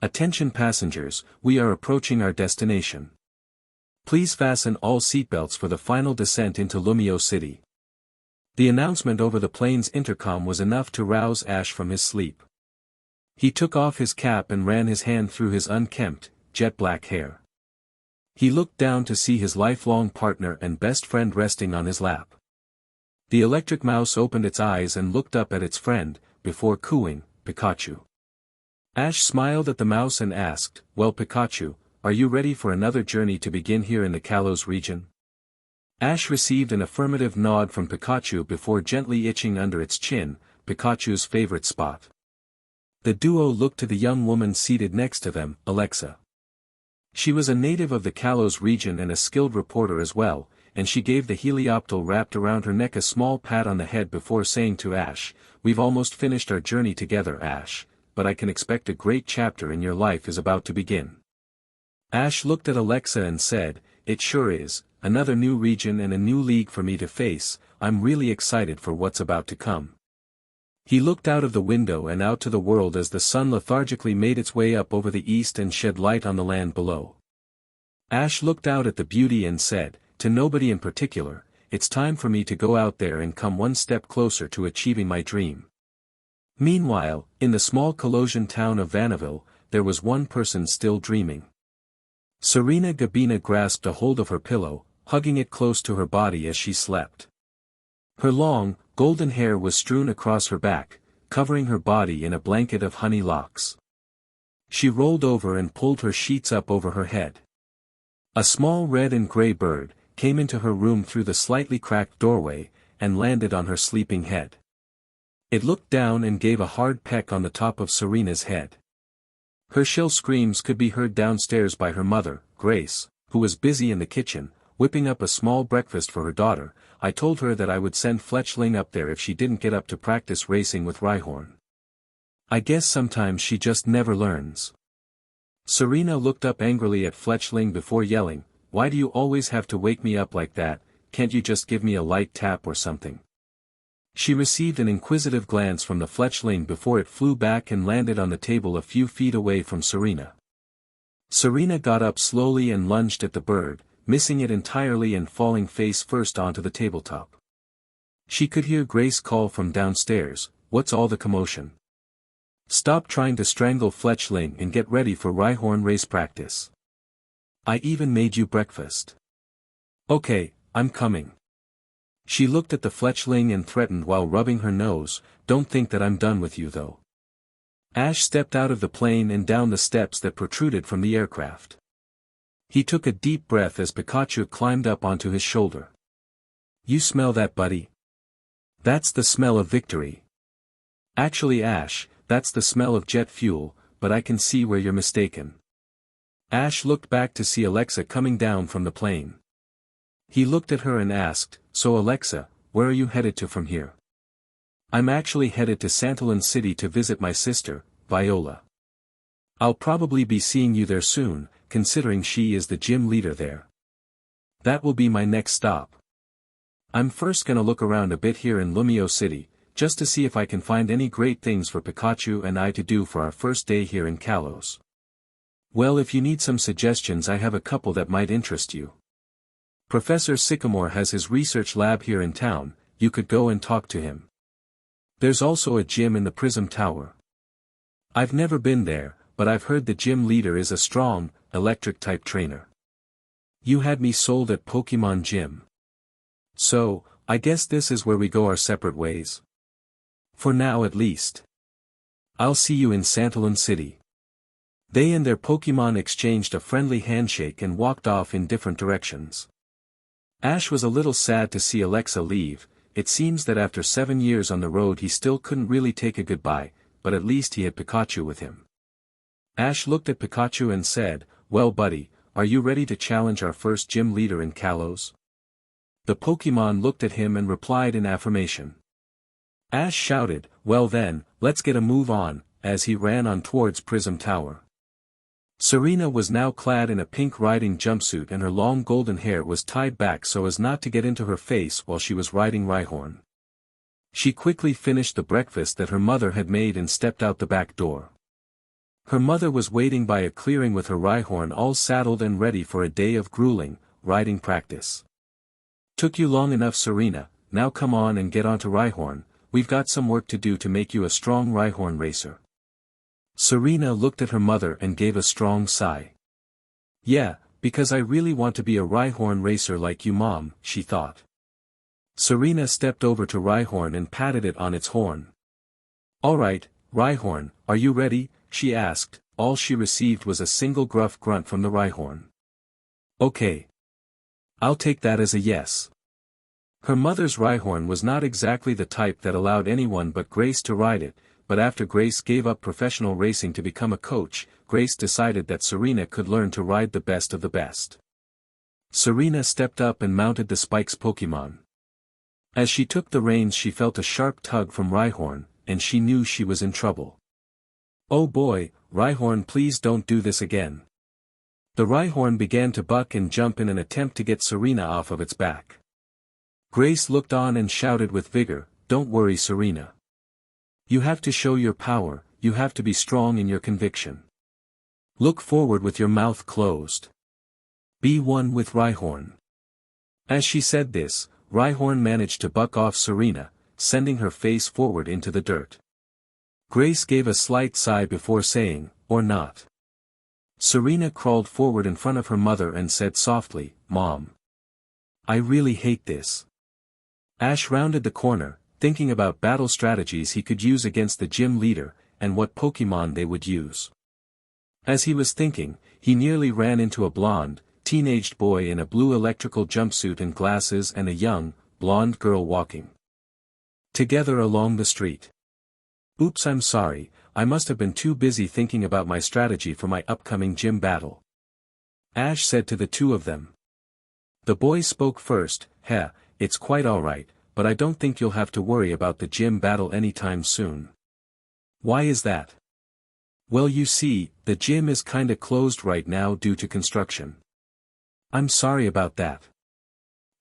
Attention passengers, we are approaching our destination. Please fasten all seatbelts for the final descent into Lumio City. The announcement over the plane's intercom was enough to rouse Ash from his sleep. He took off his cap and ran his hand through his unkempt, jet-black hair. He looked down to see his lifelong partner and best friend resting on his lap. The electric mouse opened its eyes and looked up at its friend, before cooing, Pikachu. Ash smiled at the mouse and asked, "Well Pikachu, are you ready for another journey to begin here in the Kalos region?" Ash received an affirmative nod from Pikachu before gently itching under its chin, Pikachu's favorite spot. The duo looked to the young woman seated next to them, Alexa. She was a native of the Kalos region and a skilled reporter as well, and she gave the helioptile wrapped around her neck a small pat on the head before saying to Ash, "We've almost finished our journey together, Ash, but I can expect a great chapter in your life is about to begin." Ash looked at Alexa and said, "It sure is, another new region and a new league for me to face. I'm really excited for what's about to come." He looked out of the window and out to the world as the sun lethargically made its way up over the east and shed light on the land below. Ash looked out at the beauty and said, to nobody in particular, "It's time for me to go out there and come one step closer to achieving my dream." Meanwhile, in the small Kalosian town of Vanaville, there was one person still dreaming. Serena Gabina grasped a hold of her pillow, hugging it close to her body as she slept. Her long, golden hair was strewn across her back, covering her body in a blanket of honey locks. She rolled over and pulled her sheets up over her head. A small red and gray bird came into her room through the slightly cracked doorway, and landed on her sleeping head. It looked down and gave a hard peck on the top of Serena's head. Her shrill screams could be heard downstairs by her mother, Grace, who was busy in the kitchen, whipping up a small breakfast for her daughter. "I told her that I would send Fletchling up there if she didn't get up to practice racing with Rhyhorn. I guess sometimes she just never learns." Serena looked up angrily at Fletchling before yelling, "Why do you always have to wake me up like that? Can't you just give me a light tap or something?" She received an inquisitive glance from the Fletchling before it flew back and landed on the table a few feet away from Serena. Serena got up slowly and lunged at the bird, missing it entirely and falling face first onto the tabletop. She could hear Grace call from downstairs, "What's all the commotion? Stop trying to strangle Fletchling and get ready for Rhyhorn race practice. I even made you breakfast." "Okay, I'm coming." She looked at the Fletchling and threatened while rubbing her nose, "Don't think that I'm done with you though." Ash stepped out of the plane and down the steps that protruded from the aircraft. He took a deep breath as Pikachu climbed up onto his shoulder. "You smell that, buddy? That's the smell of victory." "Actually Ash, that's the smell of jet fuel, but I can see where you're mistaken." Ash looked back to see Alexa coming down from the plane. He looked at her and asked, "So Alexa, where are you headed to from here?" "I'm actually headed to Santalin City to visit my sister, Viola. I'll probably be seeing you there soon, considering she is the gym leader there. That will be my next stop. I'm first gonna look around a bit here in Lumio City, just to see if I can find any great things for Pikachu and I to do for our first day here in Kalos. Well, if you need some suggestions, I have a couple that might interest you. Professor Sycamore has his research lab here in town, you could go and talk to him. There's also a gym in the Prism Tower. I've never been there, but I've heard the gym leader is a strong, electric-type trainer. You had me sold at Pokémon Gym. So, I guess this is where we go our separate ways. For now at least. I'll see you in Santalin City." They and their Pokémon exchanged a friendly handshake and walked off in different directions. Ash was a little sad to see Alexa leave. It seems that after 7 years on the road he still couldn't really take a goodbye, but at least he had Pikachu with him. Ash looked at Pikachu and said, "Well buddy, are you ready to challenge our first gym leader in Kalos?" The Pokémon looked at him and replied in affirmation. Ash shouted, "Well then, let's get a move on," as he ran on towards Prism Tower. Serena was now clad in a pink riding jumpsuit and her long golden hair was tied back so as not to get into her face while she was riding Rhyhorn. She quickly finished the breakfast that her mother had made and stepped out the back door. Her mother was waiting by a clearing with her Rhyhorn all saddled and ready for a day of grueling, riding practice. "Took you long enough, Serena, now come on and get onto Rhyhorn, we've got some work to do to make you a strong Rhyhorn racer." Serena looked at her mother and gave a strong sigh. "Yeah, because I really want to be a Rhyhorn racer like you, Mom," she thought. Serena stepped over to Rhyhorn and patted it on its horn. "Alright, Rhyhorn, are you ready?" she asked. All she received was a single gruff grunt from the Rhyhorn. "Okay. I'll take that as a yes." Her mother's Rhyhorn was not exactly the type that allowed anyone but Grace to ride it, but after Grace gave up professional racing to become a coach, Grace decided that Serena could learn to ride the best of the best. Serena stepped up and mounted the Spike's Pokémon. As she took the reins she felt a sharp tug from Rhyhorn, and she knew she was in trouble. "Oh boy, Rhyhorn, please don't do this again." The Rhyhorn began to buck and jump in an attempt to get Serena off of its back. Grace looked on and shouted with vigor, "Don't worry, Serena. You have to show your power, you have to be strong in your conviction. Look forward with your mouth closed. Be one with Rhyhorn." As she said this, Rhyhorn managed to buck off Serena, sending her face forward into the dirt. Grace gave a slight sigh before saying, "Or not." Serena crawled forward in front of her mother and said softly, "Mom. I really hate this." Ash rounded the corner, thinking about battle strategies he could use against the gym leader, and what Pokémon they would use. As he was thinking, he nearly ran into a blonde, teenaged boy in a blue electrical jumpsuit and glasses and a young, blonde girl walking together along the street. "Oops, I'm sorry, I must have been too busy thinking about my strategy for my upcoming gym battle," Ash said to the two of them. The boy spoke first. "Heh, it's quite alright, but I don't think you'll have to worry about the gym battle anytime soon." "Why is that?" "Well, you see, the gym is kinda closed right now due to construction." "I'm sorry about that."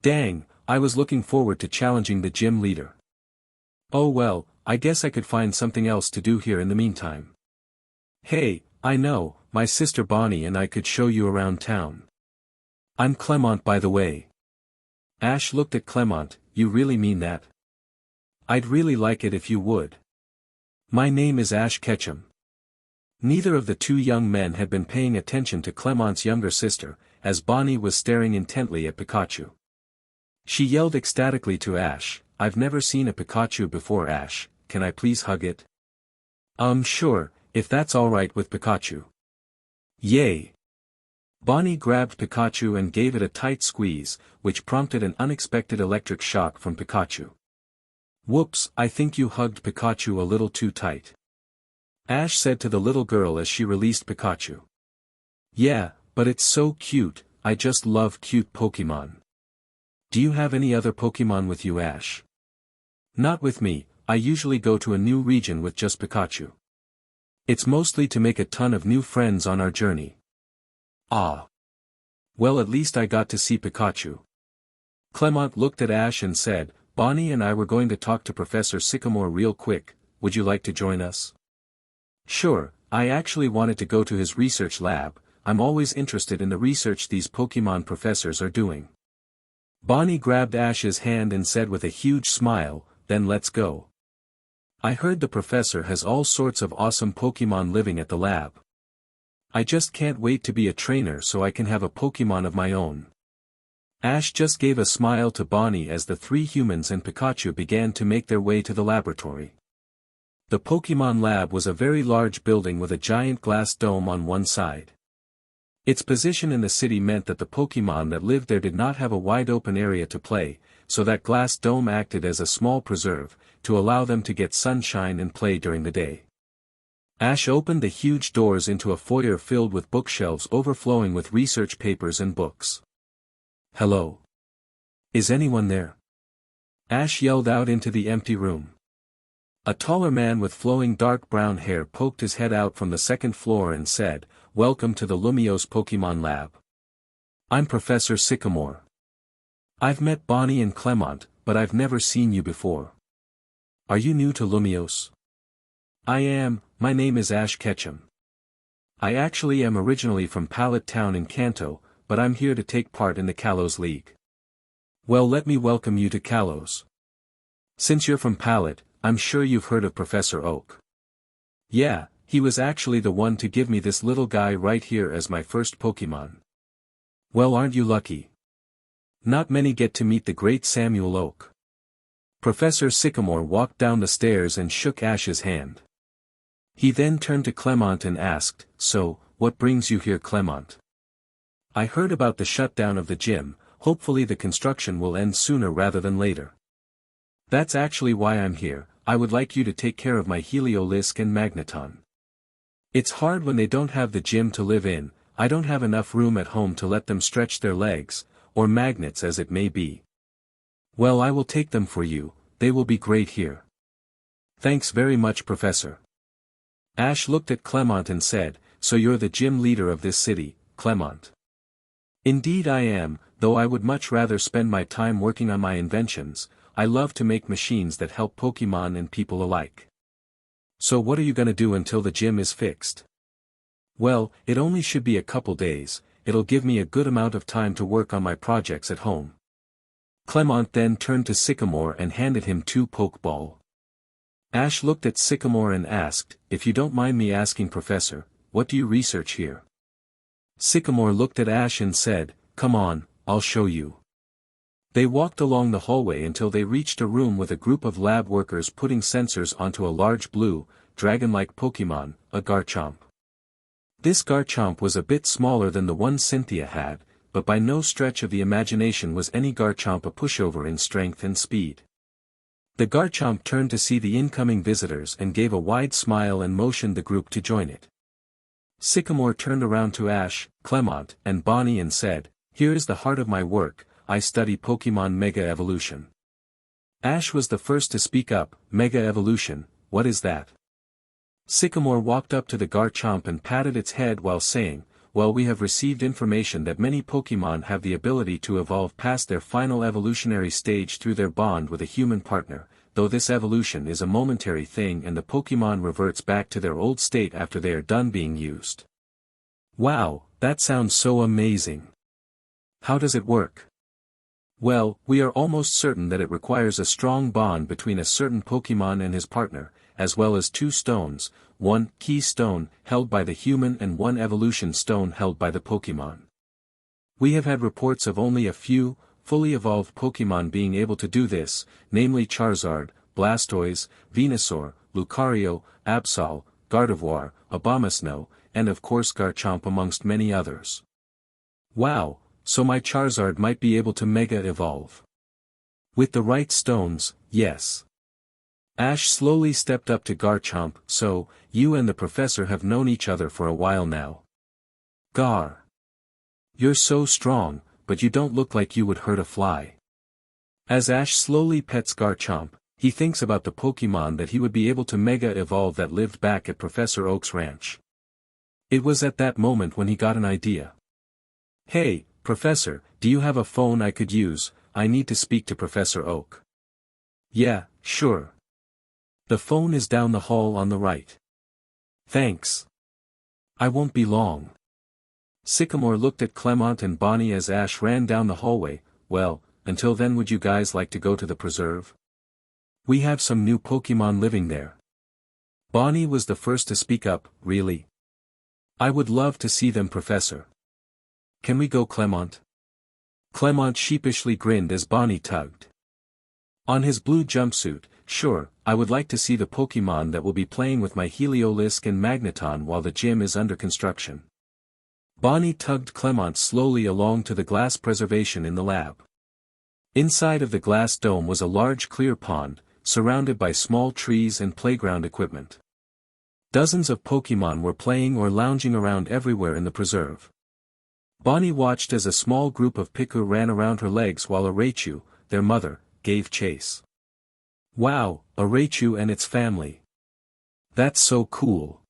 "Dang, I was looking forward to challenging the gym leader." "Oh well, I guess I could find something else to do here in the meantime." "Hey, I know, my sister Bonnie and I could show you around town." "I'm Clemont, by the way." Ash looked at Clemont. "You really mean that?" "I'd really like it if you would." "My name is Ash Ketchum." Neither of the two young men had been paying attention to Clemont's younger sister, as Bonnie was staring intently at Pikachu. She yelled ecstatically to Ash, "I've never seen a Pikachu before, Ash, can I please hug it?" Sure, if that's alright with Pikachu." "Yay!" Bonnie grabbed Pikachu and gave it a tight squeeze, which prompted an unexpected electric shock from Pikachu. "Whoops, I think you hugged Pikachu a little too tight," Ash said to the little girl as she released Pikachu. "Yeah, but it's so cute, I just love cute Pokémon." "Do you have any other Pokémon with you, Ash?" "Not with me, I usually go to a new region with just Pikachu. It's mostly to make a ton of new friends on our journey." "Ah. Well, at least I got to see Pikachu." Clemont looked at Ash and said, "Bonnie and I were going to talk to Professor Sycamore real quick, would you like to join us?" "Sure, I actually wanted to go to his research lab, I'm always interested in the research these Pokémon professors are doing." Bonnie grabbed Ash's hand and said with a huge smile, "Then let's go. I heard the professor has all sorts of awesome Pokémon living at the lab. I just can't wait to be a trainer so I can have a Pokémon of my own." Ash just gave a smile to Bonnie as the three humans and Pikachu began to make their way to the laboratory. The Pokémon lab was a very large building with a giant glass dome on one side. Its position in the city meant that the Pokémon that lived there did not have a wide open area to play, so that glass dome acted as a small preserve, to allow them to get sunshine and play during the day. Ash opened the huge doors into a foyer filled with bookshelves overflowing with research papers and books. "Hello. Is anyone there?" Ash yelled out into the empty room. A taller man with flowing dark brown hair poked his head out from the second floor and said, "Welcome to the Lumios Pokémon Lab. I'm Professor Sycamore. I've met Bonnie and Clemont, but I've never seen you before. Are you new to Lumios?" "I am, my name is Ash Ketchum." I actually am originally from Pallet Town in Kanto, but I'm here to take part in the Kalos League. Well, let me welcome you to Kalos. Since you're from Pallet, I'm sure you've heard of Professor Oak. Yeah, he was actually the one to give me this little guy right here as my first Pokémon. Well, aren't you lucky? Not many get to meet the great Samuel Oak. Professor Sycamore walked down the stairs and shook Ash's hand. He then turned to Clemont and asked, "So, what brings you here, Clemont?" "I heard about the shutdown of the gym, hopefully the construction will end sooner rather than later. That's actually why I'm here. I would like you to take care of my Heliolisk and Magneton. It's hard when they don't have the gym to live in. I don't have enough room at home to let them stretch their legs, or magnets as it may be. Well, I will take them for you, they will be great here." "Thanks very much, Professor." Ash looked at Clemont and said, "So you're the gym leader of this city, Clemont?" "Indeed I am, though I would much rather spend my time working on my inventions. I love to make machines that help Pokemon and people alike." "So what are you gonna do until the gym is fixed?" "Well, it only should be a couple days, it'll give me a good amount of time to work on my projects at home." Clemont then turned to Sycamore and handed him 2 Pokeball. Ash looked at Sycamore and asked, "If you don't mind me asking, Professor, what do you research here?" Sycamore looked at Ash and said, "Come on, I'll show you." They walked along the hallway until they reached a room with a group of lab workers putting sensors onto a large blue, dragon-like Pokemon, a Garchomp. This Garchomp was a bit smaller than the one Cynthia had, but by no stretch of the imagination was any Garchomp a pushover in strength and speed. The Garchomp turned to see the incoming visitors and gave a wide smile and motioned the group to join it. Sycamore turned around to Ash, Clemont, and Bonnie and said, "Here is the heart of my work, I study Pokemon Mega Evolution." Ash was the first to speak up. "Mega Evolution, what is that?" Sycamore walked up to the Garchomp and patted its head while saying, "Well, we have received information that many Pokemon have the ability to evolve past their final evolutionary stage through their bond with a human partner, though this evolution is a momentary thing and the Pokemon reverts back to their old state after they are done being used." "Wow, that sounds so amazing. How does it work?" "Well, we are almost certain that it requires a strong bond between a certain Pokemon and his partner, as well as 2 stones, 1 key stone held by the human and 1 evolution stone held by the Pokemon. We have had reports of only a few, fully evolved Pokemon being able to do this, namely Charizard, Blastoise, Venusaur, Lucario, Absol, Gardevoir, Abomasnow, and of course Garchomp amongst many others." "Wow, so my Charizard might be able to Mega Evolve." "With the right stones, yes." Ash slowly stepped up to Garchomp. "So, you and the professor have known each other for a while now." "Gar. You're so strong, but you don't look like you would hurt a fly." As Ash slowly pets Garchomp, he thinks about the Pokemon that he would be able to Mega Evolve that lived back at Professor Oak's ranch. It was at that moment when he got an idea. "Hey, Professor, do you have a phone I could use? I need to speak to Professor Oak." "Yeah, sure. The phone is down the hall on the right." "Thanks. I won't be long." Sycamore looked at Clemont and Bonnie as Ash ran down the hallway. "Well, until then, would you guys like to go to the preserve? We have some new Pokemon living there." Bonnie was the first to speak up. "Really? I would love to see them, Professor." "Can we go, Clemont?" Clemont sheepishly grinned as Bonnie tugged on his blue jumpsuit. "Sure, I would like to see the Pokemon that will be playing with my Heliolisk and Magneton while the gym is under construction." Bonnie tugged Clemont slowly along to the glass preservation in the lab. Inside of the glass dome was a large clear pond, surrounded by small trees and playground equipment. Dozens of Pokemon were playing or lounging around everywhere in the preserve. Bonnie watched as a small group of Piku ran around her legs while a Raichu, their mother, gave chase. "Wow, a Raichu and its family. That's so cool."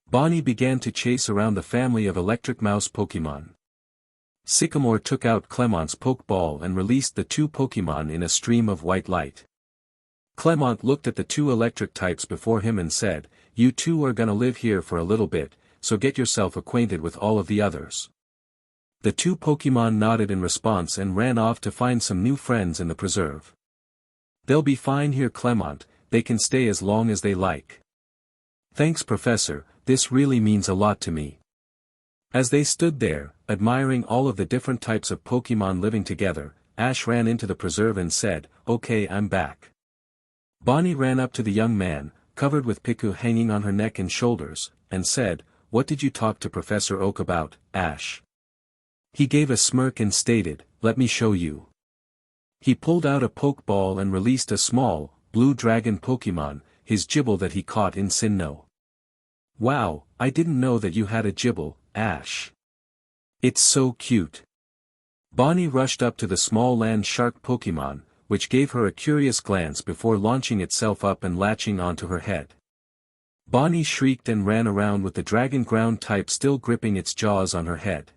Bonnie began to chase around the family of electric mouse Pokemon. Sycamore took out Clemont's Pokeball and released the 2 Pokemon in a stream of white light. Clemont looked at the 2 electric types before him and said, "You two are gonna live here for a little bit, so get yourself acquainted with all of the others. The two Pokémon nodded in response and ran off to find some new friends in the preserve. They'll be fine here, Clemont, they can stay as long as they like. Thanks, Professor, this really means a lot to me. As they stood there, admiring all of the different types of Pokémon living together, Ash ran into the preserve and said, "Okay, I'm back." Bonnie ran up to the young man, covered with Piku hanging on her neck and shoulders, and said, "What did you talk to Professor Oak about, Ash?" He gave a smirk and stated, "Let me show you." He pulled out a Pokeball and released a small, blue dragon Pokémon, his Gibble that he caught in Sinnoh. "Wow, I didn't know that you had a Gibble, Ash. It's so cute." Bonnie rushed up to the small land shark Pokémon, which gave her a curious glance before launching itself up and latching onto her head. Bonnie shrieked and ran around with the dragon ground type still gripping its jaws on her head.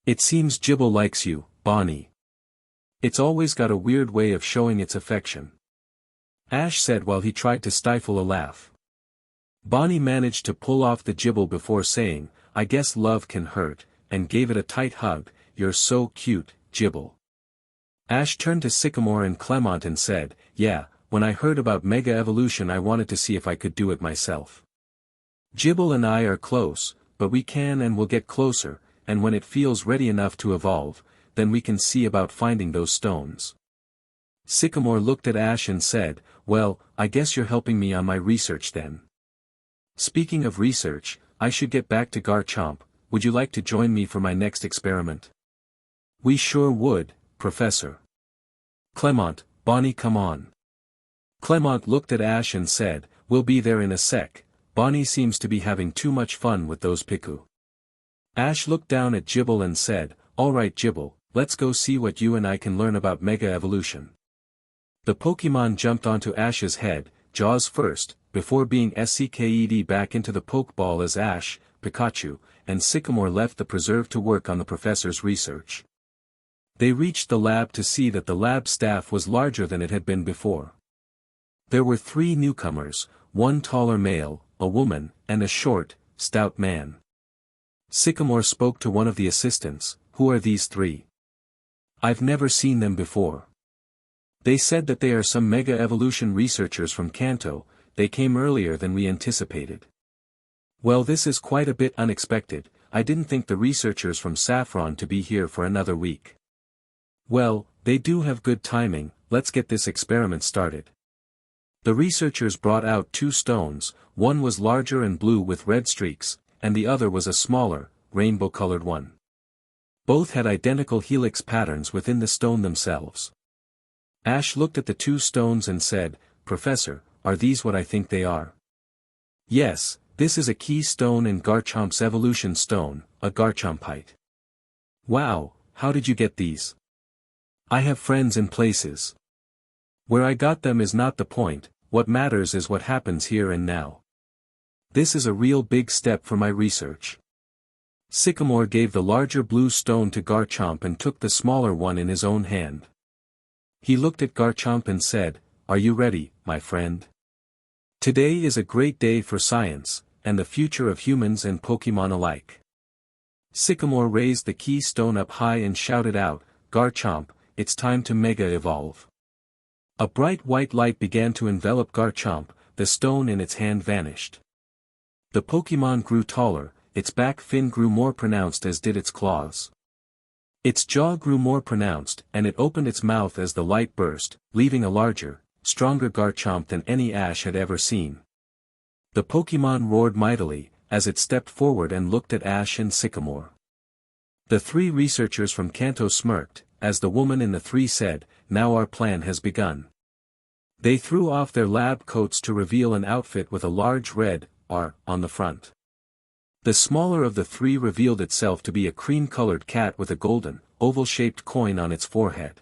"It seems Gibble likes you, Bonnie. It's always got a weird way of showing its affection," Ash said while he tried to stifle a laugh. Bonnie managed to pull off the Gibble before saying, "I guess love can hurt," and gave it a tight hug. "You're so cute, Gibble." Ash turned to Sycamore and Clemont and said, "Yeah, when I heard about Mega Evolution I wanted to see if I could do it myself. Gibble and I are close, but we can and will get closer, and when it feels ready enough to evolve, then we can see about finding those stones." Sycamore looked at Ash and said, "Well, I guess you're helping me on my research then. Speaking of research, I should get back to Garchomp. Would you like to join me for my next experiment?" "We sure would, Professor." "Clemont, Bonnie, come on." Clemont looked at Ash and said, "We'll be there in a sec, Bonnie seems to be having too much fun with those Piku." Ash looked down at Gibble and said, "Alright Gibble, let's go see what you and I can learn about Mega Evolution." The Pokémon jumped onto Ash's head, jaws first, before being sucked back into the Pokeball as Ash, Pikachu, and Sycamore left the preserve to work on the professor's research. They reached the lab to see that the lab staff was larger than it had been before. There were 3 newcomers, one taller male, a woman, and a short, stout man. Sycamore spoke to one of the assistants, "Who are these 3? I've never seen them before." "They said that they are some Mega Evolution researchers from Kanto. They came earlier than we anticipated." "Well, this is quite a bit unexpected. I didn't think the researchers from Saffron to be here for another week." "Well, they do have good timing, let's get this experiment started." The researchers brought out 2 stones, one was larger and blue with red streaks, and the other was a smaller, rainbow-colored one. Both had identical helix patterns within the stone themselves. Ash looked at the 2 stones and said, "Professor, are these what I think they are?" "Yes, this is a key stone and Garchomp's evolution stone, a Garchompite." "Wow, how did you get these?" "I have friends in places. Where I got them is not the point, what matters is what happens here and now. This is a real big step for my research." Sycamore gave the larger blue stone to Garchomp and took the smaller one in his own hand. He looked at Garchomp and said, "Are you ready, my friend? Today is a great day for science, and the future of humans and Pokémon alike." Sycamore raised the key stone up high and shouted out, "Garchomp, it's time to Mega Evolve." A bright white light began to envelop Garchomp, the stone in its hand vanished. The Pokémon grew taller, its back fin grew more pronounced as did its claws. Its jaw grew more pronounced, and it opened its mouth as the light burst, leaving a larger, stronger Garchomp than any Ash had ever seen. The Pokémon roared mightily, as it stepped forward and looked at Ash and Sycamore. The 3 researchers from Kanto smirked, as the woman in the 3 said, "Now our plan has begun." They threw off their lab coats to reveal an outfit with a large red R on the front. The smaller of the 3 revealed itself to be a cream-colored cat with a golden, oval-shaped coin on its forehead.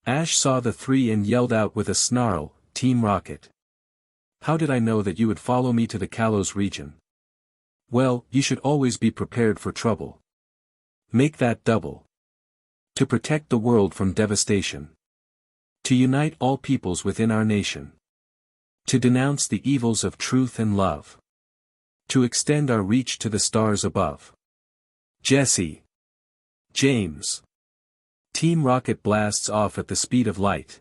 Ash saw the 3 and yelled out with a snarl, "Team Rocket! How did I know that you would follow me to the Kalos region? Well, you should always be prepared for trouble. Make that double. To protect the world from devastation. To unite all peoples within our nation. To denounce the evils of truth and love. To extend our reach to the stars above. Jesse. James. Team Rocket blasts off at the speed of light.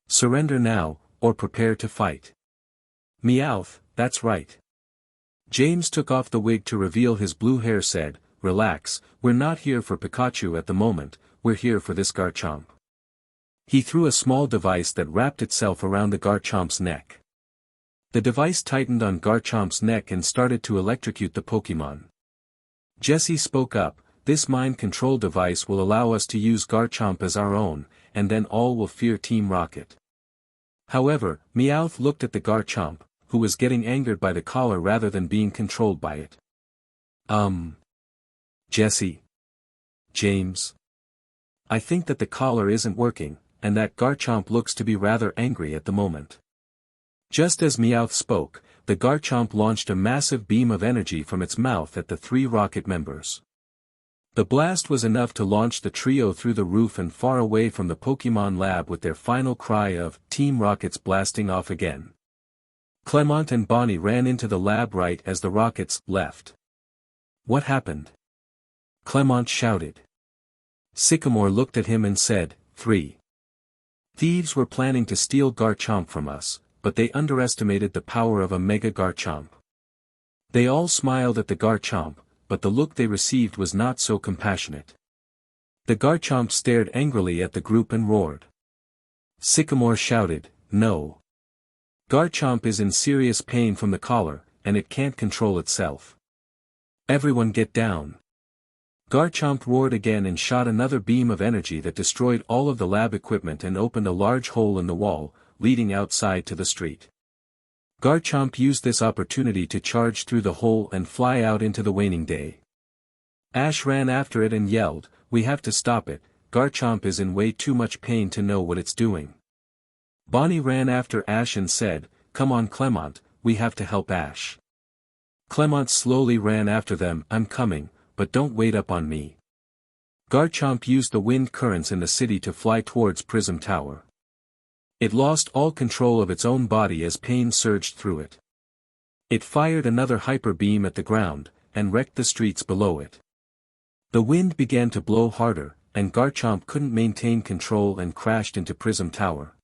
Surrender now, or prepare to fight. Meowth, that's right. James took off the wig to reveal his blue hair said, relax, we're not here for Pikachu at the moment, we're here for this Garchomp. He threw a small device that wrapped itself around the Garchomp's neck. The device tightened on Garchomp's neck and started to electrocute the Pokémon. Jesse spoke up, this mind control device will allow us to use Garchomp as our own, and then all will fear Team Rocket. However, Meowth looked at the Garchomp, who was getting angered by the collar rather than being controlled by it. Jesse. James. I think that the collar isn't working, and that Garchomp looks to be rather angry at the moment. Just as Meowth spoke, the Garchomp launched a massive beam of energy from its mouth at the three Rocket members. The blast was enough to launch the trio through the roof and far away from the Pokémon lab with their final cry of, Team Rockets blasting off again. Clemont and Bonnie ran into the lab right as the Rockets left. What happened? Clemont shouted. Sycamore looked at him and said, 3 thieves were planning to steal Garchomp from us, but they underestimated the power of a Mega Garchomp. They all smiled at the Garchomp, but the look they received was not so compassionate. The Garchomp stared angrily at the group and roared. Sycamore shouted, no. Garchomp is in serious pain from the collar, and it can't control itself. Everyone get down. Garchomp roared again and shot another beam of energy that destroyed all of the lab equipment and opened a large hole in the wall, leading outside to the street. Garchomp used this opportunity to charge through the hole and fly out into the waning day. Ash ran after it and yelled, we have to stop it, Garchomp is in way too much pain to know what it's doing. Bonnie ran after Ash and said, come on Clemont, we have to help Ash. Clemont slowly ran after them, I'm coming, but don't wait up on me. Garchomp used the wind currents in the city to fly towards Prism Tower. It lost all control of its own body as pain surged through it. It fired another hyper beam at the ground, and wrecked the streets below it. The wind began to blow harder, and Garchomp couldn't maintain control and crashed into Prism Tower.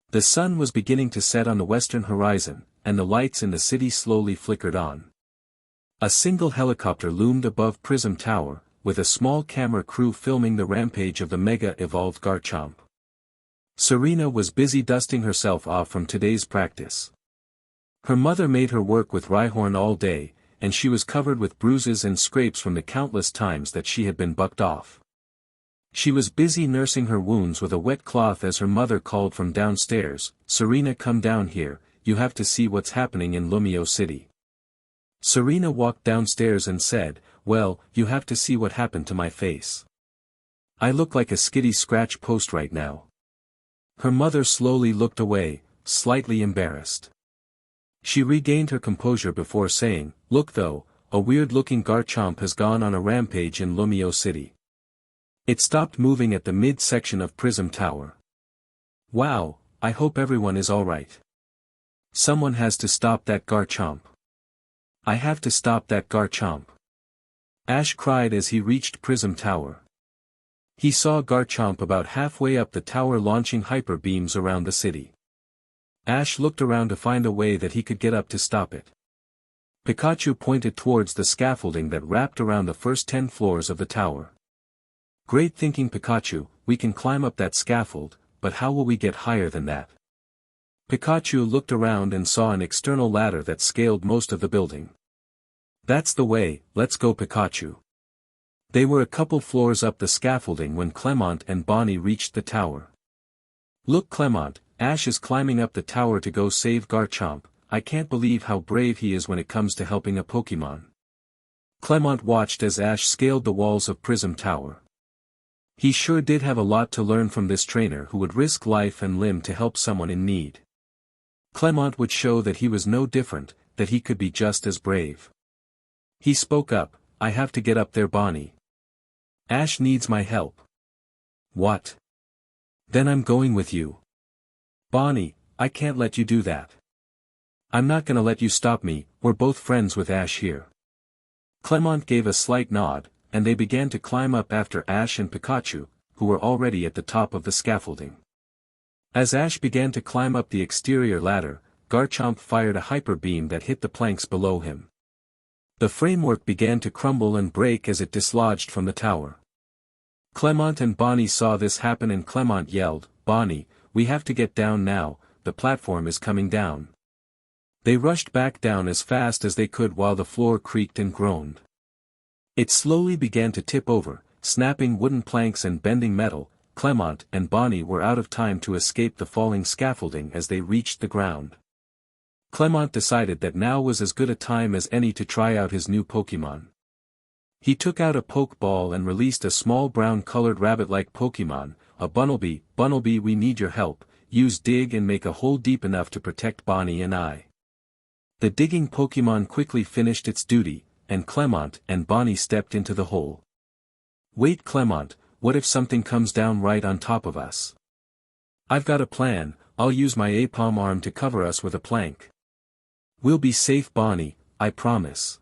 The sun was beginning to set on the western horizon, and the lights in the city slowly flickered on. A single helicopter loomed above Prism Tower, with a small camera crew filming the rampage of the Mega-evolved Garchomp. Serena was busy dusting herself off from today's practice. Her mother made her work with Rhyhorn all day, and she was covered with bruises and scrapes from the countless times that she had been bucked off. She was busy nursing her wounds with a wet cloth as her mother called from downstairs, Serena, come down here, you have to see what's happening in Lumio City. Serena walked downstairs and said, well, you have to see what happened to my face. I look like a skitty scratch post right now. Her mother slowly looked away, slightly embarrassed. She regained her composure before saying, look though, a weird-looking Garchomp has gone on a rampage in Lumio City. It stopped moving at the mid-section of Prism Tower. Wow, I hope everyone is alright. Someone has to stop that Garchomp. I have to stop that Garchomp. Ash cried as he reached Prism Tower. He saw Garchomp about halfway up the tower launching hyper beams around the city. Ash looked around to find a way that he could get up to stop it. Pikachu pointed towards the scaffolding that wrapped around the first 10 floors of the tower. Great thinking Pikachu, we can climb up that scaffold, but how will we get higher than that? Pikachu looked around and saw an external ladder that scaled most of the building. That's the way, let's go Pikachu. They were a couple floors up the scaffolding when Clemont and Bonnie reached the tower. Look Clemont, Ash is climbing up the tower to go save Garchomp, I can't believe how brave he is when it comes to helping a Pokémon. Clemont watched as Ash scaled the walls of Prism Tower. He sure did have a lot to learn from this trainer who would risk life and limb to help someone in need. Clemont would show that he was no different, that he could be just as brave. He spoke up, I have to get up there Bonnie. Ash needs my help. What? Then I'm going with you. Bonnie, I can't let you do that. I'm not gonna let you stop me, we're both friends with Ash here. Clemont gave a slight nod, and they began to climb up after Ash and Pikachu, who were already at the top of the scaffolding. As Ash began to climb up the exterior ladder, Garchomp fired a hyper beam that hit the planks below him. The framework began to crumble and break as it dislodged from the tower. Clemont and Bonnie saw this happen and Clemont yelled, "Bonnie, we have to get down now, the platform is coming down." They rushed back down as fast as they could while the floor creaked and groaned. It slowly began to tip over, snapping wooden planks and bending metal. Clemont and Bonnie were out of time to escape the falling scaffolding as they reached the ground. Clemont decided that now was as good a time as any to try out his new Pokémon. He took out a Pokeball and released a small brown-colored rabbit-like Pokémon, a Bunnelby. "Bunnelby, we need your help, use dig and make a hole deep enough to protect Bonnie and I." The digging Pokémon quickly finished its duty, and Clemont and Bonnie stepped into the hole. "Wait, Clemont, what if something comes down right on top of us?" "I've got a plan, I'll use my Apom arm to cover us with a plank." "We'll be safe, Bonnie, I promise."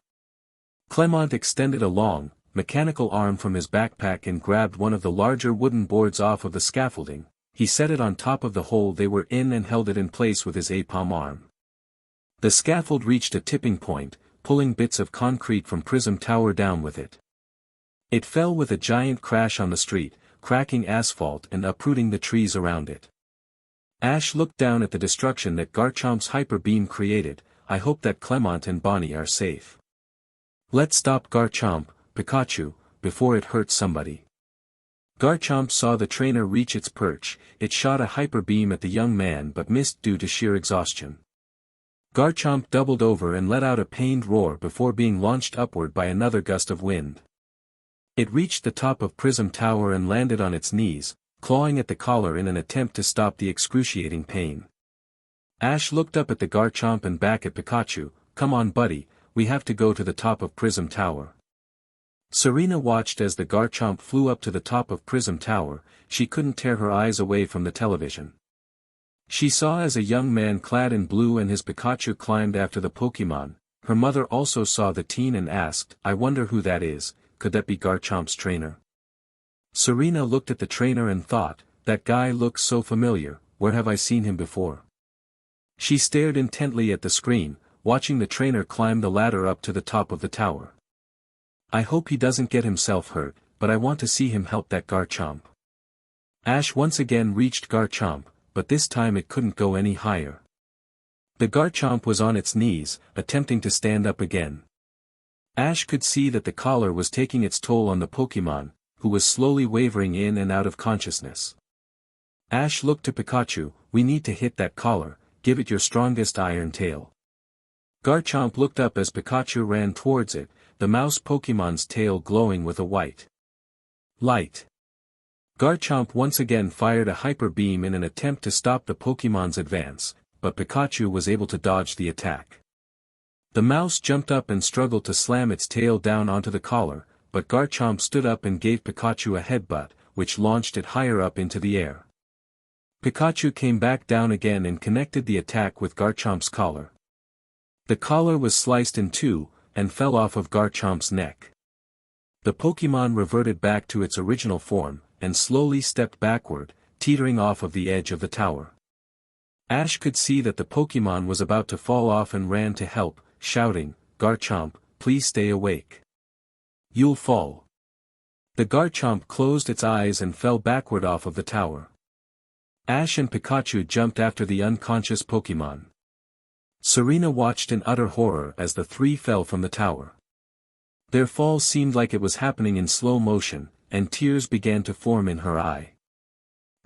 Clemont extended a long, mechanical arm from his backpack and grabbed one of the larger wooden boards off of the scaffolding. He set it on top of the hole they were in and held it in place with his Apom arm. The scaffold reached a tipping point, pulling bits of concrete from Prism Tower down with it. It fell with a giant crash on the street, cracking asphalt and uprooting the trees around it. Ash looked down at the destruction that Garchomp's hyper beam created. "I hope that Clemont and Bonnie are safe. Let's stop Garchomp, Pikachu, before it hurts somebody." Garchomp saw the trainer reach its perch. It shot a hyper beam at the young man but missed due to sheer exhaustion. Garchomp doubled over and let out a pained roar before being launched upward by another gust of wind. It reached the top of Prism Tower and landed on its knees, clawing at the collar in an attempt to stop the excruciating pain. Ash looked up at the Garchomp and back at Pikachu. "Come on, buddy, we have to go to the top of Prism Tower." Serena watched as the Garchomp flew up to the top of Prism Tower. She couldn't tear her eyes away from the television. She saw as a young man clad in blue and his Pikachu climbed after the Pokémon. Her mother also saw the teen and asked, "I wonder who that is, could that be Garchomp's trainer?" Serena looked at the trainer and thought, "That guy looks so familiar, where have I seen him before?" She stared intently at the screen, watching the trainer climb the ladder up to the top of the tower. "I hope he doesn't get himself hurt, but I want to see him help that Garchomp." Ash once again reached Garchomp, but this time it couldn't go any higher. The Garchomp was on its knees, attempting to stand up again. Ash could see that the collar was taking its toll on the Pokémon, who was slowly wavering in and out of consciousness. Ash looked to Pikachu. "We need to hit that collar, give it your strongest iron tail." Garchomp looked up as Pikachu ran towards it, the mouse Pokémon's tail glowing with a white light. Garchomp once again fired a hyper beam in an attempt to stop the Pokémon's advance, but Pikachu was able to dodge the attack. The mouse jumped up and struggled to slam its tail down onto the collar, but Garchomp stood up and gave Pikachu a headbutt, which launched it higher up into the air. Pikachu came back down again and connected the attack with Garchomp's collar. The collar was sliced in two, and fell off of Garchomp's neck. The Pokémon reverted back to its original form, and slowly stepped backward, teetering off of the edge of the tower. Ash could see that the Pokémon was about to fall off and ran to help, shouting, "Garchomp, please stay awake. You'll fall." The Garchomp closed its eyes and fell backward off of the tower. Ash and Pikachu jumped after the unconscious Pokémon. Serena watched in utter horror as the three fell from the tower. Their fall seemed like it was happening in slow motion, and tears began to form in her eye.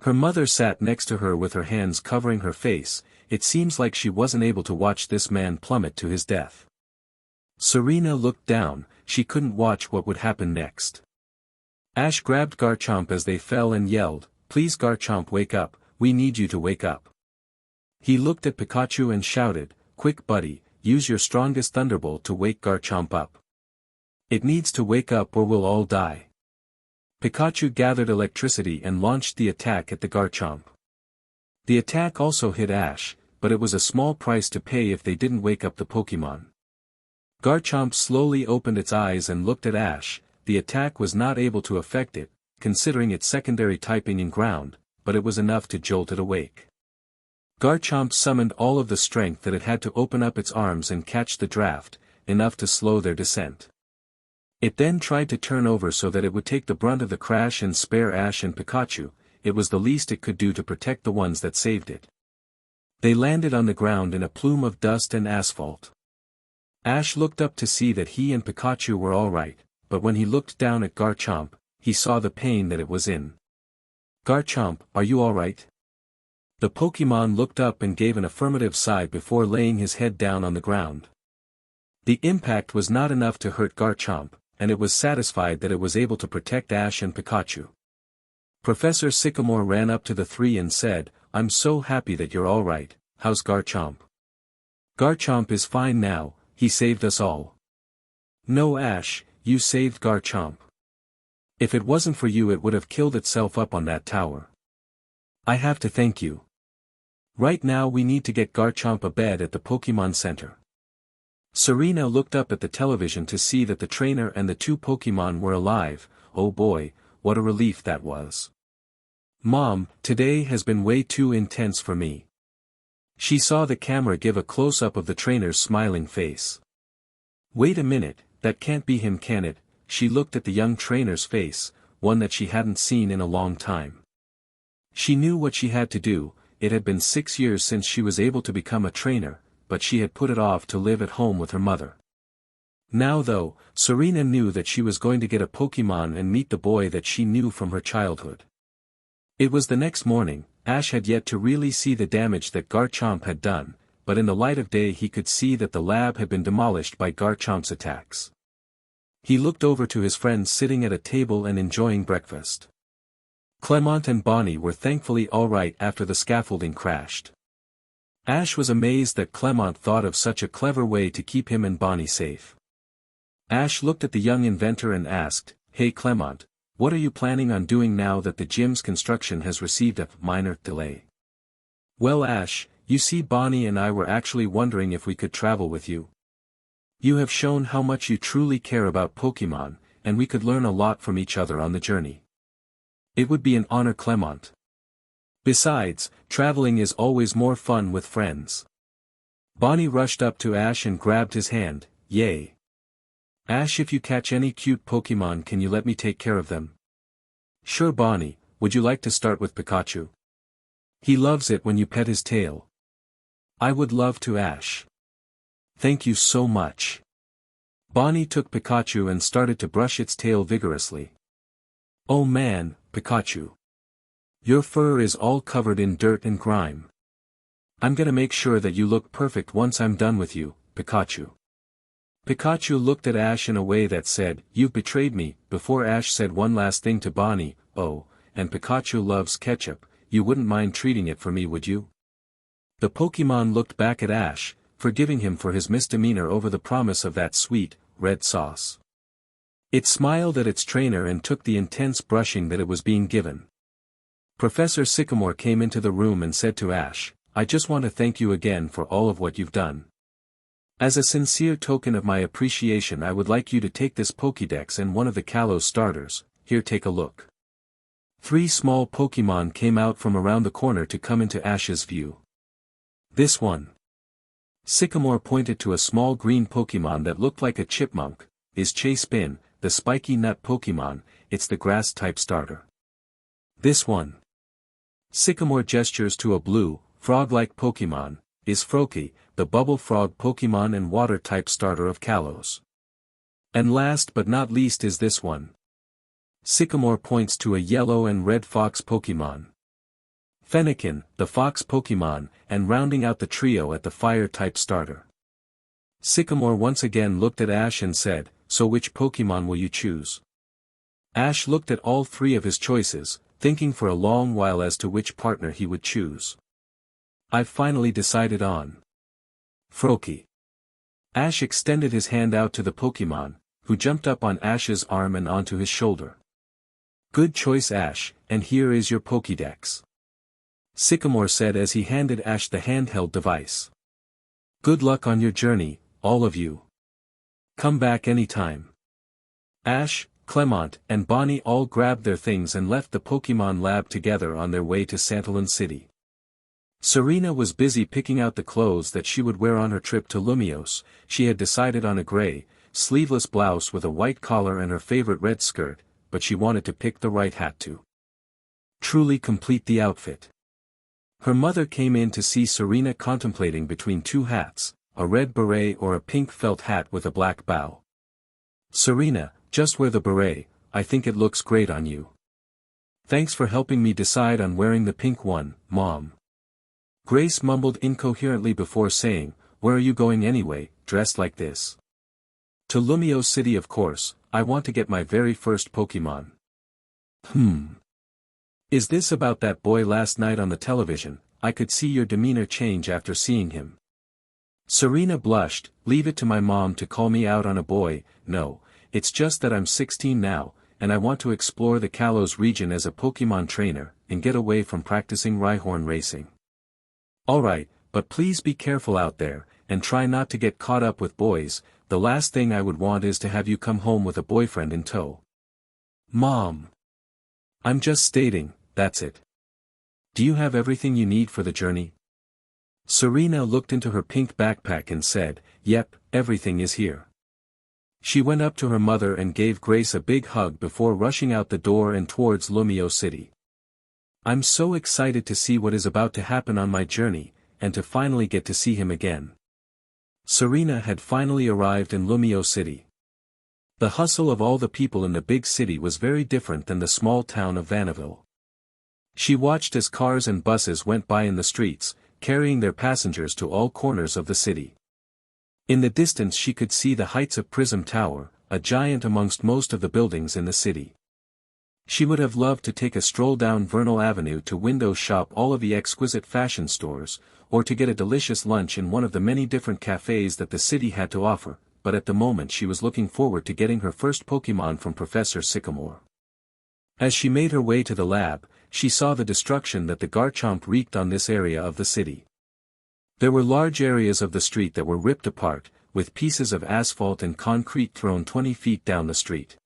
Her mother sat next to her with her hands covering her face. It seems like she wasn't able to watch this man plummet to his death. Serena looked down, she couldn't watch what would happen next. Ash grabbed Garchomp as they fell and yelled, "Please Garchomp, wake up, we need you to wake up." He looked at Pikachu and shouted, "Quick buddy, use your strongest thunderbolt to wake Garchomp up. It needs to wake up or we'll all die." Pikachu gathered electricity and launched the attack at the Garchomp. The attack also hit Ash, but it was a small price to pay if they didn't wake up the Pokémon. Garchomp slowly opened its eyes and looked at Ash. The attack was not able to affect it, considering its secondary typing in ground, but it was enough to jolt it awake. Garchomp summoned all of the strength that it had to open up its arms and catch the draft, enough to slow their descent. It then tried to turn over so that it would take the brunt of the crash and spare Ash and Pikachu. It was the least it could do to protect the ones that saved it. They landed on the ground in a plume of dust and asphalt. Ash looked up to see that he and Pikachu were all right, but when he looked down at Garchomp, he saw the pain that it was in. "Garchomp, are you all right?" The Pokémon looked up and gave an affirmative sigh before laying his head down on the ground. The impact was not enough to hurt Garchomp, and it was satisfied that it was able to protect Ash and Pikachu. Professor Sycamore ran up to the three and said, "I'm so happy that you're all right. How's Garchomp?" "Garchomp is fine now, he saved us all." "No, Ash, you saved Garchomp. If it wasn't for you it would have killed itself up on that tower. I have to thank you. Right now we need to get Garchomp a bed at the Pokémon Center." Serena looked up at the television to see that the trainer and the two Pokémon were alive. Oh boy, what a relief that was. "Mom, today has been way too intense for me." She saw the camera give a close-up of the trainer's smiling face. "Wait a minute, that can't be him, can it?" She looked at the young trainer's face, one that she hadn't seen in a long time. She knew what she had to do. It had been 6 years since she was able to become a trainer, but she had put it off to live at home with her mother. Now though, Serena knew that she was going to get a Pokémon and meet the boy that she knew from her childhood. It was the next morning. Ash had yet to really see the damage that Garchomp had done, but in the light of day he could see that the lab had been demolished by Garchomp's attacks. He looked over to his friends sitting at a table and enjoying breakfast. Clemont and Bonnie were thankfully all right after the scaffolding crashed. Ash was amazed that Clemont thought of such a clever way to keep him and Bonnie safe. Ash looked at the young inventor and asked, "Hey Clemont, what are you planning on doing now that the gym's construction has received a minor delay?" "Well Ash, you see Bonnie and I were actually wondering if we could travel with you. You have shown how much you truly care about Pokémon, and we could learn a lot from each other on the journey. It would be an honor, Clemont. Besides, traveling is always more fun with friends." Bonnie rushed up to Ash and grabbed his hand. "Yay. Ash, if you catch any cute Pokémon, can you let me take care of them?" "Sure Bonnie, would you like to start with Pikachu? He loves it when you pet his tail." "I would love to Ash. Thank you so much." Bonnie took Pikachu and started to brush its tail vigorously. "Oh man, Pikachu. Your fur is all covered in dirt and grime. I'm gonna make sure that you look perfect once I'm done with you, Pikachu." Pikachu looked at Ash in a way that said, "You've betrayed me," before Ash said one last thing to Bonnie, "Oh, and Pikachu loves ketchup, you wouldn't mind treating it for me, would you?" The Pokémon looked back at Ash, forgiving him for his misdemeanor over the promise of that sweet, red sauce. It smiled at its trainer and took the intense brushing that it was being given. Professor Sycamore came into the room and said to Ash, "I just want to thank you again for all of what you've done. As a sincere token of my appreciation I would like you to take this Pokédex and one of the Kalos starters. Here, take a look." 3 small Pokémon came out from around the corner to come into Ash's view. "This one." Sycamore pointed to a small green Pokémon that looked like a chipmunk, "is Chase-Spin, the spiky nut Pokémon. It's the grass-type starter." "This one." Sycamore gestures to a blue, frog-like Pokémon, "is Froakie, the bubble frog Pokémon and water-type starter of Kalos. And last but not least is this one." Sycamore points to a yellow and red fox Pokémon. Fennekin, the fox Pokémon, and rounding out the trio at the fire-type starter. Sycamore once again looked at Ash and said, "So which Pokémon will you choose?" Ash looked at all 3 of his choices, thinking for a long while as to which partner he would choose. "I've finally decided on Froakie." Ash extended his hand out to the Pokémon, who jumped up on Ash's arm and onto his shoulder. "Good choice Ash, and here is your Pokédex." Sycamore said as he handed Ash the handheld device. Good luck on your journey, all of you. Come back anytime. Ash, Clemont, and Bonnie all grabbed their things and left the Pokémon lab together on their way to Santalin City. Serena was busy picking out the clothes that she would wear on her trip to Lumios. She had decided on a gray, sleeveless blouse with a white collar and her favorite red skirt, but she wanted to pick the right hat to truly complete the outfit. Her mother came in to see Serena contemplating between two hats, a red beret or a pink felt hat with a black bow. Serena, just wear the beret, I think it looks great on you. Thanks for helping me decide on wearing the pink one, Mom. Grace mumbled incoherently before saying, where are you going anyway, dressed like this? To Lumio City of course, I want to get my very first Pokémon. Is this about that boy last night on the television? I could see your demeanor change after seeing him. Serena blushed. Leave it to my mom to call me out on a boy. No, it's just that I'm 16 now, and I want to explore the Kalos region as a Pokémon trainer, and get away from practicing Rhyhorn racing. Alright, but please be careful out there, and try not to get caught up with boys. The last thing I would want is to have you come home with a boyfriend in tow. Mom. I'm just stating, that's it. Do you have everything you need for the journey? Serena looked into her pink backpack and said, yep, everything is here. She went up to her mother and gave Grace a big hug before rushing out the door and towards Lumio City. I'm so excited to see what is about to happen on my journey, and to finally get to see him again. Serena had finally arrived in Lumio City. The hustle of all the people in the big city was very different than the small town of Vanaville. She watched as cars and buses went by in the streets, carrying their passengers to all corners of the city. In the distance she could see the heights of Prism Tower, a giant amongst most of the buildings in the city. She would have loved to take a stroll down Vernal Avenue to window shop all of the exquisite fashion stores, or to get a delicious lunch in one of the many different cafes that the city had to offer, but at the moment she was looking forward to getting her first Pokémon from Professor Sycamore. As she made her way to the lab, she saw the destruction that the Garchomp wreaked on this area of the city. There were large areas of the street that were ripped apart, with pieces of asphalt and concrete thrown 20 feet down the street.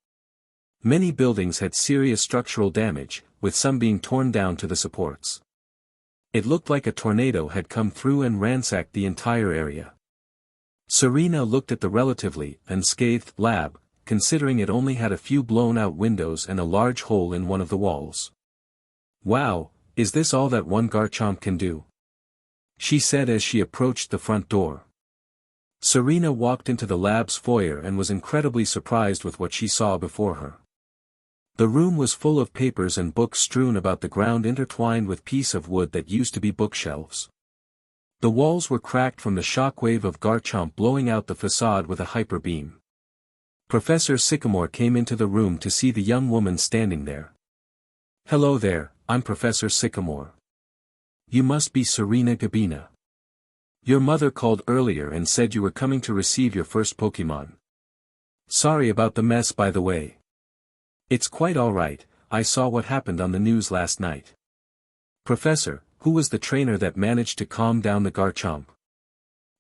Many buildings had serious structural damage, with some being torn down to the supports. It looked like a tornado had come through and ransacked the entire area. Serena looked at the relatively unscathed lab, considering it only had a few blown-out windows and a large hole in one of the walls. Wow, is this all that one Garchomp can do? She said as she approached the front door. Serena walked into the lab's foyer and was incredibly surprised with what she saw before her. The room was full of papers and books strewn about the ground intertwined with pieces of wood that used to be bookshelves. The walls were cracked from the shockwave of Garchomp blowing out the facade with a hyper beam. Professor Sycamore came into the room to see the young woman standing there. Hello there, I'm Professor Sycamore. You must be Serena Gabina. Your mother called earlier and said you were coming to receive your first Pokémon. Sorry about the mess by the way. It's quite alright, I saw what happened on the news last night. Professor, who was the trainer that managed to calm down the Garchomp?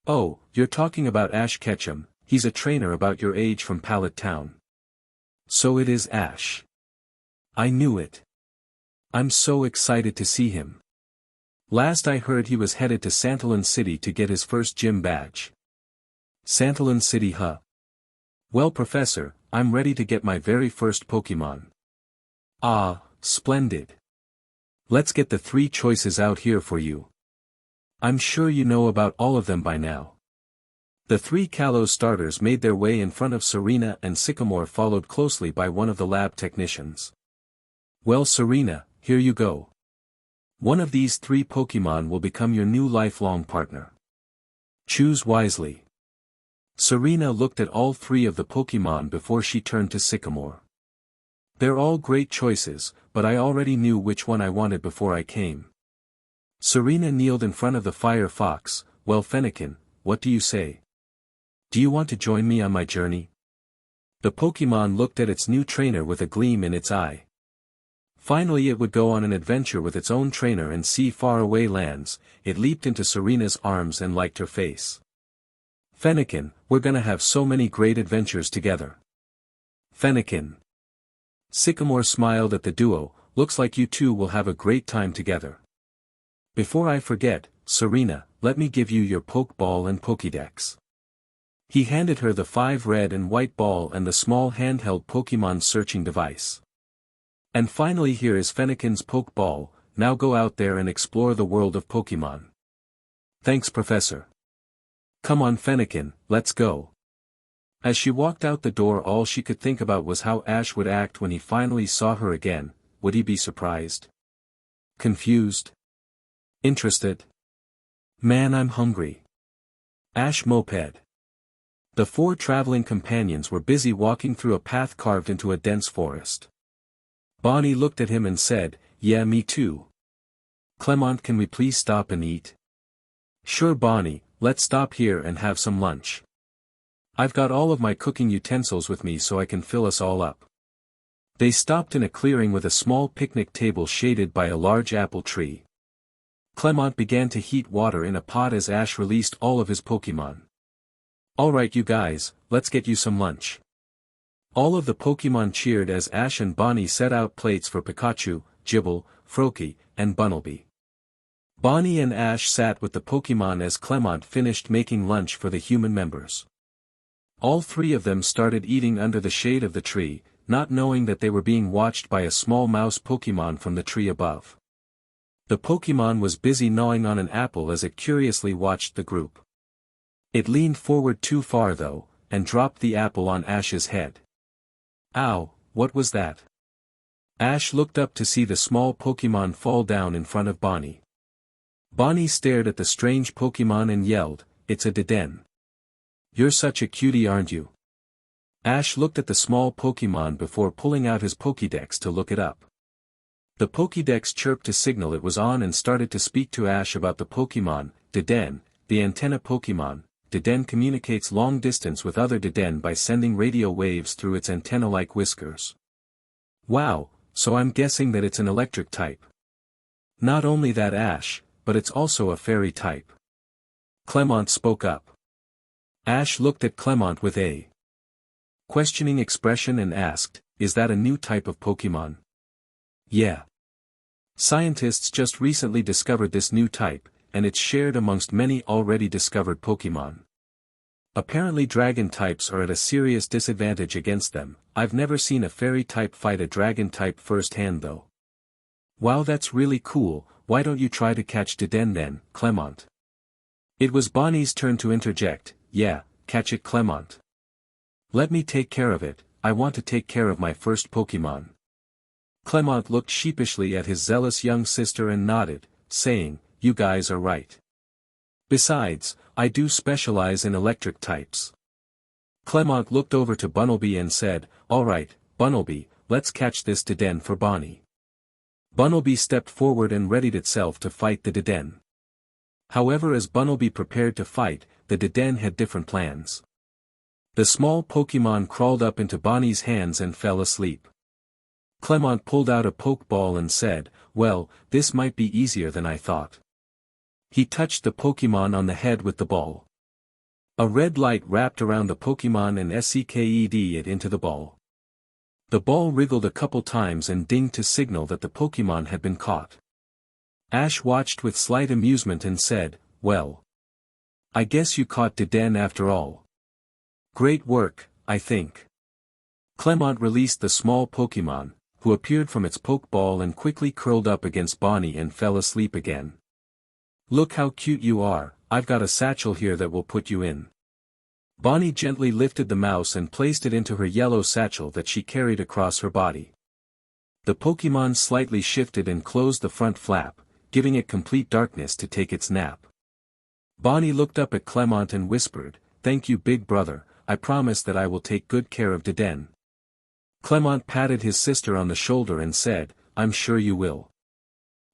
Oh, you're talking about Ash Ketchum, he's a trainer about your age from Pallet Town. So it is Ash. I knew it. I'm so excited to see him. Last I heard he was headed to Santalin City to get his first gym badge. Santalin City huh? Well Professor, I'm ready to get my very first Pokémon. Ah, splendid. Let's get the 3 choices out here for you. I'm sure you know about all of them by now. The 3 Kalos starters made their way in front of Serena and Sycamore followed closely by one of the lab technicians. Well Serena, here you go. One of these 3 Pokémon will become your new lifelong partner. Choose wisely. Serena looked at all 3 of the Pokémon before she turned to Sycamore. They're all great choices, but I already knew which one I wanted before I came. Serena kneeled in front of the Fire Fox. Well Fennekin, what do you say? Do you want to join me on my journey? The Pokémon looked at its new trainer with a gleam in its eye. Finally it would go on an adventure with its own trainer and see faraway lands. It leaped into Serena's arms and liked her face. Fennekin, we're gonna have so many great adventures together. Fennekin. Sycamore smiled at the duo, looks like you two will have a great time together. Before I forget, Serena, let me give you your Pokeball and Pokédex. He handed her the 5 red and white ball and the small handheld Pokémon searching device. And finally here is Fennekin's Pokeball, now go out there and explore the world of Pokémon. Thanks Professor. Come on Fennekin, let's go. As she walked out the door all she could think about was how Ash would act when he finally saw her again. Would he be surprised? Confused? Interested? Man, I'm hungry. Ash moped. The 4 traveling companions were busy walking through a path carved into a dense forest. Bonnie looked at him and said, yeah me too. Clemont, can we please stop and eat? Sure Bonnie, let's stop here and have some lunch. I've got all of my cooking utensils with me so I can fill us all up. They stopped in a clearing with a small picnic table shaded by a large apple tree. Clemont began to heat water in a pot as Ash released all of his Pokémon. Alright you guys, let's get you some lunch. All of the Pokémon cheered as Ash and Bonnie set out plates for Pikachu, Gibble, Froakie, and Bunnelby. Bonnie and Ash sat with the Pokémon as Clemont finished making lunch for the human members. All 3 of them started eating under the shade of the tree, not knowing that they were being watched by a small mouse Pokémon from the tree above. The Pokémon was busy gnawing on an apple as it curiously watched the group. It leaned forward too far though, and dropped the apple on Ash's head. Ow, what was that? Ash looked up to see the small Pokémon fall down in front of Bonnie. Bonnie stared at the strange Pokémon and yelled, it's a Dedenne. You're such a cutie aren't you? Ash looked at the small Pokémon before pulling out his Pokédex to look it up. The Pokédex chirped to signal it was on and started to speak to Ash about the Pokémon, Dedenne, the antenna Pokémon. Dedenne communicates long distance with other Dedenne by sending radio waves through its antenna-like whiskers. Wow, so I'm guessing that it's an electric type. Not only that Ash, but it's also a fairy type. Clemont spoke up. Ash looked at Clemont with a questioning expression and asked, is that a new type of Pokémon? Yeah. Scientists just recently discovered this new type, and it's shared amongst many already discovered Pokémon. Apparently dragon types are at a serious disadvantage against them. I've never seen a fairy type fight a dragon type firsthand though. Wow, that's really cool. Why don't you try to catch Dedenne then, Clemont? It was Bonnie's turn to interject. Yeah, catch it Clemont. Let me take care of it, I want to take care of my first Pokémon. Clemont looked sheepishly at his zealous young sister and nodded, saying, you guys are right. Besides, I do specialize in electric types. Clemont looked over to Bunnelby and said, alright, Bunnelby, let's catch this Dedenne for Bonnie. Bunnelby stepped forward and readied itself to fight the Dedenne. However, as Bunnelby prepared to fight, the Dedenne had different plans. The small Pokémon crawled up into Bonnie's hands and fell asleep. Clemont pulled out a Pokeball and said, well, this might be easier than I thought. He touched the Pokémon on the head with the ball. A red light wrapped around the Pokémon and sucked it into the ball. The ball wriggled a couple times and dinged to signal that the Pokémon had been caught. Ash watched with slight amusement and said, well. I guess you caught Dedenne after all. Great work, I think. Clemont released the small Pokémon, who appeared from its Pokeball and quickly curled up against Bonnie and fell asleep again. Look how cute you are, I've got a satchel here that will put you in. Bonnie gently lifted the mouse and placed it into her yellow satchel that she carried across her body. The Pokémon slightly shifted and closed the front flap, giving it complete darkness to take its nap. Bonnie looked up at Clemont and whispered, thank you big brother, I promise that I will take good care of Dedenne. Clemont patted his sister on the shoulder and said, I'm sure you will.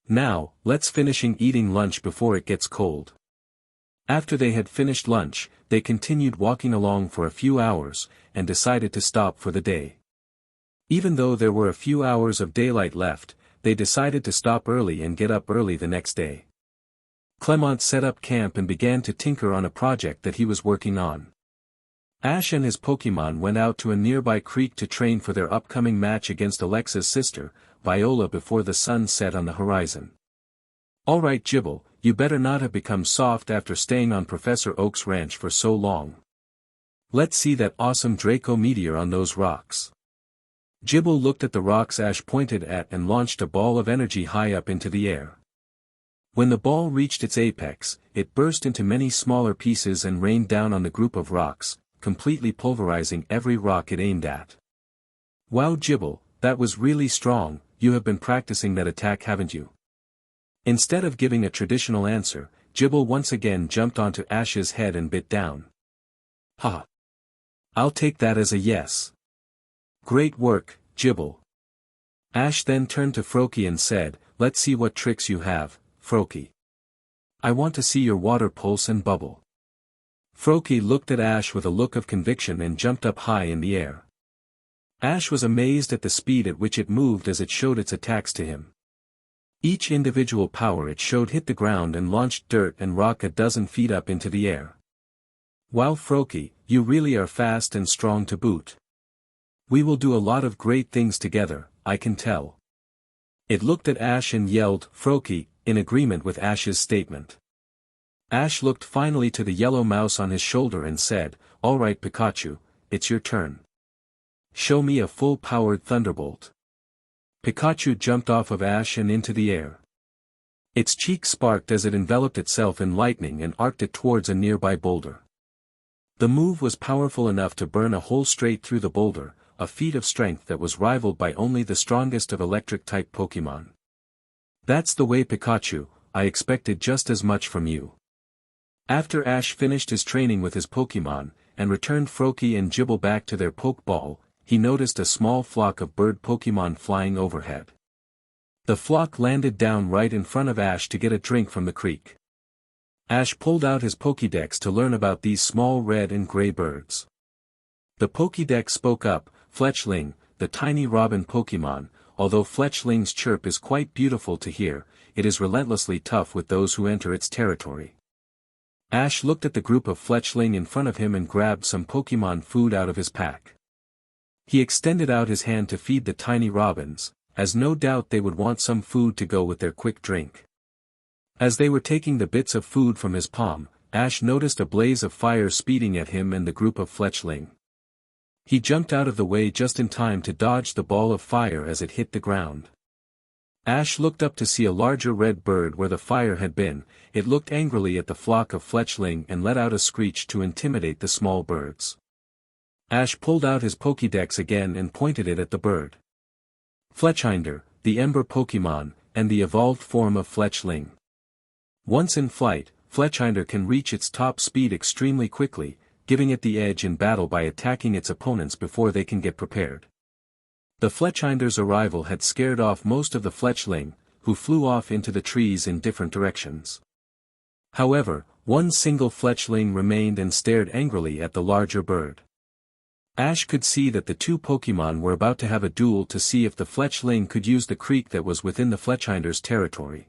Now, let's finish eating lunch before it gets cold. After they had finished lunch, they continued walking along for a few hours, and decided to stop for the day. Even though there were a few hours of daylight left, they decided to stop early and get up early the next day. Clemont set up camp and began to tinker on a project that he was working on. Ash and his Pokémon went out to a nearby creek to train for their upcoming match against Alexa's sister, Viola, before the sun set on the horizon. "Alright Gibble, you better not have become soft after staying on Professor Oak's ranch for so long. Let's see that awesome Draco meteor on those rocks." Gibble looked at the rocks Ash pointed at and launched a ball of energy high up into the air. When the ball reached its apex, it burst into many smaller pieces and rained down on the group of rocks, completely pulverizing every rock it aimed at. "Wow Gibble, that was really strong. You have been practicing that attack, haven't you?" Instead of giving a traditional answer, Gibble once again jumped onto Ash's head and bit down. "Ha! I'll take that as a yes. Great work, Gibble." Ash then turned to Froakie and said, "Let's see what tricks you have, Froakie. I want to see your water pulse and bubble." Froakie looked at Ash with a look of conviction and jumped up high in the air. Ash was amazed at the speed at which it moved as it showed its attacks to him. Each individual power it showed hit the ground and launched dirt and rock a dozen feet up into the air. "Wow Froakie, you really are fast and strong to boot. We will do a lot of great things together, I can tell." It looked at Ash and yelled, "Froakie," in agreement with Ash's statement. Ash looked finally to the yellow mouse on his shoulder and said, "Alright Pikachu, it's your turn. Show me a full-powered thunderbolt." Pikachu jumped off of Ash and into the air. Its cheek sparked as it enveloped itself in lightning and arced it towards a nearby boulder. The move was powerful enough to burn a hole straight through the boulder, a feat of strength that was rivaled by only the strongest of electric-type Pokémon. "That's the way Pikachu, I expected just as much from you." After Ash finished his training with his Pokémon, and returned Froakie and Gibble back to their Pokeball, he noticed a small flock of bird Pokémon flying overhead. The flock landed down right in front of Ash to get a drink from the creek. Ash pulled out his Pokédex to learn about these small red and gray birds. The Pokédex spoke up, "Fletchling, the tiny robin Pokémon, although Fletchling's chirp is quite beautiful to hear, it is relentlessly tough with those who enter its territory." Ash looked at the group of Fletchling in front of him and grabbed some Pokémon food out of his pack. He extended out his hand to feed the tiny robins, as no doubt they would want some food to go with their quick drink. As they were taking the bits of food from his palm, Ash noticed a blaze of fire speeding at him and the group of Fletchling. He jumped out of the way just in time to dodge the ball of fire as it hit the ground. Ash looked up to see a larger red bird where the fire had been. It looked angrily at the flock of Fletchling and let out a screech to intimidate the small birds. Ash pulled out his Pokédex again and pointed it at the bird. "Fletchinder, the Ember Pokémon, and the evolved form of Fletchling. Once in flight, Fletchinder can reach its top speed extremely quickly, giving it the edge in battle by attacking its opponents before they can get prepared." The Fletchinder's arrival had scared off most of the Fletchling, who flew off into the trees in different directions. However, one single Fletchling remained and stared angrily at the larger bird. Ash could see that the two Pokémon were about to have a duel to see if the Fletchling could use the creek that was within the Fletchinder's territory.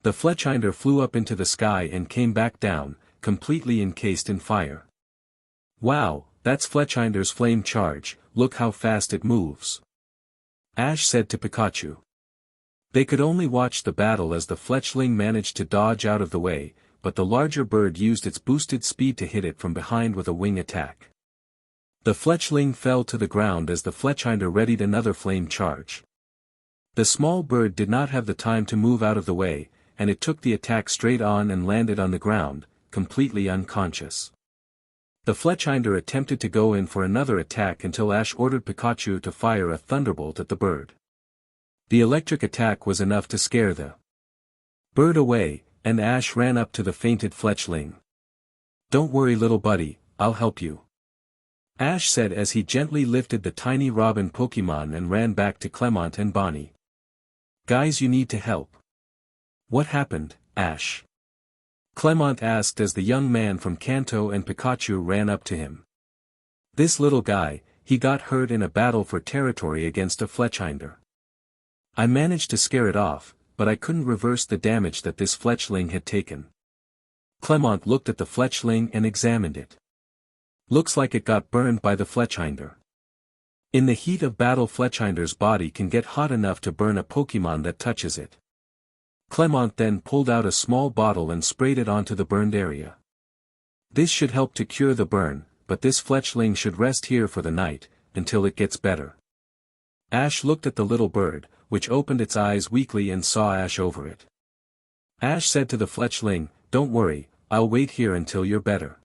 The Fletchinder flew up into the sky and came back down, completely encased in fire. "Wow, that's Fletchinder's flame charge, look how fast it moves," Ash said to Pikachu. They could only watch the battle as the Fletchling managed to dodge out of the way, but the larger bird used its boosted speed to hit it from behind with a wing attack. The Fletchling fell to the ground as the Fletchinder readied another flame charge. The small bird did not have the time to move out of the way, and it took the attack straight on and landed on the ground, completely unconscious. The Fletchinder attempted to go in for another attack until Ash ordered Pikachu to fire a thunderbolt at the bird. The electric attack was enough to scare the bird away, and Ash ran up to the fainted Fletchling. "Don't worry little buddy, I'll help you," Ash said as he gently lifted the tiny robin Pokémon and ran back to Clemont and Bonnie. "Guys, you need to help." "What happened, Ash?" Clemont asked as the young man from Kanto and Pikachu ran up to him. "This little guy, he got hurt in a battle for territory against a Fletchinder." I managed to scare it off, but I couldn't reverse the damage that this Fletchling had taken. Clemont looked at the Fletchling and examined it. Looks like it got burned by the Fletchinder. In the heat of battle, Fletchinder's body can get hot enough to burn a Pokémon that touches it. Clemont then pulled out a small bottle and sprayed it onto the burned area. This should help to cure the burn, but this Fletchling should rest here for the night, until it gets better. Ash looked at the little bird, which opened its eyes weakly and saw Ash over it. Ash said to the Fletchling, "Don't worry, I'll wait here until you're better.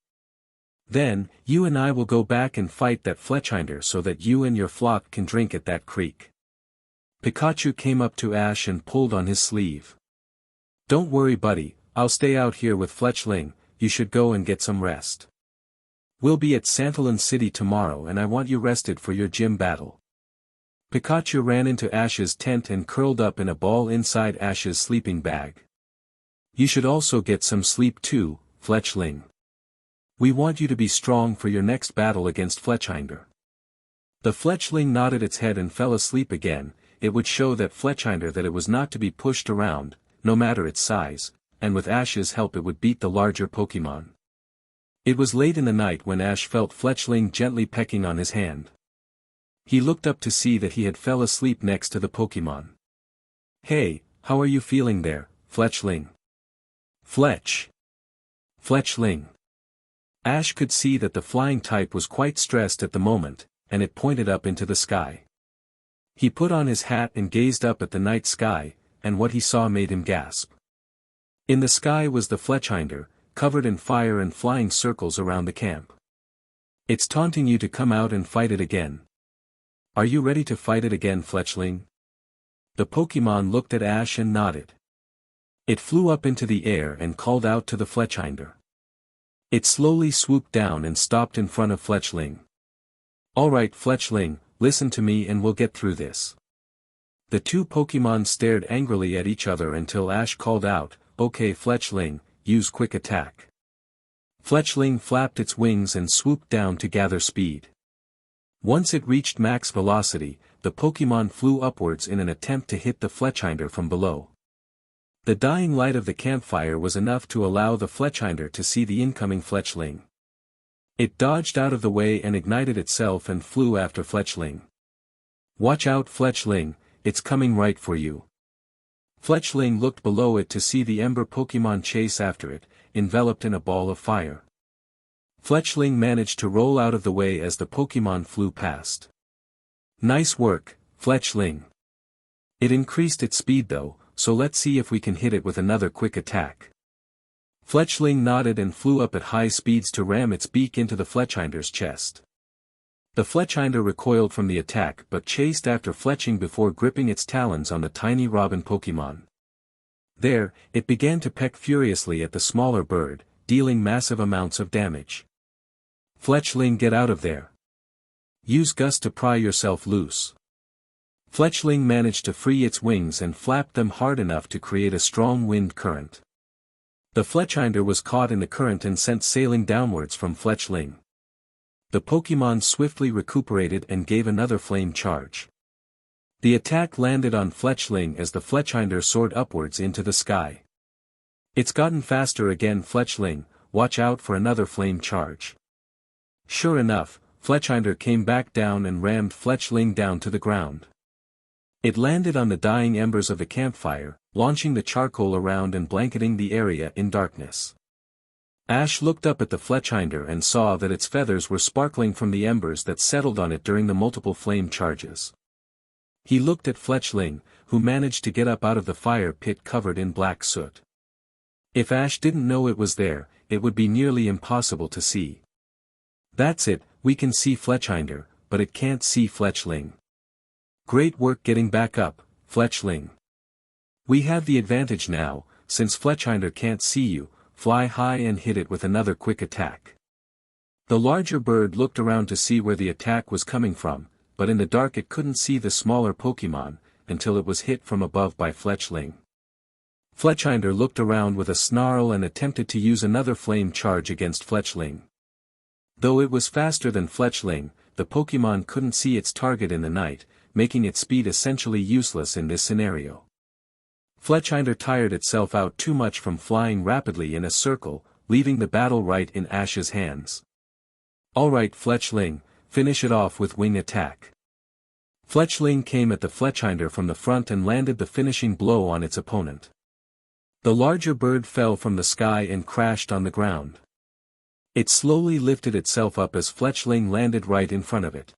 Then, you and I will go back and fight that Fletchinder so that you and your flock can drink at that creek." Pikachu came up to Ash and pulled on his sleeve. "Don't worry buddy, I'll stay out here with Fletchling, you should go and get some rest. We'll be at Santalin City tomorrow and I want you rested for your gym battle." Pikachu ran into Ash's tent and curled up in a ball inside Ash's sleeping bag. "You should also get some sleep too, Fletchling. We want you to be strong for your next battle against Fletchinder." The Fletchling nodded its head and fell asleep again. It would show that Fletchinder that it was not to be pushed around, no matter its size, and with Ash's help it would beat the larger Pokémon. It was late in the night when Ash felt Fletchling gently pecking on his hand. He looked up to see that he had fell asleep next to the Pokémon. "Hey, how are you feeling there, Fletchling?" Fletchling. Ash could see that the flying type was quite stressed at the moment, and it pointed up into the sky. He put on his hat and gazed up at the night sky, and what he saw made him gasp. In the sky was the Fletchinder, covered in fire and flying circles around the camp. "It's taunting you to come out and fight it again. Are you ready to fight it again, Fletchling?" The Pokémon looked at Ash and nodded. It flew up into the air and called out to the Fletchinder. It slowly swooped down and stopped in front of Fletchling. "All right, Fletchling, listen to me and we'll get through this." The two Pokémon stared angrily at each other until Ash called out, "Okay Fletchling, use quick attack." Fletchling flapped its wings and swooped down to gather speed. Once it reached max velocity, the Pokémon flew upwards in an attempt to hit the Fletchinder from below. The dying light of the campfire was enough to allow the Fletchinder to see the incoming Fletchling. It dodged out of the way and ignited itself and flew after Fletchling. "Watch out Fletchling, it's coming right for you." Fletchling looked below it to see the Ember Pokémon chase after it, enveloped in a ball of fire. Fletchling managed to roll out of the way as the Pokémon flew past. "Nice work, Fletchling." It increased its speed though, so let's see if we can hit it with another quick attack. Fletchling nodded and flew up at high speeds to ram its beak into the Fletchinder's chest. The Fletchinder recoiled from the attack but chased after Fletchling before gripping its talons on the tiny Robin Pokémon. There, it began to peck furiously at the smaller bird, dealing massive amounts of damage. "Fletchling, get out of there. Use Gust to pry yourself loose." Fletchling managed to free its wings and flapped them hard enough to create a strong wind current. The Fletchinder was caught in the current and sent sailing downwards from Fletchling. The Pokémon swiftly recuperated and gave another flame charge. The attack landed on Fletchling as the Fletchinder soared upwards into the sky. "It's gotten faster again Fletchling, watch out for another flame charge." Sure enough, Fletchinder came back down and rammed Fletchling down to the ground. It landed on the dying embers of the campfire, launching the charcoal around and blanketing the area in darkness. Ash looked up at the Fletchinder and saw that its feathers were sparkling from the embers that settled on it during the multiple flame charges. He looked at Fletchling, who managed to get up out of the fire pit covered in black soot. If Ash didn't know it was there, it would be nearly impossible to see. "That's it, we can see Fletchinder, but it can't see Fletchling. Great work getting back up, Fletchling. We have the advantage now, since Fletchinder can't see you, fly high and hit it with another quick attack." The larger bird looked around to see where the attack was coming from, but in the dark it couldn't see the smaller Pokémon, until it was hit from above by Fletchling. Fletchinder looked around with a snarl and attempted to use another flame charge against Fletchling. Though it was faster than Fletchling, the Pokémon couldn't see its target in the night, making its speed essentially useless in this scenario. Fletchinder tired itself out too much from flying rapidly in a circle, leaving the battle right in Ash's hands. Alright Fletchling, finish it off with wing attack. Fletchling came at the Fletchinder from the front and landed the finishing blow on its opponent. The larger bird fell from the sky and crashed on the ground. It slowly lifted itself up as Fletchling landed right in front of it.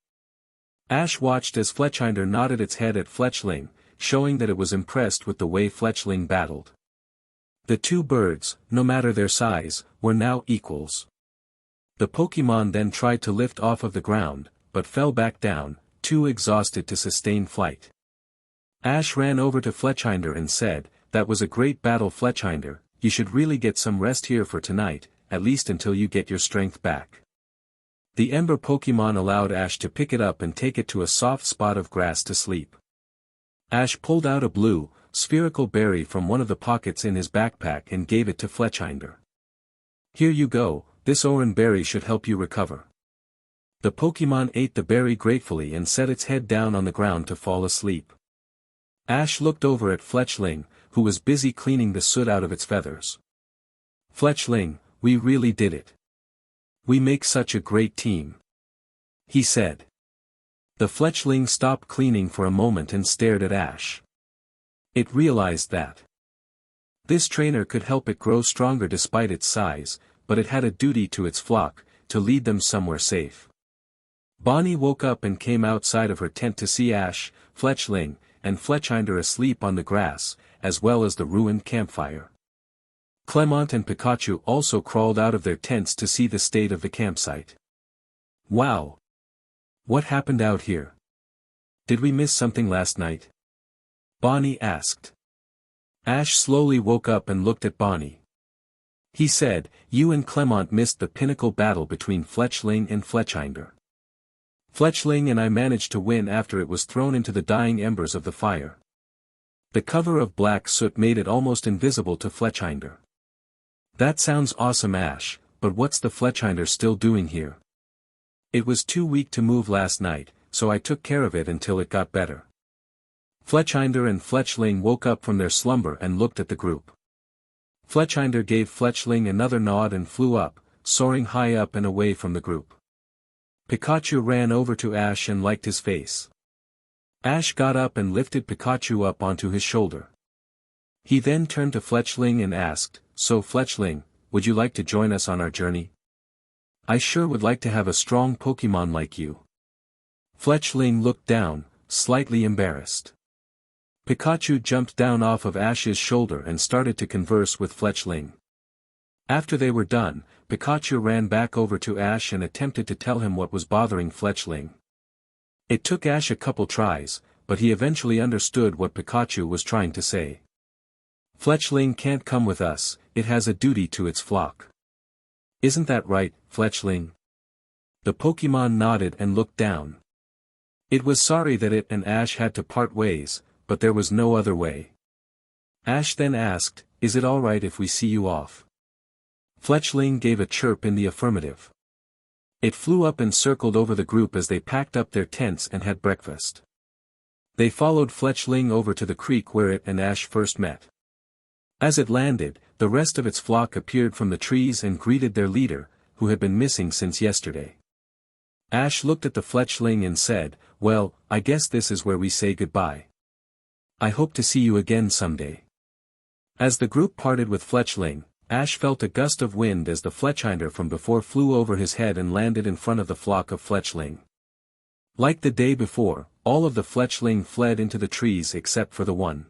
Ash watched as Fletchinder nodded its head at Fletchling, showing that it was impressed with the way Fletchling battled. The two birds, no matter their size, were now equals. The Pokémon then tried to lift off of the ground, but fell back down, too exhausted to sustain flight. Ash ran over to Fletchinder and said, "That was a great battle Fletchinder, you should really get some rest here for tonight, at least until you get your strength back." The Ember Pokémon allowed Ash to pick it up and take it to a soft spot of grass to sleep. Ash pulled out a blue, spherical berry from one of the pockets in his backpack and gave it to Fletchinder. "Here you go, this orange berry should help you recover." The Pokémon ate the berry gratefully and set its head down on the ground to fall asleep. Ash looked over at Fletchling, who was busy cleaning the soot out of its feathers. "Fletchling, we really did it. We make such a great team," he said. The Fletchling stopped cleaning for a moment and stared at Ash. It realized that this trainer could help it grow stronger despite its size, but it had a duty to its flock, to lead them somewhere safe. Bonnie woke up and came outside of her tent to see Ash, Fletchling, and Fletchinder asleep on the grass, as well as the ruined campfire. Clemont and Pikachu also crawled out of their tents to see the state of the campsite. "Wow! What happened out here? Did we miss something last night?" Bonnie asked. Ash slowly woke up and looked at Bonnie. He said, "You and Clemont missed the pinnacle battle between Fletchling and Fletchinder. Fletchling and I managed to win after it was thrown into the dying embers of the fire. The cover of black soot made it almost invisible to Fletchinder." "That sounds awesome Ash, but what's the Fletchinder still doing here?" "It was too weak to move last night, so I took care of it until it got better." Fletchinder and Fletchling woke up from their slumber and looked at the group. Fletchinder gave Fletchling another nod and flew up, soaring high up and away from the group. Pikachu ran over to Ash and licked his face. Ash got up and lifted Pikachu up onto his shoulder. He then turned to Fletchling and asked, "So Fletchling, would you like to join us on our journey? I sure would like to have a strong Pokémon like you." Fletchling looked down, slightly embarrassed. Pikachu jumped down off of Ash's shoulder and started to converse with Fletchling. After they were done, Pikachu ran back over to Ash and attempted to tell him what was bothering Fletchling. It took Ash a couple tries, but he eventually understood what Pikachu was trying to say. "Fletchling can't come with us, it has a duty to its flock. Isn't that right, Fletchling?" The Pokémon nodded and looked down. It was sorry that it and Ash had to part ways, but there was no other way. Ash then asked, "Is it alright if we see you off?" Fletchling gave a chirp in the affirmative. It flew up and circled over the group as they packed up their tents and had breakfast. They followed Fletchling over to the creek where it and Ash first met. As it landed, the rest of its flock appeared from the trees and greeted their leader, who had been missing since yesterday. Ash looked at the Fletchling and said, "Well, I guess this is where we say goodbye. I hope to see you again someday." As the group parted with Fletchling, Ash felt a gust of wind as the Fletchinder from before flew over his head and landed in front of the flock of Fletchling. Like the day before, all of the Fletchling fled into the trees except for the one.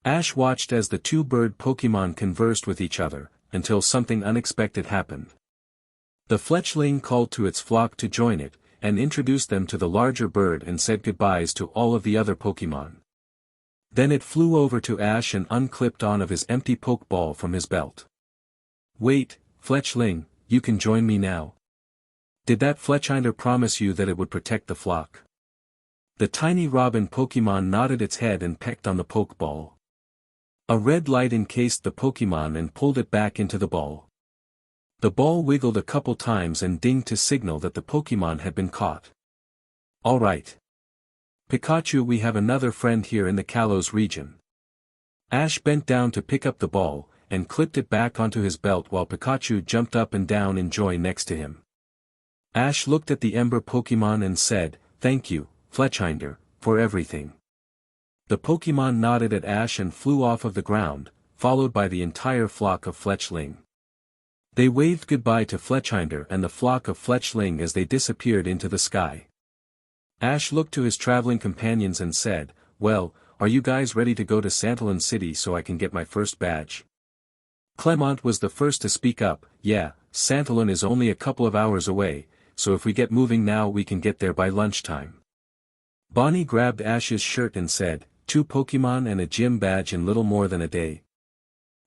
Ash watched as the two bird Pokémon conversed with each other, until something unexpected happened. The Fletchling called to its flock to join it, and introduced them to the larger bird and said goodbyes to all of the other Pokémon. Then it flew over to Ash and unclipped on of his empty Pokeball from his belt. "Wait, Fletchling, you can join me now. Did that Fletchinder promise you that it would protect the flock?" The tiny Robin Pokémon nodded its head and pecked on the Pokeball. A red light encased the Pokémon and pulled it back into the ball. The ball wiggled a couple times and dinged to signal that the Pokémon had been caught. "All right. Pikachu, we have another friend here in the Kalos region. Ash bent down to pick up the ball, and clipped it back onto his belt while Pikachu jumped up and down in joy next to him. Ash looked at the Ember Pokémon and said, "Thank you, Fletchling, for everything." The Pokémon nodded at Ash and flew off of the ground, followed by the entire flock of Fletchling. They waved goodbye to Fletchling and the flock of Fletchling as they disappeared into the sky. Ash looked to his traveling companions and said, "Well, are you guys ready to go to Santalin City so I can get my first badge?" Clemont was the first to speak up. "Yeah, Santalin is only a couple of hours away, so if we get moving now we can get there by lunchtime." Bonnie grabbed Ash's shirt and said, "2 Pokemon and a gym badge in little more than a day.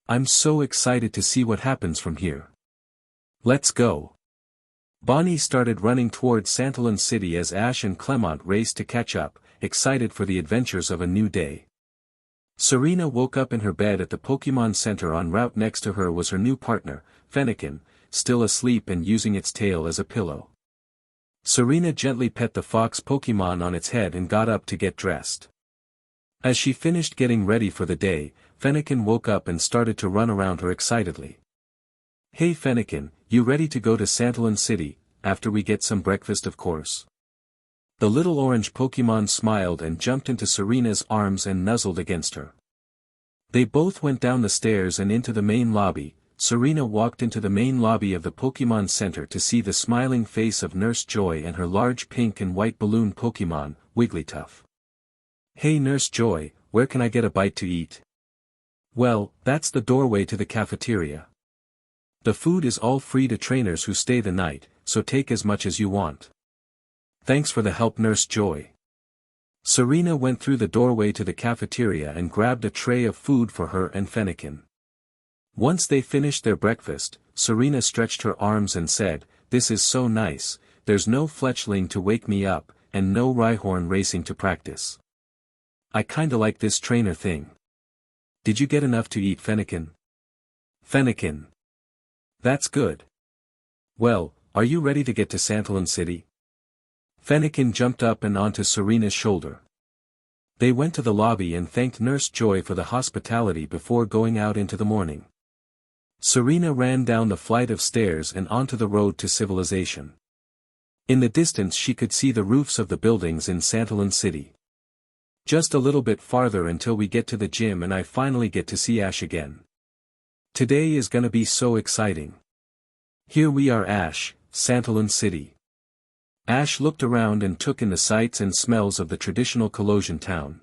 I'm so excited to see what happens from here. Let's go." Bonnie started running towards Santalin City as Ash and Clemont raced to catch up, excited for the adventures of a new day. Serena woke up in her bed at the Pokemon Center. En route next to her was her new partner, Fennekin, still asleep and using its tail as a pillow. Serena gently pet the fox Pokemon on its head and got up to get dressed. As she finished getting ready for the day, Fennekin woke up and started to run around her excitedly. "Hey Fennekin, you ready to go to Santalin City, after we get some breakfast of course?" The little orange Pokemon smiled and jumped into Serena's arms and nuzzled against her. They both went down the stairs and into the main lobby. Serena walked into the main lobby of the Pokemon Center to see the smiling face of Nurse Joy and her large pink and white balloon Pokemon, Wigglytuff. "Hey Nurse Joy, where can I get a bite to eat?" "Well, that's the doorway to the cafeteria. The food is all free to trainers who stay the night, so take as much as you want." "Thanks for the help Nurse Joy." Serena went through the doorway to the cafeteria and grabbed a tray of food for her and Fennekin. Once they finished their breakfast, Serena stretched her arms and said, "This is so nice, there's no Fletchling to wake me up, and no Rhyhorn racing to practice. I kinda like this trainer thing." "Did you get enough to eat Fennekin?" "Fennekin. That's good. Well, are you ready to get to Santalin City?" Fennekin jumped up and onto Serena's shoulder. They went to the lobby and thanked Nurse Joy for the hospitality before going out into the morning. Serena ran down the flight of stairs and onto the road to civilization. In the distance she could see the roofs of the buildings in Santalin City. "Just a little bit farther until we get to the gym and I finally get to see Ash again. Today is gonna be so exciting. Here we are Ash, Santalin City." Ash looked around and took in the sights and smells of the traditional Kalosian town.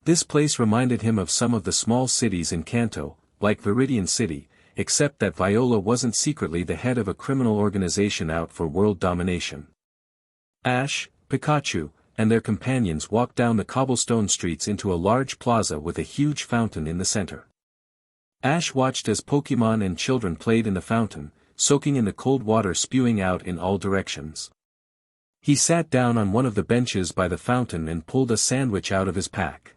This place reminded him of some of the small cities in Kanto, like Viridian City, except that Viola wasn't secretly the head of a criminal organization out for world domination. Ash, Pikachu, and their companions walked down the cobblestone streets into a large plaza with a huge fountain in the center. Ash watched as Pokemon and children played in the fountain, soaking in the cold water spewing out in all directions. He sat down on one of the benches by the fountain and pulled a sandwich out of his pack.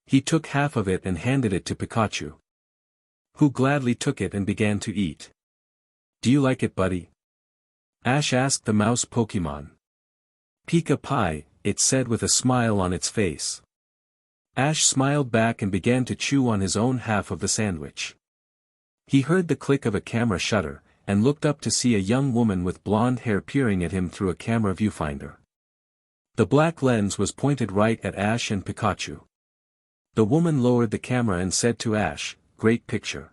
He took half of it and handed it to Pikachu, who gladly took it and began to eat. "Do you like it, buddy?" Ash asked the mouse Pokemon. "Pika Pie," it said with a smile on its face. Ash smiled back and began to chew on his own half of the sandwich. He heard the click of a camera shutter, and looked up to see a young woman with blonde hair peering at him through a camera viewfinder. The black lens was pointed right at Ash and Pikachu. The woman lowered the camera and said to Ash, "Great picture.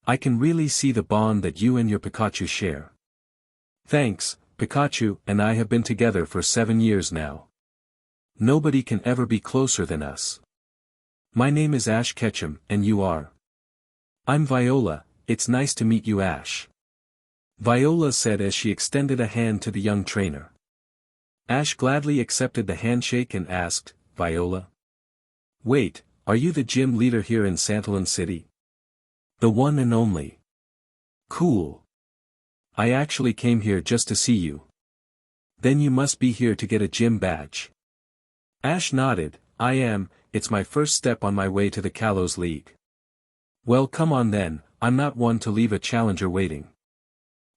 I can really see the bond that you and your Pikachu share." "Thanks, Pikachu and I have been together for 7 years now. Nobody can ever be closer than us. My name is Ash Ketchum, and you are?" "I'm Viola, it's nice to meet you Ash," Viola said as she extended a hand to the young trainer. Ash gladly accepted the handshake and asked, "Viola? Wait, are you the gym leader here in Santalin City? The one and only? Cool. I actually came here just to see you. Then you must be here to get a gym badge." Ash nodded, "I am, it's my first step on my way to the Kalos League." "Well come on then, I'm not one to leave a challenger waiting."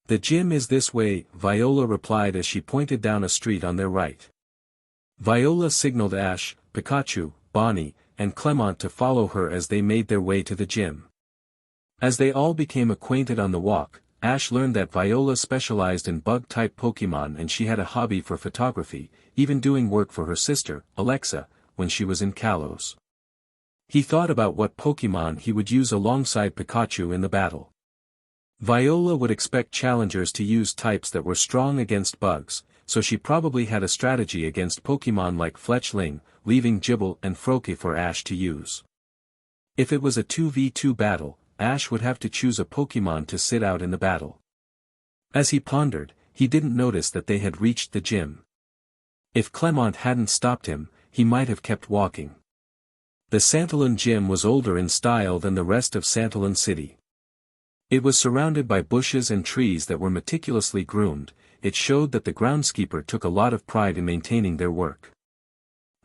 "The gym is this way," Viola replied as she pointed down a street on their right. Viola signaled Ash, Pikachu, Bonnie, and Clemont to follow her as they made their way to the gym. As they all became acquainted on the walk, Ash learned that Viola specialized in bug-type Pokémon and she had a hobby for photography, even doing work for her sister, Alexa, when she was in Kalos. He thought about what Pokémon he would use alongside Pikachu in the battle. Viola would expect challengers to use types that were strong against bugs, so she probably had a strategy against Pokémon like Fletchling, leaving Gible and Froakie for Ash to use. If it was a 2v2 battle, Ash would have to choose a Pokémon to sit out in the battle. As he pondered, he didn't notice that they had reached the gym. If Clemont hadn't stopped him, he might have kept walking. The Santalin gym was older in style than the rest of Santalin City. It was surrounded by bushes and trees that were meticulously groomed. It showed that the groundskeeper took a lot of pride in maintaining their work.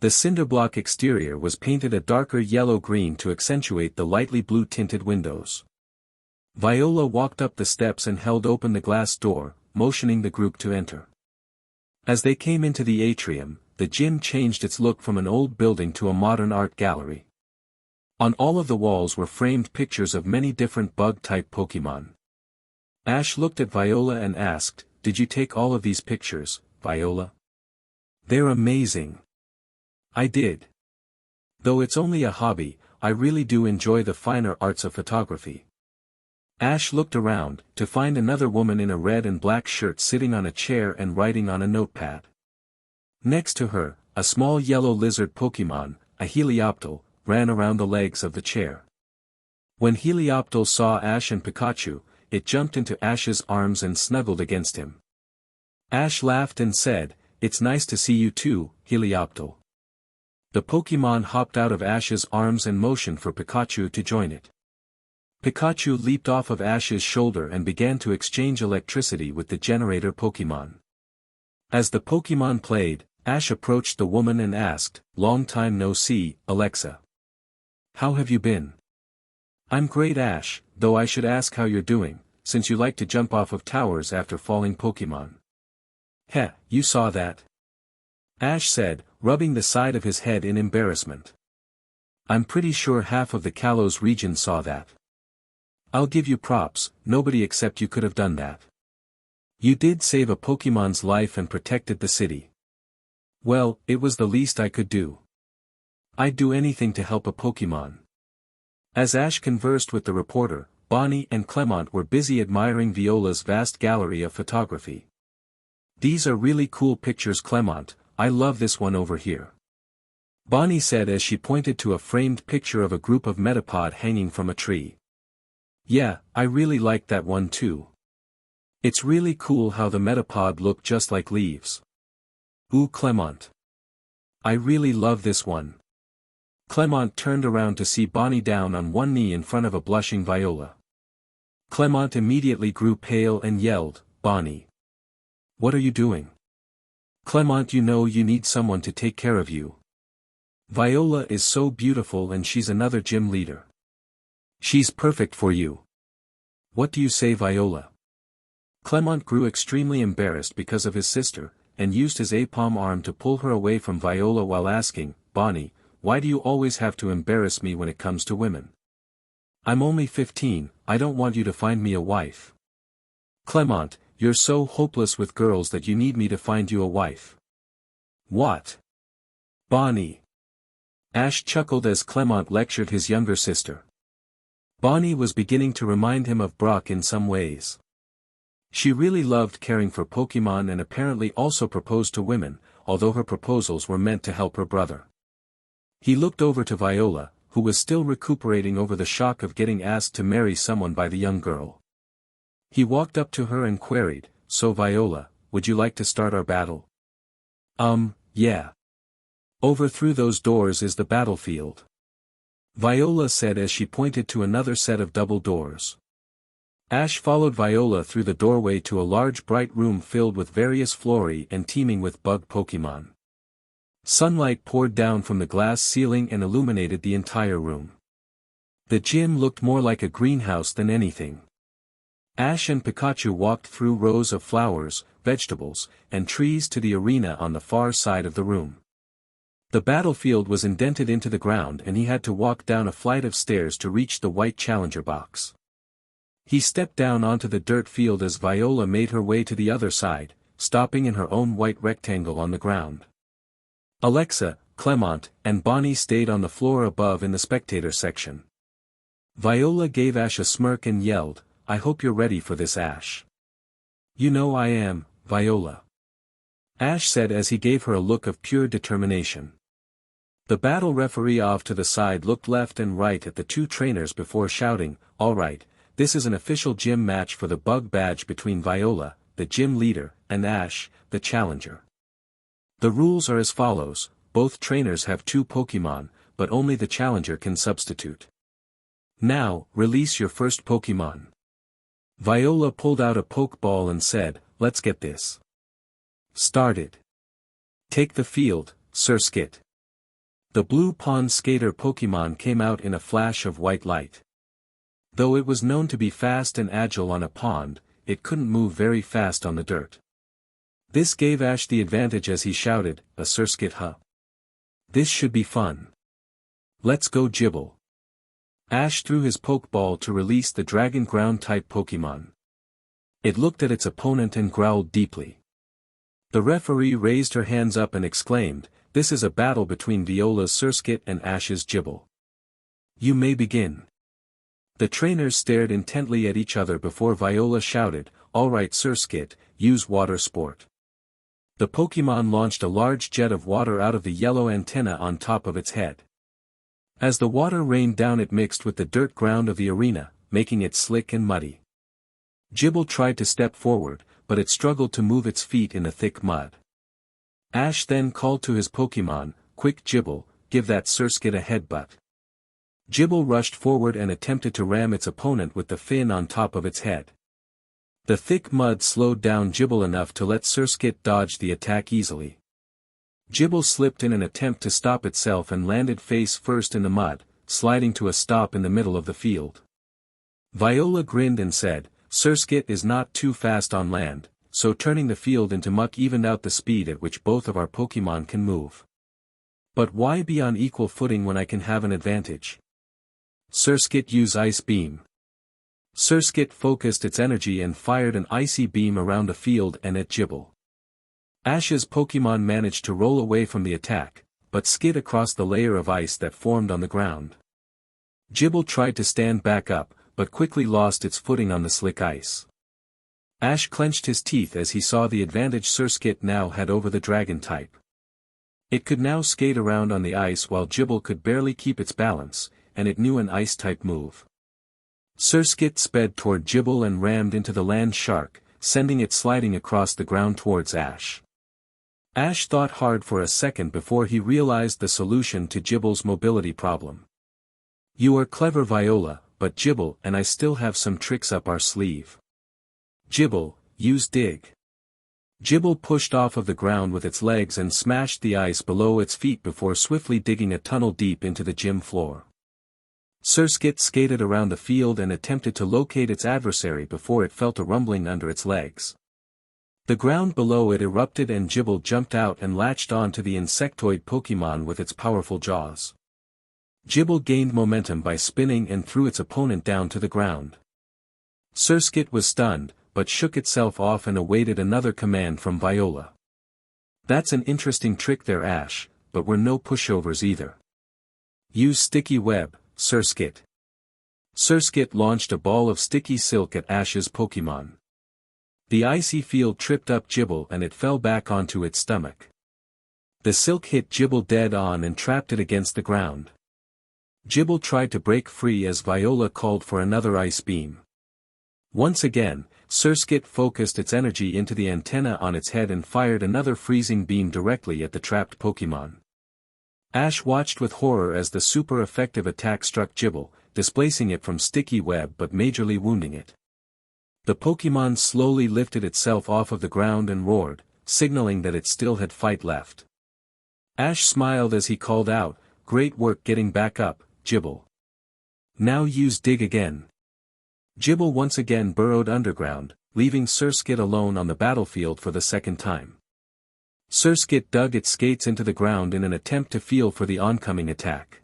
The cinderblock exterior was painted a darker yellow-green to accentuate the lightly blue-tinted windows. Viola walked up the steps and held open the glass door, motioning the group to enter. As they came into the atrium, the gym changed its look from an old building to a modern art gallery. On all of the walls were framed pictures of many different bug-type Pokémon. Ash looked at Viola and asked, "Did you take all of these pictures, Viola?" "They're amazing." "I did. Though it's only a hobby, I really do enjoy the finer arts of photography." Ash looked around, to find another woman in a red and black shirt sitting on a chair and writing on a notepad. Next to her, a small yellow lizard Pokémon, a Helioptile, ran around the legs of the chair. When Helioptile saw Ash and Pikachu, it jumped into Ash's arms and snuggled against him. Ash laughed and said, "It's nice to see you too, Helioptile." The Pokémon hopped out of Ash's arms and motioned for Pikachu to join it. Pikachu leaped off of Ash's shoulder and began to exchange electricity with the generator Pokémon. As the Pokémon played, Ash approached the woman and asked, "Long time no see, Alexa. How have you been?" "I'm great, Ash, though I should ask how you're doing, since you like to jump off of towers after falling Pokémon." "Heh, you saw that?" Ash said, rubbing the side of his head in embarrassment. "I'm pretty sure half of the Kalos region saw that. I'll give you props, nobody except you could have done that. You did save a Pokémon's life and protected the city." "Well, it was the least I could do. I'd do anything to help a Pokémon." As Ash conversed with the reporter, Bonnie and Clemont were busy admiring Viola's vast gallery of photography. "These are really cool pictures, Clemont, I love this one over here," Bonnie said as she pointed to a framed picture of a group of Metapod hanging from a tree. "Yeah, I really like that one too. It's really cool how the Metapod look just like leaves." "Ooh, Clemont. I really love this one." Clemont turned around to see Bonnie down on one knee in front of a blushing Viola. Clemont immediately grew pale and yelled, "Bonnie! What are you doing? Clemont, you know you need someone to take care of you. Viola is so beautiful and she's another gym leader. She's perfect for you. What do you say, Viola?" Clemont grew extremely embarrassed because of his sister, and used his A-palm arm to pull her away from Viola while asking, "Bonnie, why do you always have to embarrass me when it comes to women? I'm only 15, I don't want you to find me a wife." "Clemont, you're so hopeless with girls that you need me to find you a wife." "What? Bonnie?" Ash chuckled as Clemont lectured his younger sister. Bonnie was beginning to remind him of Brock in some ways. She really loved caring for Pokémon and apparently also proposed to women, although her proposals were meant to help her brother. He looked over to Viola, who was still recuperating over the shock of getting asked to marry someone by the young girl. He walked up to her and queried, "So Viola, would you like to start our battle?" Yeah. Over through those doors is the battlefield," Viola said as she pointed to another set of double doors. Ash followed Viola through the doorway to a large bright room filled with various flora and teeming with bug Pokémon. Sunlight poured down from the glass ceiling and illuminated the entire room. The gym looked more like a greenhouse than anything. Ash and Pikachu walked through rows of flowers, vegetables, and trees to the arena on the far side of the room. The battlefield was indented into the ground and he had to walk down a flight of stairs to reach the white challenger box. He stepped down onto the dirt field as Viola made her way to the other side, stopping in her own white rectangle on the ground. Alexa, Clemont, and Bonnie stayed on the floor above in the spectator section. Viola gave Ash a smirk and yelled, "I hope you're ready for this, Ash." "You know I am, Viola," Ash said as he gave her a look of pure determination. The battle referee off to the side looked left and right at the two trainers before shouting, "All right, this is an official gym match for the bug badge between Viola, the gym leader, and Ash, the challenger. The rules are as follows: both trainers have 2 Pokémon, but only the challenger can substitute. Now, release your first Pokémon." Viola pulled out a Pokeball and said, "Let's get this started. Take the field, Sir Skit." The blue pond skater Pokémon came out in a flash of white light. Though it was known to be fast and agile on a pond, it couldn't move very fast on the dirt. This gave Ash the advantage as he shouted, "A Sir Skit, huh? This should be fun. Let's go Gibble." Ash threw his Pokeball to release the Dragon Ground-type Pokémon. It looked at its opponent and growled deeply. The referee raised her hands up and exclaimed, "This is a battle between Viola's Sir Skit and Ash's Gibble. You may begin." The trainers stared intently at each other before Viola shouted, "All right Sir Skit, use water sport." The Pokémon launched a large jet of water out of the yellow antenna on top of its head. As the water rained down it mixed with the dirt ground of the arena, making it slick and muddy. Gibble tried to step forward, but it struggled to move its feet in the thick mud. Ash then called to his Pokémon, "Quick Gibble, give that Sir Skit a headbutt." Gibble rushed forward and attempted to ram its opponent with the fin on top of its head. The thick mud slowed down Gibble enough to let Sir Skit dodge the attack easily. Gibble slipped in an attempt to stop itself and landed face first in the mud, sliding to a stop in the middle of the field. Viola grinned and said, "Sir Skit is not too fast on land, so turning the field into muck evened out the speed at which both of our Pokémon can move. But why be on equal footing when I can have an advantage? Sir Skit, use Ice Beam." Sir Skit focused its energy and fired an icy beam around the field and at Gibble. Ash's Pokémon managed to roll away from the attack, but skid across the layer of ice that formed on the ground. Gibble tried to stand back up, but quickly lost its footing on the slick ice. Ash clenched his teeth as he saw the advantage Sir Skit now had over the dragon type. It could now skate around on the ice while Gibble could barely keep its balance, and it knew an ice-type move. Sir Skit sped toward Gibble and rammed into the land shark, sending it sliding across the ground towards Ash. Ash thought hard for a second before he realized the solution to Gibble's mobility problem. "You are clever Viola, but Gibble and I still have some tricks up our sleeve. Gibble, use Dig." Gibble pushed off of the ground with its legs and smashed the ice below its feet before swiftly digging a tunnel deep into the gym floor. Sir Skit skated around the field and attempted to locate its adversary before it felt a rumbling under its legs. The ground below it erupted and Gibble jumped out and latched on to the insectoid Pokémon with its powerful jaws. Gibble gained momentum by spinning and threw its opponent down to the ground. Sir Skit was stunned, but shook itself off and awaited another command from Viola. "That's an interesting trick there Ash, but we're no pushovers either. Use Sticky Web, Sir Skit." Sir Skit launched a ball of sticky silk at Ash's Pokémon. The icy field tripped up Gibble and it fell back onto its stomach. The silk hit Gibble dead on and trapped it against the ground. Gibble tried to break free as Viola called for another ice beam. Once again, Sir Skit focused its energy into the antenna on its head and fired another freezing beam directly at the trapped Pokémon. Ash watched with horror as the super effective attack struck Gibble, displacing it from Sticky Web but majorly wounding it. The Pokémon slowly lifted itself off of the ground and roared, signaling that it still had fight left. Ash smiled as he called out, "Great work getting back up, Gibble. Now use Dig again." Gibble once again burrowed underground, leaving Sir Skit alone on the battlefield for the second time. Surskit dug its skates into the ground in an attempt to feel for the oncoming attack.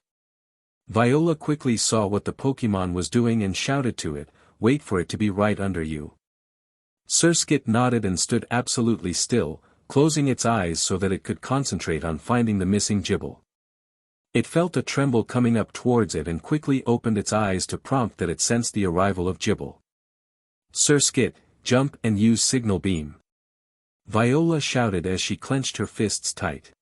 Viola quickly saw what the Pokémon was doing and shouted to it, "Wait for it to be right under you." Surskit nodded and stood absolutely still, closing its eyes so that it could concentrate on finding the missing Gible. It felt a tremble coming up towards it and quickly opened its eyes to prompt that it sensed the arrival of Gible. "Surskit, jump and use Signal Beam," Viola shouted as she clenched her fists tight.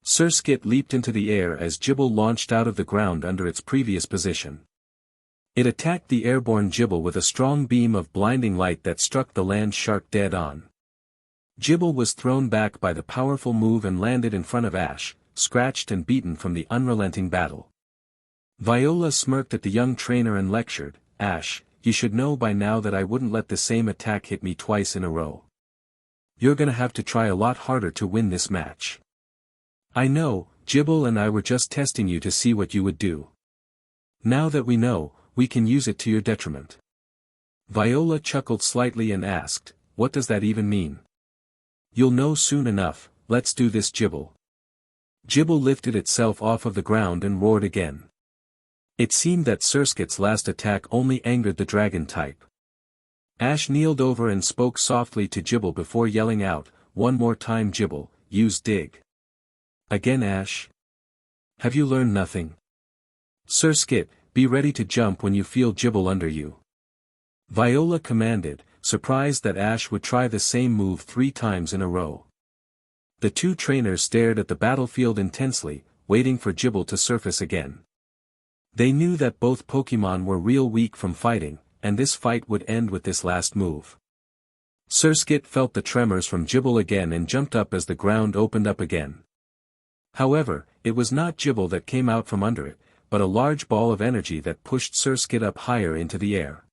Surskit leaped into the air as Gible launched out of the ground under its previous position. It attacked the airborne Gible with a strong beam of blinding light that struck the land shark dead on. Gible was thrown back by the powerful move and landed in front of Ash, scratched and beaten from the unrelenting battle. Viola smirked at the young trainer and lectured, "Ash, you should know by now that I wouldn't let the same attack hit me twice in a row. You're gonna have to try a lot harder to win this match." "I know, Gible and I were just testing you to see what you would do. Now that we know, we can use it to your detriment." Viola chuckled slightly and asked, "What does that even mean?" "You'll know soon enough, let's do this Gible." Gible lifted itself off of the ground and roared again. It seemed that Surskit's last attack only angered the dragon type. Ash kneeled over and spoke softly to Gible before yelling out, "One more time Gible, use Dig." "Again Ash? Have you learned nothing?" "Surskit, be ready to jump when you feel Gible under you," Viola commanded, surprised that Ash would try the same move 3 times in a row. The two trainers stared at the battlefield intensely, waiting for Gible to surface again. They knew that both Pokémon were real weak from fighting, and this fight would end with this last move. Surskit felt the tremors from Gible again and jumped up as the ground opened up again. However, it was not Gible that came out from under it, but a large ball of energy that pushed Surskit up higher into the air.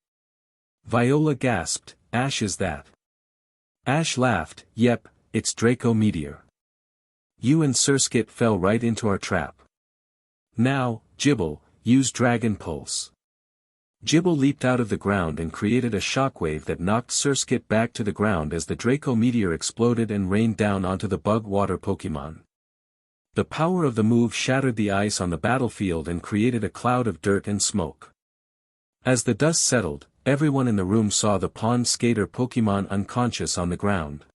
Viola gasped, "Ash, is that?" Ash laughed, "Yep, it's Draco Meteor. You and Surskit fell right into our trap. Now, Gible, use Dragon Pulse." Gible leaped out of the ground and created a shockwave that knocked Surskit back to the ground as the Draco Meteor exploded and rained down onto the bug water Pokémon. The power of the move shattered the ice on the battlefield and created a cloud of dirt and smoke. As the dust settled, everyone in the room saw the pond skater Pokémon unconscious on the ground.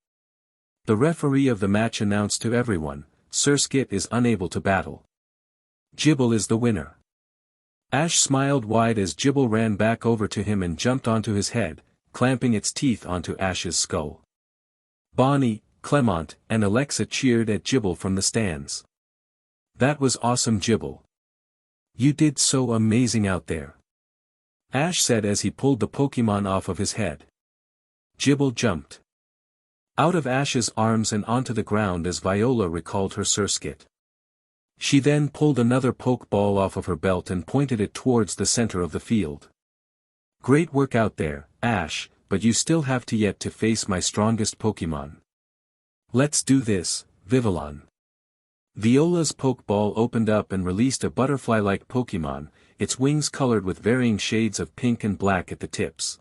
The referee of the match announced to everyone, "Surskit is unable to battle. Gible is the winner." Ash smiled wide as Gible ran back over to him and jumped onto his head, clamping its teeth onto Ash's skull. Bonnie, Clemont, and Alexa cheered at Gible from the stands. "That was awesome Gible. You did so amazing out there," Ash said as he pulled the Pokémon off of his head. Gible jumped out of Ash's arms and onto the ground as Viola recalled her Surskit. She then pulled another Pokeball off of her belt and pointed it towards the center of the field. "Great work out there, Ash, but you still have to yet to face my strongest Pokémon. Let's do this, Vivillon." Viola's Pokeball opened up and released a butterfly-like Pokémon, its wings colored with varying shades of pink and black at the tips.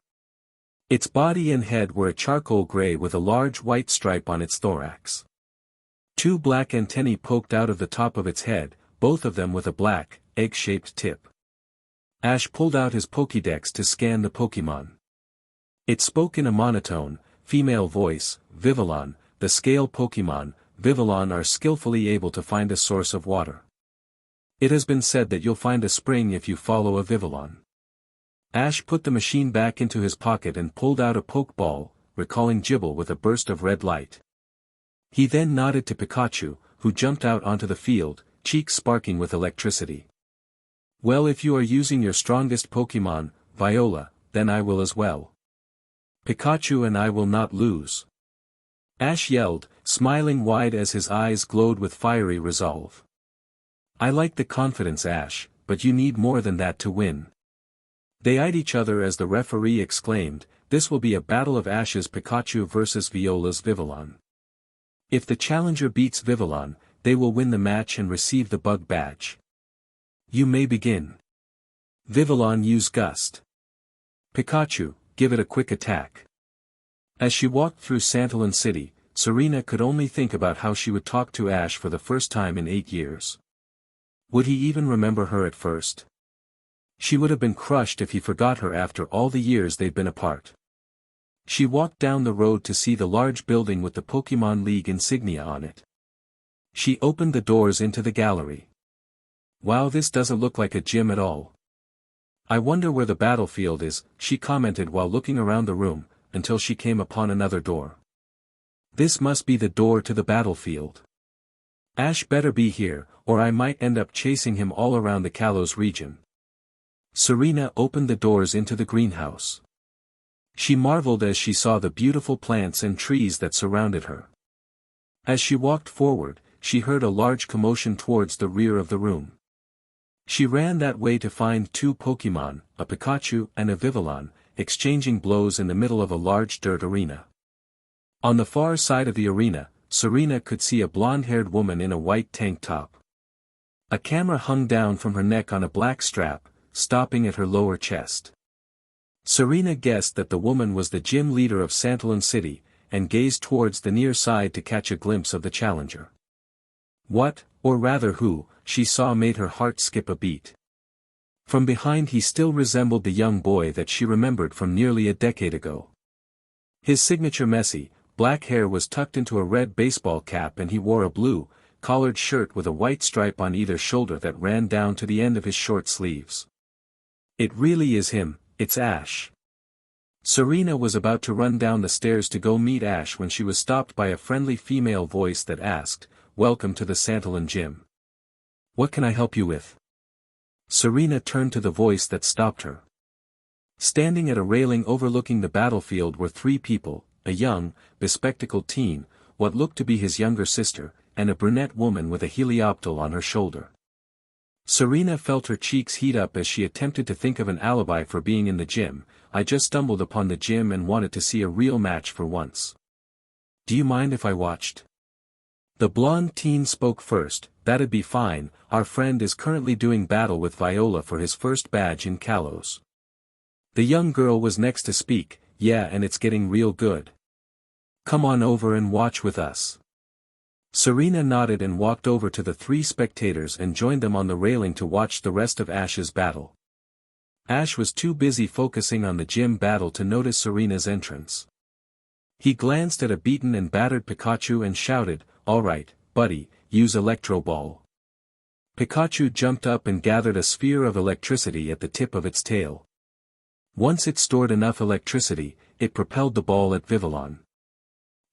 Its body and head were a charcoal gray with a large white stripe on its thorax. 2 black antennae poked out of the top of its head, both of them with a black, egg-shaped tip. Ash pulled out his Pokédex to scan the Pokémon. It spoke in a monotone, female voice, "Vivillon, the scale Pokémon, Vivillon are skillfully able to find a source of water. It has been said that you'll find a spring if you follow a Vivillon." Ash put the machine back into his pocket and pulled out a Pokeball, recalling Gible with a burst of red light. He then nodded to Pikachu, who jumped out onto the field, cheeks sparking with electricity. "Well, if you are using your strongest Pokémon, Viola, then I will as well. Pikachu and I will not lose," Ash yelled, smiling wide as his eyes glowed with fiery resolve. "I like the confidence, Ash, but you need more than that to win." They eyed each other as the referee exclaimed, "This will be a battle of Ash's Pikachu versus Viola's Vivillon. If the challenger beats Vivillon, they will win the match and receive the bug badge. You may begin. Vivillon, use Gust. Pikachu, give it a quick attack." As she walked through Santalin City, Serena could only think about how she would talk to Ash for the first time in 8 years. Would he even remember her at first? She would have been crushed if he forgot her after all the years they'd been apart. She walked down the road to see the large building with the Pokémon League insignia on it. She opened the doors into the gallery. Wow, this doesn't look like a gym at all. I wonder where the battlefield is, she commented while looking around the room, until she came upon another door. This must be the door to the battlefield. Ash better be here, or I might end up chasing him all around the Kalos region. Serena opened the doors into the greenhouse. She marveled as she saw the beautiful plants and trees that surrounded her. As she walked forward, she heard a large commotion towards the rear of the room. She ran that way to find 2 Pokémon, a Pikachu and a Vivillon, exchanging blows in the middle of a large dirt arena. On the far side of the arena, Serena could see a blonde-haired woman in a white tank top. A camera hung down from her neck on a black strap, stopping at her lower chest. Serena guessed that the woman was the gym leader of Santalin City, and gazed towards the near side to catch a glimpse of the challenger. What, or rather who, she saw made her heart skip a beat. From behind he still resembled the young boy that she remembered from nearly a decade ago. His signature messy, black hair was tucked into a red baseball cap and he wore a blue, collared shirt with a white stripe on either shoulder that ran down to the end of his short sleeves. It really is him, it's Ash. Serena was about to run down the stairs to go meet Ash when she was stopped by a friendly female voice that asked, "Welcome to the Santalin gym. What can I help you with?" Serena turned to the voice that stopped her. Standing at a railing overlooking the battlefield were 3 people, a young, bespectacled teen, what looked to be his younger sister, and a brunette woman with a helioptile on her shoulder. Serena felt her cheeks heat up as she attempted to think of an alibi for being in the gym. "I just stumbled upon the gym and wanted to see a real match for once. Do you mind if I watched?" The blonde teen spoke first. "That'd be fine, our friend is currently doing battle with Viola for his first badge in Kalos." The young girl was next to speak. "Yeah, and it's getting real good. Come on over and watch with us." Serena nodded and walked over to the 3 spectators and joined them on the railing to watch the rest of Ash's battle. Ash was too busy focusing on the gym battle to notice Serena's entrance. He glanced at a beaten and battered Pikachu and shouted, "All right, buddy, use Electro Ball." Pikachu jumped up and gathered a sphere of electricity at the tip of its tail. Once it stored enough electricity, it propelled the ball at Vivillon.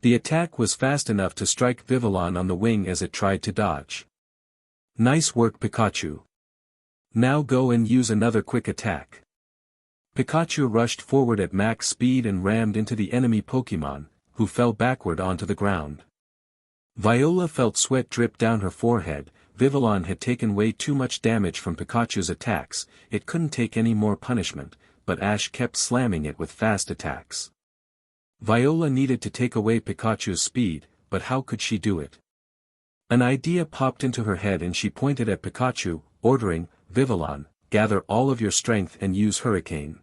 The attack was fast enough to strike Vivillon on the wing as it tried to dodge. "Nice work, Pikachu. Now go and use another quick attack." Pikachu rushed forward at max speed and rammed into the enemy Pokémon, who fell backward onto the ground. Viola felt sweat drip down her forehead. Vivillon had taken way too much damage from Pikachu's attacks, it couldn't take any more punishment, but Ash kept slamming it with fast attacks. Viola needed to take away Pikachu's speed, but how could she do it? An idea popped into her head and she pointed at Pikachu, ordering, "Vivillon, gather all of your strength and use Hurricane."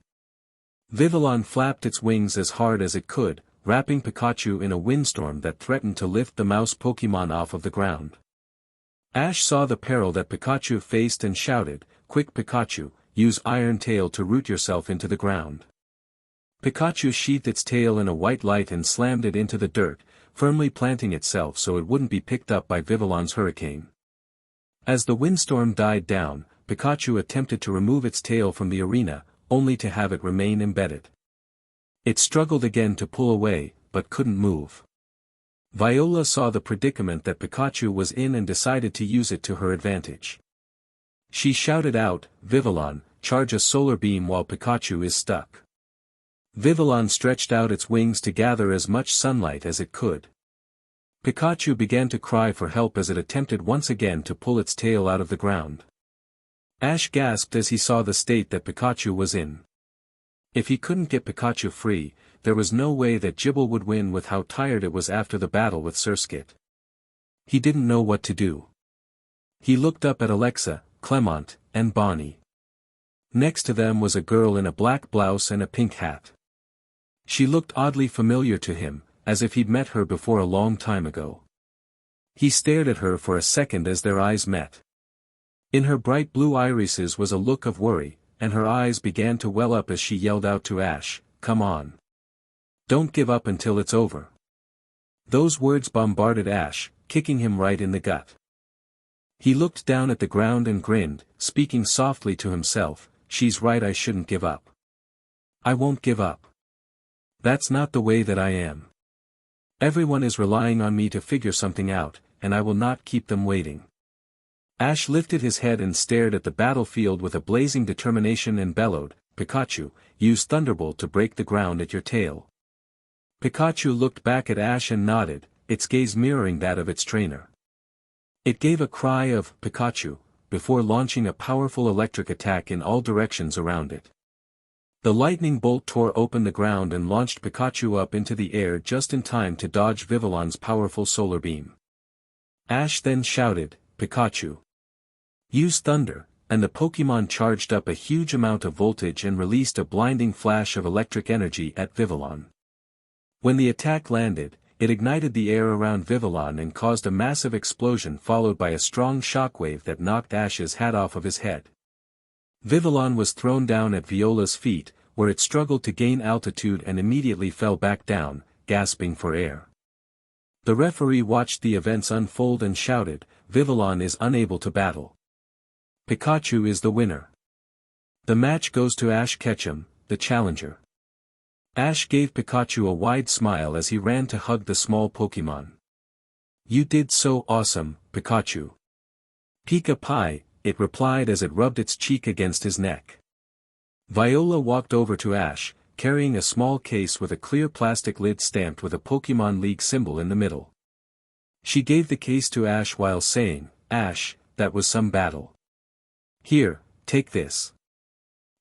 Vivillon flapped its wings as hard as it could, wrapping Pikachu in a windstorm that threatened to lift the mouse Pokémon off of the ground. Ash saw the peril that Pikachu faced and shouted, "Quick Pikachu, use Iron Tail to root yourself into the ground." Pikachu sheathed its tail in a white light and slammed it into the dirt, firmly planting itself so it wouldn't be picked up by Vivillon's hurricane. As the windstorm died down, Pikachu attempted to remove its tail from the arena, only to have it remain embedded. It struggled again to pull away, but couldn't move. Viola saw the predicament that Pikachu was in and decided to use it to her advantage. She shouted out, "Vivillon, charge a solar beam while Pikachu is stuck." Vivillon stretched out its wings to gather as much sunlight as it could. Pikachu began to cry for help as it attempted once again to pull its tail out of the ground. Ash gasped as he saw the state that Pikachu was in. If he couldn't get Pikachu free, there was no way that Gibble would win with how tired it was after the battle with Surskit. He didn't know what to do. He looked up at Alexa, Clemont, and Bonnie. Next to them was a girl in a black blouse and a pink hat. She looked oddly familiar to him, as if he'd met her before a long time ago. He stared at her for a second as their eyes met. In her bright blue irises was a look of worry, and her eyes began to well up as she yelled out to Ash, "Come on. Don't give up until it's over." Those words bombarded Ash, kicking him right in the gut. He looked down at the ground and grinned, speaking softly to himself, "She's right, I shouldn't give up. I won't give up. That's not the way that I am. Everyone is relying on me to figure something out, and I will not keep them waiting." Ash lifted his head and stared at the battlefield with a blazing determination and bellowed, "Pikachu, use Thunderbolt to break the ground at your tail." Pikachu looked back at Ash and nodded, its gaze mirroring that of its trainer. It gave a cry of "Pikachu," before launching a powerful electric attack in all directions around it. The lightning bolt tore open the ground and launched Pikachu up into the air just in time to dodge Vivillon's powerful solar beam. Ash then shouted, "Pikachu, use Thunder," and the Pokémon charged up a huge amount of voltage and released a blinding flash of electric energy at Vivillon. When the attack landed, it ignited the air around Vivillon and caused a massive explosion followed by a strong shockwave that knocked Ash's hat off of his head. Vivillon was thrown down at Viola's feet, where it struggled to gain altitude and immediately fell back down, gasping for air. The referee watched the events unfold and shouted, "Vivillon is unable to battle. Pikachu is the winner. The match goes to Ash Ketchum, the challenger." Ash gave Pikachu a wide smile as he ran to hug the small Pokémon. "You did so awesome, Pikachu." "Pika Pie," it replied as it rubbed its cheek against his neck. Viola walked over to Ash, carrying a small case with a clear plastic lid stamped with a Pokémon League symbol in the middle. She gave the case to Ash while saying, "Ash, that was some battle. Here, take this.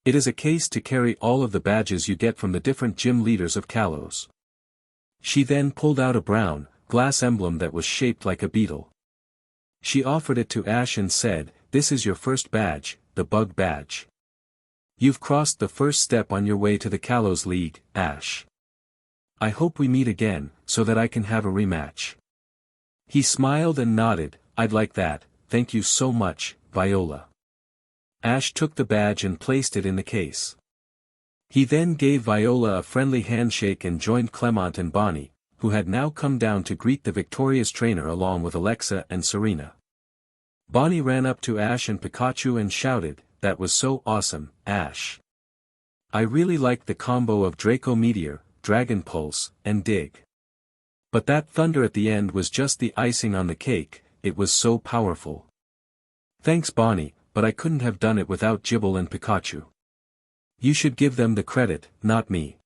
It is a case to carry all of the badges you get from the different gym leaders of Kalos." She then pulled out a brown, glass emblem that was shaped like a beetle. She offered it to Ash and said, "This is your first badge, the Bug Badge. You've crossed the first step on your way to the Kalos League, Ash. I hope we meet again, so that I can have a rematch." He smiled and nodded, "I'd like that, thank you so much, Viola." Ash took the badge and placed it in the case. He then gave Viola a friendly handshake and joined Clemont and Bonnie, who had now come down to greet the victorious trainer along with Alexa and Serena. Bonnie ran up to Ash and Pikachu and shouted, "That was so awesome, Ash. I really liked the combo of Draco Meteor, Dragon Pulse, and Dig. But that thunder at the end was just the icing on the cake, it was so powerful. Thanks Bonnie, but I couldn't have done it without Gible and Pikachu. You should give them the credit, not me."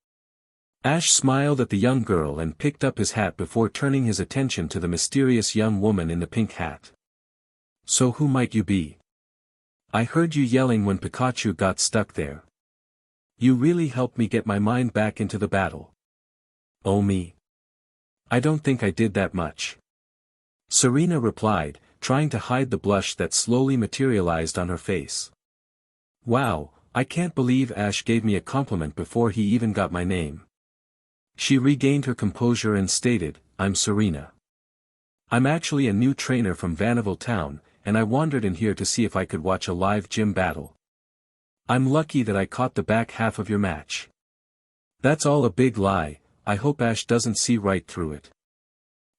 Ash smiled at the young girl and picked up his hat before turning his attention to the mysterious young woman in the pink hat. "So who might you be? I heard you yelling when Pikachu got stuck there. You really helped me get my mind back into the battle." "Oh me. I don't think I did that much," Serena replied, trying to hide the blush that slowly materialized on her face. "Wow, I can't believe Ash gave me a compliment before he even got my name." She regained her composure and stated, "I'm Serena. I'm actually a new trainer from Vanderbilt Town, and I wandered in here to see if I could watch a live gym battle. I'm lucky that I caught the back half of your match." "That's all a big lie, I hope Ash doesn't see right through it."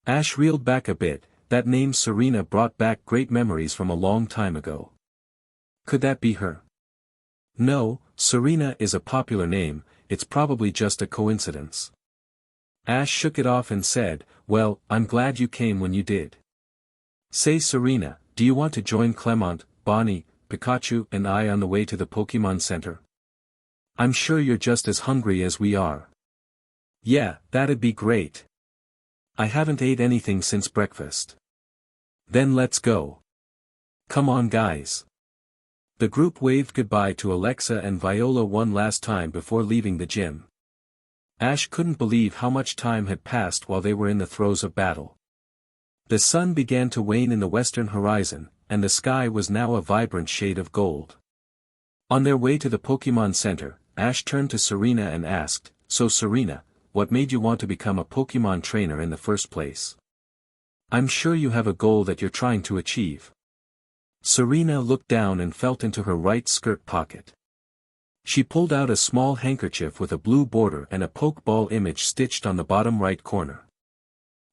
Ash reeled back a bit, that name Serena brought back great memories from a long time ago. Could that be her? "No, Serena is a popular name, it's probably just a coincidence." Ash shook it off and said, "Well, I'm glad you came when you did. Say Serena, do you want to join Clemont, Bonnie, Pikachu and I on the way to the Pokémon Center? I'm sure you're just as hungry as we are." "Yeah, that'd be great. I haven't ate anything since breakfast." "Then let's go. Come on guys." The group waved goodbye to Alexa and Viola one last time before leaving the gym. Ash couldn't believe how much time had passed while they were in the throes of battle. The sun began to wane in the western horizon, and the sky was now a vibrant shade of gold. On their way to the Pokémon Center, Ash turned to Serena and asked, "So Serena, what made you want to become a Pokémon trainer in the first place? I'm sure you have a goal that you're trying to achieve. Serena looked down and felt into her right skirt pocket. She pulled out a small handkerchief with a blue border and a Pokeball image stitched on the bottom right corner.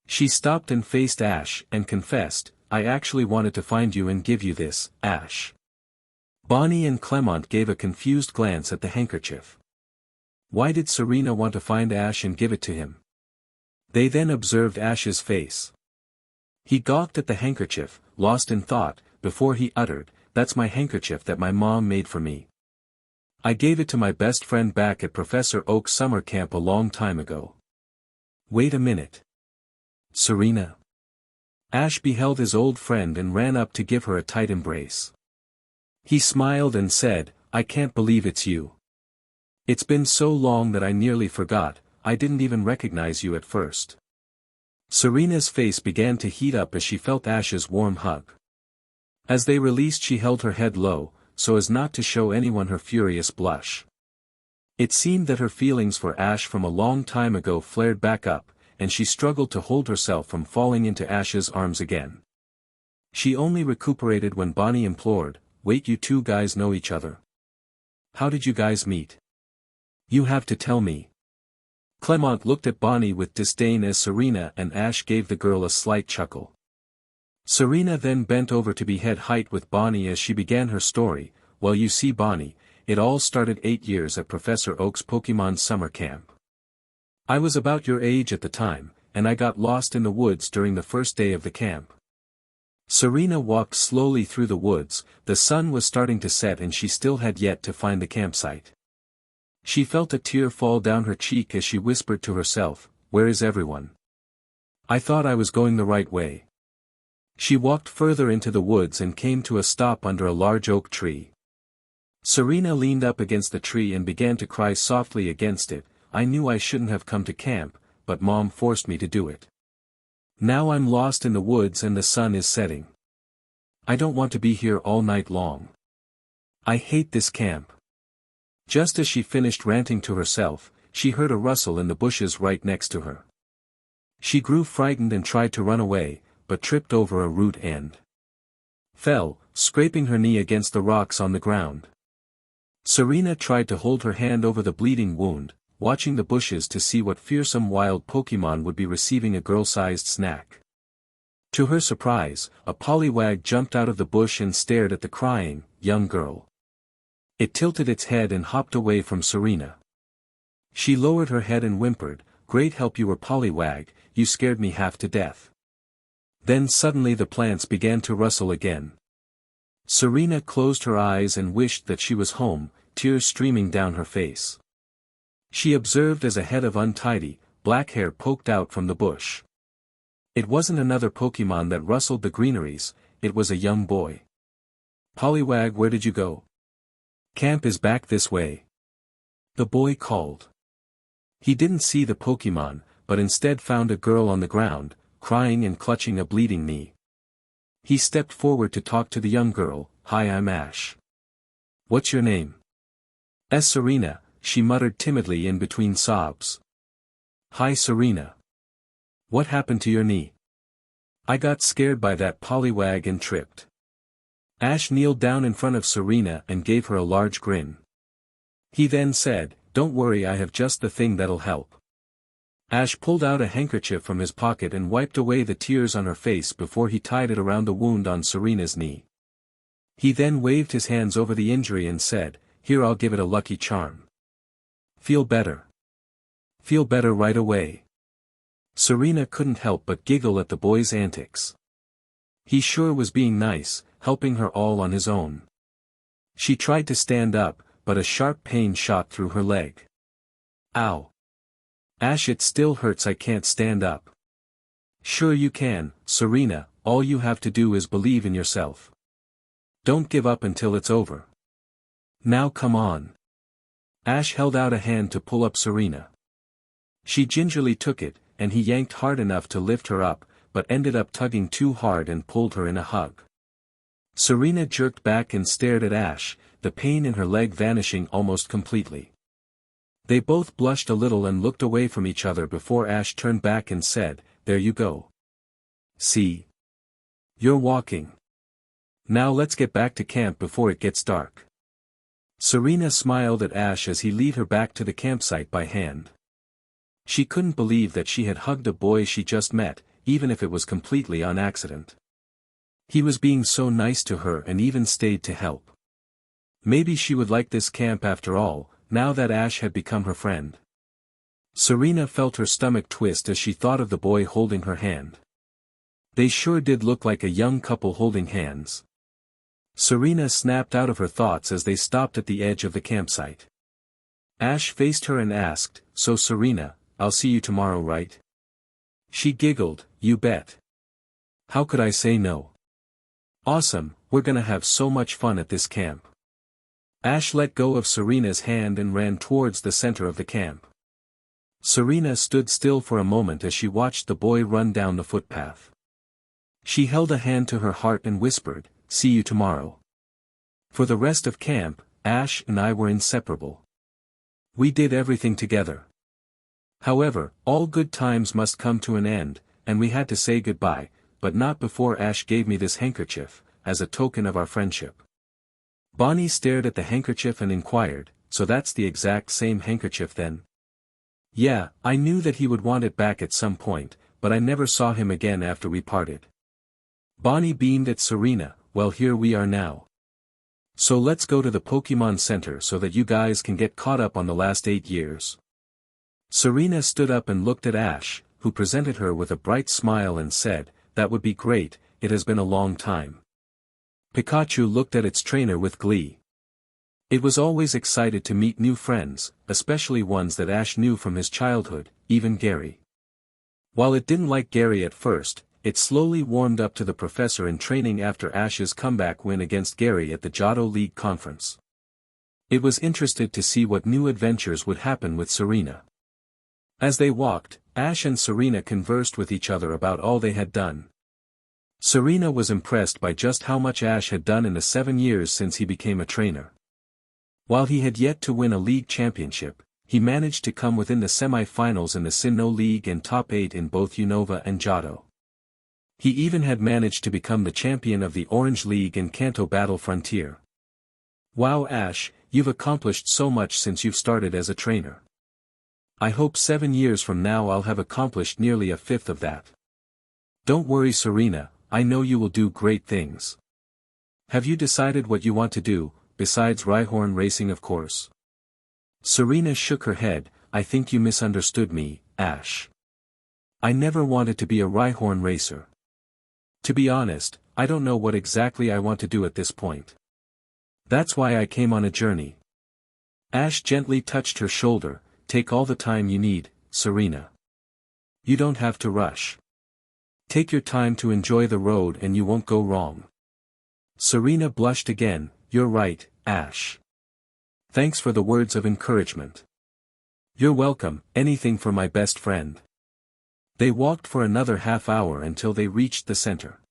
She stopped and faced Ash and confessed, I actually wanted to find you and give you this, Ash. Bonnie and Clemont gave a confused glance at the handkerchief. Why did Serena want to find Ash and give it to him? They then observed Ash's face. He gawked at the handkerchief, lost in thought, before he uttered, that's my handkerchief that my mom made for me. I gave it to my best friend back at Professor Oak's summer camp a long time ago. Wait a minute. Serena. Ash beheld his old friend and ran up to give her a tight embrace. He smiled and said, I can't believe it's you. It's been so long that I nearly forgot, I didn't even recognize you at first. Serena's face began to heat up as she felt Ash's warm hug. As they released, she held her head low, so as not to show anyone her furious blush. It seemed that her feelings for Ash from a long time ago flared back up, and she struggled to hold herself from falling into Ash's arms again. She only recuperated when Bonnie implored, wait, you two guys know each other. How did you guys meet? You have to tell me. Clemont looked at Bonnie with disdain as Serena and Ash gave the girl a slight chuckle. Serena then bent over to be head height with Bonnie as she began her story. Well, you see, Bonnie, it all started 8 years at Professor Oak's Pokemon summer camp. I was about your age at the time, and I got lost in the woods during the first day of the camp. Serena walked slowly through the woods, the sun was starting to set and she still had yet to find the campsite. She felt a tear fall down her cheek as she whispered to herself, where is everyone? I thought I was going the right way. She walked further into the woods and came to a stop under a large oak tree. Serena leaned up against the tree and began to cry softly against it. I knew I shouldn't have come to camp, but Mom forced me to do it. Now I'm lost in the woods and the sun is setting. I don't want to be here all night long. I hate this camp. Just as she finished ranting to herself, she heard a rustle in the bushes right next to her. She grew frightened and tried to run away, but tripped over a root and fell, scraping her knee against the rocks on the ground. Serena tried to hold her hand over the bleeding wound, watching the bushes to see what fearsome wild Pokemon would be receiving a girl-sized snack. To her surprise, a Poliwag jumped out of the bush and stared at the crying, young girl. It tilted its head and hopped away from Serena. She lowered her head and whimpered, great help you were, Poliwag, you scared me half to death. Then suddenly the plants began to rustle again. Serena closed her eyes and wished that she was home, tears streaming down her face. She observed as a head of untidy, black hair poked out from the bush. It wasn't another Pokemon that rustled the greeneries, it was a young boy. Poliwag, where did you go? Camp is back this way. The boy called. He didn't see the Pokemon, but instead found a girl on the ground, crying and clutching a bleeding knee. He stepped forward to talk to the young girl. Hi, I'm Ash. What's your name? Serena, she muttered timidly in between sobs. Hi, Serena. What happened to your knee? I got scared by that Poliwag and tripped. Ash kneeled down in front of Serena and gave her a large grin. He then said, don't worry, I have just the thing that'll help. Ash pulled out a handkerchief from his pocket and wiped away the tears on her face before he tied it around the wound on Serena's knee. He then waved his hands over the injury and said, here, I'll give it a lucky charm. Feel better. Feel better right away. Serena couldn't help but giggle at the boy's antics. He sure was being nice, helping her all on his own. She tried to stand up, but a sharp pain shot through her leg. Ow. Ash, it still hurts, I can't stand up. Sure you can, Serena, all you have to do is believe in yourself. Don't give up until it's over. Now come on. Ash held out a hand to pull up Serena. She gingerly took it, and he yanked hard enough to lift her up, but ended up tugging too hard and pulled her in a hug. Serena jerked back and stared at Ash, the pain in her leg vanishing almost completely. They both blushed a little and looked away from each other before Ash turned back and said, "There you go. See? You're walking. Now let's get back to camp before it gets dark." Serena smiled at Ash as he led her back to the campsite by hand. She couldn't believe that she had hugged a boy she just met, even if it was completely on accident. He was being so nice to her and even stayed to help. Maybe she would like this camp after all, now that Ash had become her friend. Serena felt her stomach twist as she thought of the boy holding her hand. They sure did look like a young couple holding hands. Serena snapped out of her thoughts as they stopped at the edge of the campsite. Ash faced her and asked, "So Serena, I'll see you tomorrow, right?" She giggled, "You bet. How could I say no? Awesome, we're gonna have so much fun at this camp." Ash let go of Serena's hand and ran towards the center of the camp. Serena stood still for a moment as she watched the boy run down the footpath. She held a hand to her heart and whispered, "See you tomorrow." For the rest of camp, Ash and I were inseparable. We did everything together. However, all good times must come to an end, and we had to say goodbye, but not before Ash gave me this handkerchief, as a token of our friendship. Bonnie stared at the handkerchief and inquired, "So that's the exact same handkerchief then?" "Yeah, I knew that he would want it back at some point, but I never saw him again after we parted." Bonnie beamed at Serena, "Well, here we are now. So let's go to the Pokémon Center so that you guys can get caught up on the last 8 years. Serena stood up and looked at Ash, who presented her with a bright smile and said, "That would be great, it has been a long time." Pikachu looked at its trainer with glee. It was always excited to meet new friends, especially ones that Ash knew from his childhood, even Gary. While it didn't like Gary at first, it slowly warmed up to the professor in training after Ash's comeback win against Gary at the Johto League conference. It was interested to see what new adventures would happen with Serena. As they walked, Ash and Serena conversed with each other about all they had done. Serena was impressed by just how much Ash had done in the 7 years since he became a trainer. While he had yet to win a league championship, he managed to come within the semi-finals in the Sinnoh League and top 8 in both Unova and Johto. He even had managed to become the champion of the Orange League and Kanto Battle Frontier. Wow, Ash, you've accomplished so much since you've started as a trainer. I hope 7 years from now I'll have accomplished nearly a fifth of that. Don't worry, Serena, I know you will do great things. Have you decided what you want to do, besides Rhyhorn racing, of course? Serena shook her head. "I think you misunderstood me, Ash. I never wanted to be a Rhyhorn racer. To be honest, I don't know what exactly I want to do at this point. That's why I came on a journey." Ash gently touched her shoulder. "Take all the time you need, Serena. You don't have to rush. Take your time to enjoy the road and you won't go wrong." Serena blushed again. "You're right, Ash. Thanks for the words of encouragement." "You're welcome, anything for my best friend." They walked for another half hour until they reached the center.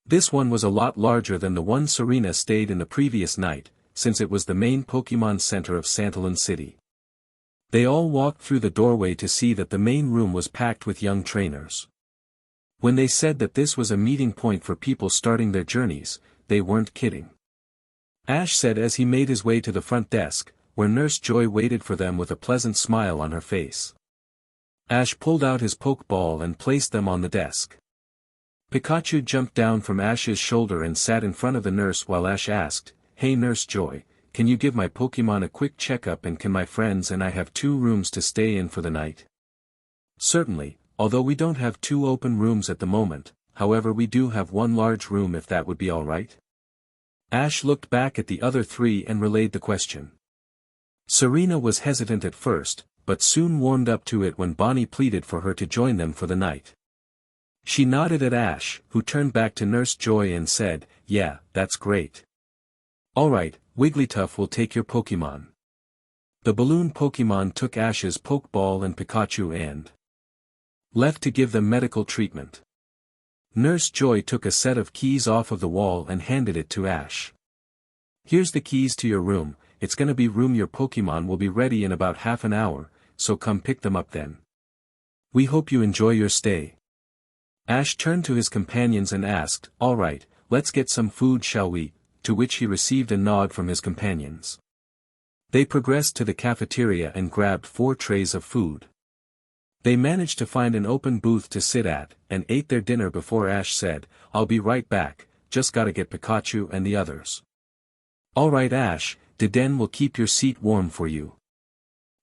This one was a lot larger than the one Serena stayed in the previous night, since it was the main Pokémon Center of Santalin City. They all walked through the doorway to see that the main room was packed with young trainers. When they said that this was a meeting point for people starting their journeys, they weren't kidding. Ash said as he made his way to the front desk, where Nurse Joy waited for them with a pleasant smile on her face. Ash pulled out his Pokeball and placed them on the desk. Pikachu jumped down from Ash's shoulder and sat in front of the nurse while Ash asked, "Hey Nurse Joy, can you give my Pokemon a quick checkup, and can my friends and I have 2 rooms to stay in for the night?" "Certainly, although we don't have 2 open rooms at the moment, however we do have 1 large room if that would be alright." Ash looked back at the other 3 and relayed the question. Serena was hesitant at first, but soon warmed up to it when Bonnie pleaded for her to join them for the night. She nodded at Ash, who turned back to Nurse Joy and said, "Yeah, that's great. Alright, Wigglytuff will take your Pokemon." The balloon Pokemon took Ash's Pokeball and Pikachu and left to give them medical treatment. Nurse Joy took a set of keys off of the wall and handed it to Ash. "Here's the keys to your room, it's gonna be room. Your Pokémon will be ready in about half an hour, so come pick them up then. We hope you enjoy your stay. Ash turned to his companions and asked, alright, let's get some food shall we, to which he received a nod from his companions. They progressed to the cafeteria and grabbed 4 trays of food. They managed to find an open booth to sit at, and ate their dinner before Ash said, I'll be right back, just gotta get Pikachu and the others. Alright Ash, Deden will keep your seat warm for you.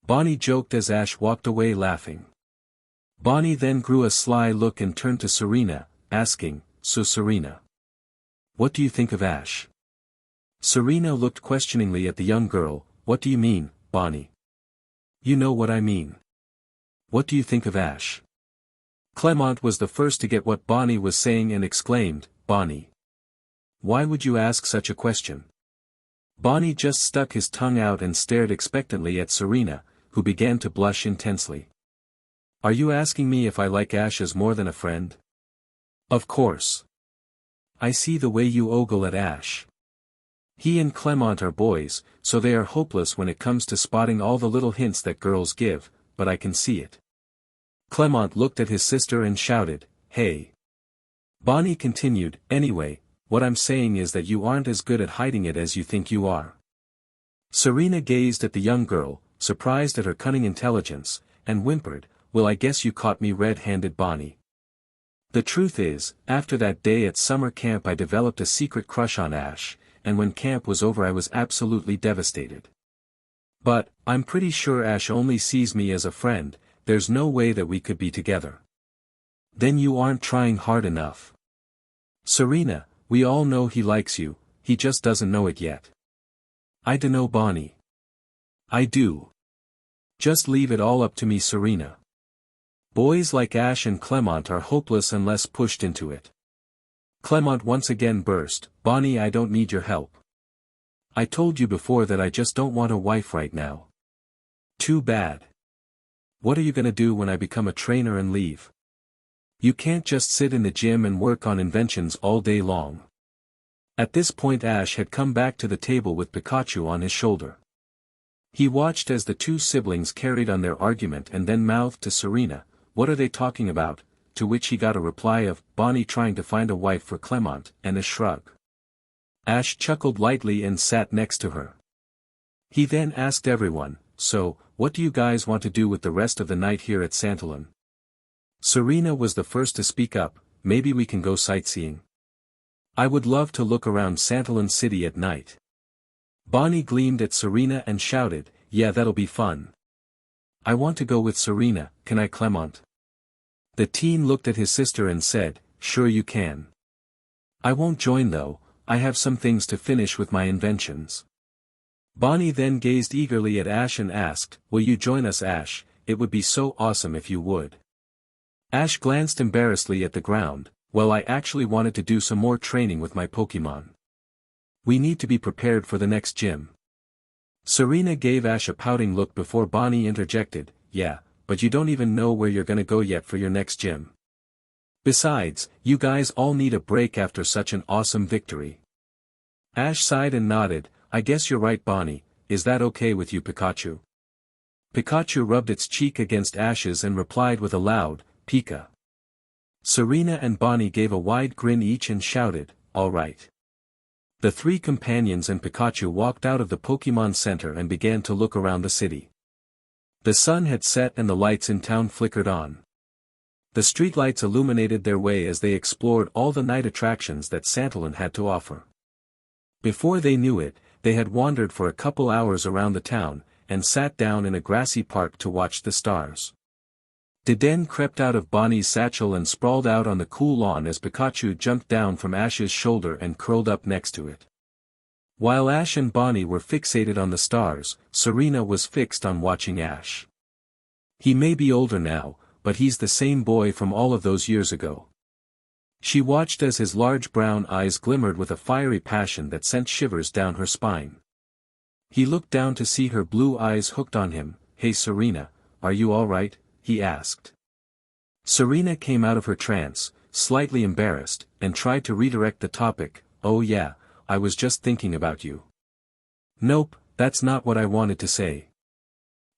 Bonnie joked as Ash walked away laughing. Bonnie then grew a sly look and turned to Serena, asking, so Serena, what do you think of Ash? Serena looked questioningly at the young girl. What do you mean, Bonnie? You know what I mean. What do you think of Ash? Clemont was the first to get what Bonnie was saying and exclaimed, Bonnie. Why would you ask such a question? Bonnie just stuck his tongue out and stared expectantly at Serena, who began to blush intensely. Are you asking me if I like Ash as more than a friend? Of course. I see the way you ogle at Ash. He and Clemont are boys, so they are hopeless when it comes to spotting all the little hints that girls give, but I can see it. Clemont looked at his sister and shouted, hey. Bonnie continued, anyway, what I'm saying is that you aren't as good at hiding it as you think you are. Serena gazed at the young girl, surprised at her cunning intelligence, and whimpered, well I guess you caught me red-handed Bonnie. The truth is, after that day at summer camp I developed a secret crush on Ash, and when camp was over I was absolutely devastated. But, I'm pretty sure Ash only sees me as a friend, there's no way that we could be together. Then you aren't trying hard enough. Serena, we all know he likes you, he just doesn't know it yet. I dunno Bonnie. I do. Just leave it all up to me Serena. Boys like Ash and Clemont are hopeless unless pushed into it. Clemont once again burst, Bonnie I don't need your help. I told you before that I just don't want a wife right now. Too bad. What are you gonna do when I become a trainer and leave? You can't just sit in the gym and work on inventions all day long. At this point Ash had come back to the table with Pikachu on his shoulder. He watched as the two siblings carried on their argument and then mouthed to Serena, what are they talking about, to which he got a reply of, Bonnie trying to find a wife for Clemont, and a shrug. Ash chuckled lightly and sat next to her. He then asked everyone, so, what do you guys want to do with the rest of the night here at Santalin? Serena was the first to speak up, maybe we can go sightseeing. I would love to look around Santalin City at night. Bonnie gleamed at Serena and shouted, yeah that'll be fun. I want to go with Serena, can I Clemont? The teen looked at his sister and said, sure you can. I won't join though, I have some things to finish with my inventions. Bonnie then gazed eagerly at Ash and asked, will you join us Ash, it would be so awesome if you would. Ash glanced embarrassedly at the ground, well I actually wanted to do some more training with my Pokémon. We need to be prepared for the next gym. Serena gave Ash a pouting look before Bonnie interjected, yeah, but you don't even know where you're gonna go yet for your next gym. Besides, you guys all need a break after such an awesome victory. Ash sighed and nodded, I guess you're right Bonnie, is that okay with you Pikachu? Pikachu rubbed its cheek against Ash's and replied with a loud, Pika. Serena and Bonnie gave a wide grin each and shouted, all right. The three companions and Pikachu walked out of the Pokémon Center and began to look around the city. The sun had set and the lights in town flickered on. The streetlights illuminated their way as they explored all the night attractions that Santalin had to offer. Before they knew it, they had wandered for a couple hours around the town, and sat down in a grassy park to watch the stars. Deden crept out of Bonnie's satchel and sprawled out on the cool lawn as Pikachu jumped down from Ash's shoulder and curled up next to it. While Ash and Bonnie were fixated on the stars, Serena was fixed on watching Ash. He may be older now, but he's the same boy from all of those years ago. She watched as his large brown eyes glimmered with a fiery passion that sent shivers down her spine. He looked down to see her blue eyes hooked on him. Hey Serena, are you all right? He asked. Serena came out of her trance, slightly embarrassed, and tried to redirect the topic. Oh yeah, I was just thinking about you. Nope, that's not what I wanted to say.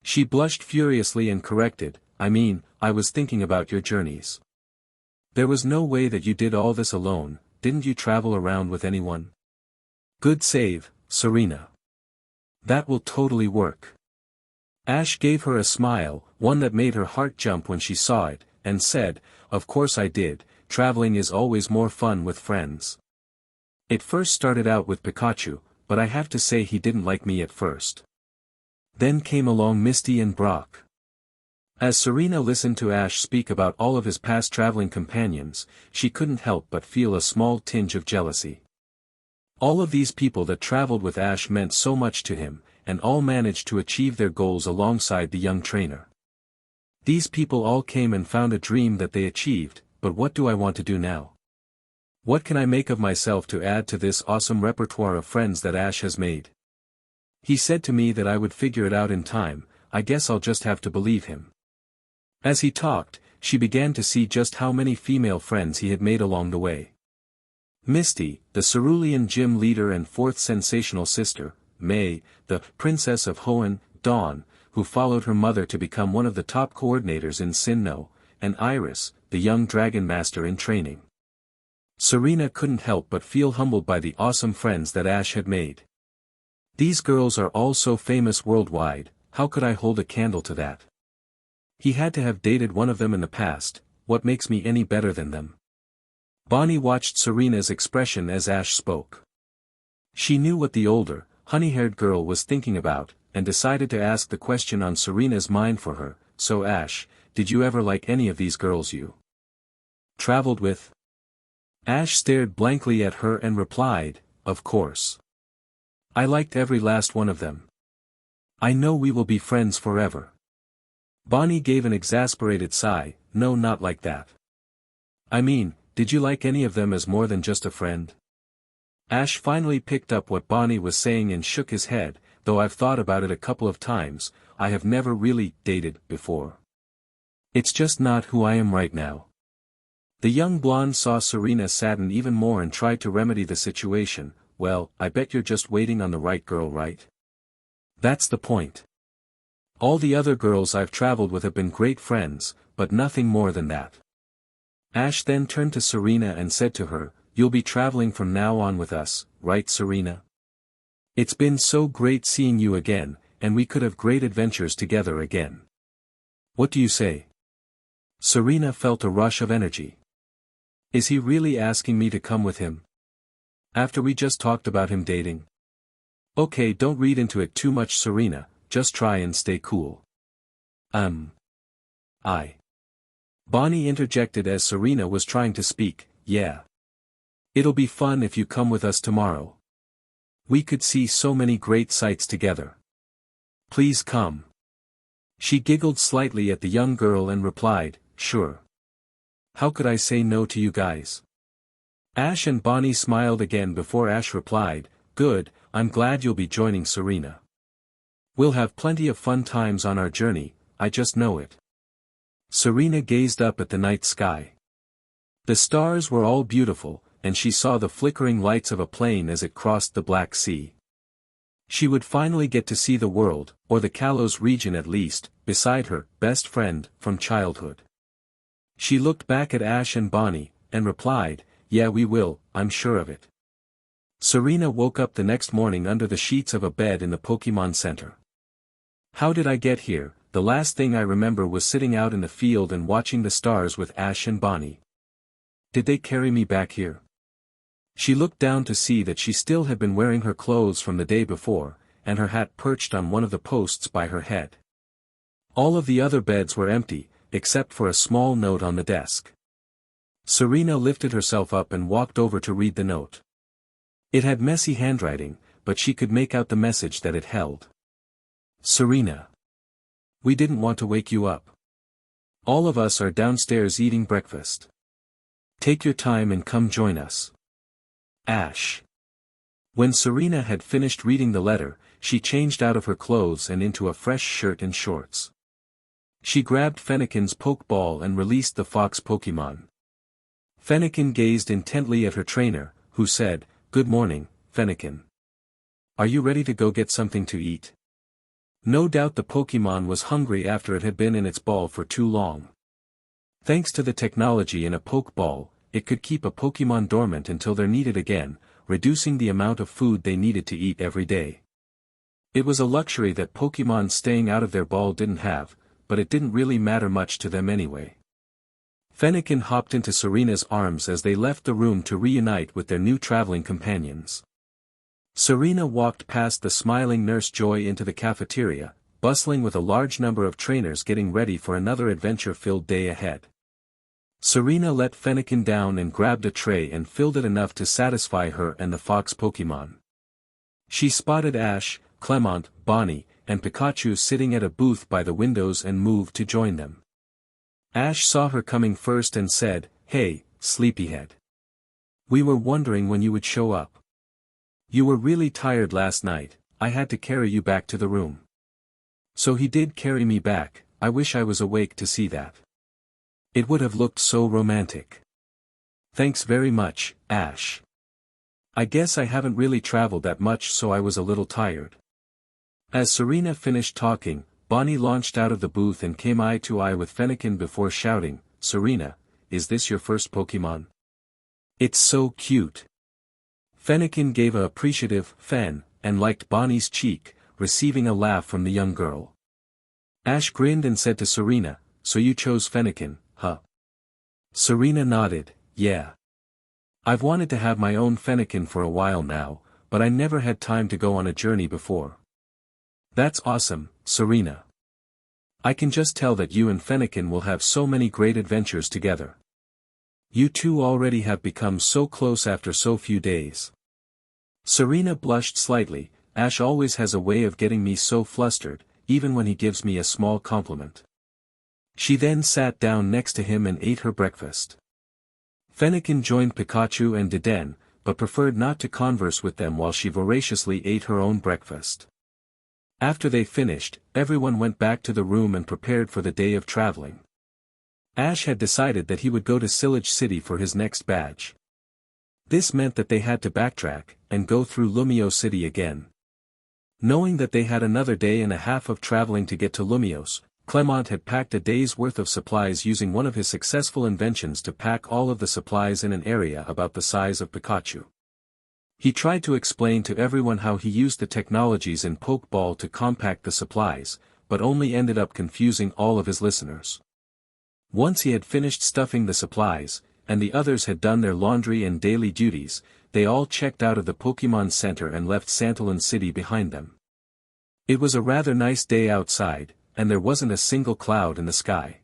She blushed furiously and corrected, I was thinking about your journeys. There was no way that you did all this alone, didn't you travel around with anyone? Good save, Serena. That will totally work. Ash gave her a smile, one that made her heart jump when she saw it, and said, of course I did, traveling is always more fun with friends. It first started out with Pikachu, but I have to say he didn't like me at first. Then came along Misty and Brock. As Serena listened to Ash speak about all of his past traveling companions, she couldn't help but feel a small tinge of jealousy. All of these people that traveled with Ash meant so much to him, and all managed to achieve their goals alongside the young trainer. These people all came and found a dream that they achieved, but what do I want to do now? What can I make of myself to add to this awesome repertoire of friends that Ash has made? He said to me that I would figure it out in time, I guess I'll just have to believe him. As he talked, she began to see just how many female friends he had made along the way. Misty, the Cerulean gym leader and fourth sensational sister, May, the Princess of Hoenn, Dawn, who followed her mother to become one of the top coordinators in Sinnoh, and Iris, the young dragon master in training. Serena couldn't help but feel humbled by the awesome friends that Ash had made. These girls are all so famous worldwide, how could I hold a candle to that? He had to have dated one of them in the past, what makes me any better than them? Bonnie watched Serena's expression as Ash spoke. She knew what the older, honey-haired girl was thinking about, and decided to ask the question on Serena's mind for her, so Ash, did you ever like any of these girls you traveled with? Ash stared blankly at her and replied, of course. I liked every last one of them. I know we will be friends forever. Bonnie gave an exasperated sigh, no, not like that. Did you like any of them as more than just a friend? Ash finally picked up what Bonnie was saying and shook his head, though I've thought about it a couple of times, I have never really dated before. It's just not who I am right now. The young blonde saw Serena sadden even more and tried to remedy the situation. Well, I bet you're just waiting on the right girl, right? That's the point. All the other girls I've traveled with have been great friends, but nothing more than that. Ash then turned to Serena and said to her, you'll be traveling from now on with us, right Serena? It's been so great seeing you again, and we could have great adventures together again. What do you say? Serena felt a rush of energy. Is he really asking me to come with him? After we just talked about him dating? Okay, don't read into it too much, Serena, just try and stay cool. Bonnie interjected as Serena was trying to speak, yeah. It'll be fun if you come with us tomorrow. We could see so many great sights together. Please come. She giggled slightly at the young girl and replied, sure. How could I say no to you guys? Ash and Bonnie smiled again before Ash replied, good, I'm glad you'll be joining Serena. We'll have plenty of fun times on our journey, I just know it. Serena gazed up at the night sky. The stars were all beautiful, and she saw the flickering lights of a plane as it crossed the Black Sea. She would finally get to see the world, or the Kalos region at least, beside her best friend from childhood. She looked back at Ash and Bonnie, and replied, yeah, we will, I'm sure of it. Serena woke up the next morning under the sheets of a bed in the Pokémon Center. How did I get here? The last thing I remember was sitting out in the field and watching the stars with Ash and Bonnie. Did they carry me back here? She looked down to see that she still had been wearing her clothes from the day before, and her hat perched on one of the posts by her head. All of the other beds were empty, except for a small note on the desk. Serena lifted herself up and walked over to read the note. It had messy handwriting, but she could make out the message that it held. Serena. We didn't want to wake you up. All of us are downstairs eating breakfast. Take your time and come join us. Ash. When Serena had finished reading the letter, she changed out of her clothes and into a fresh shirt and shorts. She grabbed Fennekin's Pokeball and released the fox Pokémon. Fennekin gazed intently at her trainer, who said, good morning, Fennekin. Are you ready to go get something to eat? No doubt the Pokémon was hungry after it had been in its ball for too long. Thanks to the technology in a Pokeball, it could keep a Pokémon dormant until they're needed again, reducing the amount of food they needed to eat every day. It was a luxury that Pokémon staying out of their ball didn't have, but it didn't really matter much to them anyway. Fennekin hopped into Serena's arms as they left the room to reunite with their new traveling companions. Serena walked past the smiling Nurse Joy into the cafeteria, bustling with a large number of trainers getting ready for another adventure-filled day ahead. Serena let Fennekin down and grabbed a tray and filled it enough to satisfy her and the fox Pokémon. She spotted Ash, Clemont, Bonnie, and Pikachu sitting at a booth by the windows and moved to join them. Ash saw her coming first and said, "Hey, sleepyhead. We were wondering when you would show up. You were really tired last night, I had to carry you back to the room." So he did carry me back, I wish I was awake to see that. It would have looked so romantic. Thanks very much, Ash. I guess I haven't really traveled that much so I was a little tired. As Serena finished talking, Bonnie launched out of the booth and came eye to eye with Fennekin before shouting, "Serena, is this your first Pokémon? It's so cute." Fennekin gave a appreciative "Fen," and liked Bonnie's cheek, receiving a laugh from the young girl. Ash grinned and said to Serena, "So you chose Fennekin, huh?" Serena nodded, "Yeah. I've wanted to have my own Fennekin for a while now, but I never had time to go on a journey before." "That's awesome, Serena. I can just tell that you and Fennekin will have so many great adventures together. You two already have become so close after so few days." Serena blushed slightly. Ash always has a way of getting me so flustered, even when he gives me a small compliment. She then sat down next to him and ate her breakfast. Fennekin joined Pikachu and Deden, but preferred not to converse with them while she voraciously ate her own breakfast. After they finished, everyone went back to the room and prepared for the day of traveling. Ash had decided that he would go to Sillage City for his next badge. This meant that they had to backtrack, and go through Lumio City again. Knowing that they had another day and a half of traveling to get to Lumios, Clemont had packed a day's worth of supplies using one of his successful inventions to pack all of the supplies in an area about the size of Pikachu. He tried to explain to everyone how he used the technologies in Pokeball to compact the supplies, but only ended up confusing all of his listeners. Once he had finished stuffing the supplies, and the others had done their laundry and daily duties, they all checked out of the Pokémon Center and left Santalin City behind them. It was a rather nice day outside, and there wasn't a single cloud in the sky.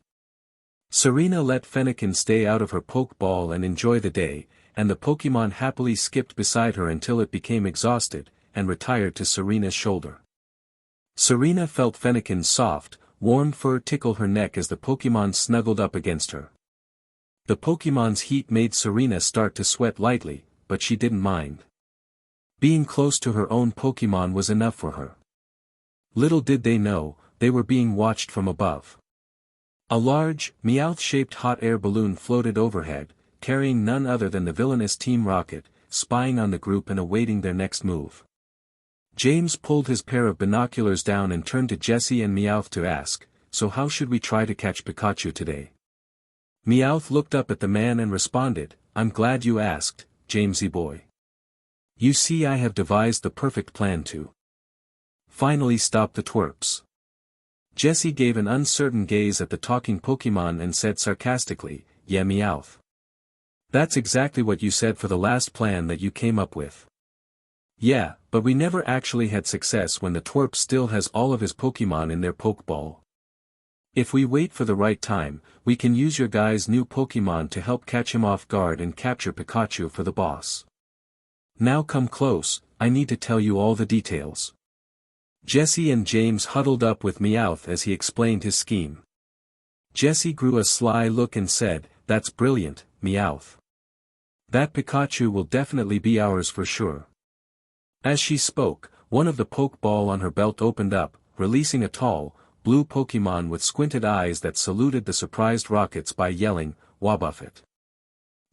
Serena let Fennekin stay out of her Pokeball and enjoy the day, and the Pokémon happily skipped beside her until it became exhausted, and retired to Serena's shoulder. Serena felt Fennekin's soft, warm fur tickle her neck as the Pokémon snuggled up against her. The Pokémon's heat made Serena start to sweat lightly, but she didn't mind. Being close to her own Pokémon was enough for her. Little did they know, they were being watched from above. A large, Meowth-shaped hot air balloon floated overhead, carrying none other than the villainous Team Rocket, spying on the group and awaiting their next move. James pulled his pair of binoculars down and turned to Jessie and Meowth to ask, "So how should we try to catch Pikachu today?" Meowth looked up at the man and responded, "I'm glad you asked, Jamesy boy. You see, I have devised the perfect plan to finally stop the twerps." Jessie gave an uncertain gaze at the talking Pokémon and said sarcastically, "Yeah, Meowth. That's exactly what you said for the last plan that you came up with." "Yeah, but we never actually had success when the twerp still has all of his Pokémon in their Pokeball. If we wait for the right time, we can use your guy's new Pokémon to help catch him off guard and capture Pikachu for the boss. Now come close, I need to tell you all the details." Jessie and James huddled up with Meowth as he explained his scheme. Jessie grew a sly look and said, "That's brilliant, Meowth. That Pikachu will definitely be ours for sure." As she spoke, one of the Pokeball on her belt opened up, releasing a tall, blue Pokémon with squinted eyes that saluted the surprised Rockets by yelling, "Wobbuffet."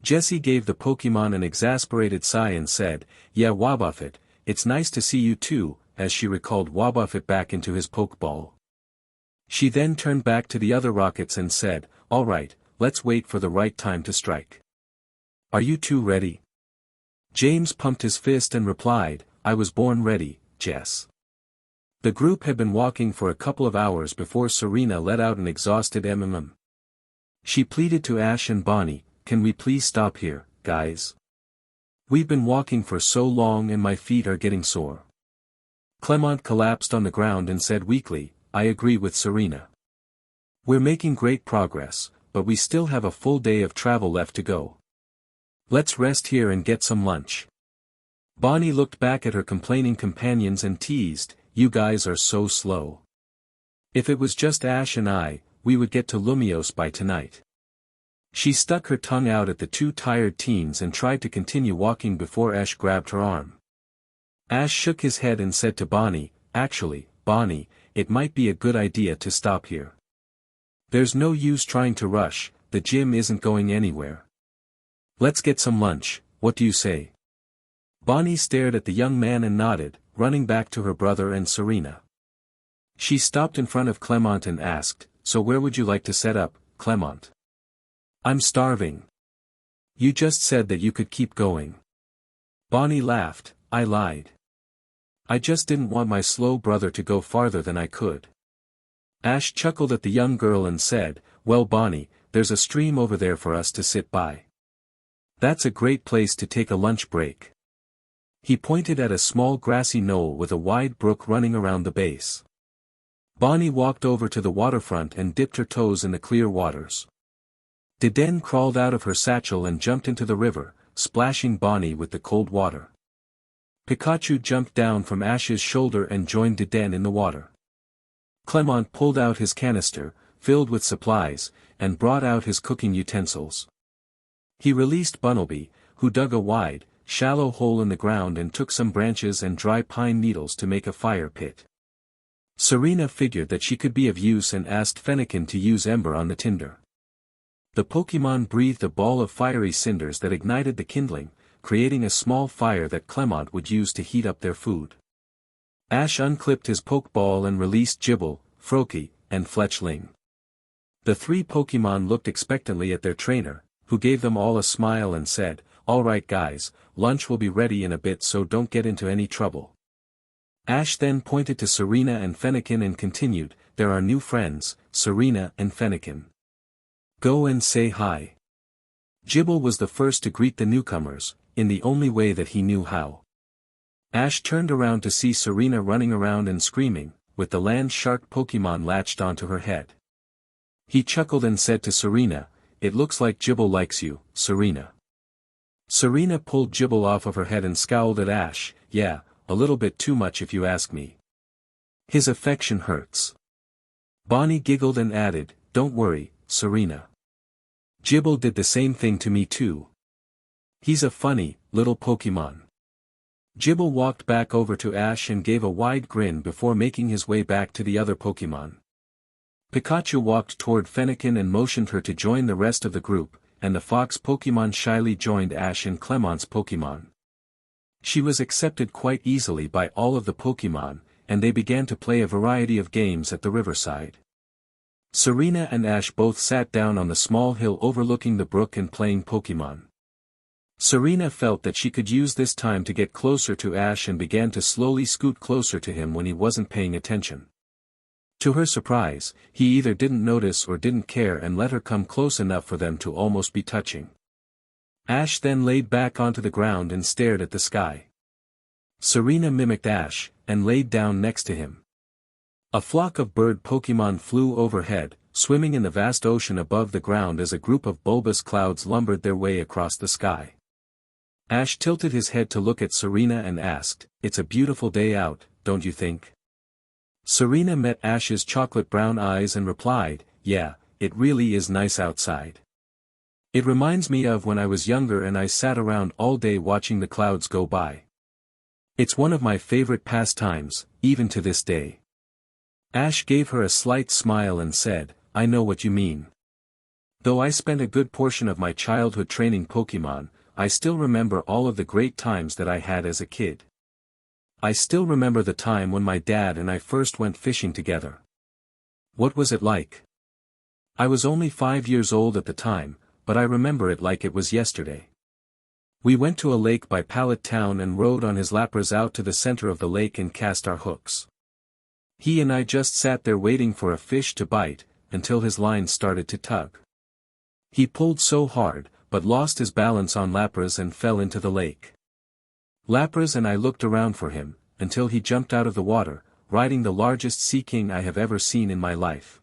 Jessie gave the Pokémon an exasperated sigh and said, "Yeah, Wobbuffet, it's nice to see you too, as she recalled Wobbuffet back into his Pokeball. She then turned back to the other rockets and said, alright, let's wait for the right time to strike. Are you two ready? James pumped his fist and replied, I was born ready, Jess. The group had been walking for a couple of hours before Serena let out an exhausted mm. She pleaded to Ash and Bonnie, can we please stop here, guys? We've been walking for so long and my feet are getting sore. Clemont collapsed on the ground and said weakly, I agree with Serena. We're making great progress, but we still have a full day of travel left to go. Let's rest here and get some lunch. Bonnie looked back at her complaining companions and teased, you guys are so slow. If it was just Ash and I, we would get to Lumios by tonight. She stuck her tongue out at the two tired teens and tried to continue walking before Ash grabbed her arm. Ash shook his head and said to Bonnie, actually, Bonnie, it might be a good idea to stop here. There's no use trying to rush, the gym isn't going anywhere. Let's get some lunch, what do you say? Bonnie stared at the young man and nodded, running back to her brother and Serena. She stopped in front of Clemont and asked, so where would you like to set up, Clemont? I'm starving. You just said that you could keep going. Bonnie laughed, I lied. I just didn't want my slow brother to go farther than I could. Ash chuckled at the young girl and said, well Bonnie, there's a stream over there for us to sit by. That's a great place to take a lunch break. He pointed at a small grassy knoll with a wide brook running around the base. Bonnie walked over to the waterfront and dipped her toes in the clear waters. Diden crawled out of her satchel and jumped into the river, splashing Bonnie with the cold water. Pikachu jumped down from Ash's shoulder and joined Diden in the water. Clemont pulled out his canister, filled with supplies, and brought out his cooking utensils. He released Bunnelby, who dug a wide, shallow hole in the ground and took some branches and dry pine needles to make a fire pit. Serena figured that she could be of use and asked Fennekin to use ember on the tinder. The Pokémon breathed a ball of fiery cinders that ignited the kindling, creating a small fire that Clemont would use to heat up their food. Ash unclipped his Pokeball and released Gibble, Froakie, and Fletchling. The three Pokémon looked expectantly at their trainer, who gave them all a smile and said, alright guys, lunch will be ready in a bit so don't get into any trouble. Ash then pointed to Serena and Fennekin and continued, there are new friends, Serena and Fennekin. Go and say hi. Gibble was the first to greet the newcomers, in the only way that he knew how. Ash turned around to see Serena running around and screaming, with the land shark Pokémon latched onto her head. He chuckled and said to Serena, it looks like Gibble likes you, Serena. Serena pulled Gibble off of her head and scowled at Ash, yeah, a little bit too much if you ask me. His affection hurts. Bonnie giggled and added, don't worry, Serena. Gibble did the same thing to me too. He's a funny, little Pokémon. Gibble walked back over to Ash and gave a wide grin before making his way back to the other Pokémon. Pikachu walked toward Fennekin and motioned her to join the rest of the group, and the fox Pokémon shyly joined Ash and Clemont's Pokémon. She was accepted quite easily by all of the Pokémon, and they began to play a variety of games at the riverside. Serena and Ash both sat down on the small hill overlooking the brook and playing Pokémon. Serena felt that she could use this time to get closer to Ash and began to slowly scoot closer to him when he wasn't paying attention. To her surprise, he either didn't notice or didn't care and let her come close enough for them to almost be touching. Ash then laid back onto the ground and stared at the sky. Serena mimicked Ash, and laid down next to him. A flock of bird Pokémon flew overhead, swimming in the vast ocean above the ground as a group of bulbous clouds lumbered their way across the sky. Ash tilted his head to look at Serena and asked, it's a beautiful day out, don't you think? Serena met Ash's chocolate brown eyes and replied, yeah, it really is nice outside. It reminds me of when I was younger and I sat around all day watching the clouds go by. It's one of my favorite pastimes, even to this day. Ash gave her a slight smile and said, I know what you mean. Though I spent a good portion of my childhood training Pokémon, I still remember all of the great times that I had as a kid. I still remember the time when my dad and I first went fishing together. What was it like? I was only 5 years old at the time, but I remember it like it was yesterday. We went to a lake by Pallet Town and rode on his Lapras out to the center of the lake and cast our hooks. He and I just sat there waiting for a fish to bite, until his line started to tug. He pulled so hard, but lost his balance on Lapras and fell into the lake. Lapras and I looked around for him, until he jumped out of the water, riding the largest sea king I have ever seen in my life.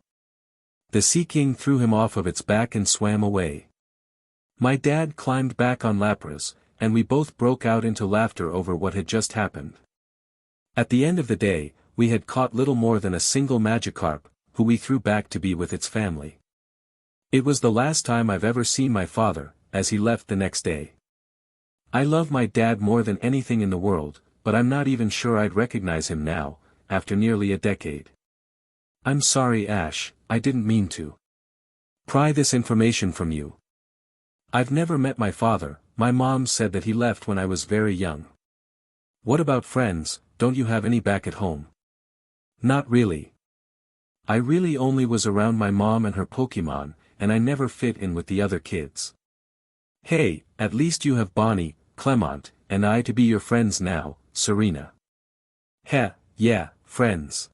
The sea king threw him off of its back and swam away. My dad climbed back on Lapras, and we both broke out into laughter over what had just happened. At the end of the day, we had caught little more than a single Magikarp, who we threw back to be with its family. It was the last time I've ever seen my father, as he left the next day. I love my dad more than anything in the world, but I'm not even sure I'd recognize him now, after nearly a decade. I'm sorry, Ash, I didn't mean to pry this information from you. I've never met my father. My mom said that he left when I was very young. What about friends, don't you have any back at home? Not really. I really only was around my mom and her Pokémon, and I never fit in with the other kids. Hey, at least you have Bonnie, Clemont, and I to be your friends now, Serena. Heh, yeah, friends.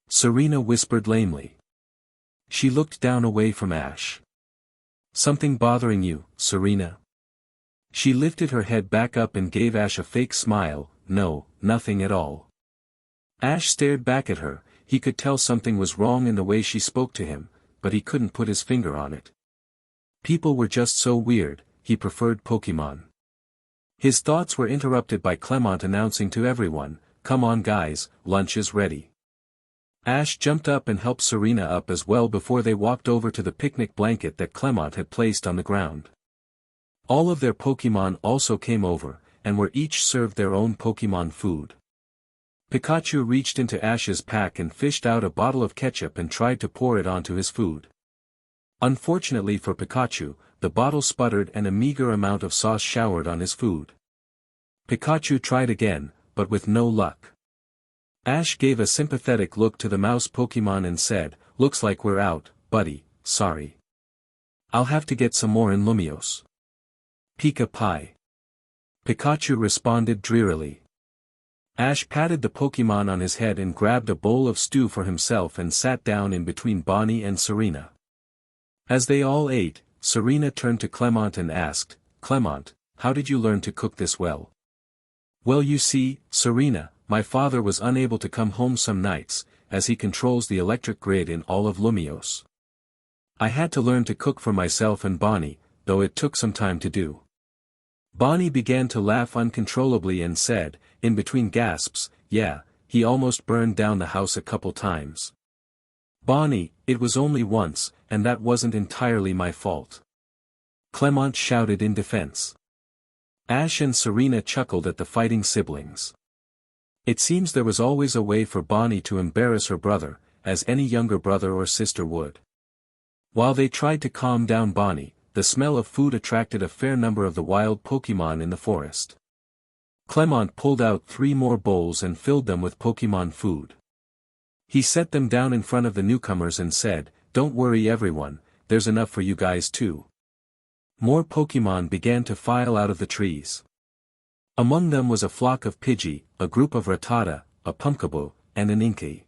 Serena whispered lamely. She looked down away from Ash. Something bothering you, Serena? She lifted her head back up and gave Ash a fake smile. No, nothing at all. Ash stared back at her. He could tell something was wrong in the way she spoke to him, but he couldn't put his finger on it. People were just so weird, he preferred Pokémon. His thoughts were interrupted by Clemont announcing to everyone, "Come on guys, lunch is ready." Ash jumped up and helped Serena up as well before they walked over to the picnic blanket that Clemont had placed on the ground. All of their Pokémon also came over, and were each served their own Pokémon food. Pikachu reached into Ash's pack and fished out a bottle of ketchup and tried to pour it onto his food. Unfortunately for Pikachu, the bottle sputtered and a meager amount of sauce showered on his food. Pikachu tried again, but with no luck. Ash gave a sympathetic look to the mouse Pokémon and said, "Looks like we're out, buddy, sorry. I'll have to get some more in Lumios." Pika Pie. Pikachu responded drearily. Ash patted the Pokémon on his head and grabbed a bowl of stew for himself and sat down in between Bonnie and Serena. As they all ate, Serena turned to Clemont and asked, "Clemont, how did you learn to cook this well?" "Well, you see, Serena, my father was unable to come home some nights, as he controls the electric grid in all of Lumios. I had to learn to cook for myself and Bonnie, though it took some time to do." Bonnie began to laugh uncontrollably and said, in between gasps, "Yeah, he almost burned down the house a couple times." "Bonnie, it was only once, and that wasn't entirely my fault," Clemont shouted in defense. Ash and Serena chuckled at the fighting siblings. It seems there was always a way for Bonnie to embarrass her brother, as any younger brother or sister would. While they tried to calm down Bonnie, the smell of food attracted a fair number of the wild Pokémon in the forest. Clemont pulled out 3 more bowls and filled them with Pokémon food. He set them down in front of the newcomers and said, "Don't worry everyone, there's enough for you guys too." More Pokémon began to file out of the trees. Among them was a flock of Pidgey, a group of Rattata, a Pumpkaboo, and an Inkay.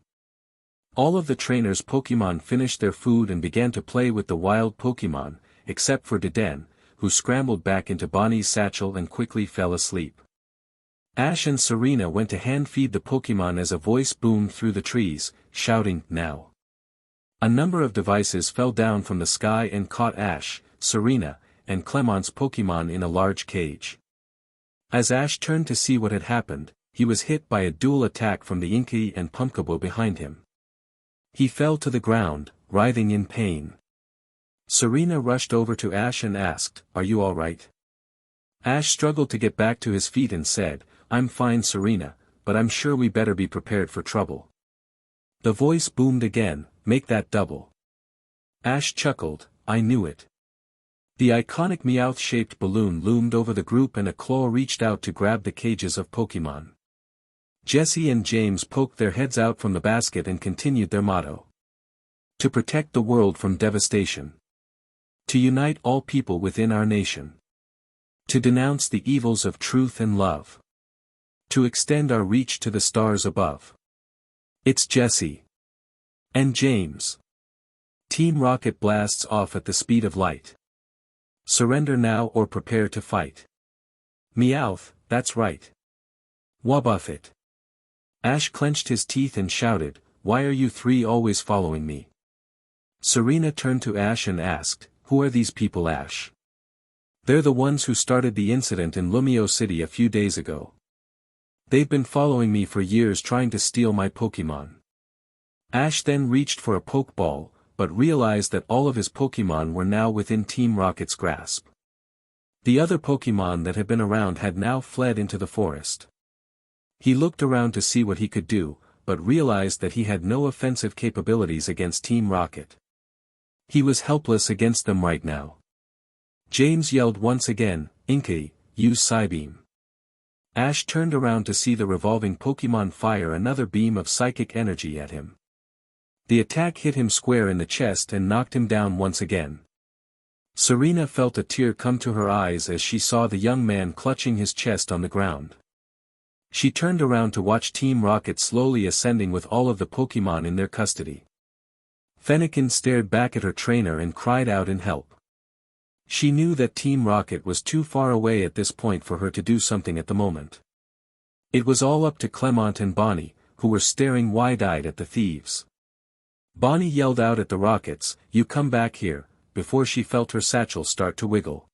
All of the trainers' Pokémon finished their food and began to play with the wild Pokémon, except for Deden, who scrambled back into Bonnie's satchel and quickly fell asleep. Ash and Serena went to hand-feed the Pokémon as a voice boomed through the trees, shouting, "Now!" A number of devices fell down from the sky and caught Ash, Serena, and Clemont's Pokémon in a large cage. As Ash turned to see what had happened, he was hit by a dual attack from the Inkay and Pumpkaboo behind him. He fell to the ground, writhing in pain. Serena rushed over to Ash and asked, "Are you all right?" Ash struggled to get back to his feet and said, "I'm fine, Serena, but I'm sure we better be prepared for trouble." The voice boomed again, "Make that double." Ash chuckled, "I knew it." The iconic Meowth-shaped balloon loomed over the group and a claw reached out to grab the cages of Pokémon. Jesse and James poked their heads out from the basket and continued their motto. To protect the world from devastation. To unite all people within our nation. To denounce the evils of truth and love. To extend our reach to the stars above. It's Jesse. And James. Team Rocket blasts off at the speed of light. Surrender now or prepare to fight. Meowth, that's right. Wabuff it. Ash clenched his teeth and shouted, why are you three always following me? Serena turned to Ash and asked, who are these people, Ash? They're the ones who started the incident in Lumio City a few days ago. They've been following me for years trying to steal my Pokémon. Ash then reached for a Pokeball, but realized that all of his Pokémon were now within Team Rocket's grasp. The other Pokémon that had been around had now fled into the forest. He looked around to see what he could do, but realized that he had no offensive capabilities against Team Rocket. He was helpless against them right now. James yelled once again, Inkay, use Psybeam. Ash turned around to see the revolving Pokémon fire another beam of psychic energy at him. The attack hit him square in the chest and knocked him down once again. Serena felt a tear come to her eyes as she saw the young man clutching his chest on the ground. She turned around to watch Team Rocket slowly ascending with all of the Pokémon in their custody. Fennekin stared back at her trainer and cried out in help. She knew that Team Rocket was too far away at this point for her to do something at the moment. It was all up to Clemont and Bonnie, who were staring wide-eyed at the thieves. Bonnie yelled out at the Rockets, you come back here, before she felt her satchel start to wiggle.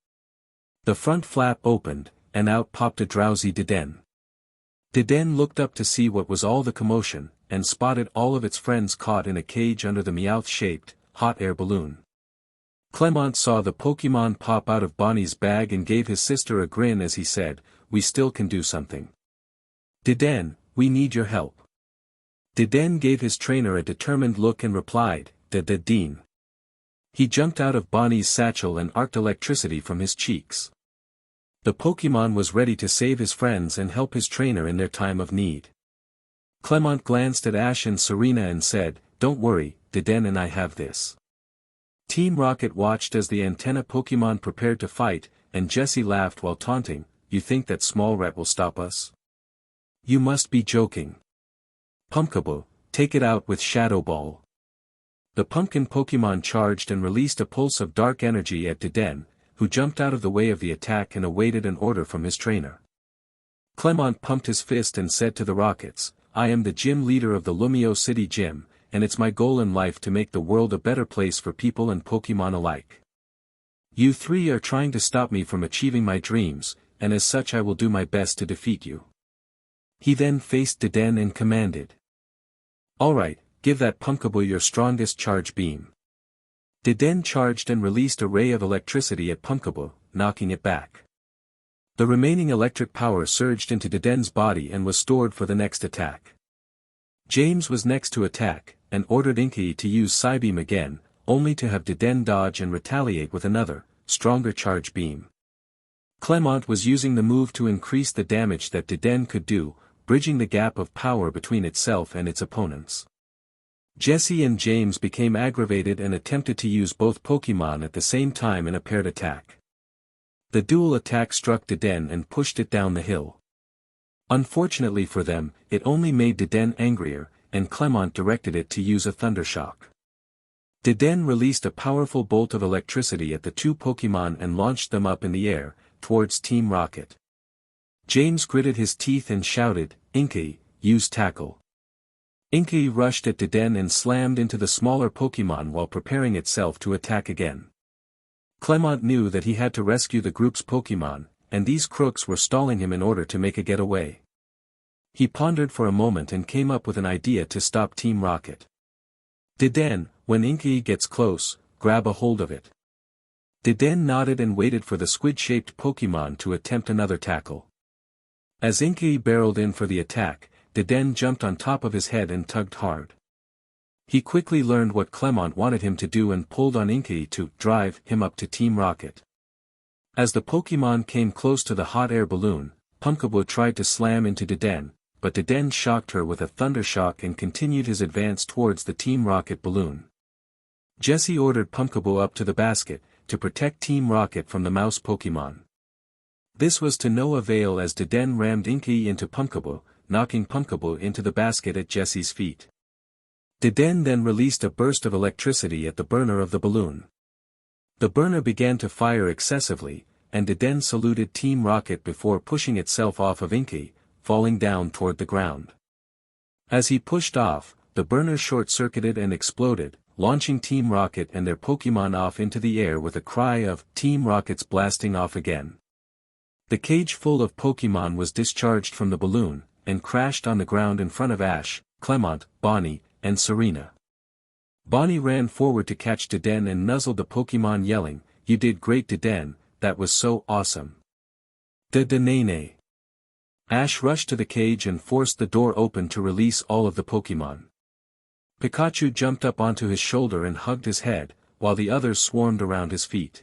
The front flap opened, and out popped a drowsy Deden. Deden looked up to see what was all the commotion, and spotted all of its friends caught in a cage under the Meowth-shaped, hot air balloon. Clemont saw the Pokémon pop out of Bonnie's bag and gave his sister a grin as he said, we still can do something. Deden, we need your help. Deden gave his trainer a determined look and replied, Dedeen. He jumped out of Bonnie's satchel and arced electricity from his cheeks. The Pokémon was ready to save his friends and help his trainer in their time of need. Clemont glanced at Ash and Serena and said, don't worry, Deden and I have this. Team Rocket watched as the antenna Pokémon prepared to fight, and Jesse laughed while taunting, you think that small rat will stop us? You must be joking. Pumpkaboo, take it out with Shadow Ball. The pumpkin Pokémon charged and released a pulse of dark energy at Deden, who jumped out of the way of the attack and awaited an order from his trainer. Clemont pumped his fist and said to the Rockets, I am the gym leader of the Lumio City Gym, and it's my goal in life to make the world a better place for people and Pokémon alike. You three are trying to stop me from achieving my dreams, and as such I will do my best to defeat you. He then faced Deden and commanded. Alright, give that Pumpkaboo your strongest charge beam. Deden charged and released a ray of electricity at Pumpkaboo, knocking it back. The remaining electric power surged into Deden's body and was stored for the next attack. James was next to attack, and ordered Inkay to use Psybeam again, only to have Deden dodge and retaliate with another, stronger charge beam. Clemont was using the move to increase the damage that Deden could do, bridging the gap of power between itself and its opponents. Jesse and James became aggravated and attempted to use both Pokémon at the same time in a paired attack. The dual attack struck Deden and pushed it down the hill. Unfortunately for them, it only made Deden angrier, and Clemont directed it to use a Thundershock. Deden released a powerful bolt of electricity at the two Pokémon and launched them up in the air, towards Team Rocket. James gritted his teeth and shouted, Inkay, use Tackle. Inkay rushed at Deden and slammed into the smaller Pokémon while preparing itself to attack again. Clemont knew that he had to rescue the group's Pokémon, and these crooks were stalling him in order to make a getaway. He pondered for a moment and came up with an idea to stop Team Rocket. Deden, when Inkay gets close, grab a hold of it. Deden nodded and waited for the squid-shaped Pokémon to attempt another tackle. As Inkay barreled in for the attack, Deden jumped on top of his head and tugged hard. He quickly learned what Clemont wanted him to do and pulled on Inkay to drive him up to Team Rocket. As the Pokémon came close to the hot air balloon, Pumpkaboo tried to slam into Deden, but Deden shocked her with a thundershock and continued his advance towards the Team Rocket balloon. Jessie ordered Pumpkaboo up to the basket, to protect Team Rocket from the mouse Pokémon. This was to no avail as Deden rammed Inkay into Pumpkaboo, knocking Pumpkaboo into the basket at Jessie's feet. Deden then released a burst of electricity at the burner of the balloon. The burner began to fire excessively, and Deden saluted Team Rocket before pushing itself off of Inkay, falling down toward the ground. As he pushed off, the burner short-circuited and exploded, launching Team Rocket and their Pokémon off into the air with a cry of, "Team Rocket's blasting off again." The cage full of Pokémon was discharged from the balloon, and crashed on the ground in front of Ash, Clemont, Bonnie, and Serena. Bonnie ran forward to catch Deden and nuzzled the Pokémon yelling, "You did great Deden, that was so awesome." Dedenene. Ash rushed to the cage and forced the door open to release all of the Pokémon. Pikachu jumped up onto his shoulder and hugged his head, while the others swarmed around his feet.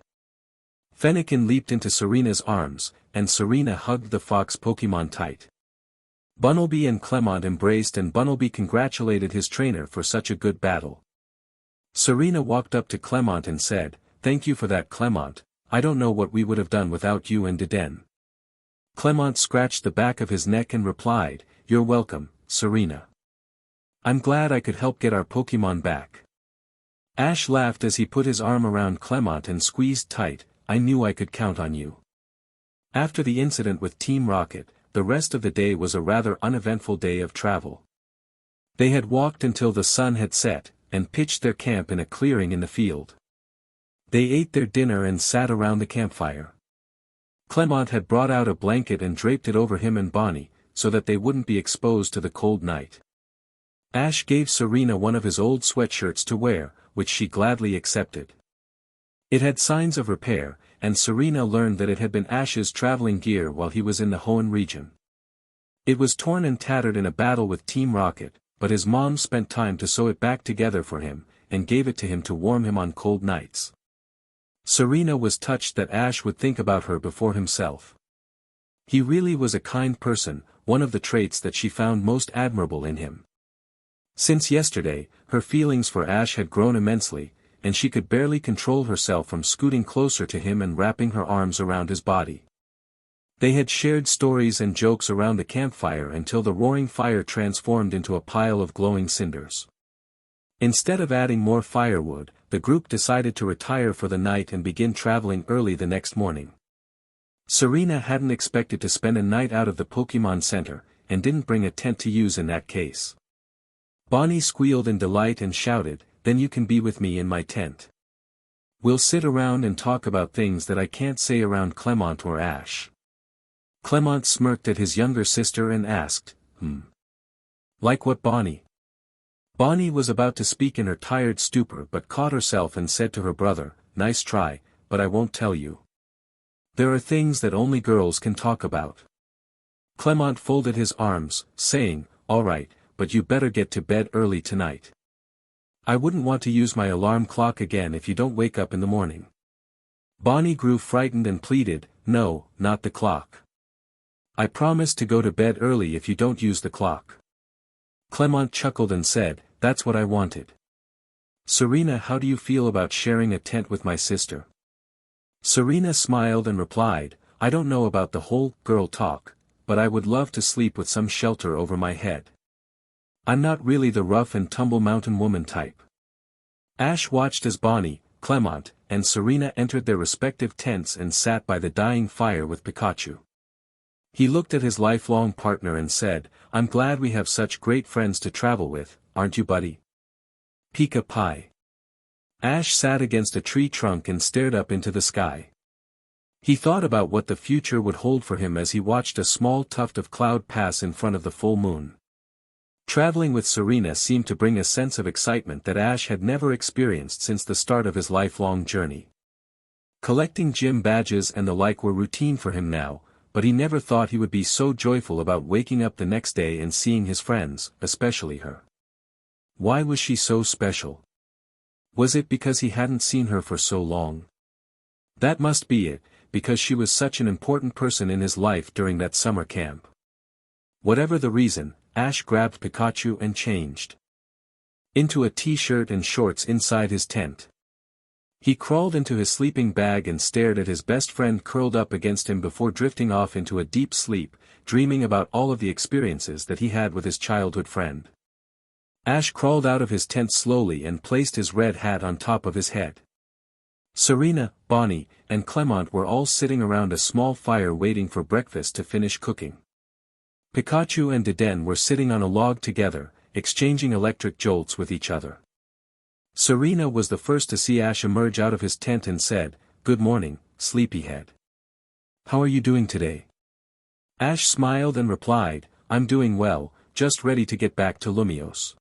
Fennekin leaped into Serena's arms, and Serena hugged the fox Pokémon tight. Bunnelby and Clemont embraced and Bunnelby congratulated his trainer for such a good battle. Serena walked up to Clemont and said, "Thank you for that Clemont, I don't know what we would have done without you and Deden." Clemont scratched the back of his neck and replied, "You're welcome, Serena. I'm glad I could help get our Pokémon back." Ash laughed as he put his arm around Clemont and squeezed tight, "I knew I could count on you." After the incident with Team Rocket, the rest of the day was a rather uneventful day of travel. They had walked until the sun had set, and pitched their camp in a clearing in the field. They ate their dinner and sat around the campfire. Clemont had brought out a blanket and draped it over him and Bonnie, so that they wouldn't be exposed to the cold night. Ash gave Serena one of his old sweatshirts to wear, which she gladly accepted. It had signs of repair, and Serena learned that it had been Ash's traveling gear while he was in the Hoenn region. It was torn and tattered in a battle with Team Rocket, but his mom spent time to sew it back together for him, and gave it to him to warm him on cold nights. Serena was touched that Ash would think about her before himself. He really was a kind person, one of the traits that she found most admirable in him. Since yesterday, her feelings for Ash had grown immensely, and she could barely control herself from scooting closer to him and wrapping her arms around his body. They had shared stories and jokes around the campfire until the roaring fire transformed into a pile of glowing cinders. Instead of adding more firewood, the group decided to retire for the night and begin traveling early the next morning. Serena hadn't expected to spend a night out of the Pokémon Center, and didn't bring a tent to use in that case. Bonnie squealed in delight and shouted, "Then you can be with me in my tent. We'll sit around and talk about things that I can't say around Clemont or Ash." Clemont smirked at his younger sister and asked, "Like what, Bonnie?" Bonnie was about to speak in her tired stupor but caught herself and said to her brother, "Nice try, but I won't tell you. There are things that only girls can talk about." Clemont folded his arms, saying, "All right, but you better get to bed early tonight. I wouldn't want to use my alarm clock again if you don't wake up in the morning." Bonnie grew frightened and pleaded, "No, not the clock. I promise to go to bed early if you don't use the clock." Clemont chuckled and said, "That's what I wanted. Serena, how do you feel about sharing a tent with my sister?" Serena smiled and replied, "I don't know about the whole girl talk, but I would love to sleep with some shelter over my head. I'm not really the rough and tumble mountain woman type." Ash watched as Bonnie, Clemont, and Serena entered their respective tents and sat by the dying fire with Pikachu. He looked at his lifelong partner and said, "I'm glad we have such great friends to travel with, aren't you, buddy?" Pika Pie. Ash sat against a tree trunk and stared up into the sky. He thought about what the future would hold for him as he watched a small tuft of cloud pass in front of the full moon. Traveling with Serena seemed to bring a sense of excitement that Ash had never experienced since the start of his lifelong journey. Collecting gym badges and the like were routine for him now, but he never thought he would be so joyful about waking up the next day and seeing his friends, especially her. Why was she so special? Was it because he hadn't seen her for so long? That must be it, because she was such an important person in his life during that summer camp. Whatever the reason, Ash grabbed Pikachu and changed into a t-shirt and shorts inside his tent. He crawled into his sleeping bag and stared at his best friend curled up against him before drifting off into a deep sleep, dreaming about all of the experiences that he had with his childhood friend. Ash crawled out of his tent slowly and placed his red hat on top of his head. Serena, Bonnie, and Clemont were all sitting around a small fire waiting for breakfast to finish cooking. Pikachu and Deden were sitting on a log together, exchanging electric jolts with each other. Serena was the first to see Ash emerge out of his tent and said, "Good morning, sleepyhead. How are you doing today?" Ash smiled and replied, "I'm doing well, just ready to get back to Lumios."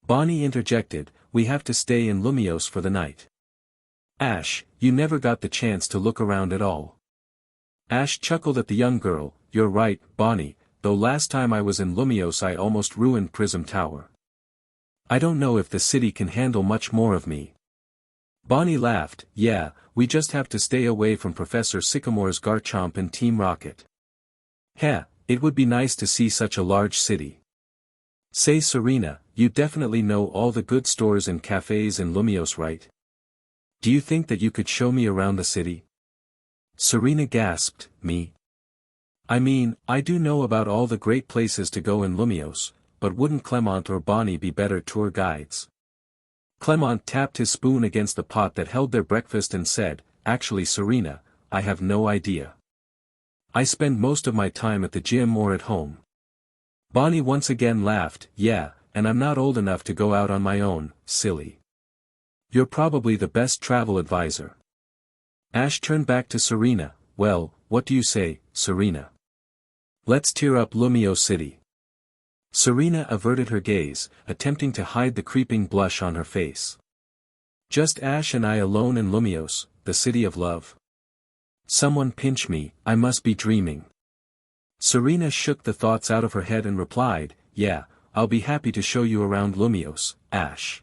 Bonnie interjected, "We have to stay in Lumios for the night." "Ash, you never got the chance to look around at all." Ash chuckled at the young girl, "You're right, Bonnie, though last time I was in Lumios I almost ruined Prism Tower. I don't know if the city can handle much more of me." Bonnie laughed, "Yeah, we just have to stay away from Professor Sycamore's Garchomp and Team Rocket." "Heh, it would be nice to see such a large city." "Say Serena, you definitely know all the good stores and cafes in Lumios, right? Do you think that you could show me around the city?" Serena gasped, "Me? I mean, I do know about all the great places to go in Lumios, but wouldn't Clemont or Bonnie be better tour guides?" Clemont tapped his spoon against the pot that held their breakfast and said, "Actually Serena, I have no idea. I spend most of my time at the gym or at home." Bonnie once again laughed, "Yeah, and I'm not old enough to go out on my own, silly. You're probably the best travel advisor." Ash turned back to Serena, "Well, what do you say, Serena? Let's tear up Lumio City." Serena averted her gaze, attempting to hide the creeping blush on her face. "Just Ash and I alone in Lumios, the city of love. Someone pinch me, I must be dreaming." Serena shook the thoughts out of her head and replied, "Yeah, I'll be happy to show you around Lumios, Ash."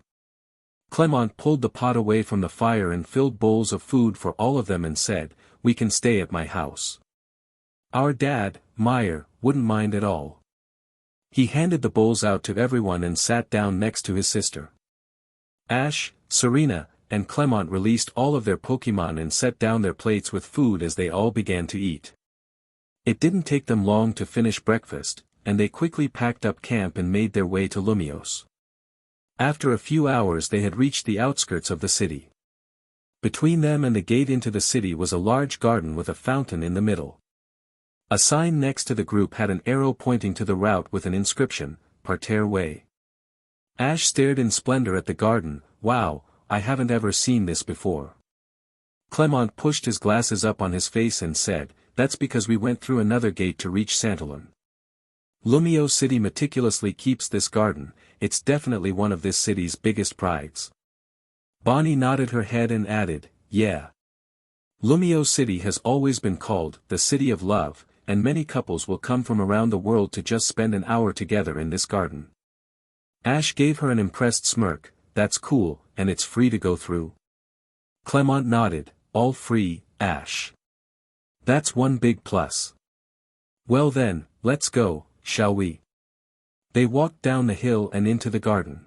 Clemont pulled the pot away from the fire and filled bowls of food for all of them and said, "We can stay at my house. Our dad, Meyer, wouldn't mind at all." He handed the bowls out to everyone and sat down next to his sister. Ash, Serena, and Clemont released all of their Pokémon and set down their plates with food as they all began to eat. It didn't take them long to finish breakfast, and they quickly packed up camp and made their way to Lumios. After a few hours they had reached the outskirts of the city. Between them and the gate into the city was a large garden with a fountain in the middle. A sign next to the group had an arrow pointing to the route with an inscription, "Parterre Way." Ash stared in splendor at the garden, "Wow, I haven't ever seen this before." Clemont pushed his glasses up on his face and said, "That's because we went through another gate to reach Santalin. Lumio City meticulously keeps this garden, it's definitely one of this city's biggest prides." Bonnie nodded her head and added, "Yeah. Lumio City has always been called, the City of Love, and many couples will come from around the world to just spend an hour together in this garden." Ash gave her an impressed smirk, "That's cool, and it's free to go through?" Clemont nodded, "All free, Ash. That's one big plus." "Well then, let's go, shall we?" They walked down the hill and into the garden.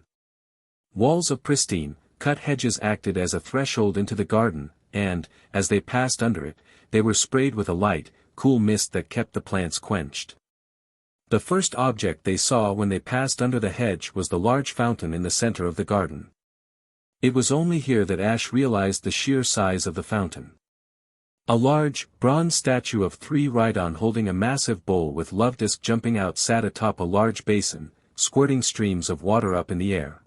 Walls of pristine, cut hedges acted as a threshold into the garden, and, as they passed under it, they were sprayed with a light, cool mist that kept the plants quenched. The first object they saw when they passed under the hedge was the large fountain in the center of the garden. It was only here that Ash realized the sheer size of the fountain. A large, bronze statue of 3 Rhydon holding a massive bowl with love disc jumping out sat atop a large basin, squirting streams of water up in the air.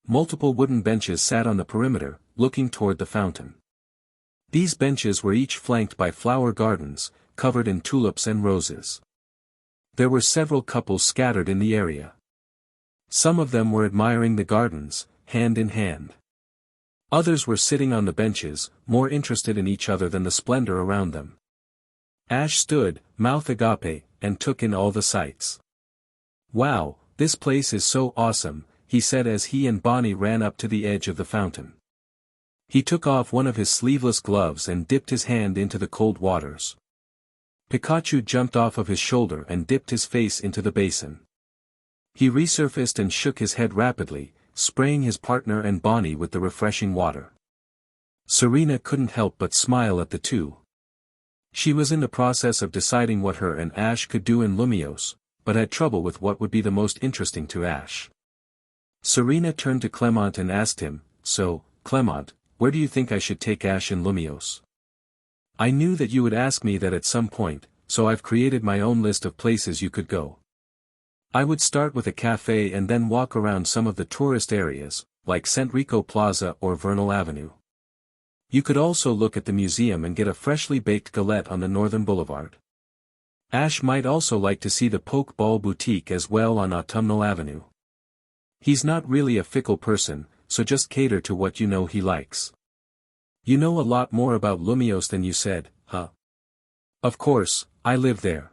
Multiple wooden benches sat on the perimeter, looking toward the fountain. These benches were each flanked by flower gardens, covered in tulips and roses. There were several couples scattered in the area. Some of them were admiring the gardens, hand in hand. Others were sitting on the benches, more interested in each other than the splendor around them. Ash stood, mouth agape, and took in all the sights. "Wow, this place is so awesome," he said as he and Bonnie ran up to the edge of the fountain. He took off one of his sleeveless gloves and dipped his hand into the cold waters. Pikachu jumped off of his shoulder and dipped his face into the basin. He resurfaced and shook his head rapidly, spraying his partner and Bonnie with the refreshing water. Serena couldn't help but smile at the two. She was in the process of deciding what her and Ash could do in Lumios, but had trouble with what would be the most interesting to Ash. Serena turned to Clemont and asked him, "So, Clemont, where do you think I should take Ash in Lumios?" "I knew that you would ask me that at some point, so I've created my own list of places you could go. I would start with a cafe and then walk around some of the tourist areas, like Centrico Plaza or Vernal Avenue. You could also look at the museum and get a freshly baked galette on the Northern Boulevard. Ash might also like to see the Poke Ball Boutique as well on Autumnal Avenue. He's not really a fickle person, so just cater to what you know he likes. You know a lot more about Lumios than you said, huh?" "Of course, I live there.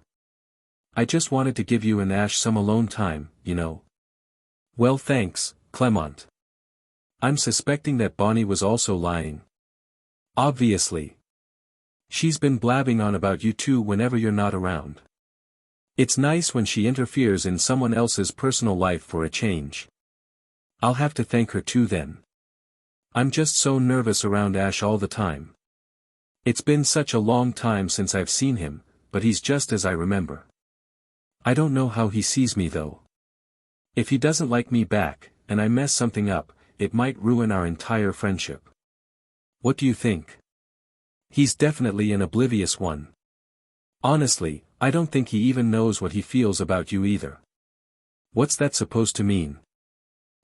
I just wanted to give you and Ash some alone time, you know." "Well, thanks, Clemont. I'm suspecting that Bonnie was also lying." "Obviously. She's been blabbing on about you two whenever you're not around. It's nice when she interferes in someone else's personal life for a change. I'll have to thank her too then. I'm just so nervous around Ash all the time. It's been such a long time since I've seen him, but he's just as I remember. I don't know how he sees me though. If he doesn't like me back, and I mess something up, it might ruin our entire friendship. What do you think?" "He's definitely an oblivious one. Honestly, I don't think he even knows what he feels about you either." "What's that supposed to mean?"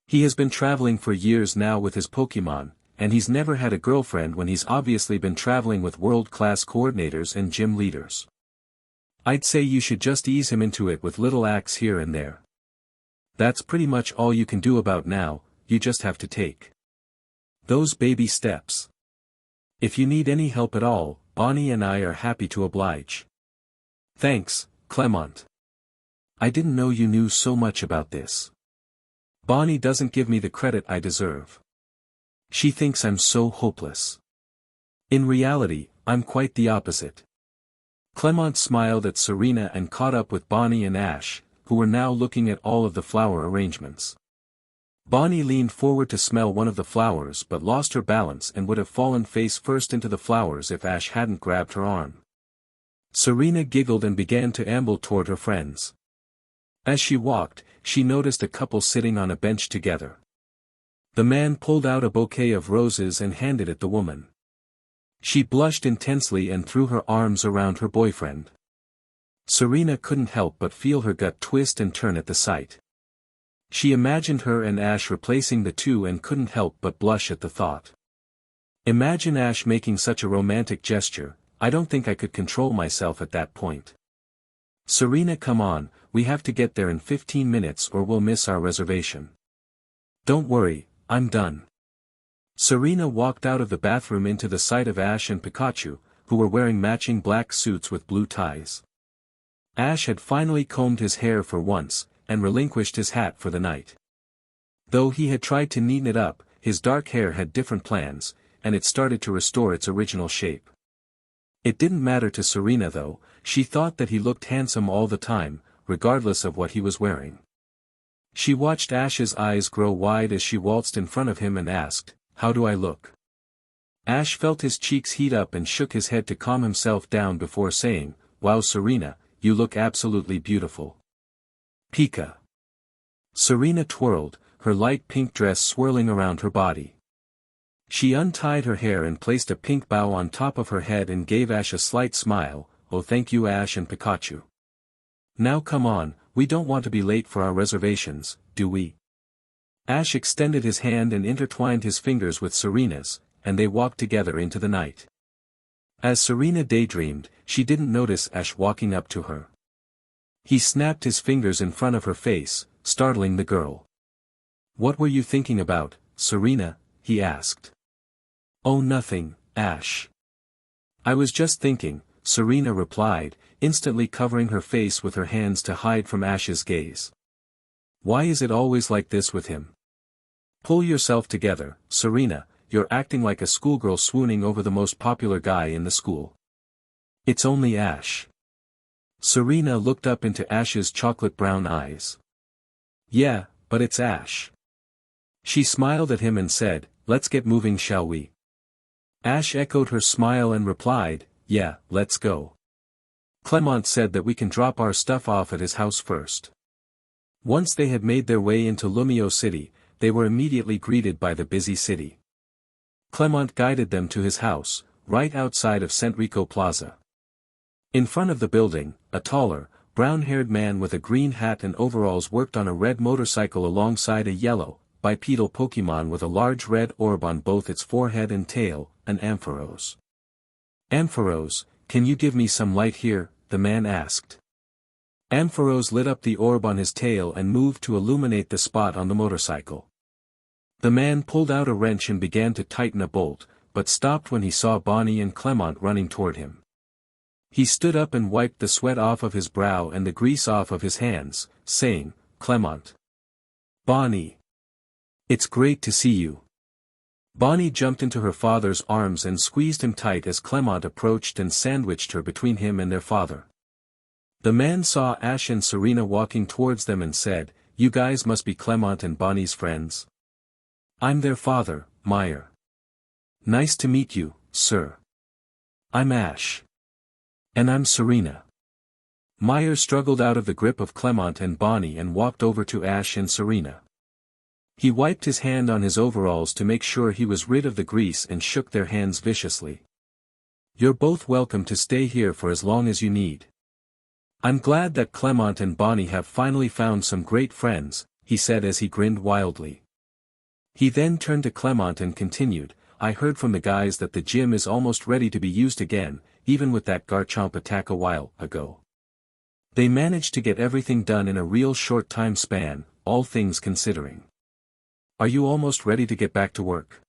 "He has been traveling for years now with his Pokémon, and he's never had a girlfriend when he's obviously been traveling with world-class coordinators and gym leaders. I'd say you should just ease him into it with little acts here and there. That's pretty much all you can do about now, you just have to take those baby steps. If you need any help at all, Bonnie and I are happy to oblige." "Thanks, Clemont. I didn't know you knew so much about this. Bonnie doesn't give me the credit I deserve. She thinks I'm so hopeless. In reality, I'm quite the opposite." Clemont smiled at Serena and caught up with Bonnie and Ash, who were now looking at all of the flower arrangements. Bonnie leaned forward to smell one of the flowers but lost her balance and would have fallen face first into the flowers if Ash hadn't grabbed her arm. Serena giggled and began to amble toward her friends. As she walked, she noticed a couple sitting on a bench together. The man pulled out a bouquet of roses and handed it the woman. She blushed intensely and threw her arms around her boyfriend. Serena couldn't help but feel her gut twist and turn at the sight. She imagined her and Ash replacing the two and couldn't help but blush at the thought. Imagine Ash making such a romantic gesture. I don't think I could control myself at that point. "Serena, come on, we have to get there in 15 minutes or we'll miss our reservation." "Don't worry, I'm done." Serena walked out of the bathroom into the sight of Ash and Pikachu, who were wearing matching black suits with blue ties. Ash had finally combed his hair for once, and relinquished his hat for the night. Though he had tried to neaten it up, his dark hair had different plans, and it started to restore its original shape. It didn't matter to Serena though, she thought that he looked handsome all the time, regardless of what he was wearing. She watched Ash's eyes grow wide as she waltzed in front of him and asked, "How do I look?" Ash felt his cheeks heat up and shook his head to calm himself down before saying, "Wow, Serena, you look absolutely beautiful." Pika. Serena twirled, her light pink dress swirling around her body. She untied her hair and placed a pink bow on top of her head and gave Ash a slight smile. "Oh, thank you, Ash and Pikachu. Now come on, we don't want to be late for our reservations, do we?" Ash extended his hand and intertwined his fingers with Serena's, and they walked together into the night. As Serena daydreamed, she didn't notice Ash walking up to her. He snapped his fingers in front of her face, startling the girl. "What were you thinking about, Serena?" he asked. "Oh, nothing, Ash. I was just thinking," Serena replied, instantly covering her face with her hands to hide from Ash's gaze. "Why is it always like this with him? Pull yourself together, Serena, you're acting like a schoolgirl swooning over the most popular guy in the school." "It's only Ash. Serena looked up into Ash's chocolate brown eyes. Yeah, but it's Ash. She smiled at him and said, let's get moving, shall we? Ash echoed her smile and replied, yeah, let's go. Clemont said that we can drop our stuff off at his house first. Once they had made their way into Lumio City, they were immediately greeted by the busy city. Clemont guided them to his house, right outside of Centrico Plaza. In front of the building, a taller, brown-haired man with a green hat and overalls worked on a red motorcycle alongside a yellow, bipedal Pokémon with a large red orb on both its forehead and tail, an Ampharos. Ampharos, can you give me some light here? The man asked. Ampharos lit up the orb on his tail and moved to illuminate the spot on the motorcycle. The man pulled out a wrench and began to tighten a bolt, but stopped when he saw Bonnie and Clemont running toward him. He stood up and wiped the sweat off of his brow and the grease off of his hands, saying, Clemont. Bonnie. It's great to see you. Bonnie jumped into her father's arms and squeezed him tight as Clemont approached and sandwiched her between him and their father. The man saw Ash and Serena walking towards them and said, you guys must be Clemont and Bonnie's friends. I'm their father, Meyer. Nice to meet you, sir. I'm Ash. And I'm Serena. Meyer struggled out of the grip of Clemont and Bonnie and walked over to Ash and Serena. He wiped his hand on his overalls to make sure he was rid of the grease and shook their hands viciously. You're both welcome to stay here for as long as you need. I'm glad that Clemont and Bonnie have finally found some great friends, he said as he grinned wildly. He then turned to Clemont and continued, I heard from the guys that the gym is almost ready to be used again, even with that Garchomp attack a while ago. They managed to get everything done in a real short time span, all things considering. Are you almost ready to get back to work?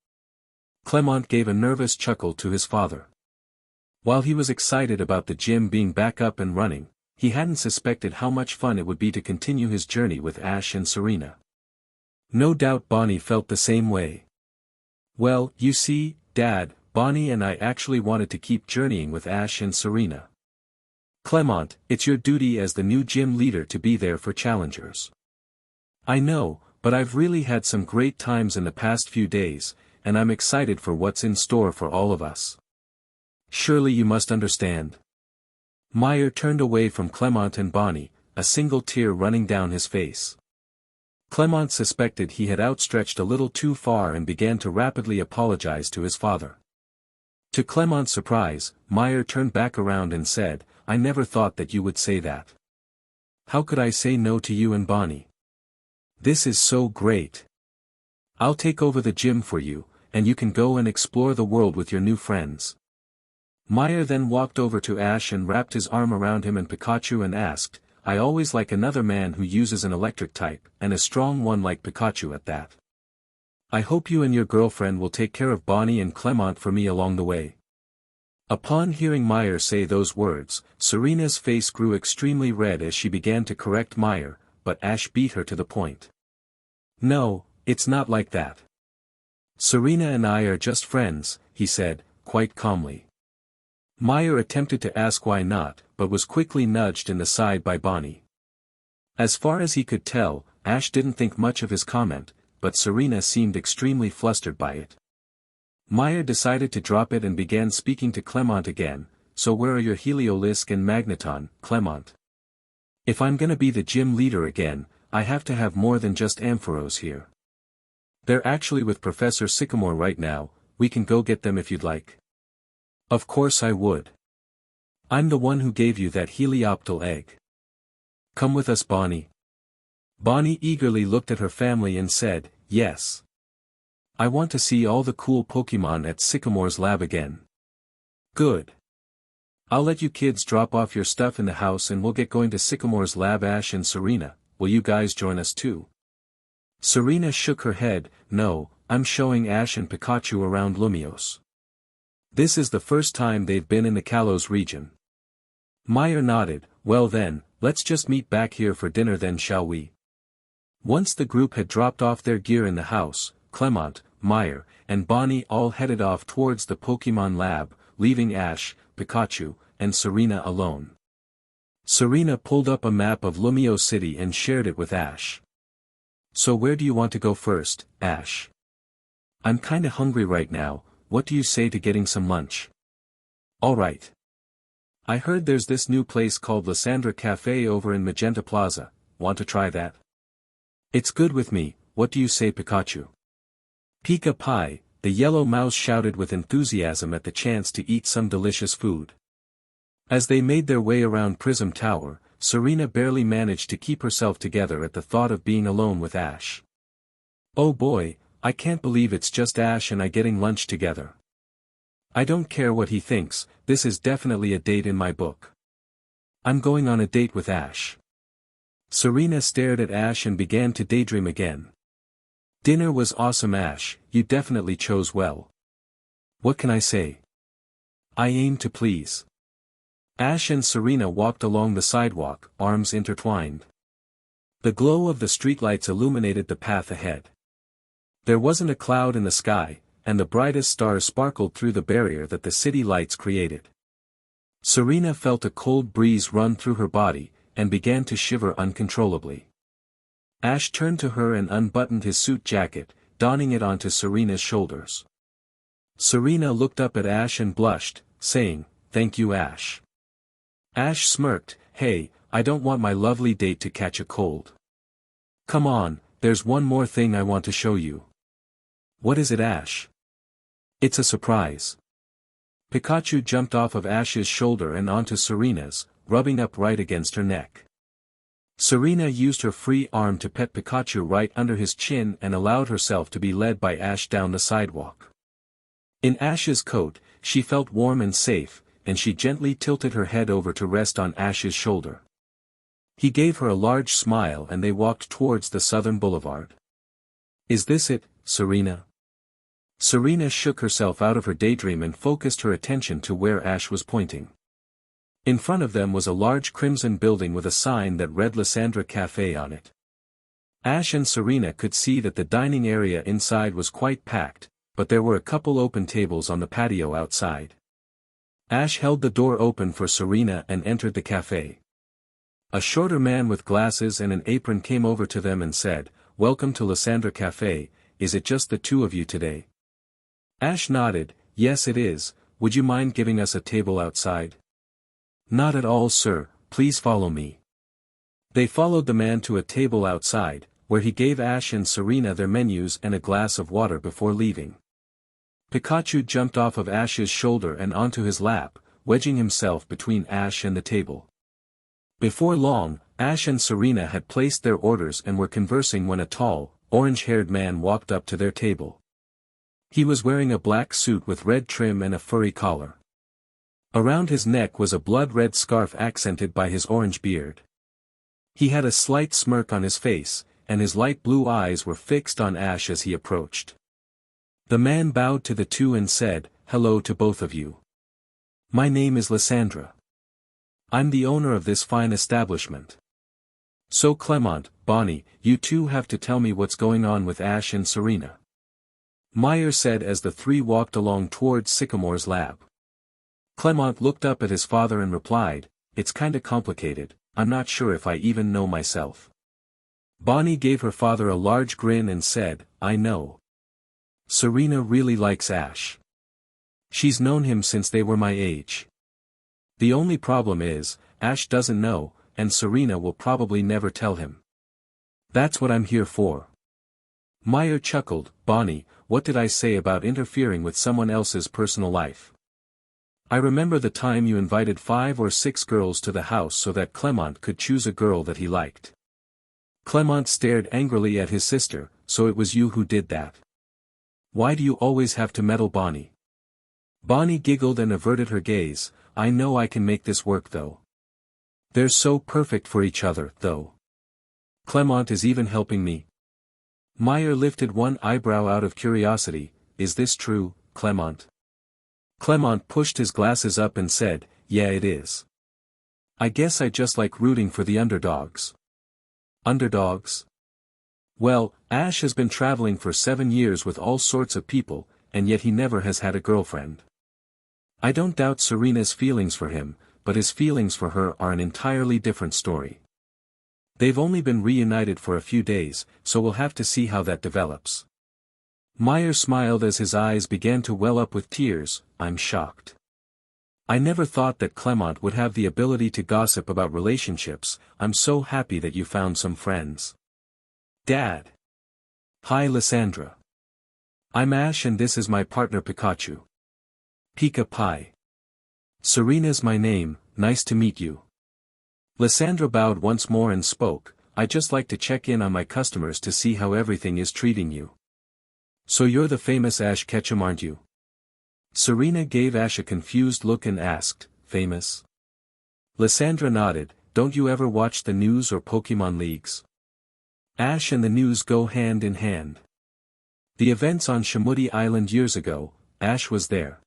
Clemont gave a nervous chuckle to his father. While he was excited about the gym being back up and running, he hadn't suspected how much fun it would be to continue his journey with Ash and Serena. No doubt Bonnie felt the same way. Well, you see, Dad, Bonnie and I actually wanted to keep journeying with Ash and Serena. Clemont, it's your duty as the new gym leader to be there for challengers. I know, but I've really had some great times in the past few days, and I'm excited for what's in store for all of us. Surely you must understand. Meyer turned away from Clemont and Bonnie, a single tear running down his face. Clemont suspected he had outstretched a little too far and began to rapidly apologize to his father. To Clemont's surprise, Meyer turned back around and said, I never thought that you would say that. How could I say no to you and Bonnie? This is so great. I'll take over the gym for you, and you can go and explore the world with your new friends. Meyer then walked over to Ash and wrapped his arm around him and Pikachu and asked, I always like another man who uses an electric type, and a strong one like Pikachu at that. I hope you and your girlfriend will take care of Bonnie and Clemont for me along the way. Upon hearing Meyer say those words, Serena's face grew extremely red as she began to correct Meyer, but Ash beat her to the point. No, it's not like that. Serena and I are just friends, he said, quite calmly. Meyer attempted to ask why not, but was quickly nudged in the side by Bonnie. As far as he could tell, Ash didn't think much of his comment, but Serena seemed extremely flustered by it. Meyer decided to drop it and began speaking to Clemont again, so where are your Heliolisk and Magneton, Clemont? If I'm gonna be the gym leader again, I have to have more than just Ampharos here. They're actually with Professor Sycamore right now, we can go get them if you'd like. Of course I would. I'm the one who gave you that Helioptile egg. Come with us, Bonnie. Bonnie eagerly looked at her family and said, yes. I want to see all the cool Pokemon at Sycamore's lab again. Good. I'll let you kids drop off your stuff in the house and we'll get going to Sycamore's lab. Ash and Serena, will you guys join us too? Serena shook her head, no, I'm showing Ash and Pikachu around Lumios. This is the first time they've been in the Kalos region. Meyer nodded, well then, let's just meet back here for dinner then, shall we? Once the group had dropped off their gear in the house, Clemont, Meyer, and Bonnie all headed off towards the Pokemon lab, leaving Ash, Pikachu, and Serena alone. Serena pulled up a map of Lumio City and shared it with Ash. So where do you want to go first, Ash? I'm kinda hungry right now, what do you say to getting some lunch? Alright. I heard there's this new place called Lysandra Cafe over in Magenta Plaza, want to try that? It's good with me, what do you say Pikachu? Pika Pie, the yellow mouse shouted with enthusiasm at the chance to eat some delicious food. As they made their way around Prism Tower, Serena barely managed to keep herself together at the thought of being alone with Ash. Oh boy, I can't believe it's just Ash and I getting lunch together. I don't care what he thinks, this is definitely a date in my book. I'm going on a date with Ash. Serena stared at Ash and began to daydream again. Dinner was awesome Ash, you definitely chose well. What can I say? I aim to please. Ash and Serena walked along the sidewalk, arms intertwined. The glow of the streetlights illuminated the path ahead. There wasn't a cloud in the sky, and the brightest stars sparkled through the barrier that the city lights created. Serena felt a cold breeze run through her body, and began to shiver uncontrollably. Ash turned to her and unbuttoned his suit jacket, donning it onto Serena's shoulders. Serena looked up at Ash and blushed, saying, "Thank you Ash." Ash smirked, "Hey, I don't want my lovely date to catch a cold. Come on, there's one more thing I want to show you." "What is it Ash?" "It's a surprise." Pikachu jumped off of Ash's shoulder and onto Serena's, rubbing up right against her neck. Serena used her free arm to pet Pikachu right under his chin and allowed herself to be led by Ash down the sidewalk. In Ash's coat, she felt warm and safe, and she gently tilted her head over to rest on Ash's shoulder. He gave her a large smile and they walked towards the southern boulevard. "Is this it, Serena?" Serena shook herself out of her daydream and focused her attention to where Ash was pointing. In front of them was a large crimson building with a sign that read Lysandra Cafe on it. Ash and Serena could see that the dining area inside was quite packed, but there were a couple open tables on the patio outside. Ash held the door open for Serena and entered the cafe. A shorter man with glasses and an apron came over to them and said, "Welcome to Lysandra Cafe, is it just the two of you today?" Ash nodded, "Yes it is, would you mind giving us a table outside?" "Not at all sir, please follow me." They followed the man to a table outside, where he gave Ash and Serena their menus and a glass of water before leaving. Pikachu jumped off of Ash's shoulder and onto his lap, wedging himself between Ash and the table. Before long, Ash and Serena had placed their orders and were conversing when a tall, orange-haired man walked up to their table. He was wearing a black suit with red trim and a furry collar. Around his neck was a blood-red scarf accented by his orange beard. He had a slight smirk on his face, and his light blue eyes were fixed on Ash as he approached. The man bowed to the two and said, "Hello to both of you. My name is Lysandra. I'm the owner of this fine establishment. So Clemont, Bonnie, you two have to tell me what's going on with Ash and Serena." Meyer said as the three walked along towards Sycamore's lab. Clemont looked up at his father and replied, "It's kinda complicated, I'm not sure if I even know myself." Bonnie gave her father a large grin and said, "I know. Serena really likes Ash. She's known him since they were my age. The only problem is, Ash doesn't know, and Serena will probably never tell him. That's what I'm here for." Meyer chuckled, "Bonnie, what did I say about interfering with someone else's personal life? I remember the time you invited 5 or 6 girls to the house so that Clemont could choose a girl that he liked." Clemont stared angrily at his sister, "So it was you who did that? Why do you always have to meddle Bonnie?" Bonnie giggled and averted her gaze, "I know I can make this work though. They're so perfect for each other, though. Clemont is even helping me." Meyer lifted one eyebrow out of curiosity, "Is this true, Clemont?" Clemont pushed his glasses up and said, "Yeah it is. I guess I just like rooting for the underdogs." Underdogs? Well, Ash has been traveling for 7 years with all sorts of people, and yet he never has had a girlfriend. I don't doubt Serena's feelings for him, but his feelings for her are an entirely different story. They've only been reunited for a few days, so we'll have to see how that develops. Meyer smiled as his eyes began to well up with tears. I'm shocked. I never thought that Clemont would have the ability to gossip about relationships. I'm so happy that you found some friends. Dad. Hi Lysandra. I'm Ash and this is my partner Pikachu. Pika Pie. Serena's my name, nice to meet you. Lysandra bowed once more and spoke, I'd just like to check in on my customers to see how everything is treating you. So you're the famous Ash Ketchum, aren't you? Serena gave Ash a confused look and asked, famous? Lysandra nodded, don't you ever watch the news or Pokémon Leagues? Ash and the news go hand in hand. The events on Shamuti Island years ago, Ash was there.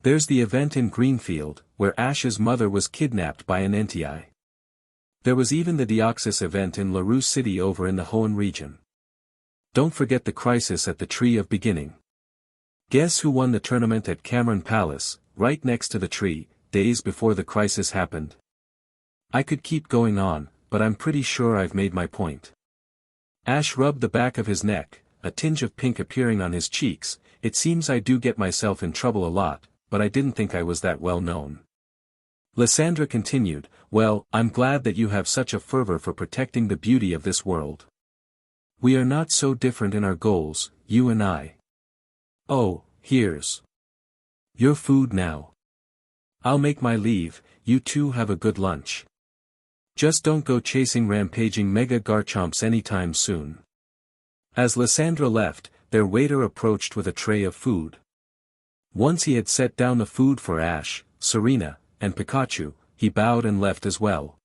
There's the event in Greenfield, where Ash's mother was kidnapped by an NTI. There was even the Deoxys event in LaRue City over in the Hoenn region. Don't forget the crisis at the Tree of Beginning. Guess who won the tournament at Cameron Palace, right next to the tree, days before the crisis happened? I could keep going on, but I'm pretty sure I've made my point. Ash rubbed the back of his neck, a tinge of pink appearing on his cheeks. It seems I do get myself in trouble a lot, but I didn't think I was that well known. Lysandra continued, well, I'm glad that you have such a fervor for protecting the beauty of this world. We are not so different in our goals, you and I. Oh, here's your food now. I'll make my leave, you two have a good lunch. Just don't go chasing rampaging Mega Garchomps anytime soon. As Lysandra left, their waiter approached with a tray of food. Once he had set down the food for Ash, Serena, and Pikachu, he bowed and left as well.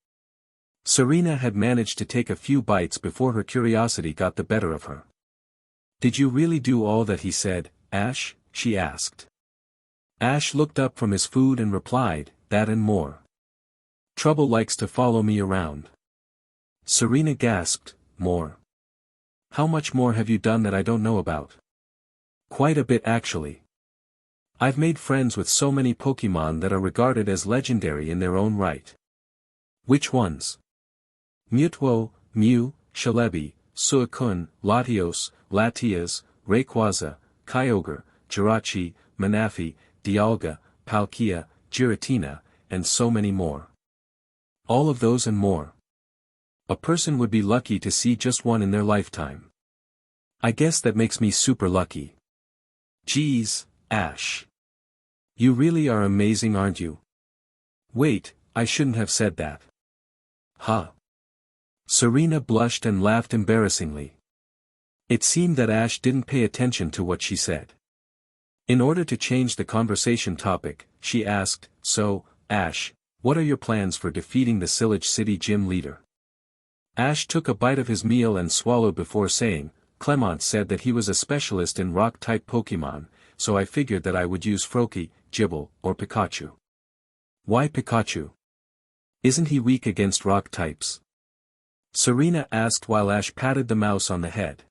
Serena had managed to take a few bites before her curiosity got the better of her. Did you really do all that he said, Ash? She asked. Ash looked up from his food and replied, that and more. Trouble likes to follow me around. Serena gasped, more? How much more have you done that I don't know about? Quite a bit actually. I've made friends with so many Pokémon that are regarded as legendary in their own right. Which ones? Mewtwo, Mew, Celebi, Suicune, Latios, Latias, Rayquaza, Kyogre, Jirachi, Manaphy, Dialga, Palkia, Giratina, and so many more. All of those and more. A person would be lucky to see just one in their lifetime. I guess that makes me super lucky. Geez, Ash. You really are amazing, aren't you? Wait, I shouldn't have said that. Huh. Serena blushed and laughed embarrassingly. It seemed that Ash didn't pay attention to what she said. In order to change the conversation topic, she asked, so, Ash, what are your plans for defeating the Sillage City gym leader? Ash took a bite of his meal and swallowed before saying, Clemont said that he was a specialist in rock-type Pokémon, so I figured that I would use Froakie, Gible, or Pikachu. Why Pikachu? Isn't he weak against rock types? Serena asked while Ash patted the mouse on the head.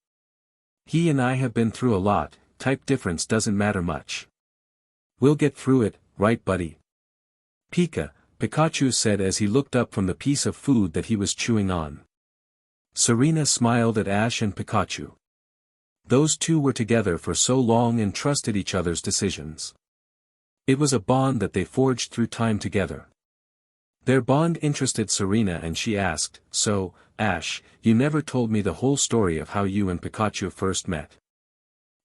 He and I have been through a lot, type difference doesn't matter much. We'll get through it, right buddy? Pikachu said as he looked up from the piece of food that he was chewing on. Serena smiled at Ash and Pikachu. Those two were together for so long and trusted each other's decisions. It was a bond that they forged through time together. Their bond interested Serena and she asked, so, Ash, you never told me the whole story of how you and Pikachu first met.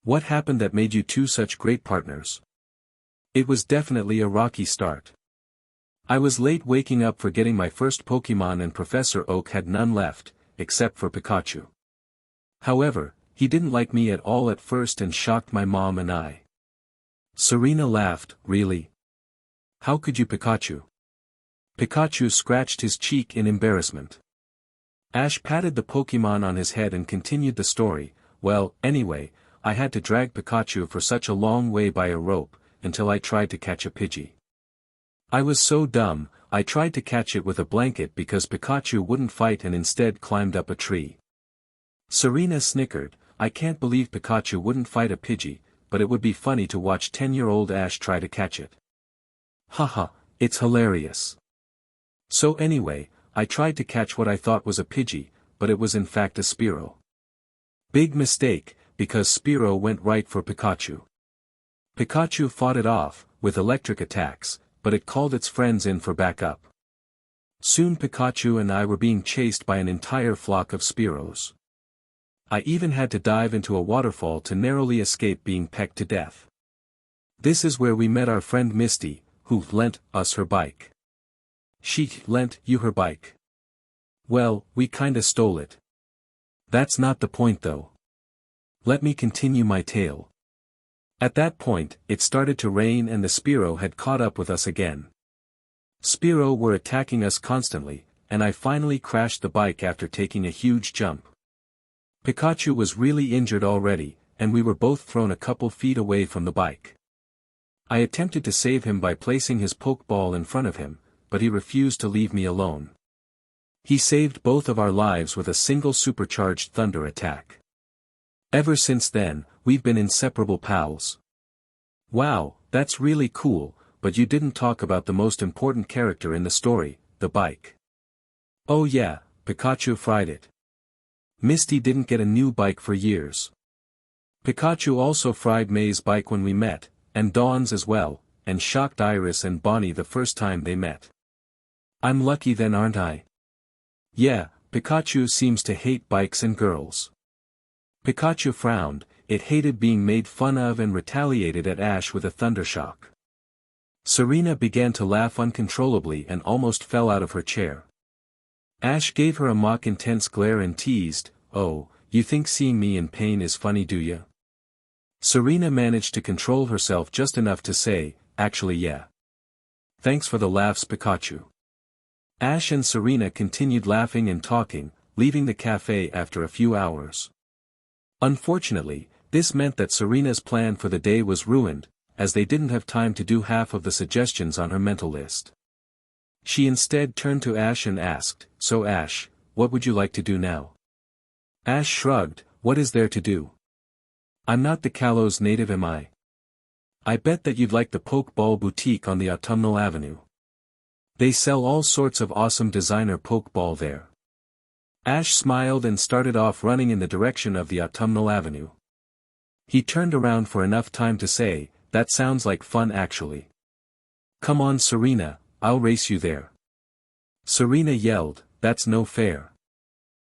What happened that made you two such great partners? It was definitely a rocky start. I was late waking up for getting my first Pokémon and Professor Oak had none left, except for Pikachu. However, he didn't like me at all at first and shocked my mom and I. Serena laughed, really? How could you Pikachu? Pikachu scratched his cheek in embarrassment. Ash patted the Pokémon on his head and continued the story, well, anyway, I had to drag Pikachu for such a long way by a rope, until I tried to catch a Pidgey. I was so dumb, I tried to catch it with a blanket because Pikachu wouldn't fight and instead climbed up a tree. Serena snickered, I can't believe Pikachu wouldn't fight a Pidgey, but it would be funny to watch 10-year-old Ash try to catch it. Haha, It's hilarious. So anyway, I tried to catch what I thought was a Pidgey, but it was in fact a Spearow. Big mistake, because Spearow went right for Pikachu. Pikachu fought it off, with electric attacks, but it called its friends in for backup. Soon Pikachu and I were being chased by an entire flock of Spearows. I even had to dive into a waterfall to narrowly escape being pecked to death. This is where we met our friend Misty, who lent us her bike. She lent you her bike. Well, we kinda stole it. That's not the point though. Let me continue my tale. At that point, it started to rain and the Spearow had caught up with us again. Spearow were attacking us constantly, and I finally crashed the bike after taking a huge jump. Pikachu was really injured already, and we were both thrown a couple feet away from the bike. I attempted to save him by placing his Pokeball in front of him, but he refused to leave me alone. He saved both of our lives with a single supercharged thunder attack. Ever since then, we've been inseparable pals. Wow, that's really cool, but you didn't talk about the most important character in the story, the bike. Oh yeah, Pikachu fried it. Misty didn't get a new bike for years. Pikachu also fried May's bike when we met, and Dawn's as well, and shocked Iris and Bonnie the first time they met. I'm lucky then, aren't I? Yeah, Pikachu seems to hate bikes and girls. Pikachu frowned, it hated being made fun of and retaliated at Ash with a thundershock. Serena began to laugh uncontrollably and almost fell out of her chair. Ash gave her a mock intense glare and teased, "Oh, you think seeing me in pain is funny, do you?" Serena managed to control herself just enough to say, "Actually yeah. Thanks for the laughs, Pikachu." Ash and Serena continued laughing and talking, leaving the cafe after a few hours. Unfortunately, this meant that Serena's plan for the day was ruined, as they didn't have time to do half of the suggestions on her mental list. She instead turned to Ash and asked, "So Ash, what would you like to do now?" Ash shrugged, "What is there to do? I'm not the Kalos native, am I? I bet that you'd like the Pokeball boutique on the Autumnal Avenue. They sell all sorts of awesome designer Pokeball there." Ash smiled and started off running in the direction of the Autumnal Avenue. He turned around for enough time to say, "That sounds like fun actually. Come on Serena, I'll race you there." Serena yelled, "That's no fair.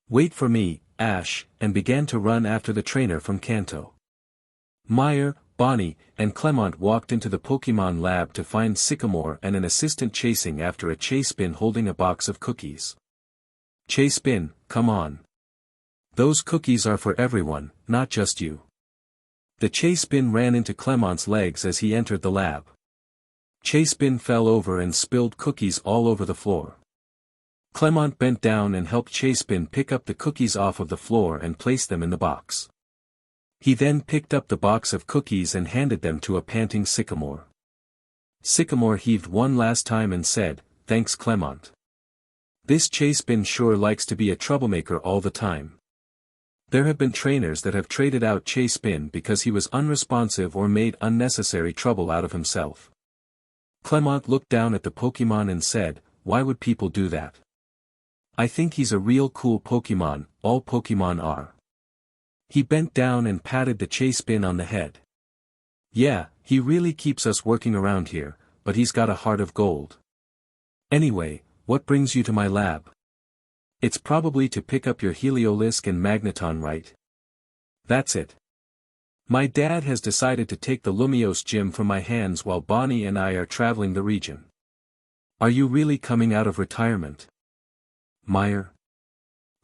Wait for me, Ash," and began to run after the trainer from Kanto. Meyer, Bonnie, and Clemont walked into the Pokémon lab to find Sycamore and an assistant chasing after a Chasepin holding a box of cookies. "Chasepin, come on. Those cookies are for everyone, not just you." The Chasepin ran into Clemont's legs as he entered the lab. Chasepin fell over and spilled cookies all over the floor. Clemont bent down and helped Chasepin pick up the cookies off of the floor and place them in the box. He then picked up the box of cookies and handed them to a panting Sycamore. Sycamore heaved one last time and said, "Thanks Clemont. This Chasepin sure likes to be a troublemaker all the time." There have been trainers that have traded out Chasepin because he was unresponsive or made unnecessary trouble out of himself. Clemont looked down at the Pokémon and said, "Why would people do that? I think he's a real cool Pokémon, all Pokémon are." He bent down and patted the Chasepin on the head. "Yeah, he really keeps us working around here, but he's got a heart of gold. Anyway, what brings you to my lab? It's probably to pick up your Heliolisk and Magneton, right?" "That's it. My dad has decided to take the Lumios gym from my hands while Bonnie and I are traveling the region." "Are you really coming out of retirement, Meyer?"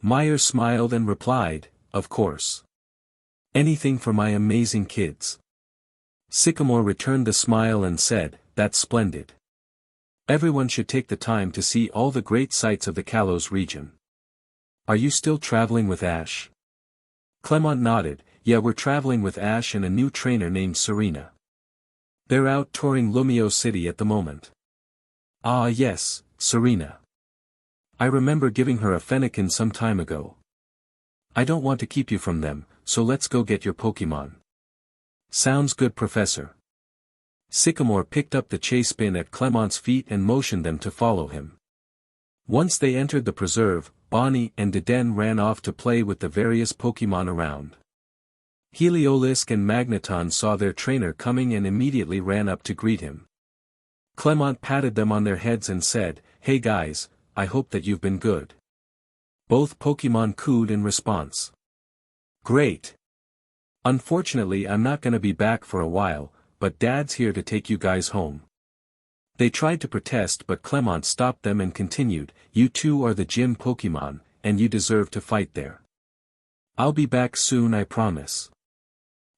Meyer smiled and replied, "Of course. Anything for my amazing kids." Sycamore returned the smile and said, "That's splendid. Everyone should take the time to see all the great sights of the Kalos region. Are you still traveling with Ash?" Clemont nodded, "Yeah, we're traveling with Ash and a new trainer named Serena. They're out touring Lumio City at the moment." "Ah yes, Serena. I remember giving her a Fennekin some time ago. I don't want to keep you from them, so let's go get your Pokémon." "Sounds good, Professor." Sycamore picked up the chase bin at Clemont's feet and motioned them to follow him. Once they entered the preserve, Bonnie and Deden ran off to play with the various Pokémon around. Heliolisk and Magneton saw their trainer coming and immediately ran up to greet him. Clemont patted them on their heads and said, "Hey guys, I hope that you've been good." Both Pokémon cooed in response. "Great. Unfortunately I'm not gonna be back for a while, but Dad's here to take you guys home." They tried to protest but Clemont stopped them and continued, "You two are the gym Pokémon, and you deserve to fight there. I'll be back soon, I promise."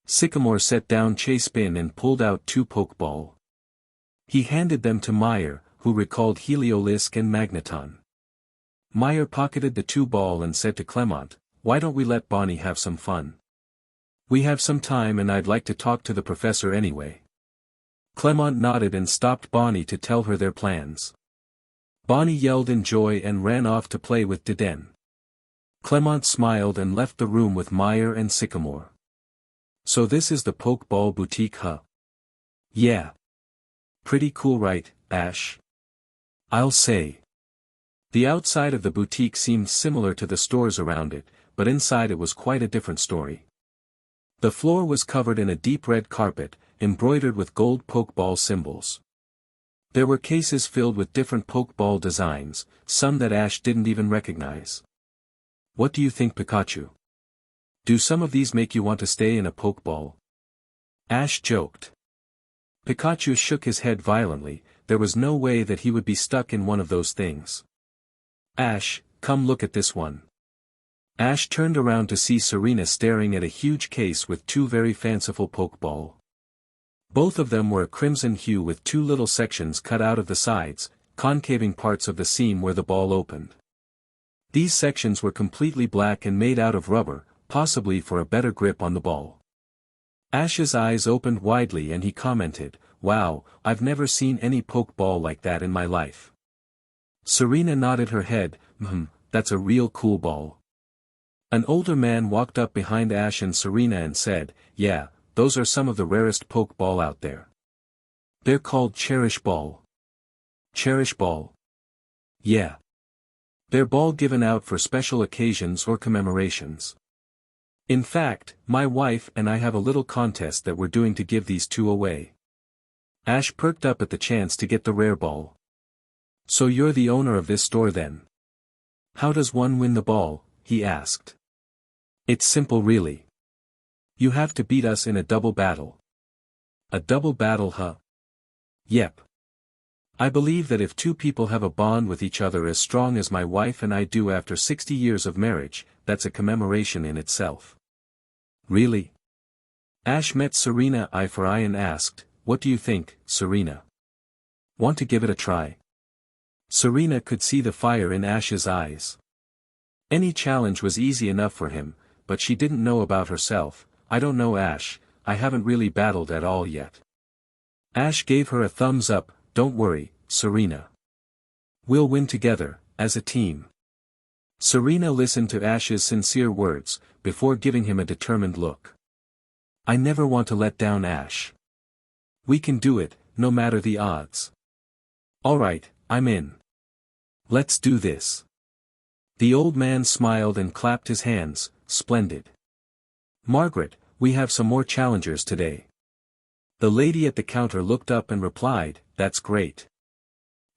Sycamore set down Chase Bin and pulled out 2 Pokeball. He handed them to Meyer, who recalled Heliolisk and Magneton. Meyer pocketed the 2 ball and said to Clemont, "Why don't we let Bonnie have some fun? We have some time and I'd like to talk to the professor anyway." Clemont nodded and stopped Bonnie to tell her their plans. Bonnie yelled in joy and ran off to play with Deden. Clemont smiled and left the room with Meyer and Sycamore. "So this is the Pokeball boutique, huh?" "Yeah. Pretty cool, right, Ash?" "I'll say." The outside of the boutique seemed similar to the stores around it, but inside it was quite a different story. The floor was covered in a deep red carpet, embroidered with gold Pokeball symbols. There were cases filled with different Pokeball designs, some that Ash didn't even recognize. "What do you think, Pikachu? Do some of these make you want to stay in a Pokeball?" Ash joked. Pikachu shook his head violently. There was no way that he would be stuck in one of those things. "Ash, come look at this one." Ash turned around to see Serena staring at a huge case with 2 very fanciful Pokeball. Both of them were a crimson hue with 2 little sections cut out of the sides, concaving parts of the seam where the ball opened. These sections were completely black and made out of rubber, possibly for a better grip on the ball. Ash's eyes opened widely and he commented, "Wow, I've never seen any Pokeball like that in my life." Serena nodded her head, "That's a real cool ball." An older man walked up behind Ash and Serena and said, "Yeah, those are some of the rarest Pokeball out there. They're called Cherish Ball." "Cherish Ball?" "Yeah. They're ball given out for special occasions or commemorations. In fact, my wife and I have a little contest that we're doing to give these 2 away." Ash perked up at the chance to get the rare ball. "So you're the owner of this store then? How does one win the ball?" he asked. "It's simple really. You have to beat us in a double battle." "A double battle, huh?" "Yep. I believe that if 2 people have a bond with each other as strong as my wife and I do after 60 years of marriage, that's a commemoration in itself." "Really?" Ash met Serena eye for eye and asked, "What do you think, Serena? Want to give it a try?" Serena could see the fire in Ash's eyes. Any challenge was easy enough for him, but she didn't know about herself. "I don't know, Ash, I haven't really battled at all yet." Ash gave her a thumbs up. "Don't worry, Serena. We'll win together, as a team." Serena listened to Ash's sincere words, before giving him a determined look. "I never want to let down Ash. We can do it, no matter the odds." "Alright, I'm in. Let's do this." The old man smiled and clapped his hands. "Splendid. Margaret, we have some more challengers today." The lady at the counter looked up and replied, "That's great.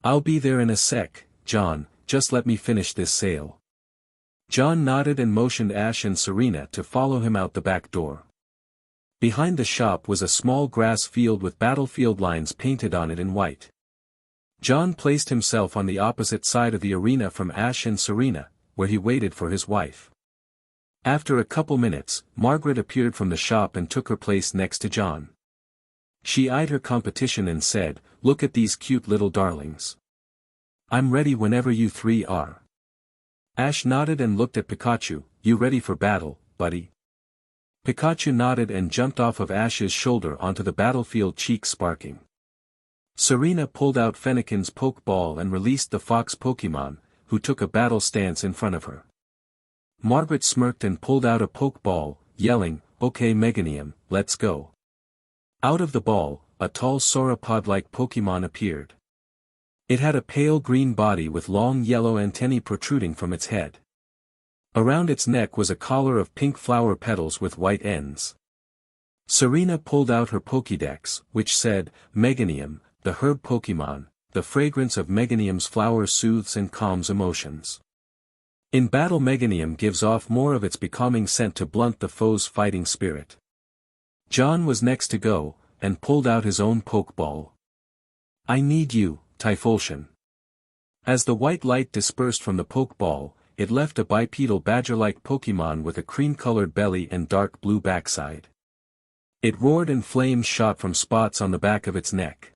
I'll be there in a sec, John, just let me finish this sale." John nodded and motioned Ash and Serena to follow him out the back door. Behind the shop was a small grass field with battlefield lines painted on it in white. John placed himself on the opposite side of the arena from Ash and Serena, where he waited for his wife. After a couple minutes, Margaret appeared from the shop and took her place next to John. She eyed her competition and said, "Look at these cute little darlings. I'm ready whenever you 3 are." Ash nodded and looked at Pikachu. "You ready for battle, buddy?" Pikachu nodded and jumped off of Ash's shoulder onto the battlefield, cheeks sparking. Serena pulled out Fennekin's Pokeball and released the Fox Pokemon, who took a battle stance in front of her. Margaret smirked and pulled out a Pokeball, yelling, "Okay Meganium, let's go." Out of the ball, a tall sauropod-like Pokémon appeared. It had a pale green body with long yellow antennae protruding from its head. Around its neck was a collar of pink flower petals with white ends. Serena pulled out her Pokédex, which said, Meganium, the herb Pokémon, the fragrance of Meganium's flower soothes and calms emotions. In battle Meganium gives off more of its becalming scent to blunt the foe's fighting spirit. John was next to go, and pulled out his own Pokeball. I need you, Typhlosion. As the white light dispersed from the Pokeball, it left a bipedal badger-like Pokémon with a cream-colored belly and dark blue backside. It roared and flames shot from spots on the back of its neck.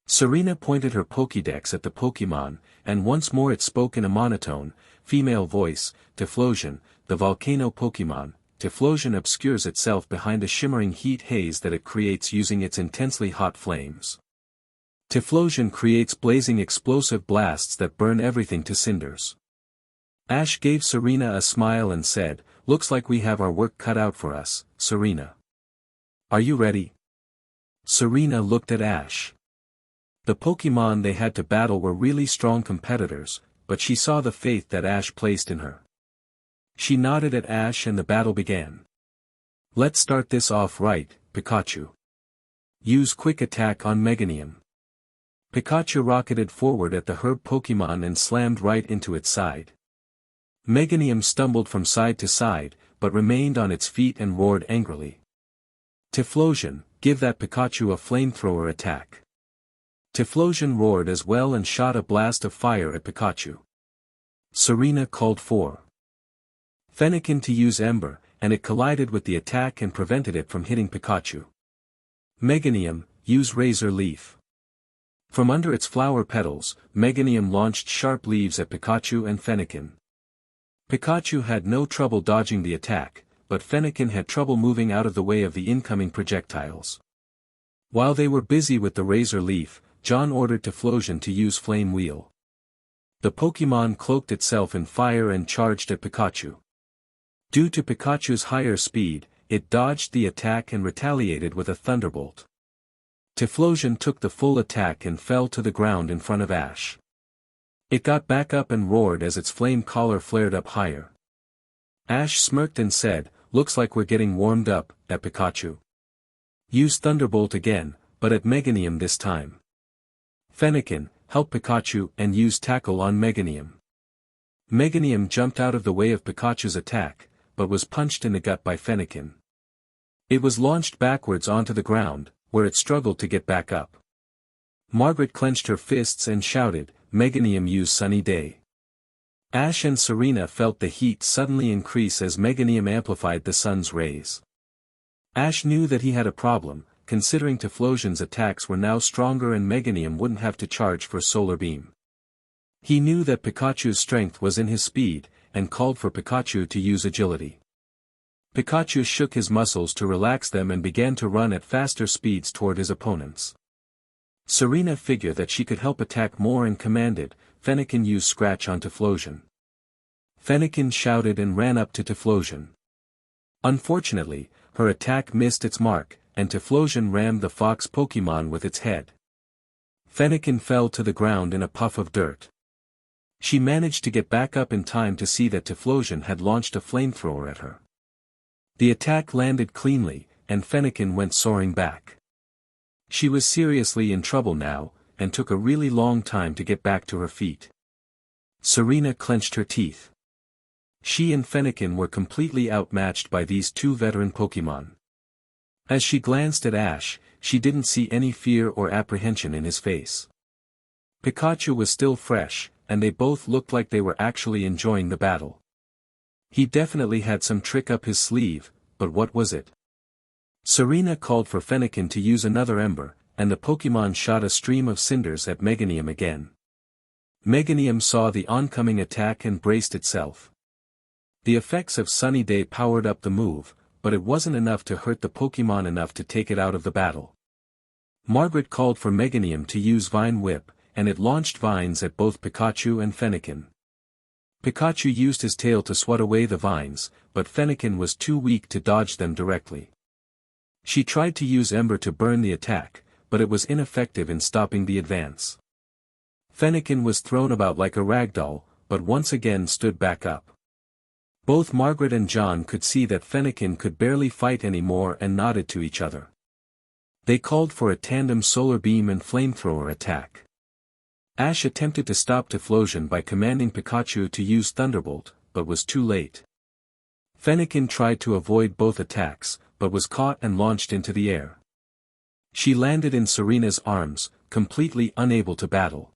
Serena pointed her Pokédex at the Pokémon, and once more it spoke in a monotone, female voice, Typhlosion, the volcano Pokémon. Typhlosion obscures itself behind a shimmering heat haze that it creates using its intensely hot flames. Typhlosion creates blazing explosive blasts that burn everything to cinders. Ash gave Serena a smile and said, Looks like we have our work cut out for us, Serena. Are you ready? Serena looked at Ash. The Pokémon they had to battle were really strong competitors, but she saw the faith that Ash placed in her. She nodded at Ash and the battle began. Let's start this off right, Pikachu. Use quick attack on Meganium. Pikachu rocketed forward at the herb Pokémon and slammed right into its side. Meganium stumbled from side to side, but remained on its feet and roared angrily. Typhlosion, give that Pikachu a flamethrower attack. Typhlosion roared as well and shot a blast of fire at Pikachu. Serena called for Fennekin to use Ember, and it collided with the attack and prevented it from hitting Pikachu. Meganium, use Razor Leaf. From under its flower petals, Meganium launched sharp leaves at Pikachu and Fennekin. Pikachu had no trouble dodging the attack, but Fennekin had trouble moving out of the way of the incoming projectiles. While they were busy with the Razor Leaf, John ordered Typhlosion to use Flame Wheel. The Pokémon cloaked itself in fire and charged at Pikachu. Due to Pikachu's higher speed, it dodged the attack and retaliated with a Thunderbolt. Typhlosion took the full attack and fell to the ground in front of Ash. It got back up and roared as its flame collar flared up higher. Ash smirked and said, Looks like we're getting warmed up, at Pikachu. Use Thunderbolt again, but at Meganium this time. Fennekin, help Pikachu and use Tackle on Meganium. Meganium jumped out of the way of Pikachu's attack, but was punched in the gut by Fennekin. It was launched backwards onto the ground, where it struggled to get back up. Margaret clenched her fists and shouted, Meganium use Sunny Day. Ash and Serena felt the heat suddenly increase as Meganium amplified the sun's rays. Ash knew that he had a problem, considering Typhlosion's attacks were now stronger and Meganium wouldn't have to charge for Solar Beam. He knew that Pikachu's strength was in his speed, and called for Pikachu to use agility. Pikachu shook his muscles to relax them and began to run at faster speeds toward his opponents. Serena figured that she could help attack more and commanded, Fennekin use Scratch on Typhlosion. Fennekin shouted and ran up to Typhlosion. Unfortunately, her attack missed its mark, and Typhlosion rammed the fox Pokémon with its head. Fennekin fell to the ground in a puff of dirt. She managed to get back up in time to see that Typhlosion had launched a flamethrower at her. The attack landed cleanly, and Fennekin went soaring back. She was seriously in trouble now, and took a really long time to get back to her feet. Serena clenched her teeth. She and Fennekin were completely outmatched by these two veteran Pokémon. As she glanced at Ash, she didn't see any fear or apprehension in his face. Pikachu was still fresh, and they both looked like they were actually enjoying the battle. He definitely had some trick up his sleeve, but what was it? Serena called for Fennekin to use another Ember, and the Pokémon shot a stream of cinders at Meganium again. Meganium saw the oncoming attack and braced itself. The effects of Sunny Day powered up the move, but it wasn't enough to hurt the Pokémon enough to take it out of the battle. Margaret called for Meganium to use Vine Whip, and it launched vines at both Pikachu and Fennekin. Pikachu used his tail to swat away the vines, but Fennekin was too weak to dodge them directly. She tried to use Ember to burn the attack, but it was ineffective in stopping the advance. Fennekin was thrown about like a ragdoll, but once again stood back up. Both Margaret and John could see that Fennekin could barely fight anymore and nodded to each other. They called for a tandem solar beam and flamethrower attack. Ash attempted to stop Typhlosion by commanding Pikachu to use Thunderbolt, but was too late. Fennekin tried to avoid both attacks, but was caught and launched into the air. She landed in Serena's arms, completely unable to battle.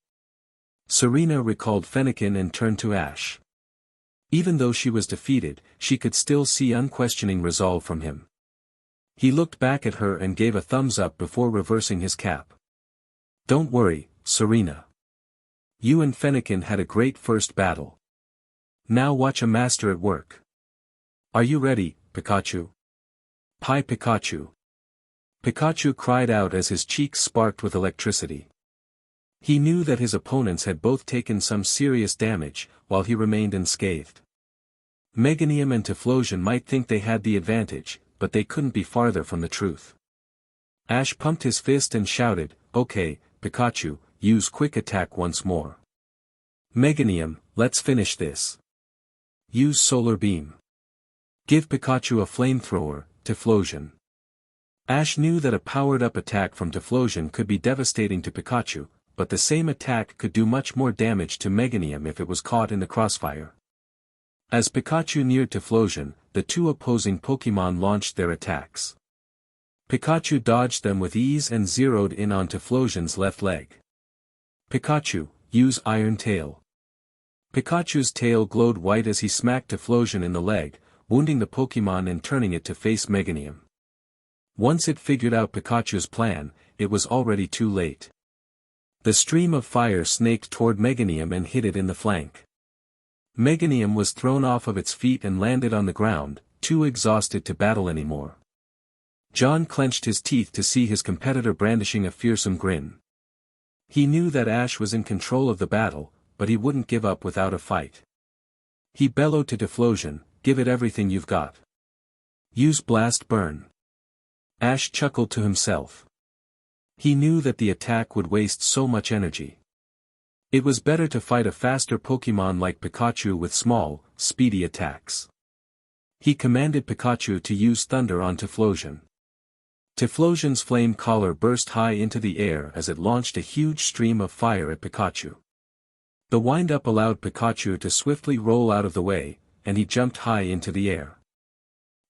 Serena recalled Fennekin and turned to Ash. Even though she was defeated, she could still see unquestioning resolve from him. He looked back at her and gave a thumbs up before reversing his cap. "Don't worry, Serena. You and Fennekin had a great first battle. Now watch a master at work. Are you ready, Pikachu?" "Hi Pikachu." Pikachu cried out as his cheeks sparked with electricity. He knew that his opponents had both taken some serious damage, while he remained unscathed. Meganium and Typhlosion might think they had the advantage, but they couldn't be farther from the truth. Ash pumped his fist and shouted, "Okay, Pikachu, use quick attack once more. Meganium, let's finish this. Use solar beam. Give Pikachu a flamethrower, Typhlosion." Ash knew that a powered-up attack from Typhlosion could be devastating to Pikachu, but the same attack could do much more damage to Meganium if it was caught in the crossfire. As Pikachu neared Typhlosion, the two opposing Pokémon launched their attacks. Pikachu dodged them with ease and zeroed in on Typhlosion's left leg. "Pikachu, use Iron Tail." Pikachu's tail glowed white as he smacked Typhlosion in the leg, wounding the Pokémon and turning it to face Meganium. Once it figured out Pikachu's plan, it was already too late. The stream of fire snaked toward Meganium and hit it in the flank. Meganium was thrown off of its feet and landed on the ground, too exhausted to battle anymore. John clenched his teeth to see his competitor brandishing a fearsome grin. He knew that Ash was in control of the battle, but he wouldn't give up without a fight. He bellowed to Typhlosion, "Give it everything you've got. Use Blast Burn." Ash chuckled to himself. He knew that the attack would waste so much energy. It was better to fight a faster Pokémon like Pikachu with small, speedy attacks. He commanded Pikachu to use Thunder on Typhlosion. Typhlosion's flame collar burst high into the air as it launched a huge stream of fire at Pikachu. The wind-up allowed Pikachu to swiftly roll out of the way, and he jumped high into the air.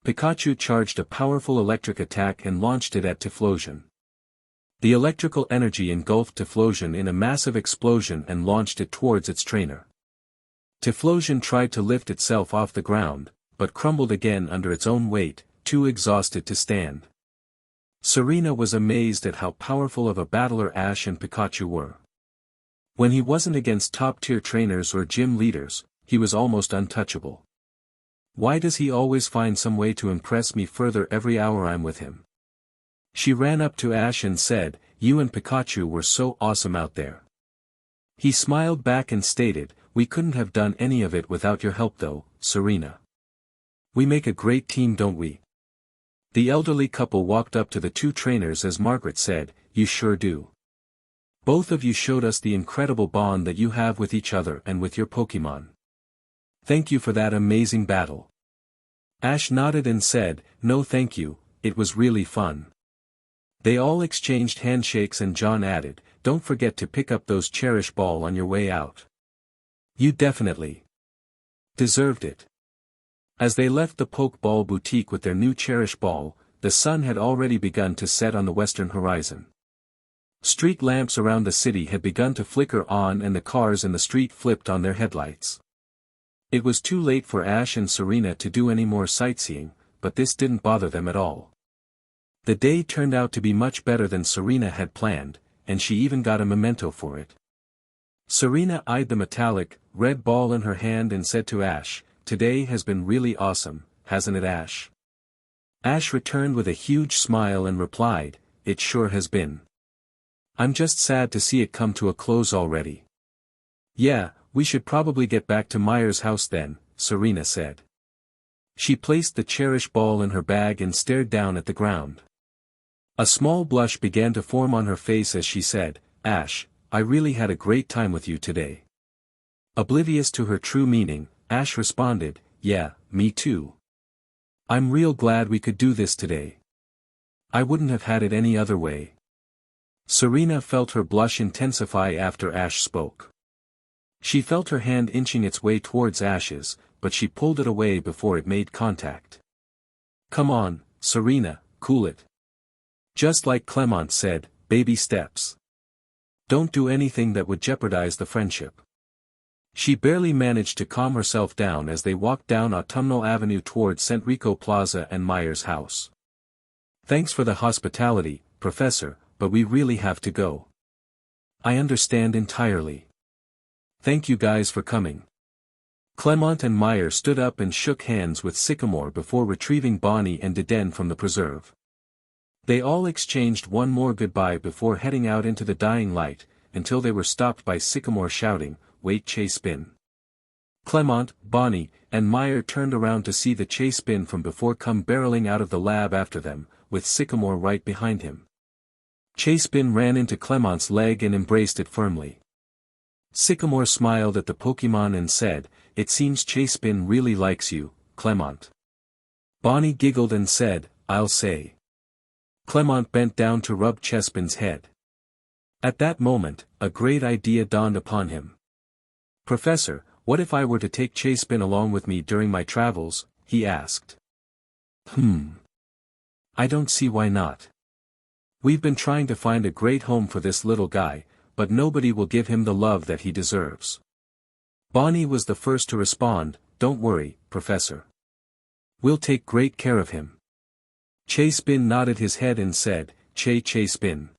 Pikachu charged a powerful electric attack and launched it at Typhlosion. The electrical energy engulfed Typhlosion in a massive explosion and launched it towards its trainer. Typhlosion tried to lift itself off the ground, but crumbled again under its own weight, too exhausted to stand. Serena was amazed at how powerful of a battler Ash and Pikachu were. When he wasn't against top-tier trainers or gym leaders, he was almost untouchable. Why does he always find some way to impress me further every hour I'm with him? She ran up to Ash and said, "You and Pikachu were so awesome out there." He smiled back and stated, "We couldn't have done any of it without your help though, Serena. We make a great team, don't we?" The elderly couple walked up to the two trainers as Margaret said, "You sure do. Both of you showed us the incredible bond that you have with each other and with your Pokémon. Thank you for that amazing battle." Ash nodded and said, "No thank you, it was really fun." They all exchanged handshakes and John added, "Don't forget to pick up those Cherish Ball on your way out. You definitely deserved it." As they left the Pokeball boutique with their new Cherish Ball, the sun had already begun to set on the western horizon. Street lamps around the city had begun to flicker on and the cars in the street flipped on their headlights. It was too late for Ash and Serena to do any more sightseeing, but this didn't bother them at all. The day turned out to be much better than Serena had planned, and she even got a memento for it. Serena eyed the metallic, red ball in her hand and said to Ash, "Today has been really awesome, hasn't it Ash?" Ash returned with a huge smile and replied, "It sure has been. I'm just sad to see it come to a close already." "Yeah, we should probably get back to Myers' house then," Serena said. She placed the Cherish Ball in her bag and stared down at the ground. A small blush began to form on her face as she said, Ash, I really had a great time with you today. Oblivious to her true meaning, Ash responded, yeah, me too. I'm real glad we could do this today. I wouldn't have had it any other way. Serena felt her blush intensify after Ash spoke. She felt her hand inching its way towards Ash's, but she pulled it away before it made contact. Come on, Serena, cool it. Just like Clemont said, baby steps. Don't do anything that would jeopardize the friendship. She barely managed to calm herself down as they walked down Autumnal Avenue towards Centrico Plaza and Meyer's house. Thanks for the hospitality, Professor, but we really have to go. I understand entirely. Thank you guys for coming. Clemont and Meyer stood up and shook hands with Sycamore before retrieving Bonnie and Deden from the preserve. They all exchanged one more goodbye before heading out into the dying light, until they were stopped by Sycamore shouting, Wait, chase bin. Clemont, Bonnie, and Meyer turned around to see the chase bin from before come barreling out of the lab after them, with Sycamore right behind him. Chase bin ran into Clemont's leg and embraced it firmly. Sycamore smiled at the Pokémon and said, It seems Chase bin really likes you, Clemont. Bonnie giggled and said, I'll say. Clemont bent down to rub Chespin's head. At that moment, a great idea dawned upon him. Professor, what if I were to take Chespin along with me during my travels? He asked. I don't see why not. We've been trying to find a great home for this little guy, but nobody will give him the love that he deserves. Bonnie was the first to respond, Don't worry, Professor. We'll take great care of him. Chespin nodded his head and said, Chespin.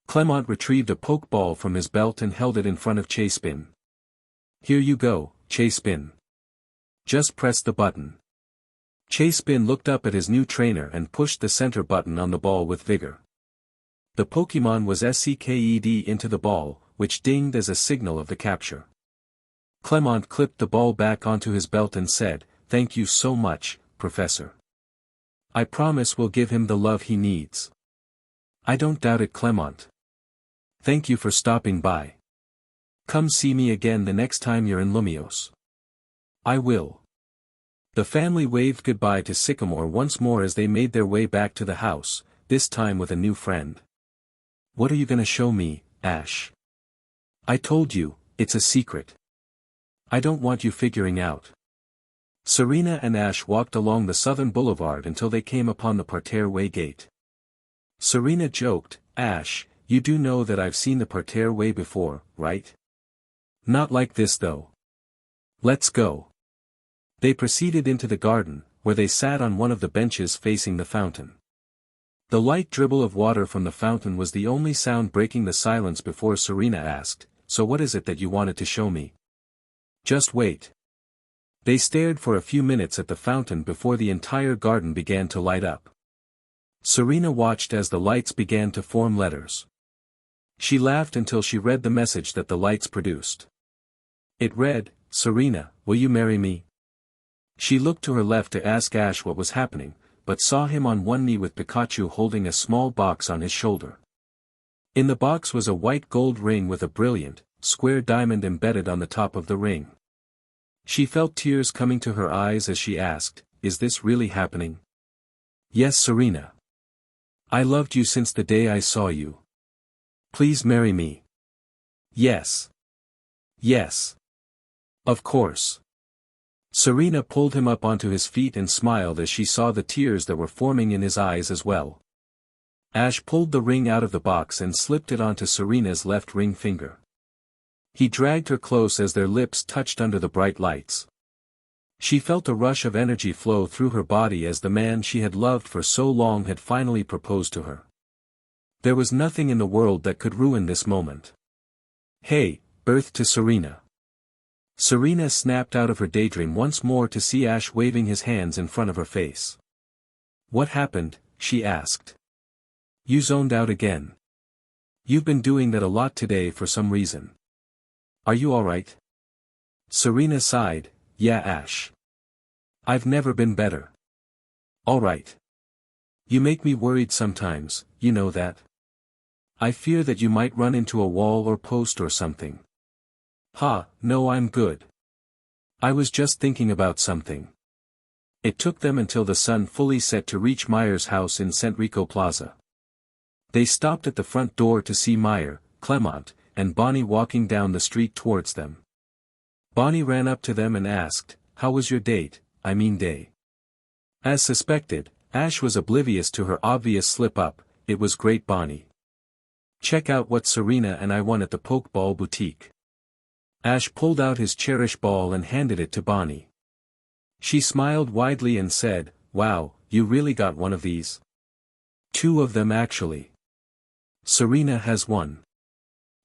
Clemont retrieved a pokeball from his belt and held it in front of Chespin. Here you go, Chespin. Just press the button. Chespin looked up at his new trainer and pushed the center button on the ball with vigor. The Pokémon was SCKED into the ball, which dinged as a signal of the capture. Clemont clipped the ball back onto his belt and said, Thank you so much, Professor. I promise we'll give him the love he needs. I don't doubt it, Clemont. Thank you for stopping by. Come see me again the next time you're in Lumios. I will. The family waved goodbye to Sycamore once more as they made their way back to the house, this time with a new friend. What are you gonna show me, Ash? I told you, it's a secret. I don't want you figuring out. Serena and Ash walked along the southern boulevard until they came upon the Parterre Way gate. Serena joked, Ash, you do know that I've seen the Parterre Way before, right? Not like this though. Let's go. They proceeded into the garden, where they sat on one of the benches facing the fountain. The light dribble of water from the fountain was the only sound breaking the silence before Serena asked, So what is it that you wanted to show me? Just wait. They stared for a few minutes at the fountain before the entire garden began to light up. Serena watched as the lights began to form letters. She laughed until she read the message that the lights produced. It read, Serena, will you marry me? She looked to her left to ask Ash what was happening, but saw him on one knee with Pikachu holding a small box on his shoulder. In the box was a white gold ring with a brilliant, square diamond embedded on the top of the ring. She felt tears coming to her eyes as she asked, Is this really happening? Yes, Serena. I loved you since the day I saw you. Please marry me. Yes. Yes. Of course. Serena pulled him up onto his feet and smiled as she saw the tears that were forming in his eyes as well. Ash pulled the ring out of the box and slipped it onto Serena's left ring finger. He dragged her close as their lips touched under the bright lights. She felt a rush of energy flow through her body as the man she had loved for so long had finally proposed to her. There was nothing in the world that could ruin this moment. Hey, birth to Serena. Serena snapped out of her daydream once more to see Ash waving his hands in front of her face. What happened? She asked. You zoned out again. You've been doing that a lot today for some reason. Are you alright? Serena sighed, Yeah, Ash. I've never been better. Alright. You make me worried sometimes, you know that. I fear that you might run into a wall or post or something. Ha, no, I'm good. I was just thinking about something. It took them until the sun fully set to reach Meyer's house in Centrico Plaza. They stopped at the front door to see Meyer, Clemont, and Bonnie walking down the street towards them. Bonnie ran up to them and asked, "How was your day?" As suspected, Ash was oblivious to her obvious slip-up. "It was great, Bonnie. Check out what Serena and I won at the Pokeball Boutique." Ash pulled out his cherished ball and handed it to Bonnie. She smiled widely and said, "Wow, you really got one of these?" "Two of them actually. Serena has one."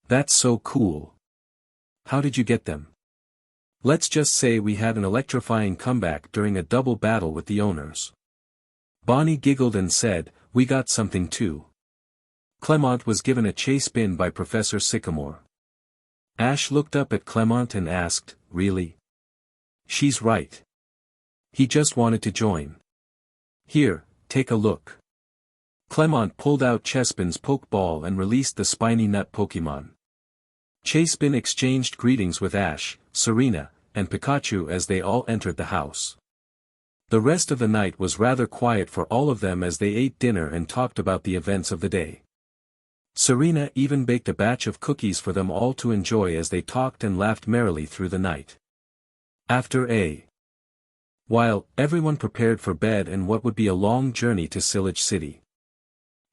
"That's so cool. How did you get them?" "Let's just say we had an electrifying comeback during a double battle with the owners." Bonnie giggled and said, "We got something too. Clemont was given a chase pin by Professor Sycamore." Ash looked up at Clemont and asked, "Really?" "She's right. He just wanted to join. Here, take a look." Clemont pulled out Chespin's Pokeball and released the spiny nut Pokemon. Chespin exchanged greetings with Ash, Serena, and Pikachu as they all entered the house. The rest of the night was rather quiet for all of them as they ate dinner and talked about the events of the day. Serena even baked a batch of cookies for them all to enjoy as they talked and laughed merrily through the night. After a while, everyone prepared for bed and what would be a long journey to Sillage City.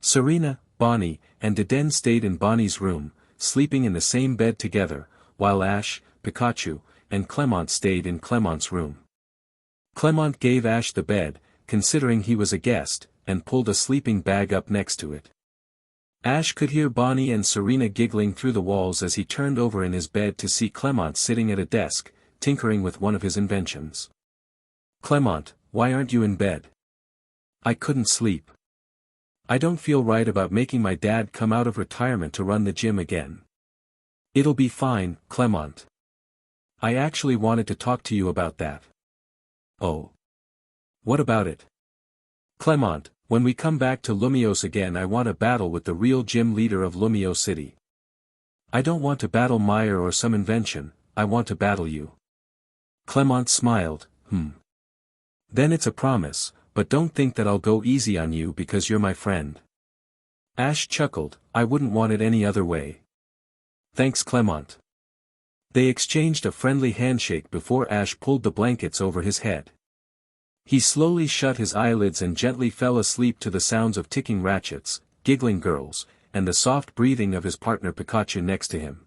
Serena, Bonnie, and Deden stayed in Bonnie's room, sleeping in the same bed together, while Ash, Pikachu, and Clemont stayed in Clemont's room. Clemont gave Ash the bed, considering he was a guest, and pulled a sleeping bag up next to it. Ash could hear Bonnie and Serena giggling through the walls as he turned over in his bed to see Clemont sitting at a desk, tinkering with one of his inventions. "Clemont, why aren't you in bed?" "I couldn't sleep. I don't feel right about making my dad come out of retirement to run the gym again." "It'll be fine, Clemont. I actually wanted to talk to you about that." "Oh. What about it?" "Clemont, when we come back to Lumios again I want to battle with the real gym leader of Lumio City. I don't want to battle Meyer or some invention, I want to battle you." Clemont smiled, "Then it's a promise, but don't think that I'll go easy on you because you're my friend." Ash chuckled, "I wouldn't want it any other way." "Thanks, Clemont." They exchanged a friendly handshake before Ash pulled the blankets over his head. He slowly shut his eyelids and gently fell asleep to the sounds of ticking ratchets, giggling girls, and the soft breathing of his partner Pikachu next to him.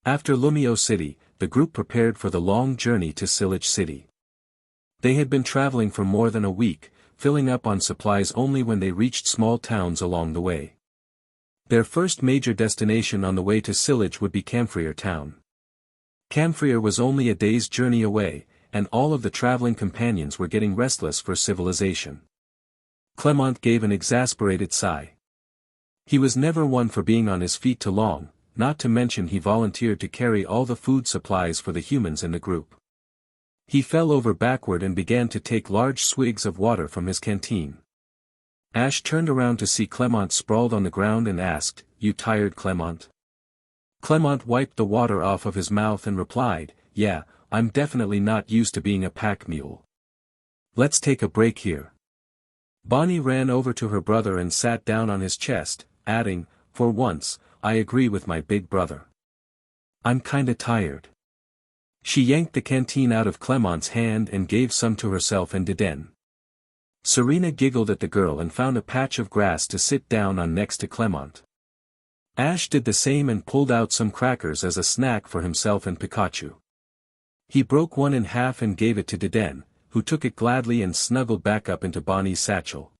After Lumio City, the group prepared for the long journey to Sillage City. They had been traveling for more than a week, filling up on supplies only when they reached small towns along the way. Their first major destination on the way to Sillage would be Camphrier Town. Camphrier was only a day's journey away, and all of the traveling companions were getting restless for civilization. Clemont gave an exasperated sigh. He was never one for being on his feet too long, not to mention he volunteered to carry all the food supplies for the humans in the group. He fell over backward and began to take large swigs of water from his canteen. Ash turned around to see Clemont sprawled on the ground and asked, "You tired, Clemont?" Clemont wiped the water off of his mouth and replied, "Yeah, I'm definitely not used to being a pack mule. Let's take a break here." Bonnie ran over to her brother and sat down on his chest, adding, "For once, I agree with my big brother. I'm kinda tired." She yanked the canteen out of Clemont's hand and gave some to herself and Deden. Serena giggled at the girl and found a patch of grass to sit down on next to Clemont. Ash did the same and pulled out some crackers as a snack for himself and Pikachu. He broke one in half and gave it to Deden, who took it gladly and snuggled back up into Bonnie's satchel.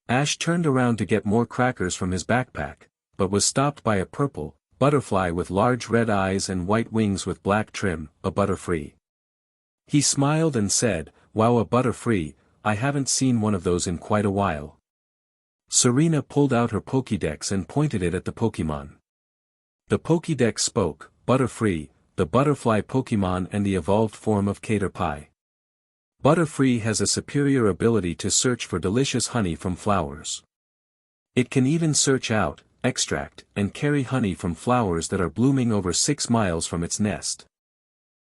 Ash turned around to get more crackers from his backpack, but was stopped by a purple butterfly with large red eyes and white wings with black trim, a Butterfree. He smiled and said, "Wow, a Butterfree, I haven't seen one of those in quite a while." Serena pulled out her Pokédex and pointed it at the Pokémon. The Pokédex spoke, "Butterfree, the butterfly Pokémon and the evolved form of Caterpie." Butterfree has a superior ability to search for delicious honey from flowers. It can even search out, extract, and carry honey from flowers that are blooming over 6 miles from its nest.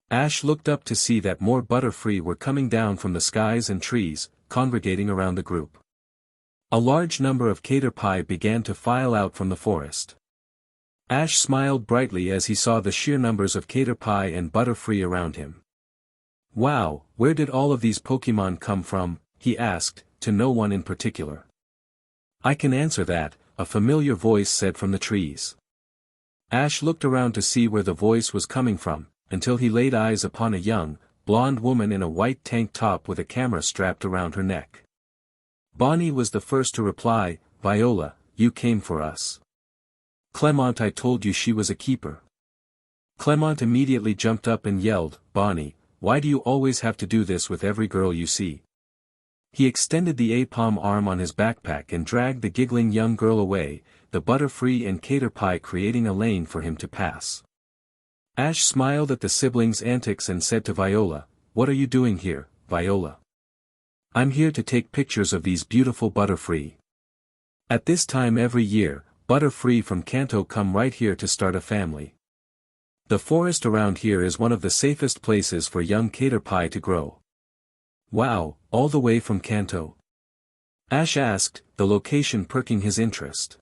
Ash looked up to see that more Butterfree were coming down from the skies and trees, congregating around the group. A large number of caterpie began to file out from the forest. Ash smiled brightly as he saw the sheer numbers of caterpie and Butterfree around him. "Wow, where did all of these Pokémon come from?" he asked, to no one in particular. "I can answer that," a familiar voice said from the trees. Ash looked around to see where the voice was coming from, until he laid eyes upon a young, blonde woman in a white tank top with a camera strapped around her neck. Bonnie was the first to reply, "Viola, you came for us." "Clemont, I told you she was a keeper." Clemont immediately jumped up and yelled, "Bonnie, why do you always have to do this with every girl you see?" He extended the A-palm arm on his backpack and dragged the giggling young girl away, the Butterfree and caterpie creating a lane for him to pass. Ash smiled at the siblings' antics and said to Viola, "What are you doing here, Viola?" "I'm here to take pictures of these beautiful Butterfree. At this time every year, Butterfree from Kanto come right here to start a family. The forest around here is one of the safest places for young caterpie to grow." "Wow, all the way from Kanto?" Ash asked, the location perking his interest.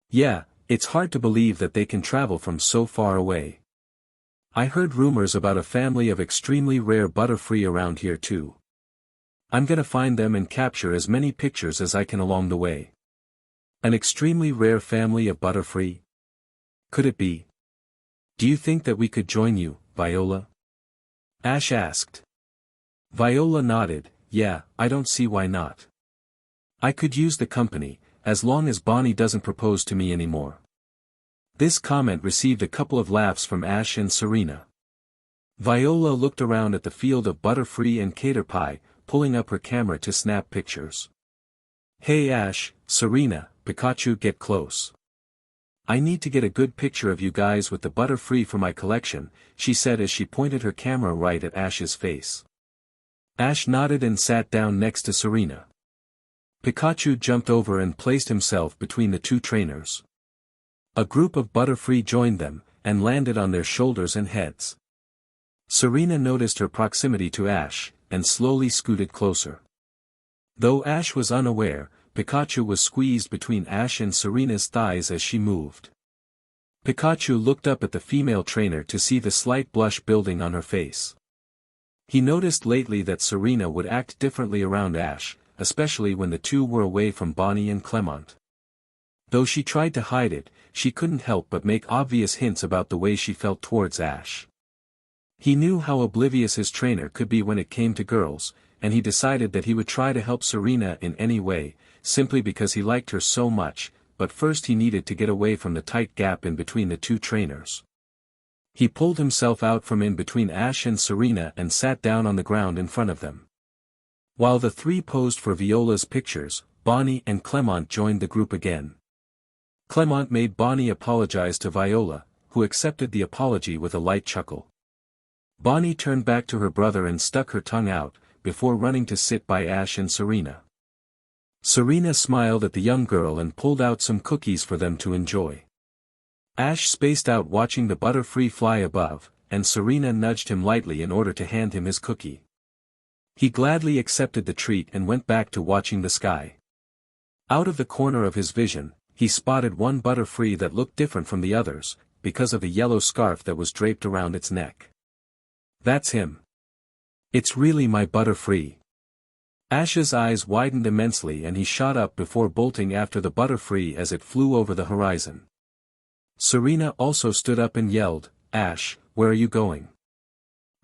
"Yeah, it's hard to believe that they can travel from so far away. I heard rumors about a family of extremely rare Butterfree around here too. I'm gonna find them and capture as many pictures as I can along the way." "An extremely rare family of Butterfree? Could it be? Do you think that we could join you, Viola?" Ash asked. Viola nodded, "Yeah, I don't see why not. I could use the company, as long as Bonnie doesn't propose to me anymore." This comment received a couple of laughs from Ash and Serena. Viola looked around at the field of Butterfree and caterpie, pulling up her camera to snap pictures. "Hey Ash, Serena, Pikachu, get close. I need to get a good picture of you guys with the Butterfree for my collection," she said as she pointed her camera right at Ash's face. Ash nodded and sat down next to Serena. Pikachu jumped over and placed himself between the two trainers. A group of Butterfree joined them, and landed on their shoulders and heads. Serena noticed her proximity to Ash, and slowly scooted closer. Though Ash was unaware, Pikachu was squeezed between Ash and Serena's thighs as she moved. Pikachu looked up at the female trainer to see the slight blush building on her face. He noticed lately that Serena would act differently around Ash, especially when the two were away from Bonnie and Clemont. Though she tried to hide it, she couldn't help but make obvious hints about the way she felt towards Ash. He knew how oblivious his trainer could be when it came to girls, and he decided that he would try to help Serena in any way, simply because he liked her so much, but first he needed to get away from the tight gap in between the two trainers. He pulled himself out from in between Ash and Serena and sat down on the ground in front of them. While the three posed for Viola's pictures, Bonnie and Clemont joined the group again. Clemont made Bonnie apologize to Viola, who accepted the apology with a light chuckle. Bonnie turned back to her brother and stuck her tongue out, before running to sit by Ash and Serena. Serena smiled at the young girl and pulled out some cookies for them to enjoy. Ash spaced out watching the Butterfree fly above, and Serena nudged him lightly in order to hand him his cookie. He gladly accepted the treat and went back to watching the sky. Out of the corner of his vision, he spotted one Butterfree that looked different from the others, because of the yellow scarf that was draped around its neck. "That's him. It's really my Butterfree." Ash's eyes widened immensely and he shot up before bolting after the Butterfree as it flew over the horizon. Serena also stood up and yelled, "Ash, where are you going?"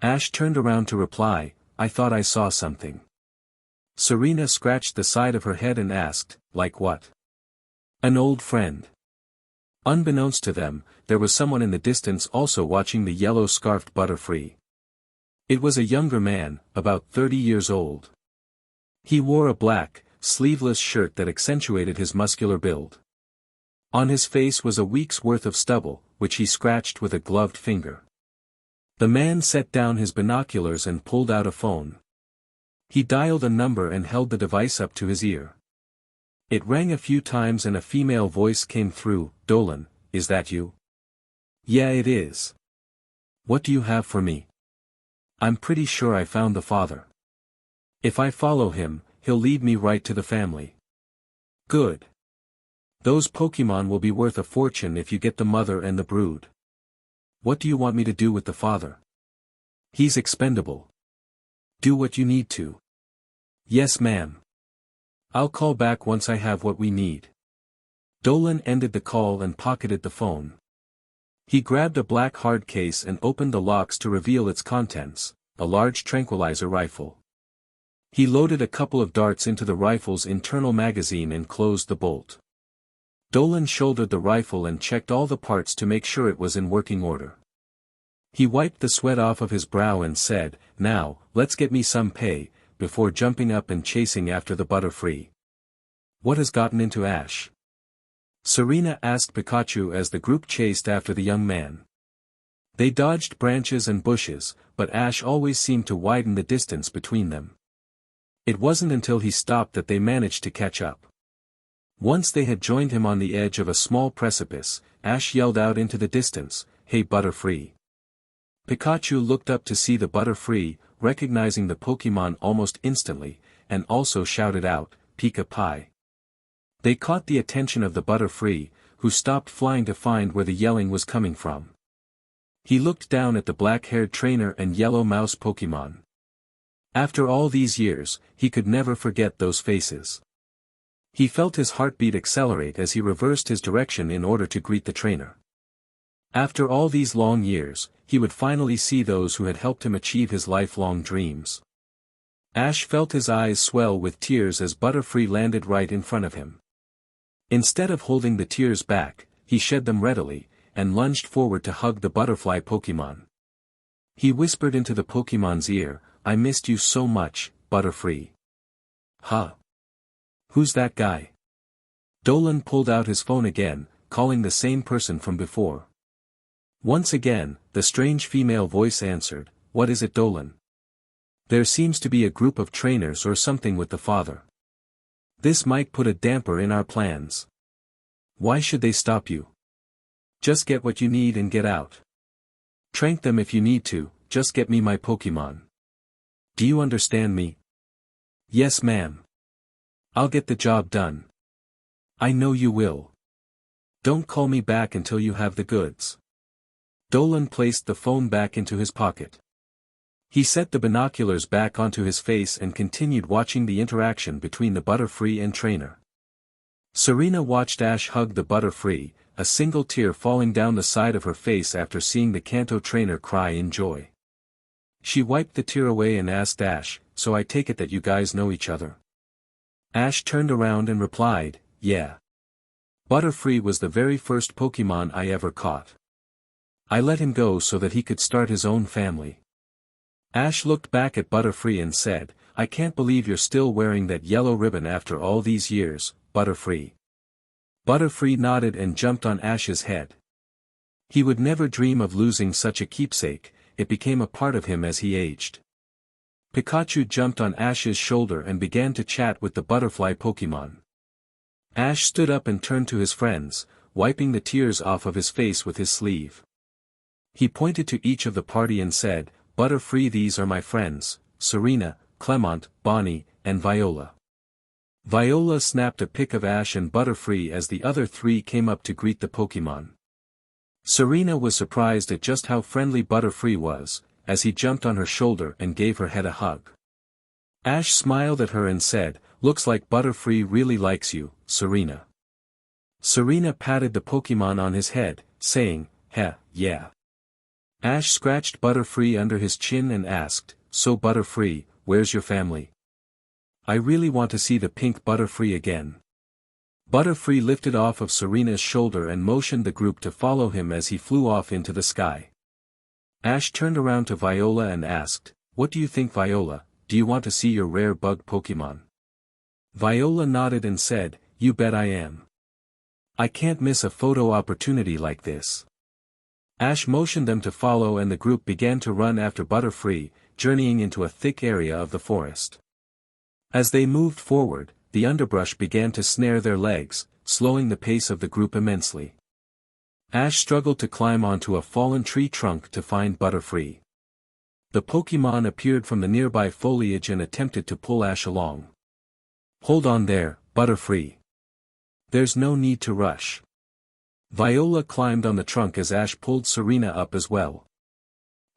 Ash turned around to reply, "I thought I saw something." Serena scratched the side of her head and asked, "Like what?" "An old friend." Unbeknownst to them, there was someone in the distance also watching the yellow-scarfed Butterfree. It was a younger man, about 30 years old. He wore a black, sleeveless shirt that accentuated his muscular build. On his face was a week's worth of stubble, which he scratched with a gloved finger. The man set down his binoculars and pulled out a phone. He dialed a number and held the device up to his ear. It rang a few times and a female voice came through. "Dolan, is that you?" "Yeah, it is. What do you have for me?" "I'm pretty sure I found the father. If I follow him, he'll lead me right to the family." "Good. Those Pokémon will be worth a fortune if you get the mother and the brood." "What do you want me to do with the father?" "He's expendable. Do what you need to." "Yes, ma'am. I'll call back once I have what we need." Dolan ended the call and pocketed the phone. He grabbed a black hard case and opened the locks to reveal its contents, a large tranquilizer rifle. He loaded a couple of darts into the rifle's internal magazine and closed the bolt. Dolan shouldered the rifle and checked all the parts to make sure it was in working order. He wiped the sweat off of his brow and said, "Now, let's get me some pay," before jumping up and chasing after the Butterfree. "What has gotten into Ash?" Serena asked Pikachu as the group chased after the young man. They dodged branches and bushes, but Ash always seemed to widen the distance between them. It wasn't until he stopped that they managed to catch up. Once they had joined him on the edge of a small precipice, Ash yelled out into the distance, "Hey Butterfree." Pikachu looked up to see the Butterfree, recognizing the Pokémon almost instantly, and also shouted out, "Pika Pie." They caught the attention of the Butterfree, who stopped flying to find where the yelling was coming from. He looked down at the black-haired trainer and yellow mouse Pokémon. After all these years, he could never forget those faces. He felt his heartbeat accelerate as he reversed his direction in order to greet the trainer. After all these long years, he would finally see those who had helped him achieve his lifelong dreams. Ash felt his eyes swell with tears as Butterfree landed right in front of him. Instead of holding the tears back, he shed them readily, and lunged forward to hug the butterfly Pokémon. He whispered into the Pokémon's ear, "I missed you so much, Butterfree." "Huh? Who's that guy?" Dolan pulled out his phone again, calling the same person from before. Once again, the strange female voice answered, "What is it, Dolan?" "There seems to be a group of trainers or something with the father. This might put a damper in our plans." "Why should they stop you?" "Just get what you need and get out. Trank them if you need to, just get me my Pokémon. Do you understand me?" "Yes, ma'am. I'll get the job done." "I know you will. Don't call me back until you have the goods." Dolan placed the phone back into his pocket. He set the binoculars back onto his face and continued watching the interaction between the Butterfree and trainer. Serena watched Ash hug the Butterfree, a single tear falling down the side of her face after seeing the Kanto trainer cry in joy. She wiped the tear away and asked Ash, "So I take it that you guys know each other?" Ash turned around and replied, "Yeah. Butterfree was the very first Pokémon I ever caught. I let him go so that he could start his own family." Ash looked back at Butterfree and said, "I can't believe you're still wearing that yellow ribbon after all these years, Butterfree." Butterfree nodded and jumped on Ash's head. He would never dream of losing such a keepsake, it became a part of him as he aged. Pikachu jumped on Ash's shoulder and began to chat with the butterfly Pokémon. Ash stood up and turned to his friends, wiping the tears off of his face with his sleeve. He pointed to each of the party and said, "Butterfree, these are my friends, Serena, Clemont, Bonnie, and Viola." Viola snapped a pic of Ash and Butterfree as the other three came up to greet the Pokémon. Serena was surprised at just how friendly Butterfree was, as he jumped on her shoulder and gave her head a hug. Ash smiled at her and said, "Looks like Butterfree really likes you, Serena." Serena patted the Pokémon on his head, saying, "Heh, yeah." Ash scratched Butterfree under his chin and asked, "So Butterfree, where's your family? I really want to see the pink Butterfree again." Butterfree lifted off of Serena's shoulder and motioned the group to follow him as he flew off into the sky. Ash turned around to Viola and asked, "What do you think, Viola, do you want to see your rare bug Pokémon?" Viola nodded and said, "You bet I am. I can't miss a photo opportunity like this." Ash motioned them to follow and the group began to run after Butterfree, journeying into a thick area of the forest. As they moved forward, the underbrush began to snare their legs, slowing the pace of the group immensely. Ash struggled to climb onto a fallen tree trunk to find Butterfree. The Pokémon appeared from the nearby foliage and attempted to pull Ash along. "Hold on there, Butterfree. There's no need to rush." Viola climbed on the trunk as Ash pulled Serena up as well.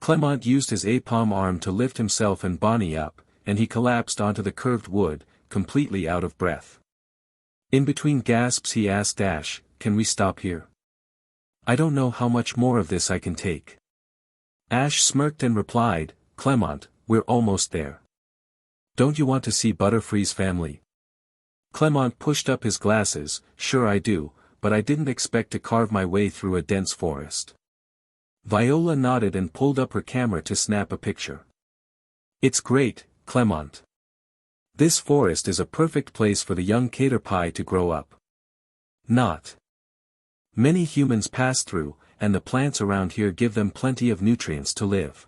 Clemont used his A-palm arm to lift himself and Bonnie up, and he collapsed onto the curved wood, completely out of breath. In between gasps he asked Ash, "Can we stop here? I don't know how much more of this I can take." Ash smirked and replied, "Clemont, we're almost there. Don't you want to see Butterfree's family?" Clemont pushed up his glasses. "Sure I do, but I didn't expect to carve my way through a dense forest." Viola nodded and pulled up her camera to snap a picture. "It's great, Clemont. This forest is a perfect place for the young caterpie to grow up. Not many humans pass through, and the plants around here give them plenty of nutrients to live.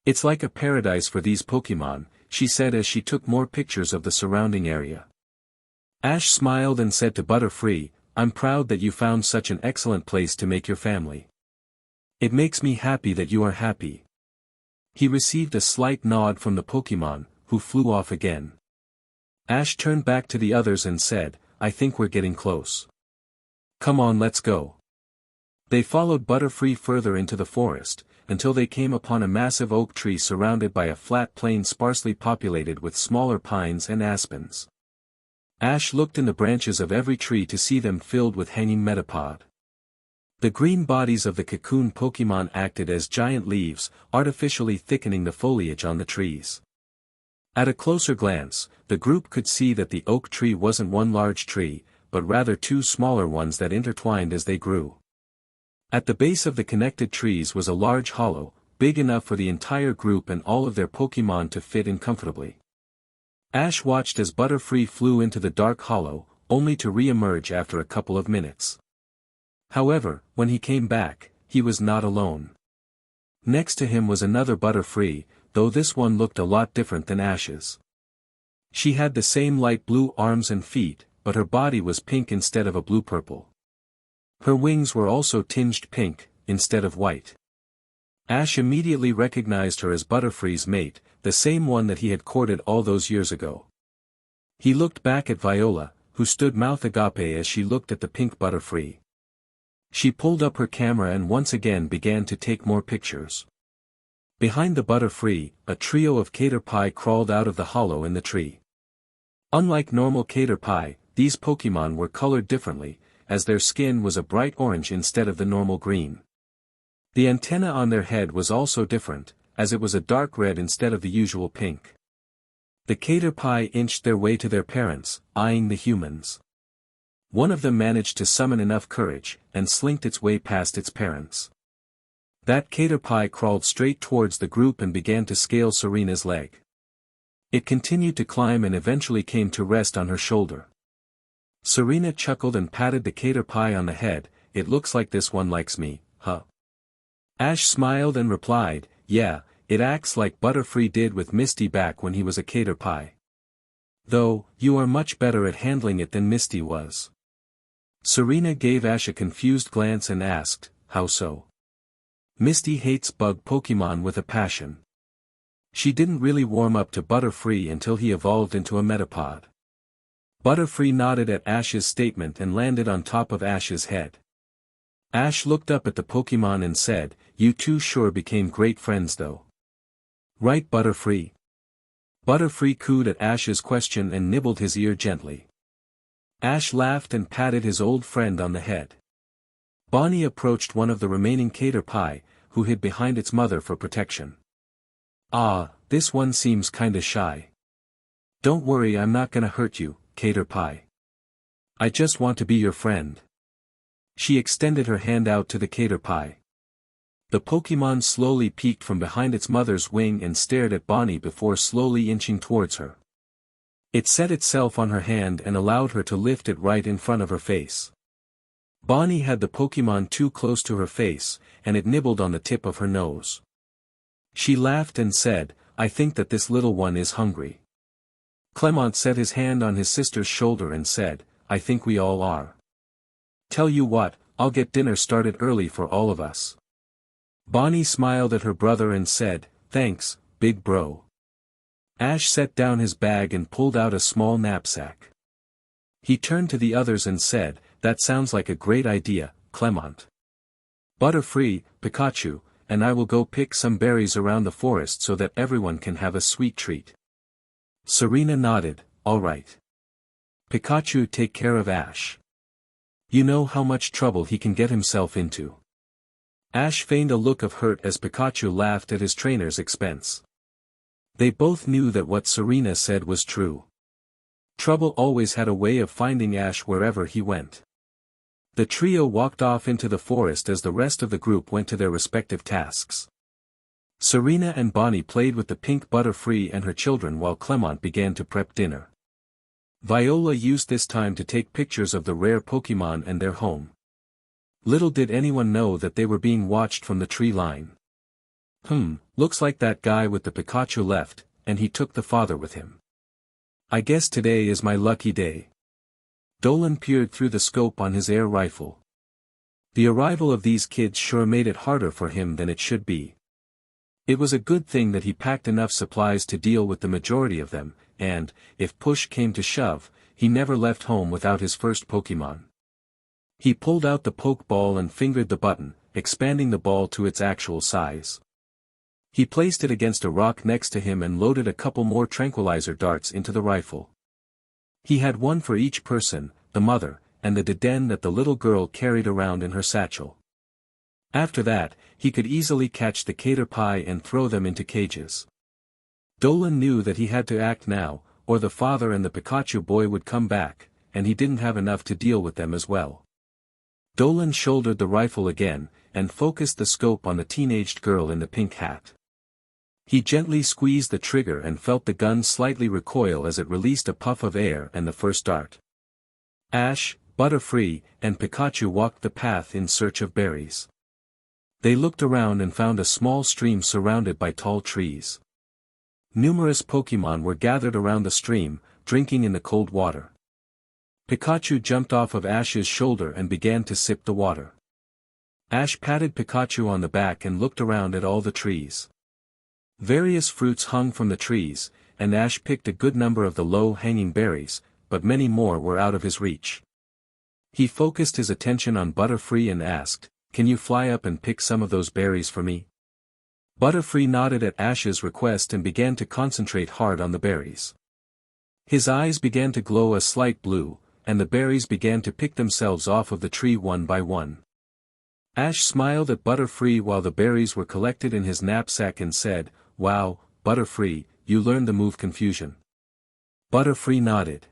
It's like a paradise for these Pokémon," she said as she took more pictures of the surrounding area. Ash smiled and said to Butterfree, "I'm proud that you found such an excellent place to make your family. It makes me happy that you are happy." He received a slight nod from the Pokémon, who flew off again. Ash turned back to the others and said, "I think we're getting close. Come on, let's go." They followed Butterfree further into the forest, until they came upon a massive oak tree surrounded by a flat plain sparsely populated with smaller pines and aspens. Ash looked in the branches of every tree to see them filled with hanging metapod. The green bodies of the cocoon Pokémon acted as giant leaves, artificially thickening the foliage on the trees. At a closer glance, the group could see that the oak tree wasn't one large tree, but rather two smaller ones that intertwined as they grew. At the base of the connected trees was a large hollow, big enough for the entire group and all of their Pokémon to fit in comfortably. Ash watched as Butterfree flew into the dark hollow, only to re-emerge after a couple of minutes. However, when he came back, he was not alone. Next to him was another Butterfree, though this one looked a lot different than Ash's. She had the same light blue arms and feet, but her body was pink instead of a blue-purple. Her wings were also tinged pink, instead of white. Ash immediately recognized her as Butterfree's mate, the same one that he had courted all those years ago. He looked back at Viola, who stood mouth agape as she looked at the pink Butterfree. She pulled up her camera and once again began to take more pictures. Behind the Butterfree, a trio of caterpie crawled out of the hollow in the tree. Unlike normal caterpie, these Pokémon were colored differently, as their skin was a bright orange instead of the normal green. The antenna on their head was also different, as it was a dark red instead of the usual pink. The caterpie inched their way to their parents, eyeing the humans. One of them managed to summon enough courage, and slinked its way past its parents. That caterpie crawled straight towards the group and began to scale Serena's leg. It continued to climb and eventually came to rest on her shoulder. Serena chuckled and patted the caterpie on the head. "It looks like this one likes me, huh?" Ash smiled and replied, "Yeah, it acts like Butterfree did with Misty back when he was a caterpie. Though, you are much better at handling it than Misty was." Serena gave Ash a confused glance and asked, "How so?" "Misty hates bug Pokémon with a passion. She didn't really warm up to Butterfree until he evolved into a metapod." Butterfree nodded at Ash's statement and landed on top of Ash's head. Ash looked up at the Pokémon and said, "You two sure became great friends though. Right, Butterfree?" Butterfree cooed at Ash's question and nibbled his ear gently. Ash laughed and patted his old friend on the head. Bonnie approached one of the remaining caterpie, who hid behind its mother for protection. "Ah, this one seems kinda shy. Don't worry, I'm not gonna hurt you, caterpie. I just want to be your friend." She extended her hand out to the caterpie. The Pokémon slowly peeked from behind its mother's wing and stared at Bonnie before slowly inching towards her. It set itself on her hand and allowed her to lift it right in front of her face. Bonnie had the Pokémon too close to her face, and it nibbled on the tip of her nose. She laughed and said, "I think that this little one is hungry." Clemont set his hand on his sister's shoulder and said, I think we all are. Tell you what, I'll get dinner started early for all of us. Bonnie smiled at her brother and said, thanks, big bro. Ash set down his bag and pulled out a small knapsack. He turned to the others and said, that sounds like a great idea, Clemont. Butterfree, Pikachu, and I will go pick some berries around the forest so that everyone can have a sweet treat. Serena nodded, all right. Pikachu, take care of Ash. You know how much trouble he can get himself into. Ash feigned a look of hurt as Pikachu laughed at his trainer's expense. They both knew that what Serena said was true. Trouble always had a way of finding Ash wherever he went. The trio walked off into the forest as the rest of the group went to their respective tasks. Serena and Bonnie played with the pink Butterfree and her children while Clemont began to prep dinner. Viola used this time to take pictures of the rare Pokémon and their home. Little did anyone know that they were being watched from the tree line. Looks like that guy with the Pikachu left, and he took the father with him. I guess today is my lucky day. Dolan peered through the scope on his air rifle. The arrival of these kids sure made it harder for him than it should be. It was a good thing that he packed enough supplies to deal with the majority of them, and, if push came to shove, he never left home without his first Pokémon. He pulled out the Pokeball and fingered the button, expanding the ball to its actual size. He placed it against a rock next to him and loaded a couple more tranquilizer darts into the rifle. He had one for each person, the mother, and the Deden that the little girl carried around in her satchel. After that, he could easily catch the Caterpie and throw them into cages. Dolan knew that he had to act now, or the father and the Pikachu boy would come back, and he didn't have enough to deal with them as well. Dolan shouldered the rifle again, and focused the scope on the teenaged girl in the pink hat. He gently squeezed the trigger and felt the gun slightly recoil as it released a puff of air and the first dart. Ash, Butterfree, and Pikachu walked the path in search of berries. They looked around and found a small stream surrounded by tall trees. Numerous Pokémon were gathered around the stream, drinking in the cold water. Pikachu jumped off of Ash's shoulder and began to sip the water. Ash patted Pikachu on the back and looked around at all the trees. Various fruits hung from the trees, and Ash picked a good number of the low-hanging berries, but many more were out of his reach. He focused his attention on Butterfree and asked, "Can you fly up and pick some of those berries for me?" Butterfree nodded at Ash's request and began to concentrate hard on the berries. His eyes began to glow a slight blue, and the berries began to pick themselves off of the tree one by one. Ash smiled at Butterfree while the berries were collected in his knapsack and said, "Wow, Butterfree, you learned the move Confusion." Butterfree nodded.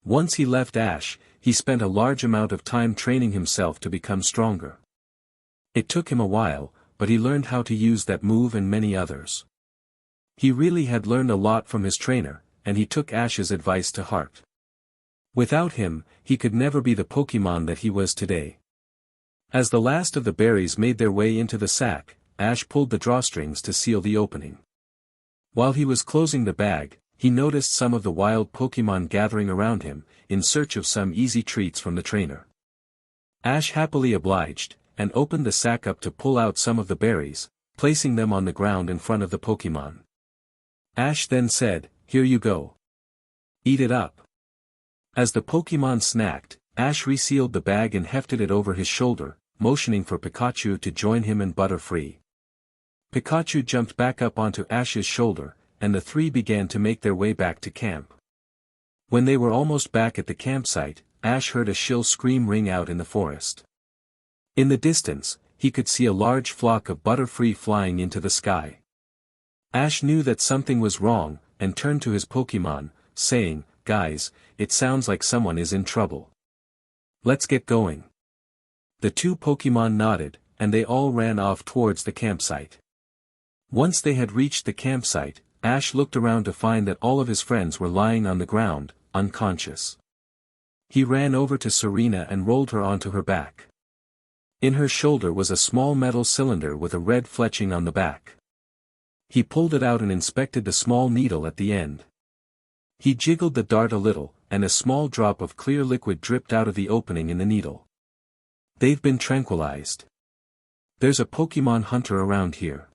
Once he left Ash, he spent a large amount of time training himself to become stronger. It took him a while, but he learned how to use that move and many others. He really had learned a lot from his trainer, and he took Ash's advice to heart. Without him, he could never be the Pokémon that he was today. As the last of the berries made their way into the sack, Ash pulled the drawstrings to seal the opening. While he was closing the bag, he noticed some of the wild Pokémon gathering around him, in search of some easy treats from the trainer. Ash happily obliged, and opened the sack up to pull out some of the berries, placing them on the ground in front of the Pokémon. Ash then said, "Here you go. Eat it up." As the Pokémon snacked, Ash resealed the bag and hefted it over his shoulder, motioning for Pikachu to join him and Butterfree. Pikachu jumped back up onto Ash's shoulder, and the three began to make their way back to camp. When they were almost back at the campsite, Ash heard a shrill scream ring out in the forest. In the distance, he could see a large flock of Butterfree flying into the sky. Ash knew that something was wrong, and turned to his Pokémon, saying, "Guys, it sounds like someone is in trouble. Let's get going." The two Pokémon nodded, and they all ran off towards the campsite. Once they had reached the campsite, Ash looked around to find that all of his friends were lying on the ground, unconscious. He ran over to Serena and rolled her onto her back. In her shoulder was a small metal cylinder with a red fletching on the back. He pulled it out and inspected the small needle at the end. He jiggled the dart a little, and a small drop of clear liquid dripped out of the opening in the needle. They've been tranquilized. There's a Pokémon hunter around here.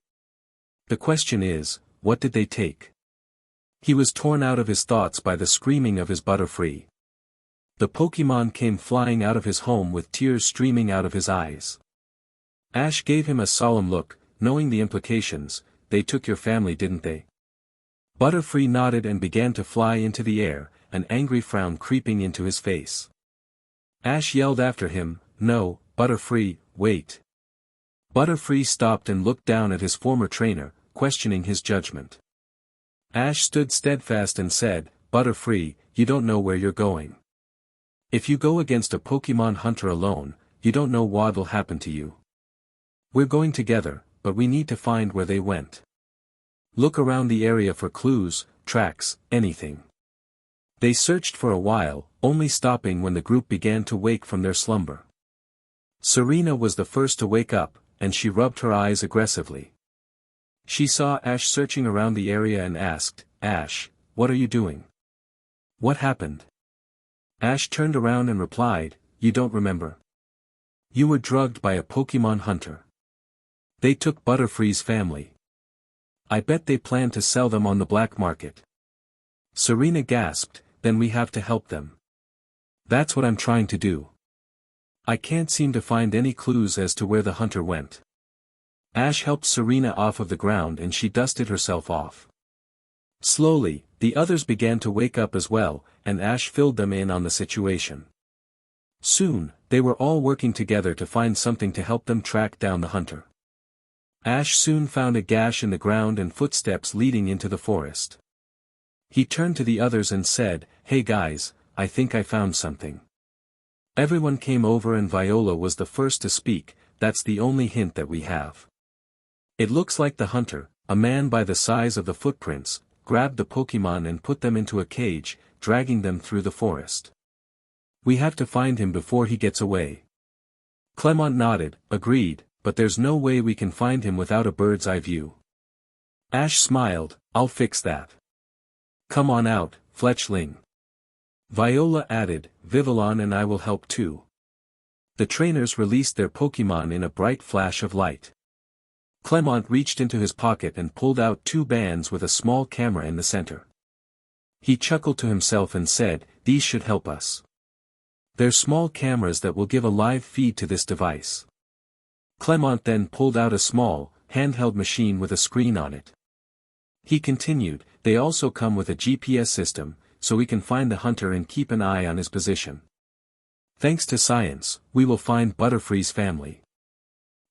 The question is, what did they take? He was torn out of his thoughts by the screaming of his Butterfree. The Pokémon came flying out of his home with tears streaming out of his eyes. Ash gave him a solemn look, knowing the implications. They took your family, didn't they? Butterfree nodded and began to fly into the air, an angry frown creeping into his face. Ash yelled after him, "No, Butterfree, wait." Butterfree stopped and looked down at his former trainer, questioning his judgment. Ash stood steadfast and said, "Butterfree, you don't know where you're going. If you go against a Pokémon hunter alone, you don't know what'll happen to you. We're going together, but we need to find where they went. Look around the area for clues, tracks, anything." They searched for a while, only stopping when the group began to wake from their slumber. Serena was the first to wake up, and she rubbed her eyes aggressively. She saw Ash searching around the area and asked, "Ash, what are you doing? What happened?" Ash turned around and replied, "You don't remember? You were drugged by a Pokémon hunter. They took Butterfree's family. I bet they plan to sell them on the black market." Serena gasped, "Then we have to help them." "That's what I'm trying to do. I can't seem to find any clues as to where the hunter went." Ash helped Serena off of the ground and she dusted herself off. Slowly, the others began to wake up as well, and Ash filled them in on the situation. Soon, they were all working together to find something to help them track down the hunter. Ash soon found a gash in the ground and footsteps leading into the forest. He turned to the others and said, "Hey guys, I think I found something." Everyone came over and Viola was the first to speak. "That's the only hint that we have. It looks like the hunter, a man by the size of the footprints, grabbed the Pokémon and put them into a cage, dragging them through the forest. We have to find him before he gets away." Clemont nodded, agreed, "But there's no way we can find him without a bird's eye view." Ash smiled, "I'll fix that. Come on out, Fletchling." Viola added, "Vivillon and I will help too." The trainers released their Pokémon in a bright flash of light. Clemont reached into his pocket and pulled out 2 bands with a small camera in the center. He chuckled to himself and said, "These should help us. They're small cameras that will give a live feed to this device." Clemont then pulled out a small, handheld machine with a screen on it. He continued, "They also come with a GPS system, so we can find the hunter and keep an eye on his position. Thanks to science, we will find Butterfree's family."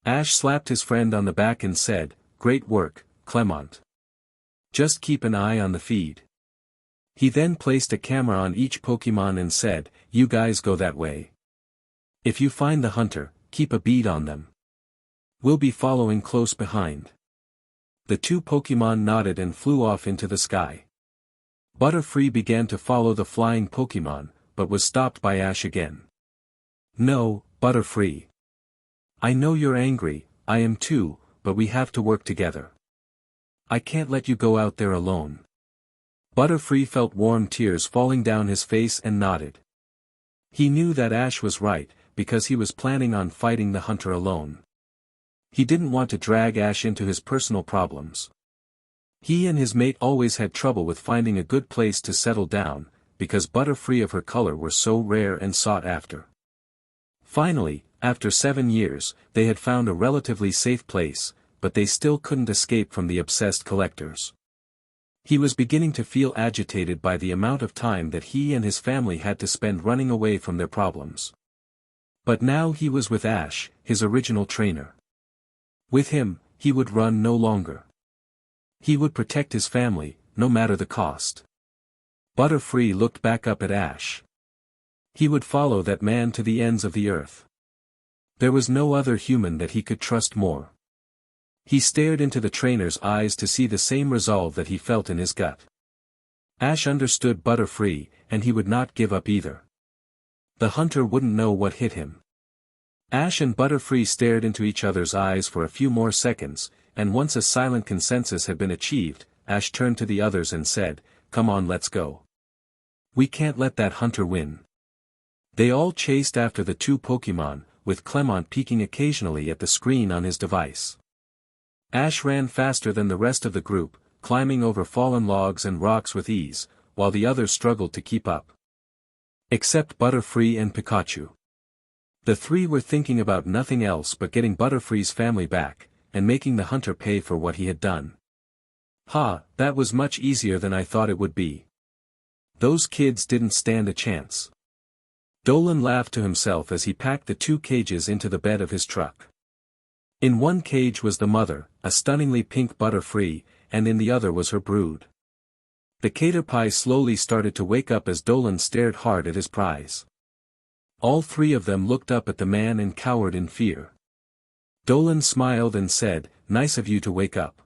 Ash slapped his friend on the back and said, "Great work, Clemont. Just keep an eye on the feed." He then placed a camera on each Pokémon and said, "You guys go that way. If you find the hunter, keep a bead on them. We'll be following close behind." The 2 Pokémon nodded and flew off into the sky. Butterfree began to follow the flying Pokémon, but was stopped by Ash again. "No, Butterfree. I know you're angry, I am too, but we have to work together. I can't let you go out there alone." Butterfree felt warm tears falling down his face and nodded. He knew that Ash was right, because he was planning on fighting the hunter alone. He didn't want to drag Ash into his personal problems. He and his mate always had trouble with finding a good place to settle down, because Butterfree of her color were so rare and sought after. Finally, after 7 years, they had found a relatively safe place, but they still couldn't escape from the obsessed collectors. He was beginning to feel agitated by the amount of time that he and his family had to spend running away from their problems. But now he was with Ash, his original trainer. With him, he would run no longer. He would protect his family, no matter the cost. Butterfree looked back up at Ash. He would follow that man to the ends of the earth. There was no other human that he could trust more. He stared into the trainer's eyes to see the same resolve that he felt in his gut. Ash understood Butterfree, and he would not give up either. The hunter wouldn't know what hit him. Ash and Butterfree stared into each other's eyes for a few more seconds, and once a silent consensus had been achieved, Ash turned to the others and said, "Come on, let's go. We can't let that hunter win. They all chased after the two Pokémon, with Clemont peeking occasionally at the screen on his device. Ash ran faster than the rest of the group, climbing over fallen logs and rocks with ease, while the others struggled to keep up. Except Butterfree and Pikachu. The three were thinking about nothing else but getting Butterfree's family back, and making the hunter pay for what he had done. Ha, that was much easier than I thought it would be. Those kids didn't stand a chance. Dolan laughed to himself as he packed the two cages into the bed of his truck. In one cage was the mother, a stunningly pink Butterfree, and in the other was her brood. The Caterpie slowly started to wake up as Dolan stared hard at his prize. All three of them looked up at the man and cowered in fear. Dolan smiled and said, "Nice of you to wake up.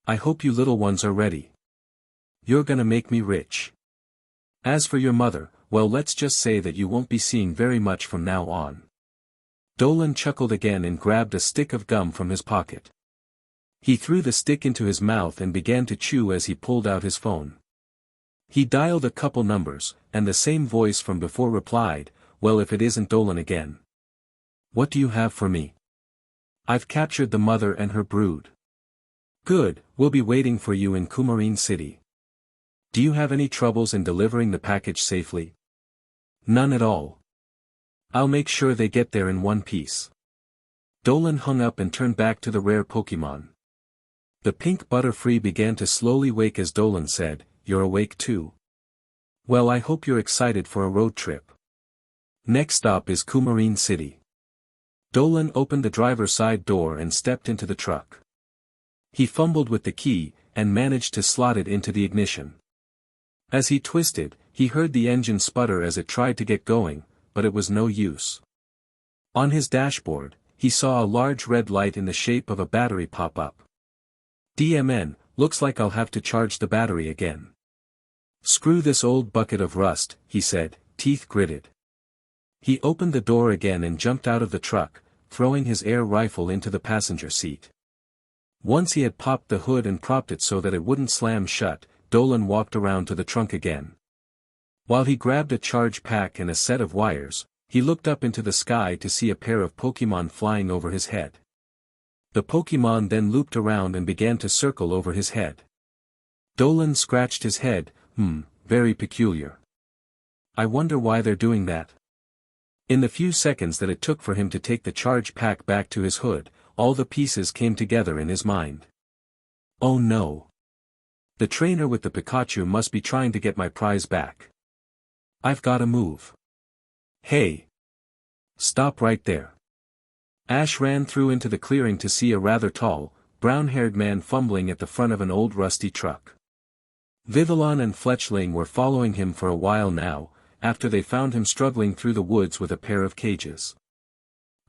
I hope you little ones are ready. You're gonna make me rich. As for your mother, well, let's just say that you won't be seeing very much from now on." Dolan chuckled again and grabbed a stick of gum from his pocket. He threw the stick into his mouth and began to chew as he pulled out his phone. He dialed a couple numbers, and the same voice from before replied, "Well, if it isn't Dolan again. What do you have for me?" "I've captured the mother and her brood." "Good, we'll be waiting for you in Coumarine City. Do you have any troubles in delivering the package safely?" "None at all. I'll make sure they get there in one piece." Dolan hung up and turned back to the rare Pokémon. The pink Butterfree began to slowly wake as Dolan said, "You're awake too? Well, I hope you're excited for a road trip. Next stop is Coumarine City." Dolan opened the driver's side door and stepped into the truck. He fumbled with the key, and managed to slot it into the ignition. As he twisted, he heard the engine sputter as it tried to get going, but it was no use. On his dashboard, he saw a large red light in the shape of a battery pop up. "DMN, looks like I'll have to charge the battery again. Screw this old bucket of rust," he said, teeth gritted. He opened the door again and jumped out of the truck, throwing his air rifle into the passenger seat. Once he had popped the hood and propped it so that it wouldn't slam shut, Dolan walked around to the trunk again. While he grabbed a charge pack and a set of wires, he looked up into the sky to see a pair of Pokémon flying over his head. The Pokémon then looped around and began to circle over his head. Dolan scratched his head, very peculiar. I wonder why they're doing that. In the few seconds that it took for him to take the charge pack back to his hood, all the pieces came together in his mind. Oh no. The trainer with the Pikachu must be trying to get my prize back. I've gotta move. Hey! Stop right there. Ash ran through into the clearing to see a rather tall, brown-haired man fumbling at the front of an old rusty truck. Vivillon and Fletchling were following him for a while now, after they found him struggling through the woods with a pair of cages.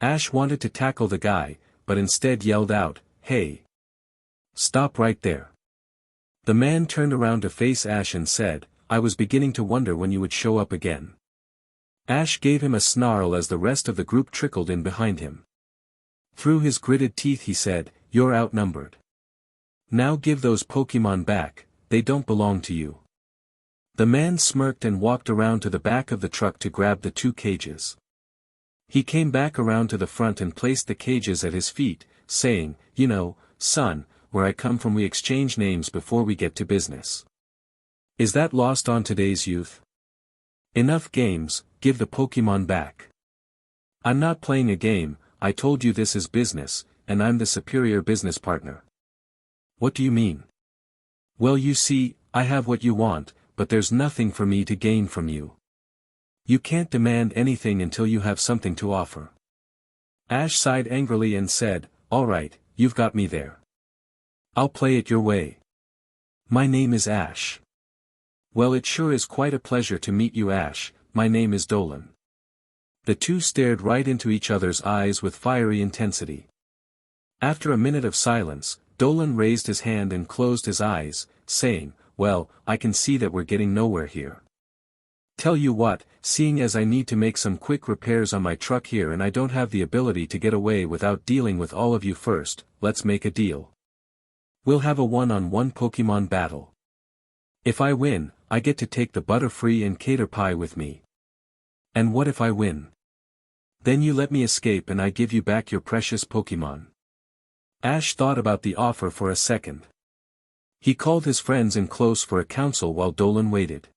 Ash wanted to tackle the guy, but instead yelled out, "Hey! Stop right there." The man turned around to face Ash and said, "I was beginning to wonder when you would show up again." Ash gave him a snarl as the rest of the group trickled in behind him. Through his gritted teeth he said, "You're outnumbered. Now give those Pokémon back, they don't belong to you." The man smirked and walked around to the back of the truck to grab the two cages. He came back around to the front and placed the cages at his feet, saying, "You know, son, where I come from we exchange names before we get to business. Is that lost on today's youth? Enough games, give the Pokémon back." "I'm not playing a game, I told you this is business, and I'm the superior business partner." "What do you mean?" "Well, you see, I have what you want, but there's nothing for me to gain from you. You can't demand anything until you have something to offer." Ash sighed angrily and said, "All right, you've got me there. I'll play it your way. My name is Ash." "Well, it sure is quite a pleasure to meet you, Ash. My name is Dolan." The two stared right into each other's eyes with fiery intensity. After a minute of silence, Dolan raised his hand and closed his eyes, saying, "Well, I can see that we're getting nowhere here. Tell you what, seeing as I need to make some quick repairs on my truck here and I don't have the ability to get away without dealing with all of you first, let's make a deal. We'll have a one-on-one Pokémon battle. If I win, I get to take the Butterfree and Caterpie with me. And what if I win? Then you let me escape and I give you back your precious Pokémon. Ash thought about the offer for a second. He called his friends in close for a council while Dolan waited.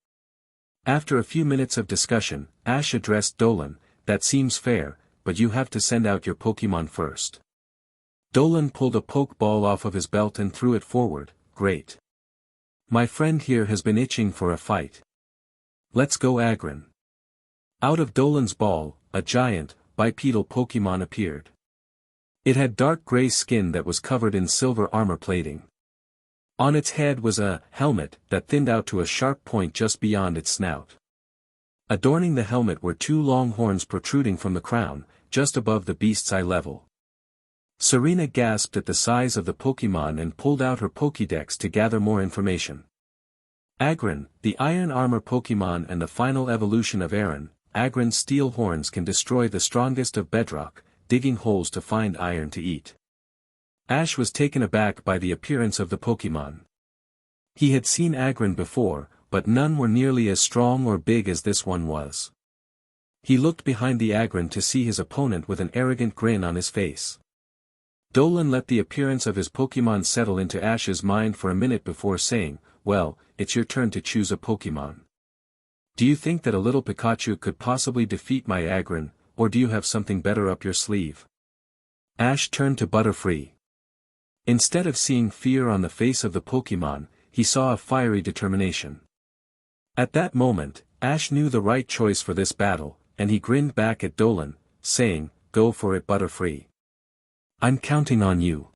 After a few minutes of discussion, Ash addressed Dolan, "That seems fair, but you have to send out your Pokémon first." Dolan pulled a Pokeball off of his belt and threw it forward. "Great. My friend here has been itching for a fight. Let's go Agron." Out of Dolan's ball, a giant, bipedal Pokémon appeared. It had dark gray skin that was covered in silver armor plating. On its head was a helmet that thinned out to a sharp point just beyond its snout. Adorning the helmet were two long horns protruding from the crown, just above the beast's eye level. Serena gasped at the size of the Pokémon and pulled out her Pokédex to gather more information. Agron, the iron armor Pokémon and the final evolution of Aron, Agron's steel horns can destroy the strongest of bedrock, digging holes to find iron to eat. Ash was taken aback by the appearance of the Pokémon. He had seen Agron before, but none were nearly as strong or big as this one was. He looked behind the Agron to see his opponent with an arrogant grin on his face. Dolan let the appearance of his Pokémon settle into Ash's mind for a minute before saying, "Well, it's your turn to choose a Pokémon. Do you think that a little Pikachu could possibly defeat my Agron, or do you have something better up your sleeve?" Ash turned to Butterfree. Instead of seeing fear on the face of the Pokémon, he saw a fiery determination. At that moment, Ash knew the right choice for this battle, and he grinned back at Dolan, saying, "Go for it Butterfree. I'm counting on you."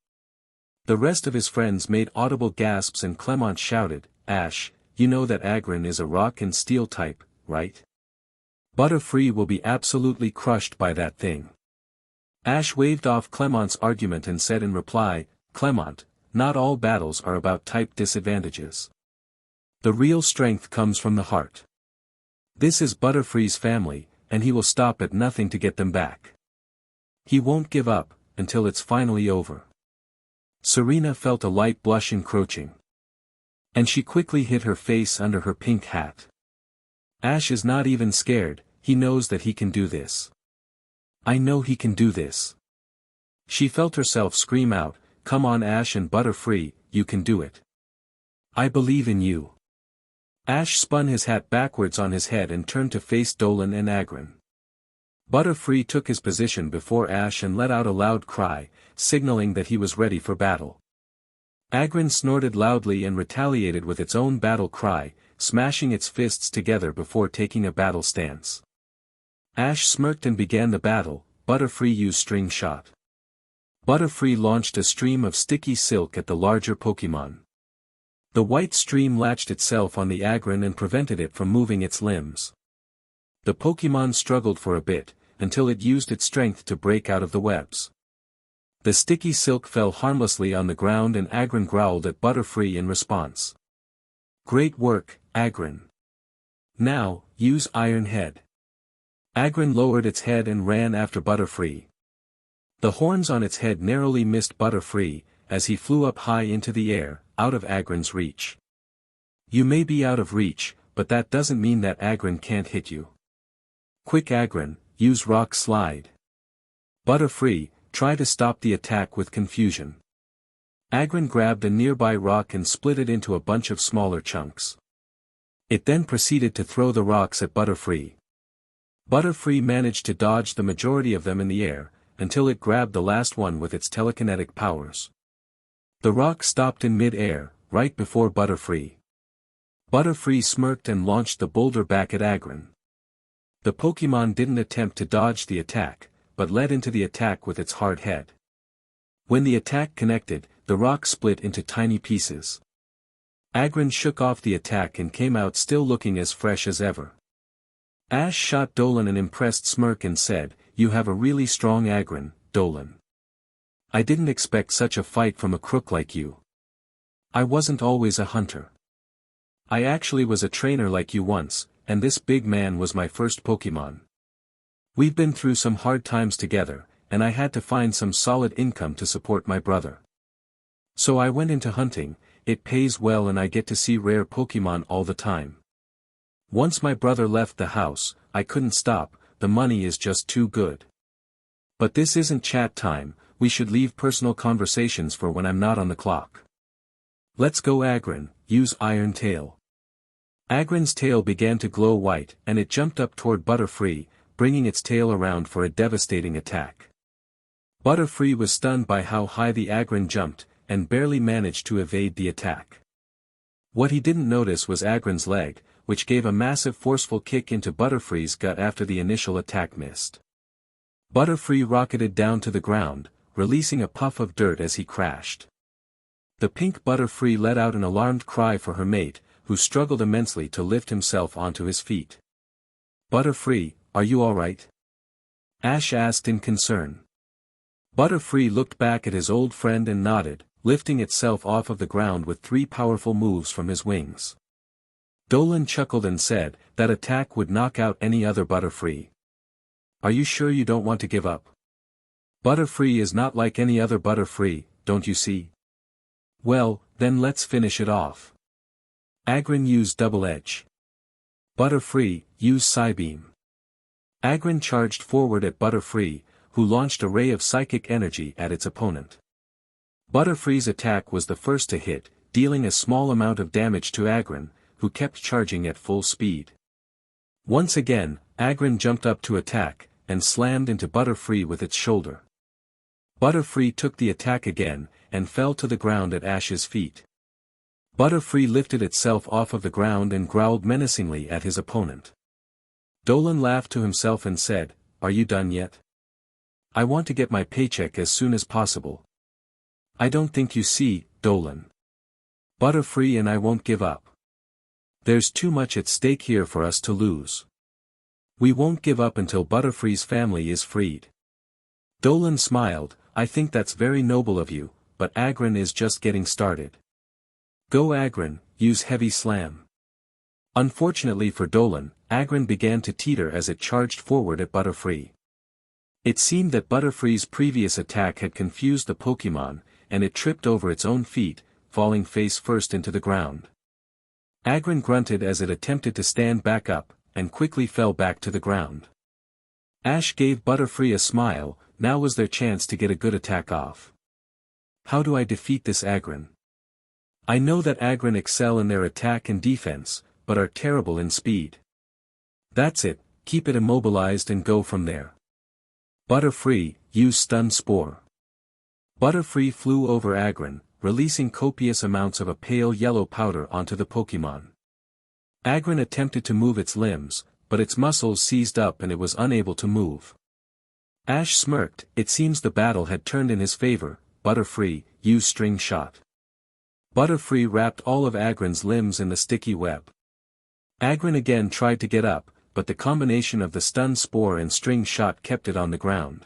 The rest of his friends made audible gasps and Clemont shouted, "Ash, you know that Agron is a rock and steel type, right? Butterfree will be absolutely crushed by that thing." Ash waved off Clemont's argument and said in reply, "Clemont, not all battles are about type disadvantages. The real strength comes from the heart. This is Butterfree's family, and he will stop at nothing to get them back. He won't give up, until it's finally over." Serena felt a light blush encroaching. And she quickly hid her face under her pink hat. Ash is not even scared, he knows that he can do this. "I know he can do this." She felt herself scream out, "Come on Ash and Butterfree, you can do it. I believe in you." Ash spun his hat backwards on his head and turned to face Dolan and Agron. Butterfree took his position before Ash and let out a loud cry, signaling that he was ready for battle. Agron snorted loudly and retaliated with its own battle cry, smashing its fists together before taking a battle stance. Ash smirked and began the battle. Butterfree used String Shot. Butterfree launched a stream of sticky silk at the larger Pokémon. The white stream latched itself on the Agron and prevented it from moving its limbs. The Pokémon struggled for a bit, until it used its strength to break out of the webs. The sticky silk fell harmlessly on the ground and Agron growled at Butterfree in response. "Great work, Agron. Now, use Iron Head." Agron lowered its head and ran after Butterfree. The horns on its head narrowly missed Butterfree, as he flew up high into the air, out of Agron's reach. You may be out of reach, but that doesn't mean that Agron can't hit you. Quick Agron, use Rock Slide. Butterfree, try to stop the attack with confusion. Agron grabbed a nearby rock and split it into a bunch of smaller chunks. It then proceeded to throw the rocks at Butterfree. Butterfree managed to dodge the majority of them in the air, until it grabbed the last one with its telekinetic powers. The rock stopped in mid-air, right before Butterfree. Butterfree smirked and launched the boulder back at Agron. The Pokémon didn't attempt to dodge the attack, but led into the attack with its hard head. When the attack connected, the rock split into tiny pieces. Agron shook off the attack and came out still looking as fresh as ever. Ash shot Dolan an impressed smirk and said, "You have a really strong Agron, Dolan. I didn't expect such a fight from a crook like you. I wasn't always a hunter. I actually was a trainer like you once, and this big man was my first Pokémon. We've been through some hard times together, and I had to find some solid income to support my brother. So I went into hunting. It pays well and I get to see rare Pokémon all the time. Once my brother left the house, I couldn't stop, the money is just too good. But this isn't chat time, we should leave personal conversations for when I'm not on the clock. Let's go Agron, use Iron Tail. Agron's tail began to glow white and it jumped up toward Butterfree, bringing its tail around for a devastating attack. Butterfree was stunned by how high the Agron jumped, and barely managed to evade the attack. What he didn't notice was Agron's leg, which gave a massive forceful kick into Butterfree's gut after the initial attack missed. Butterfree rocketed down to the ground, releasing a puff of dirt as he crashed. The pink Butterfree let out an alarmed cry for her mate, who struggled immensely to lift himself onto his feet. Butterfree, are you alright? Ash asked in concern. Butterfree looked back at his old friend and nodded, lifting itself off of the ground with 3 powerful moves from his wings. Dolan chuckled and said, that attack would knock out any other Butterfree. Are you sure you don't want to give up? Butterfree is not like any other Butterfree, don't you see? Well, then let's finish it off. Agron used Double Edge. Butterfree, use Psybeam. Agron charged forward at Butterfree, who launched a ray of psychic energy at its opponent. Butterfree's attack was the first to hit, dealing a small amount of damage to Agron, who kept charging at full speed. Once again, Agron jumped up to attack, and slammed into Butterfree with its shoulder. Butterfree took the attack again, and fell to the ground at Ash's feet. Butterfree lifted itself off of the ground and growled menacingly at his opponent. Dolan laughed to himself and said, "Are you done yet? I want to get my paycheck as soon as possible." "I don't think you see, Dolan. Butterfree and I won't give up. There's too much at stake here for us to lose. We won't give up until Butterfree's family is freed." Dolan smiled, "I think that's very noble of you, but Agron is just getting started. Go Agron, use Heavy Slam." Unfortunately for Dolan, Agron began to teeter as it charged forward at Butterfree. It seemed that Butterfree's previous attack had confused the Pokémon, and it tripped over its own feet, falling face first into the ground. Agron grunted as it attempted to stand back up, and quickly fell back to the ground. Ash gave Butterfree a smile, now was their chance to get a good attack off. How do I defeat this Agron? I know that Agron excel in their attack and defense, but are terrible in speed. That's it, keep it immobilized and go from there. Butterfree, use Stun Spore. Butterfree flew over Agron, releasing copious amounts of a pale yellow powder onto the Pokémon. Agron attempted to move its limbs, but its muscles seized up and it was unable to move. Ash smirked, it seems the battle had turned in his favor. Butterfree, use String Shot. Butterfree wrapped all of Agron's limbs in the sticky web. Agron again tried to get up, but the combination of the Stun Spore and String Shot kept it on the ground.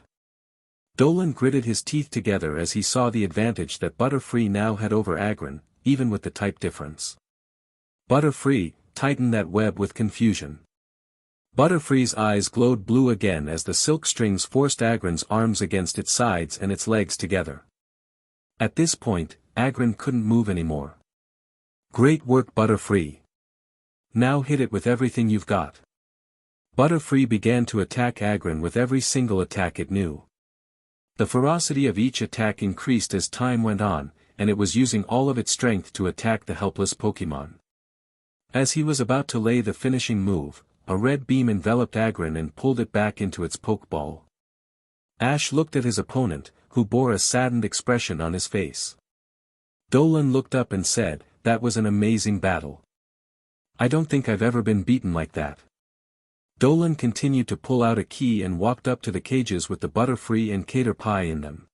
Dolan gritted his teeth together as he saw the advantage that Butterfree now had over Agron, even with the type difference. Butterfree, tighten that web with confusion. Butterfree's eyes glowed blue again as the silk strings forced Agron's arms against its sides and its legs together. At this point, Agron couldn't move anymore. Great work Butterfree. Now hit it with everything you've got. Butterfree began to attack Agron with every single attack it knew. The ferocity of each attack increased as time went on, and it was using all of its strength to attack the helpless Pokémon. As he was about to lay the finishing move, a red beam enveloped Agron and pulled it back into its Pokeball. Ash looked at his opponent, who bore a saddened expression on his face. Dolan looked up and said, "That was an amazing battle. I don't think I've ever been beaten like that." Dolan continued to pull out a key and walked up to the cages with the Butterfree and Caterpie in them.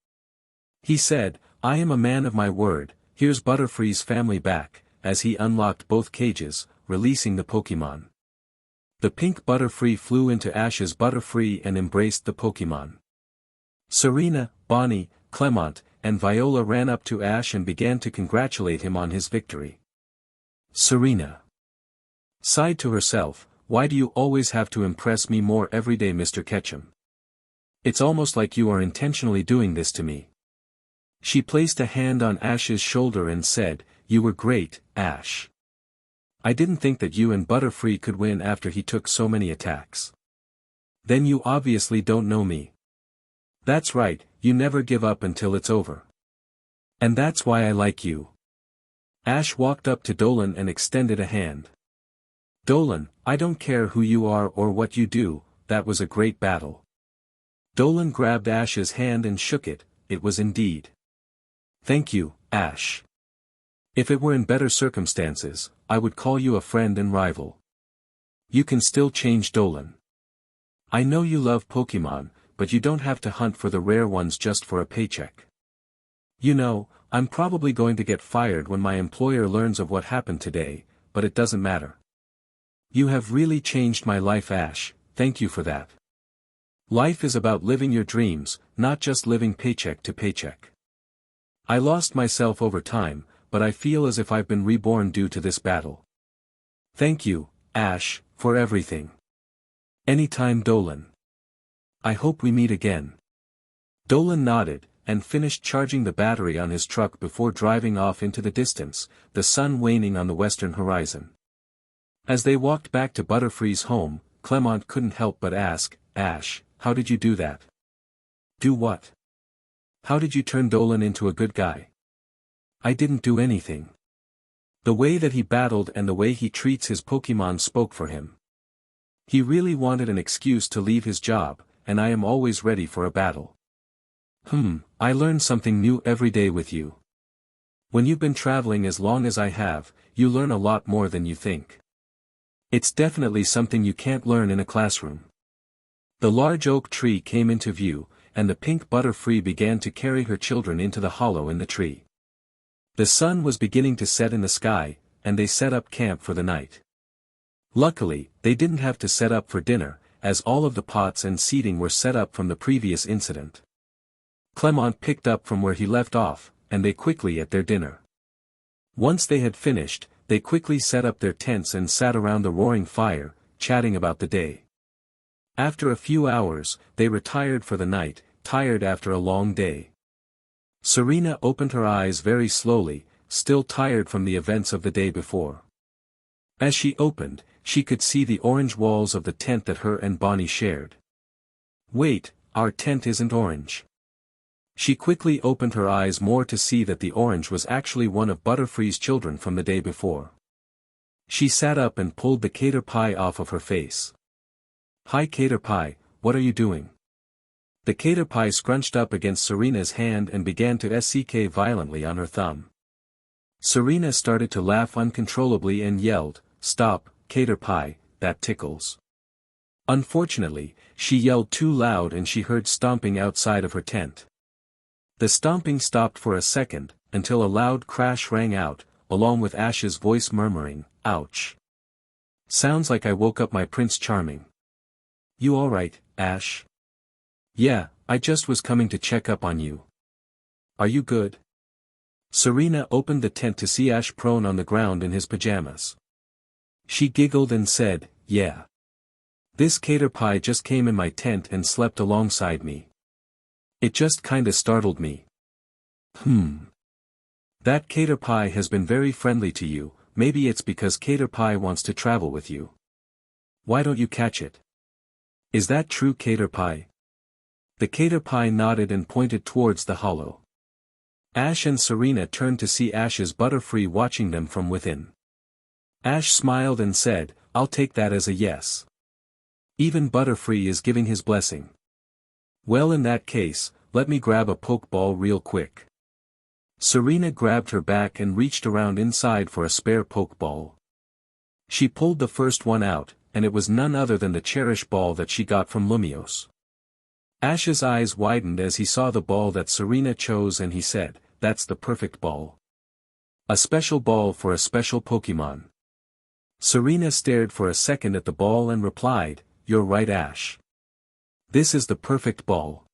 He said, "I am a man of my word, here's Butterfree's family back," as he unlocked both cages, releasing the Pokémon. The pink Butterfree flew into Ash's Butterfree and embraced the Pokémon. Serena, Bonnie, Clemont, and Viola ran up to Ash and began to congratulate him on his victory. Serena sighed to herself, "Why do you always have to impress me more every day, Mr. Ketchum? It's almost like you are intentionally doing this to me." She placed a hand on Ash's shoulder and said, "You were great, Ash. I didn't think that you and Butterfree could win after he took so many attacks. Then you obviously don't know me. That's right, you never give up until it's over. And that's why I like you. Ash walked up to Dolan and extended a hand. Dolan, I don't care who you are or what you do, that was a great battle. Dolan grabbed Ash's hand and shook it, it was indeed. Thank you, Ash. If it were in better circumstances, I would call you a friend and rival. You can still change, Dolan. I know you love Pokémon, but you don't have to hunt for the rare ones just for a paycheck. You know, I'm probably going to get fired when my employer learns of what happened today, but it doesn't matter. You have really changed my life, Ash, thank you for that. Life is about living your dreams, not just living paycheck to paycheck. I lost myself over time, but I feel as if I've been reborn due to this battle. Thank you, Ash, for everything. Anytime, Dolan. I hope we meet again. Dolan nodded, and finished charging the battery on his truck before driving off into the distance, the sun waning on the western horizon. As they walked back to Butterfree's home, Clemont couldn't help but ask, Ash, how did you do that? Do what? How did you turn Dolan into a good guy? I didn't do anything. The way that he battled and the way he treats his Pokémon spoke for him. He really wanted an excuse to leave his job, and I am always ready for a battle. I learn something new every day with you. When you've been traveling as long as I have, you learn a lot more than you think. It's definitely something you can't learn in a classroom. The large oak tree came into view, and the pink Butterfree began to carry her children into the hollow in the tree. The sun was beginning to set in the sky, and they set up camp for the night. Luckily, they didn't have to set up for dinner, as all of the pots and seating were set up from the previous incident. Clemont picked up from where he left off, and they quickly ate their dinner. Once they had finished, they quickly set up their tents and sat around the roaring fire, chatting about the day. After a few hours, they retired for the night, tired after a long day. Serena opened her eyes very slowly, still tired from the events of the day before. As she opened, she could see the orange walls of the tent that her and Bonnie shared. Wait, our tent isn't orange. She quickly opened her eyes more to see that the orange was actually one of Butterfree's children from the day before. She sat up and pulled the caterpie off of her face. Hi caterpie, what are you doing? The caterpie scrunched up against Serena's hand and began to SCK violently on her thumb. Serena started to laugh uncontrollably and yelled, Stop, caterpie, that tickles. Unfortunately, she yelled too loud and she heard stomping outside of her tent. The stomping stopped for a second, until a loud crash rang out, along with Ash's voice murmuring, Ouch. Sounds like I woke up my Prince Charming. You alright, Ash? Yeah, I just was coming to check up on you. Are you good? Serena opened the tent to see Ash prone on the ground in his pajamas. She giggled and said, Yeah. This caterpie just came in my tent and slept alongside me. It just kinda startled me. That caterpie has been very friendly to you, maybe it's because caterpie wants to travel with you. Why don't you catch it? Is that true, caterpie? The caterpie nodded and pointed towards the hollow. Ash and Serena turned to see Ash's Butterfree watching them from within. Ash smiled and said, I'll take that as a yes. Even Butterfree is giving his blessing. Well, in that case, let me grab a Pokeball real quick. Serena grabbed her back and reached around inside for a spare Pokeball. She pulled the first one out, and it was none other than the Cherish ball that she got from Lumios. Ash's eyes widened as he saw the ball that Serena chose and he said, That's the perfect ball. A special ball for a special Pokemon. Serena stared for a second at the ball and replied, You're right, Ash. This is the perfect ball.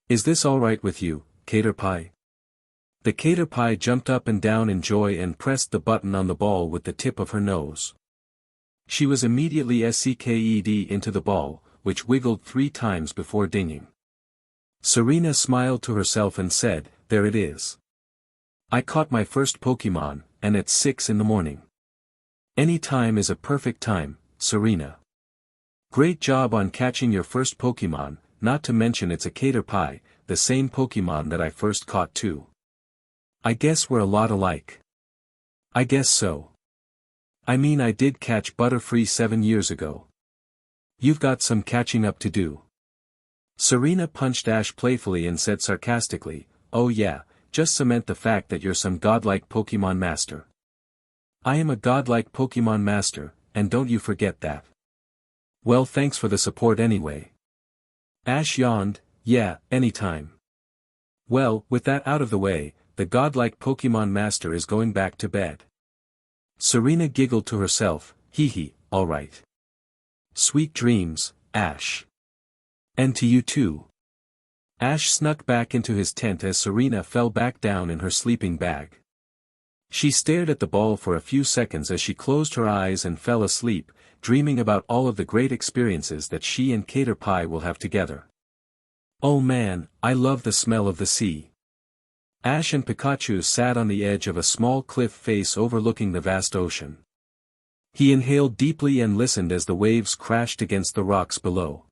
Is this alright with you, caterpie? The caterpie jumped up and down in joy and pressed the button on the ball with the tip of her nose. She was immediately SCKED into the ball, which wiggled 3 times before dinging. Serena smiled to herself and said, There it is. I caught my first Pokemon, and it's 6 in the morning. Any time is a perfect time, Serena. Great job on catching your first Pokémon, not to mention it's a Caterpie, the same Pokémon that I first caught too. I guess we're a lot alike. I guess so. I mean I did catch Butterfree 7 years ago. You've got some catching up to do. Serena punched Ash playfully and said sarcastically, oh yeah, just cement the fact that you're some godlike Pokémon master. I am a godlike Pokémon master, and don't you forget that. Well, thanks for the support anyway. Ash yawned, yeah, anytime. Well, with that out of the way, the godlike Pokémon master is going back to bed. Serena giggled to herself, hee hee, alright. Sweet dreams, Ash. And to you too. Ash snuck back into his tent as Serena fell back down in her sleeping bag. She stared at the ball for a few seconds as she closed her eyes and fell asleep, dreaming about all of the great experiences that she and Caterpie will have together. Oh man, I love the smell of the sea. Ash and Pikachu sat on the edge of a small cliff face overlooking the vast ocean. He inhaled deeply and listened as the waves crashed against the rocks below.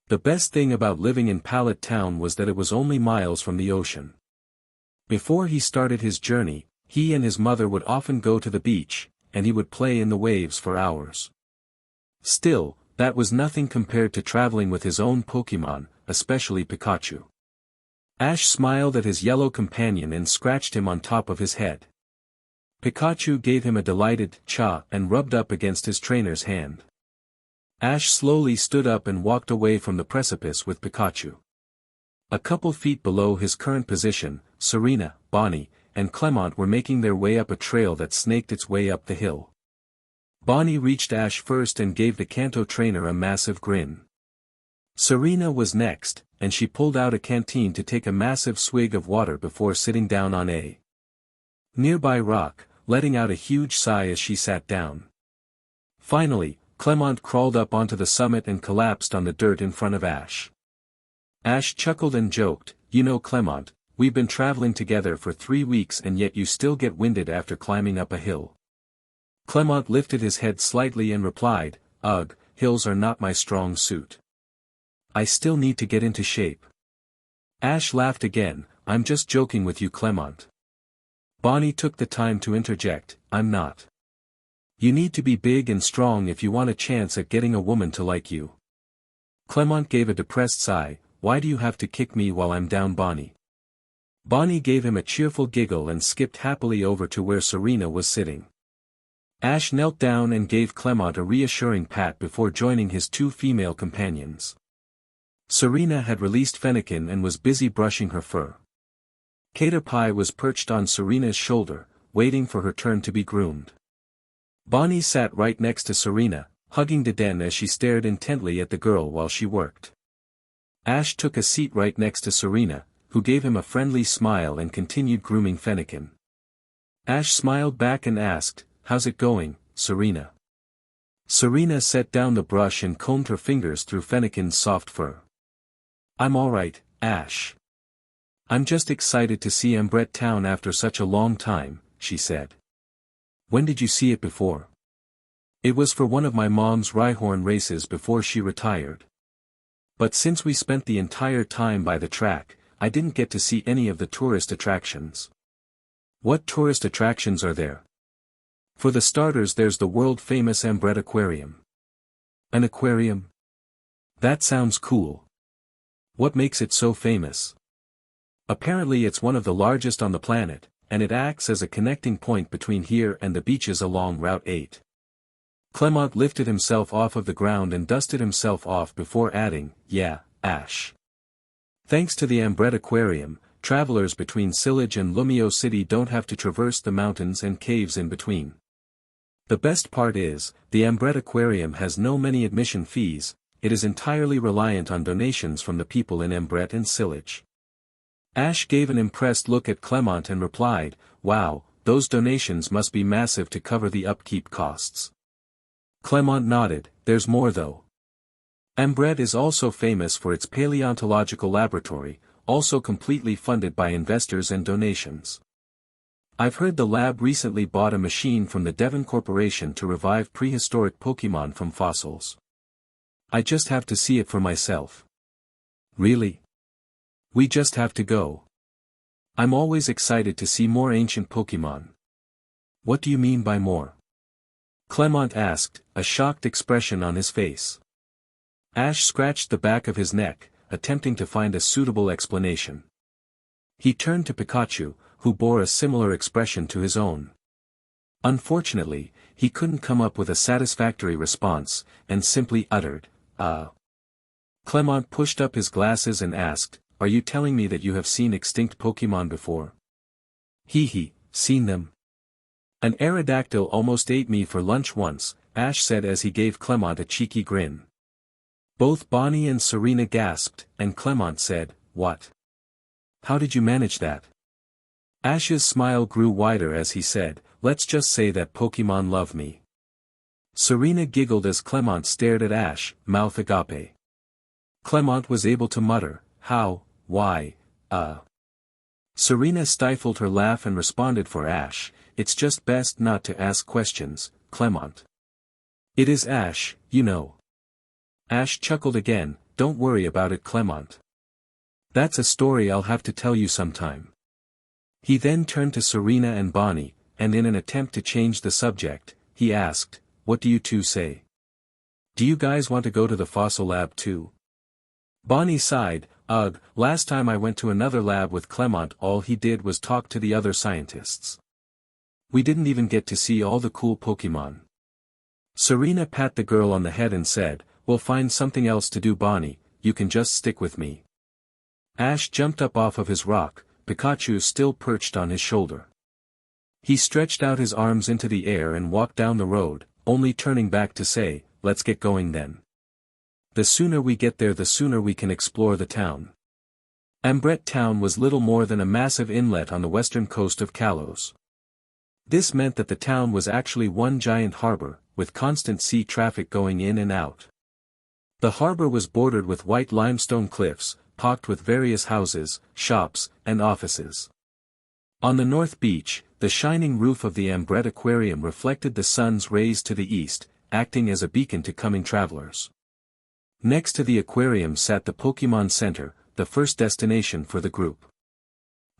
The best thing about living in Pallet Town was that it was only miles from the ocean. Before he started his journey, he and his mother would often go to the beach, and he would play in the waves for hours. Still, that was nothing compared to traveling with his own Pokémon, especially Pikachu. Ash smiled at his yellow companion and scratched him on top of his head. Pikachu gave him a delighted cha and rubbed up against his trainer's hand. Ash slowly stood up and walked away from the precipice with Pikachu. A couple feet below his current position, Serena, Bonnie, and Clemont were making their way up a trail that snaked its way up the hill. Bonnie reached Ash first and gave the Kanto trainer a massive grin. Serena was next, and she pulled out a canteen to take a massive swig of water before sitting down on a nearby rock, letting out a huge sigh as she sat down. Finally, Clemont crawled up onto the summit and collapsed on the dirt in front of Ash. Ash chuckled and joked, you know Clemont, we've been traveling together for 3 weeks and yet you still get winded after climbing up a hill. Clemont lifted his head slightly and replied, ugh, hills are not my strong suit. I still need to get into shape. Ash laughed again, I'm just joking with you Clemont. Bonnie took the time to interject, I'm not. You need to be big and strong if you want a chance at getting a woman to like you. Clemont gave a depressed sigh, why do you have to kick me while I'm down Bonnie? Bonnie gave him a cheerful giggle and skipped happily over to where Serena was sitting. Ash knelt down and gave Clemont a reassuring pat before joining his 2 female companions. Serena had released Fennekin and was busy brushing her fur. Caterpie was perched on Serena's shoulder, waiting for her turn to be groomed. Bonnie sat right next to Serena, hugging Deden as she stared intently at the girl while she worked. Ash took a seat right next to Serena, who gave him a friendly smile and continued grooming Fennekin. Ash smiled back and asked, how's it going, Serena? Serena set down the brush and combed her fingers through Fennekin's soft fur. I'm alright, Ash. I'm just excited to see Embret Town after such a long time, she said. When did you see it before? It was for one of my mom's Rhyhorn races before she retired. But since we spent the entire time by the track, I didn't get to see any of the tourist attractions. What tourist attractions are there? For the starters there's the world-famous Embret Aquarium. An aquarium? That sounds cool. What makes it so famous? Apparently it's one of the largest on the planet, and it acts as a connecting point between here and the beaches along Route 8. Clemont lifted himself off of the ground and dusted himself off before adding, yeah, Ash. Thanks to the Embret Aquarium, travelers between Sillage and Lumio City don't have to traverse the mountains and caves in between. The best part is, the Embret Aquarium has no many admission fees, it is entirely reliant on donations from the people in Embret and Sillage. Ash gave an impressed look at Clemont and replied, wow, those donations must be massive to cover the upkeep costs. Clemont nodded, there's more though. Embret is also famous for its paleontological laboratory, also completely funded by investors and donations. I've heard the lab recently bought a machine from the Devon Corporation to revive prehistoric Pokémon from fossils. I just have to see it for myself. Really? We just have to go. I'm always excited to see more ancient Pokémon. What do you mean by more? Clemont asked, a shocked expression on his face. Ash scratched the back of his neck, attempting to find a suitable explanation. He turned to Pikachu, who bore a similar expression to his own. Unfortunately, he couldn't come up with a satisfactory response, and simply uttered, Clemont pushed up his glasses and asked, are you telling me that you have seen extinct Pokémon before? Hee, seen them? An Aerodactyl almost ate me for lunch once, Ash said as he gave Clemont a cheeky grin. Both Bonnie and Serena gasped, and Clemont said, what? How did you manage that? Ash's smile grew wider as he said, let's just say that Pokémon love me. Serena giggled as Clemont stared at Ash, mouth agape. Clemont was able to mutter, how, why, Serena stifled her laugh and responded for Ash, it's just best not to ask questions, Clemont. It is Ash, you know. Ash chuckled again, don't worry about it Clemont. That's a story I'll have to tell you sometime. He then turned to Serena and Bonnie, and in an attempt to change the subject, he asked, what do you two say? Do you guys want to go to the fossil lab too? Bonnie sighed, ugh, last time I went to another lab with Clemont all he did was talk to the other scientists. We didn't even get to see all the cool Pokémon. Serena pat the girl on the head and said, we'll find something else to do Bonnie, you can just stick with me. Ash jumped up off of his rock, Pikachu still perched on his shoulder. He stretched out his arms into the air and walked down the road, only turning back to say, let's get going then. The sooner we get there the sooner we can explore the town. Ambret Town was little more than a massive inlet on the western coast of Kalos. This meant that the town was actually one giant harbor, with constant sea traffic going in and out. The harbor was bordered with white limestone cliffs, pocked with various houses, shops, and offices. On the north beach, the shining roof of the Ambret Aquarium reflected the sun's rays to the east, acting as a beacon to coming travelers. Next to the aquarium sat the Pokémon Center, the first destination for the group.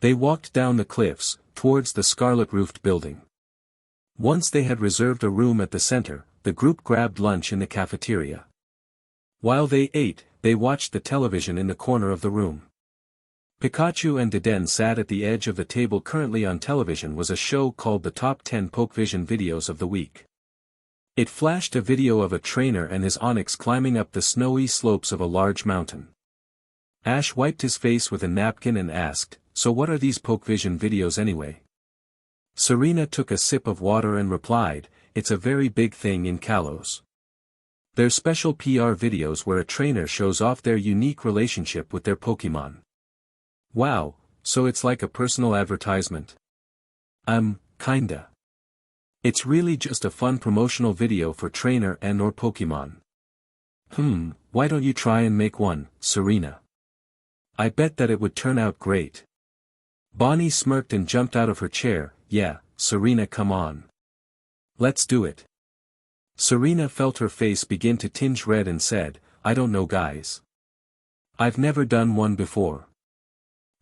They walked down the cliffs, towards the scarlet-roofed building. Once they had reserved a room at the center, the group grabbed lunch in the cafeteria. While they ate, they watched the television in the corner of the room. Pikachu and Deden sat at the edge of the table. Currently on television was a show called the Top 10 Pokevision Videos of the Week. It flashed a video of a trainer and his Onix climbing up the snowy slopes of a large mountain. Ash wiped his face with a napkin and asked, so what are these Pokevision videos anyway? Serena took a sip of water and replied, it's a very big thing in Kalos. They're special PR videos where a trainer shows off their unique relationship with their Pokémon. Wow, so it's like a personal advertisement? Kinda. It's really just a fun promotional video for trainer and or Pokémon. Why don't you try and make one, Serena? I bet that it would turn out great. Bonnie smirked and jumped out of her chair, yeah, Serena come on. Let's do it. Serena felt her face begin to tinge red and said, I don't know guys. I've never done one before.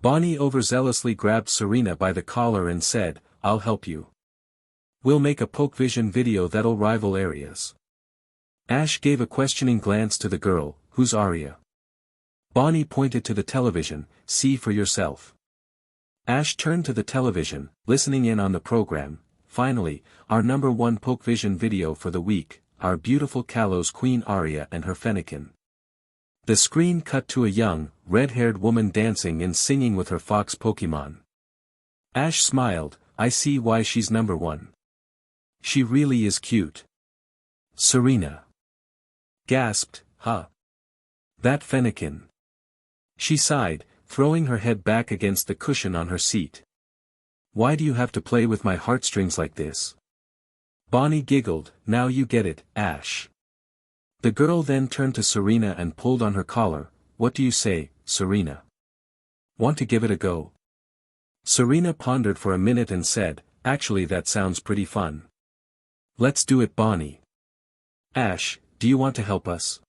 Bonnie overzealously grabbed Serena by the collar and said, I'll help you. We'll make a Pokevision video that'll rival Aria's. Ash gave a questioning glance to the girl, who's Aria? Bonnie pointed to the television, see for yourself. Ash turned to the television, listening in on the program. Finally, our number one Pokevision video for the week, our beautiful Kalos Queen Aria and her Fennekin. The screen cut to a young, red-haired woman dancing and singing with her fox Pokémon. Ash smiled, I see why she's number one. She really is cute. Serena gasped, huh? That Fennekin. She sighed, throwing her head back against the cushion on her seat. Why do you have to play with my heartstrings like this? Bonnie giggled, now you get it, Ash. The girl then turned to Serena and pulled on her collar, what do you say, Serena? Want to give it a go? Serena pondered for a minute and said, actually that sounds pretty fun. Let's do it, Bonnie. Ash, do you want to help us?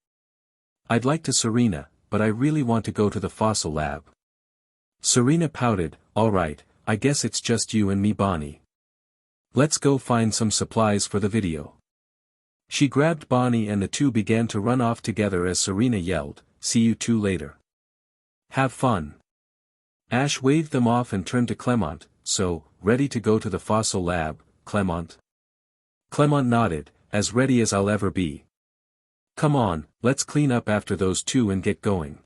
I'd like to, Serena, but I really want to go to the fossil lab. Serena pouted, alright, I guess it's just you and me, Bonnie. Let's go find some supplies for the video. She grabbed Bonnie and the two began to run off together as Serena yelled, see you two later. Have fun. Ash waved them off and turned to Clemont, so, ready to go to the fossil lab, Clemont? Clemont nodded, as ready as I'll ever be. Come on, let's clean up after those two and get going.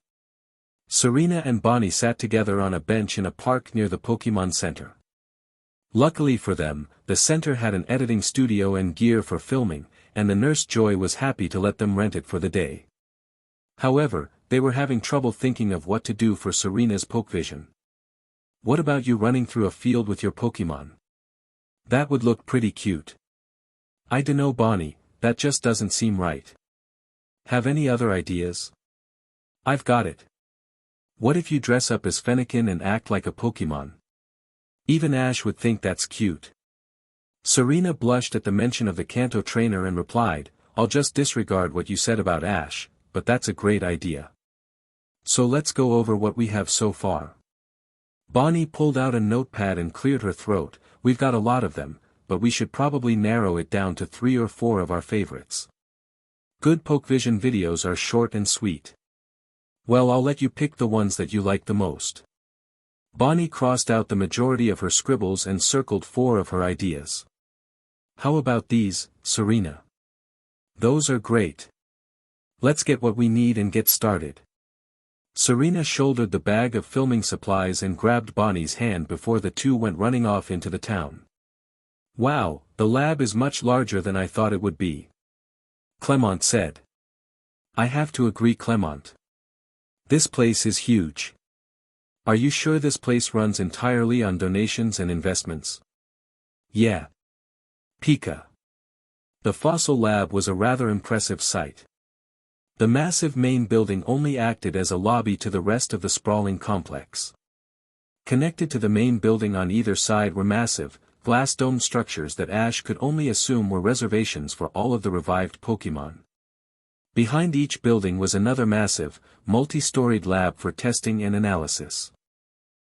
Serena and Bonnie sat together on a bench in a park near the Pokémon Center. Luckily for them, the center had an editing studio and gear for filming, and the nurse Joy was happy to let them rent it for the day. However, they were having trouble thinking of what to do for Serena's Pokevision. What about you running through a field with your Pokémon? That would look pretty cute. I dunno, Bonnie, that just doesn't seem right. Have any other ideas? I've got it. What if you dress up as Fennekin and act like a Pokémon? Even Ash would think that's cute. Serena blushed at the mention of the Kanto trainer and replied, I'll just disregard what you said about Ash, but that's a great idea. So let's go over what we have so far. Bonnie pulled out a notepad and cleared her throat. We've got a lot of them, but we should probably narrow it down to 3 or 4 of our favorites. Good Pokevision videos are short and sweet. Well, I'll let you pick the ones that you like the most. Bonnie crossed out the majority of her scribbles and circled 4 of her ideas. How about these, Serena? Those are great. Let's get what we need and get started. Serena shouldered the bag of filming supplies and grabbed Bonnie's hand before the two went running off into the town. Wow, the lab is much larger than I thought it would be. Clemont said. I have to agree, Clemont. This place is huge. Are you sure this place runs entirely on donations and investments? Yeah. Pika. The fossil lab was a rather impressive sight. The massive main building only acted as a lobby to the rest of the sprawling complex. Connected to the main building on either side were massive, glass-domed structures that Ash could only assume were reservations for all of the revived Pokémon. Behind each building was another massive, multi-storied lab for testing and analysis.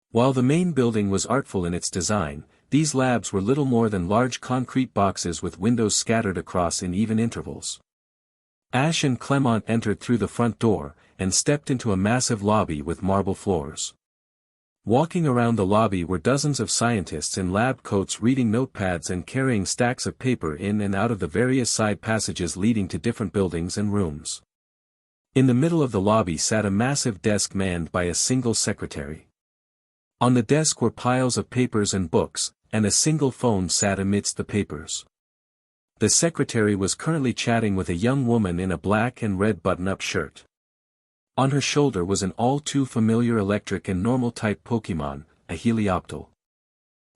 While the main building was artful in its design, these labs were little more than large concrete boxes with windows scattered across in even intervals. Ash and Clemont entered through the front door, and stepped into a massive lobby with marble floors. Walking around the lobby were dozens of scientists in lab coats reading notepads and carrying stacks of paper in and out of the various side passages leading to different buildings and rooms. In the middle of the lobby sat a massive desk manned by a single secretary. On the desk were piles of papers and books, and a single phone sat amidst the papers. The secretary was currently chatting with a young woman in a black and red button-up shirt. On her shoulder was an all-too-familiar electric and normal-type Pokémon, a Helioptile.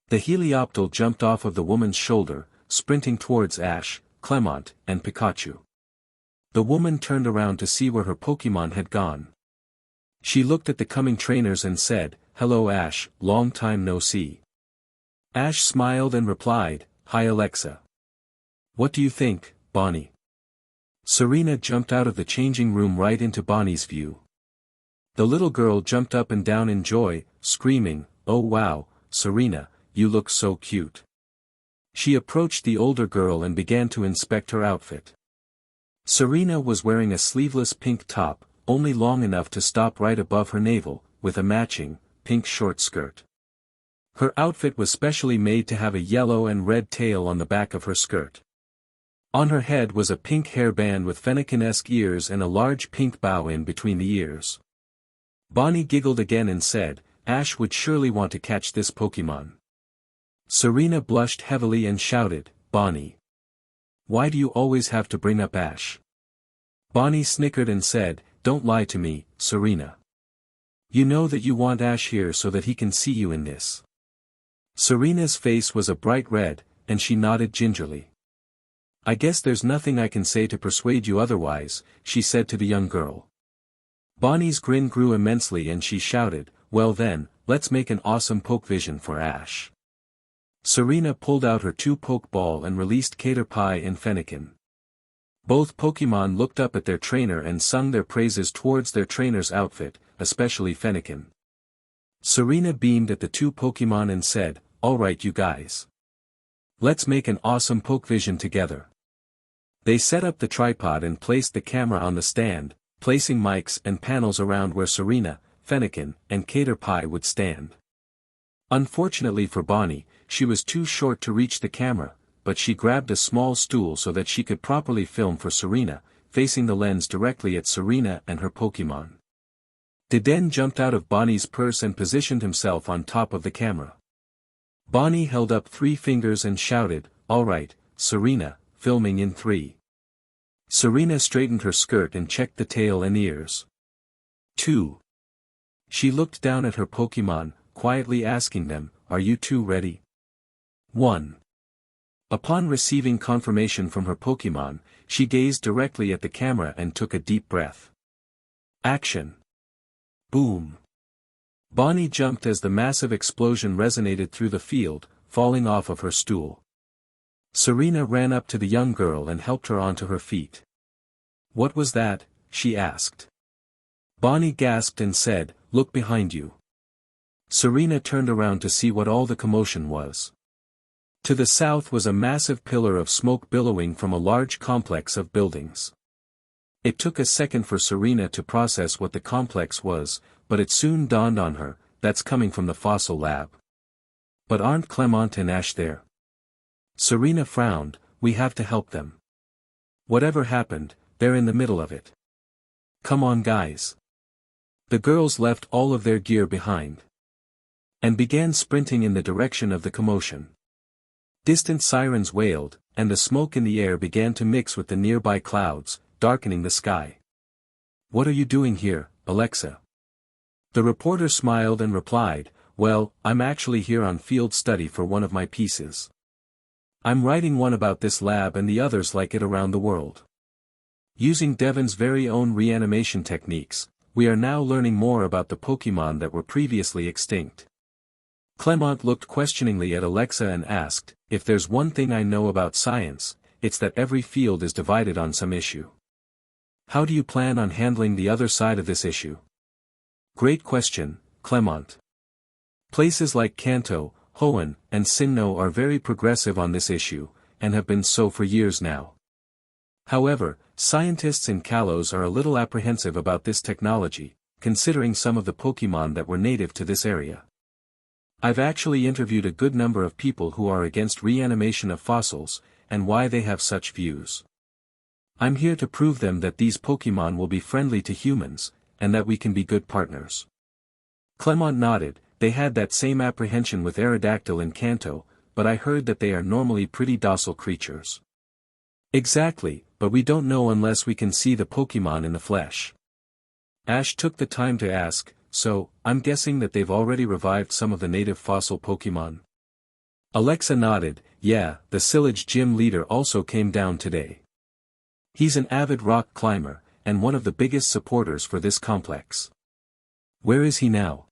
The Helioptile jumped off of the woman's shoulder, sprinting towards Ash, Clemont, and Pikachu. The woman turned around to see where her Pokémon had gone. She looked at the coming trainers and said, Hello Ash, long time no see. Ash smiled and replied, Hi Alexa. What do you think, Bonnie? Serena jumped out of the changing room right into Bonnie's view. The little girl jumped up and down in joy, screaming, Oh wow, Serena, you look so cute. She approached the older girl and began to inspect her outfit. Serena was wearing a sleeveless pink top, only long enough to stop right above her navel, with a matching, pink short skirt. Her outfit was specially made to have a yellow and red tail on the back of her skirt. On her head was a pink hairband with Fennekin-esque ears and a large pink bow in between the ears. Bonnie giggled again and said, Ash would surely want to catch this Pokémon. Serena blushed heavily and shouted, Bonnie. Why do you always have to bring up Ash? Bonnie snickered and said, Don't lie to me, Serena. You know that you want Ash here so that he can see you in this. Serena's face was a bright red, and she nodded gingerly. I guess there's nothing I can say to persuade you otherwise, she said to the young girl. Bonnie's grin grew immensely and she shouted, Well then, let's make an awesome poke vision for Ash. Serena pulled out her 2 Pokeball and released Caterpie and Fennekin. Both Pokemon looked up at their trainer and sung their praises towards their trainer's outfit, especially Fennekin. Serena beamed at the 2 Pokemon and said, "Alright you guys. Let's make an awesome poke vision together." They set up the tripod and placed the camera on the stand, placing mics and panels around where Serena, Fennekin, and Caterpie would stand. Unfortunately for Bonnie, she was too short to reach the camera, but she grabbed a small stool so that she could properly film for Serena, facing the lens directly at Serena and her Pokemon. Deden jumped out of Bonnie's purse and positioned himself on top of the camera. Bonnie held up 3 fingers and shouted, "Alright, Serena, filming in 3. Serena straightened her skirt and checked the tail and ears. 2. She looked down at her Pokemon, quietly asking them, "Are you 2 ready?" 1. Upon receiving confirmation from her Pokemon, she gazed directly at the camera and took a deep breath. Action. Boom. Bonnie jumped as the massive explosion resonated through the field, falling off of her stool. Serena ran up to the young girl and helped her onto her feet. "What was that?" she asked. Bonnie gasped and said, "Look behind you." Serena turned around to see what all the commotion was. To the south was a massive pillar of smoke billowing from a large complex of buildings. It took a second for Serena to process what the complex was, but it soon dawned on her, that's coming from the fossil lab. But aren't Clemont and Ash there? Serena frowned, "We have to help them. Whatever happened, they're in the middle of it. Come on guys." The girls left all of their gear behind and began sprinting in the direction of the commotion. Distant sirens wailed, and the smoke in the air began to mix with the nearby clouds, darkening the sky. "What are you doing here, Alexa?" The reporter smiled and replied, "Well, I'm actually here on field study for one of my pieces. I'm writing one about this lab and the others like it around the world. Using Devon's very own reanimation techniques, we are now learning more about the Pokemon that were previously extinct." Clemont looked questioningly at Alexa and asked, "If there's one thing I know about science, it's that every field is divided on some issue. How do you plan on handling the other side of this issue?" "Great question, Clemont. Places like Kanto, Hoenn, and Sinnoh are very progressive on this issue, and have been so for years now. However, scientists in Kalos are a little apprehensive about this technology, considering some of the Pokemon that were native to this area. I've actually interviewed a good number of people who are against reanimation of fossils, and why they have such views. I'm here to prove them that these Pokemon will be friendly to humans, and that we can be good partners." Clemont nodded. "They had that same apprehension with Aerodactyl in Kanto, but I heard that they are normally pretty docile creatures." "Exactly, but we don't know unless we can see the Pokemon in the flesh." Ash took the time to ask, "So, I'm guessing that they've already revived some of the native fossil Pokemon?" Alexa nodded. "Yeah, the Silage gym leader also came down today. He's an avid rock climber, and one of the biggest supporters for this complex." "Where is he now?"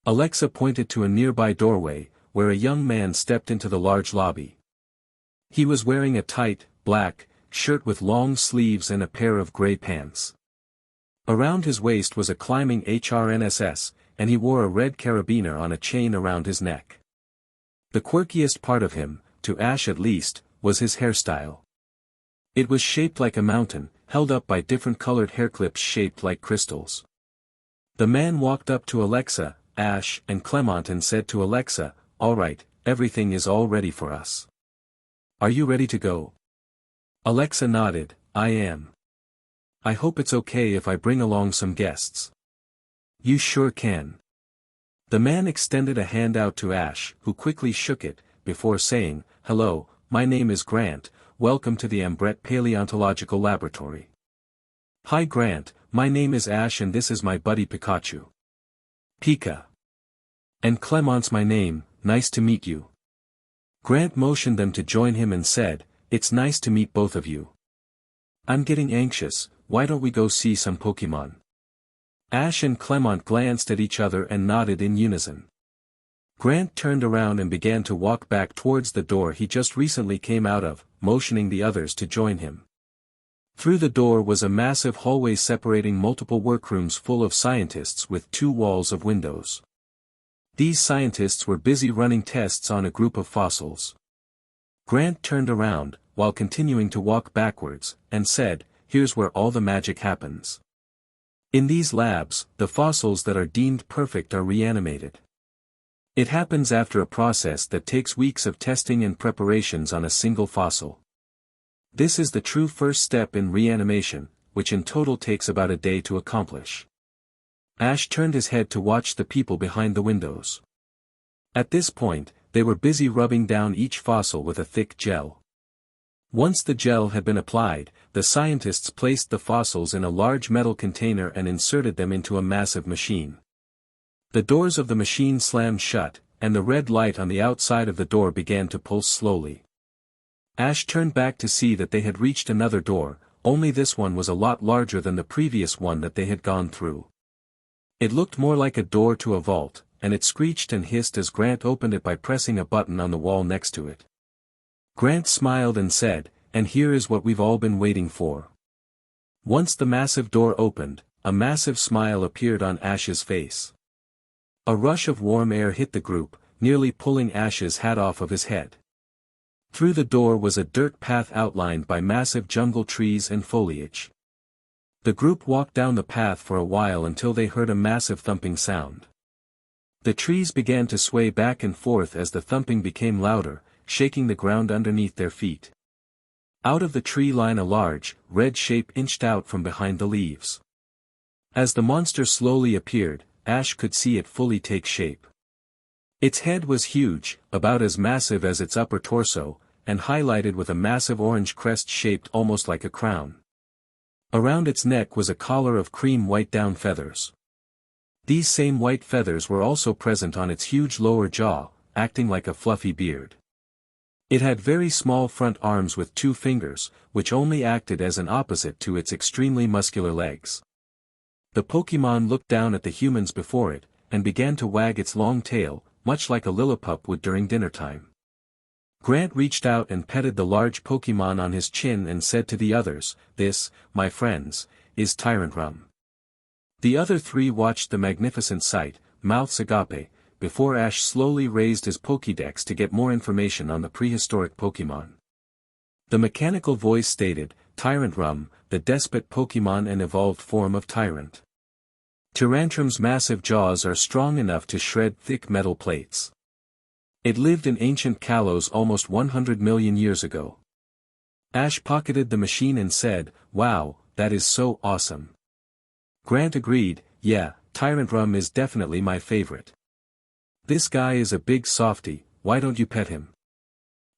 Alexa pointed to a nearby doorway, where a young man stepped into the large lobby. He was wearing a tight, black, shirt with long sleeves and a pair of gray pants. Around his waist was a climbing HRNSS, and he wore a red carabiner on a chain around his neck. The quirkiest part of him, to Ash at least, was his hairstyle. It was shaped like a mountain, held up by different colored hairclips shaped like crystals. The man walked up to Alexa, Ash, and Clemont and said to Alexa, "Alright, everything is all ready for us. Are you ready to go?" Alexa nodded, "I am. I hope it's okay if I bring along some guests." "You sure can." The man extended a hand out to Ash, who quickly shook it, before saying, "Hello, my name is Grant, welcome to the Ambret Paleontological Laboratory." "Hi Grant, my name is Ash and this is my buddy Pikachu." "Pika." "And Clemont's my name, nice to meet you." Grant motioned them to join him and said, "It's nice to meet both of you. I'm getting anxious, why don't we go see some Pokemon?" Ash and Clemont glanced at each other and nodded in unison. Grant turned around and began to walk back towards the door he just recently came out of, motioning the others to join him. Through the door was a massive hallway separating multiple workrooms full of scientists with 2 walls of windows. These scientists were busy running tests on a group of fossils. Grant turned around, while continuing to walk backwards, and said, "Here's where all the magic happens. In these labs, the fossils that are deemed perfect are reanimated. It happens after a process that takes weeks of testing and preparations on a single fossil. This is the true first step in reanimation, which in total takes about a day to accomplish." Ash turned his head to watch the people behind the windows. At this point, they were busy rubbing down each fossil with a thick gel. Once the gel had been applied, the scientists placed the fossils in a large metal container and inserted them into a massive machine. The doors of the machine slammed shut, and the red light on the outside of the door began to pulse slowly. Ash turned back to see that they had reached another door, only this one was a lot larger than the previous one that they had gone through. It looked more like a door to a vault, and it screeched and hissed as Grant opened it by pressing a button on the wall next to it. Grant smiled and said, "And here is what we've all been waiting for." Once the massive door opened, a massive smile appeared on Ash's face. A rush of warm air hit the group, nearly pulling Ash's hat off of his head. Through the door was a dirt path outlined by massive jungle trees and foliage. The group walked down the path for a while until they heard a massive thumping sound. The trees began to sway back and forth as the thumping became louder, shaking the ground underneath their feet. Out of the tree line a large, red shape inched out from behind the leaves. As the monster slowly appeared, Ash could see it fully take shape. Its head was huge, about as massive as its upper torso, and highlighted with a massive orange crest shaped almost like a crown. Around its neck was a collar of cream-white down feathers. These same white feathers were also present on its huge lower jaw, acting like a fluffy beard. It had very small front arms with 2 fingers, which only acted as an opposite to its extremely muscular legs. The Pokémon looked down at the humans before it, and began to wag its long tail, much like a Lillipup would during dinner time. Grant reached out and petted the large Pokémon on his chin and said to the others, "This, my friends, is Tyrantrum." The other 3 watched the magnificent sight, mouths agape, before Ash slowly raised his Pokédex to get more information on the prehistoric Pokémon. The mechanical voice stated, "Tyrantrum, the despot Pokémon and evolved form of Tyrant. Tyrantrum's massive jaws are strong enough to shred thick metal plates. It lived in ancient Kalos almost 100 million years ago." Ash pocketed the machine and said, "Wow, that is so awesome." Grant agreed, "Yeah, Tyrantrum is definitely my favorite. This guy is a big softy, why don't you pet him?"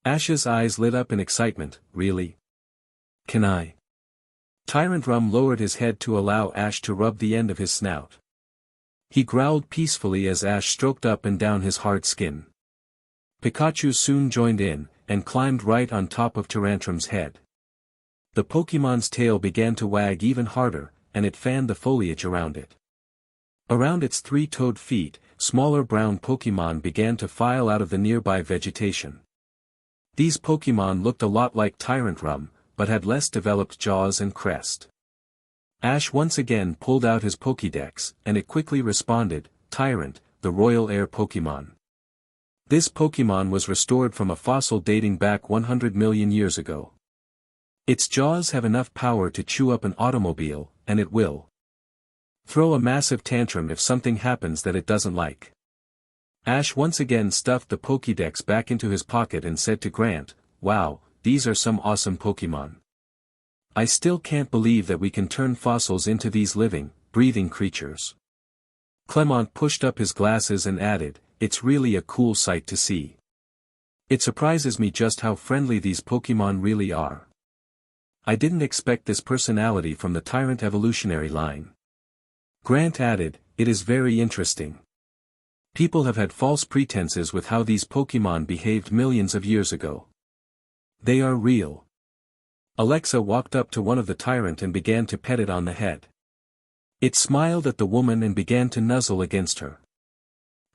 Ash's eyes lit up in excitement, "Really? Can I?" Tyrantrum lowered his head to allow Ash to rub the end of his snout. He growled peacefully as Ash stroked up and down his hard skin. Pikachu soon joined in, and climbed right on top of Tyrantrum's head. The Pokémon's tail began to wag even harder, and it fanned the foliage around it. Around its 3-toed feet, smaller brown Pokémon began to file out of the nearby vegetation. These Pokémon looked a lot like Tyrantrum, but had less developed jaws and crest. Ash once again pulled out his Pokédex, and it quickly responded, "Tyrant, the Royal Air Pokémon." This Pokémon was restored from a fossil dating back 100 million years ago. Its jaws have enough power to chew up an automobile, and it will throw a massive tantrum if something happens that it doesn't like. Ash once again stuffed the Pokédex back into his pocket and said to Grant, "Wow, these are some awesome Pokémon. I still can't believe that we can turn fossils into these living, breathing creatures." Clemont pushed up his glasses and added, "It's really a cool sight to see. It surprises me just how friendly these Pokémon really are. I didn't expect this personality from the Tyrant evolutionary line." Grant added, "It is very interesting. People have had false pretenses with how these Pokémon behaved millions of years ago. They are real." Alexa walked up to one of the Tyrant and began to pet it on the head. It smiled at the woman and began to nuzzle against her.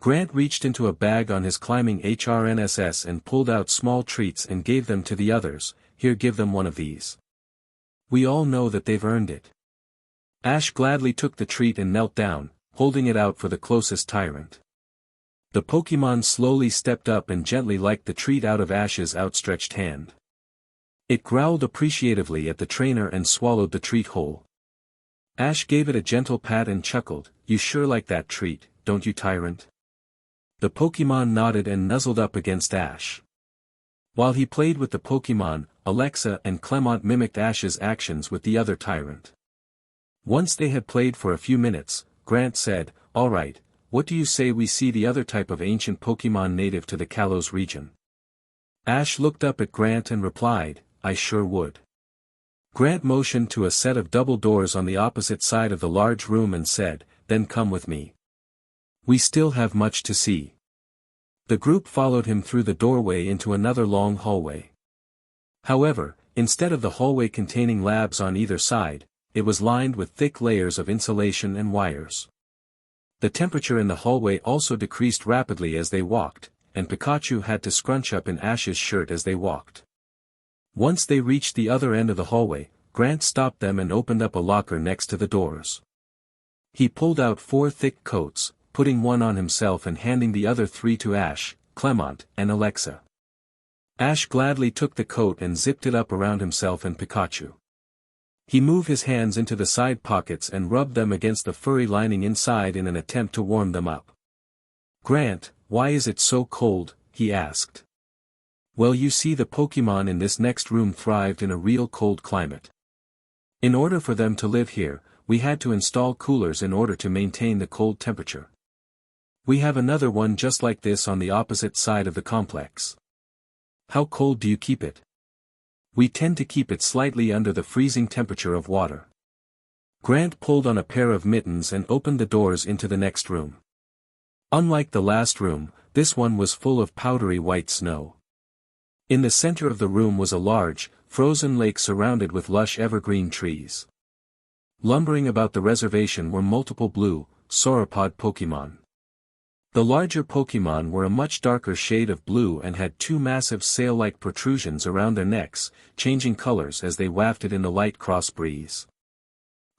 Grant reached into a bag on his climbing HRNSS and pulled out small treats and gave them to the others. Here, give them one of these. We all know that they've earned it. Ash gladly took the treat and knelt down, holding it out for the closest tyrant. The Pokémon slowly stepped up and gently licked the treat out of Ash's outstretched hand. It growled appreciatively at the trainer and swallowed the treat whole. Ash gave it a gentle pat and chuckled, "You sure like that treat, don't you, tyrant?" The Pokémon nodded and nuzzled up against Ash. While he played with the Pokémon, Alexa and Clemont mimicked Ash's actions with the other tyrant. Once they had played for a few minutes, Grant said, "All right, what do you say we see the other type of ancient Pokémon native to the Kalos region?" Ash looked up at Grant and replied, "I sure would." Grant motioned to a set of double doors on the opposite side of the large room and said, "Then come with me. We still have much to see." The group followed him through the doorway into another long hallway. However, instead of the hallway containing labs on either side, it was lined with thick layers of insulation and wires. The temperature in the hallway also decreased rapidly as they walked, and Pikachu had to scrunch up in Ash's shirt as they walked. Once they reached the other end of the hallway, Grant stopped them and opened up a locker next to the doors. He pulled out 4 thick coats, putting one on himself and handing the other 3 to Ash, Clemont, and Alexa. Ash gladly took the coat and zipped it up around himself and Pikachu. He moved his hands into the side pockets and rubbed them against the furry lining inside in an attempt to warm them up. "Grant, why is it so cold?" he asked. "Well, you see, the Pokémon in this next room thrived in a real cold climate. In order for them to live here, we had to install coolers in order to maintain the cold temperature. We have another one just like this on the opposite side of the complex." "How cold do you keep it?" "We tend to keep it slightly under the freezing temperature of water." Grant pulled on a pair of mittens and opened the doors into the next room. Unlike the last room, this one was full of powdery white snow. In the center of the room was a large, frozen lake surrounded with lush evergreen trees. Lumbering about the reservation were multiple blue, sauropod Pokémon. The larger Pokémon were a much darker shade of blue and had 2 massive sail-like protrusions around their necks, changing colors as they wafted in the light cross breeze.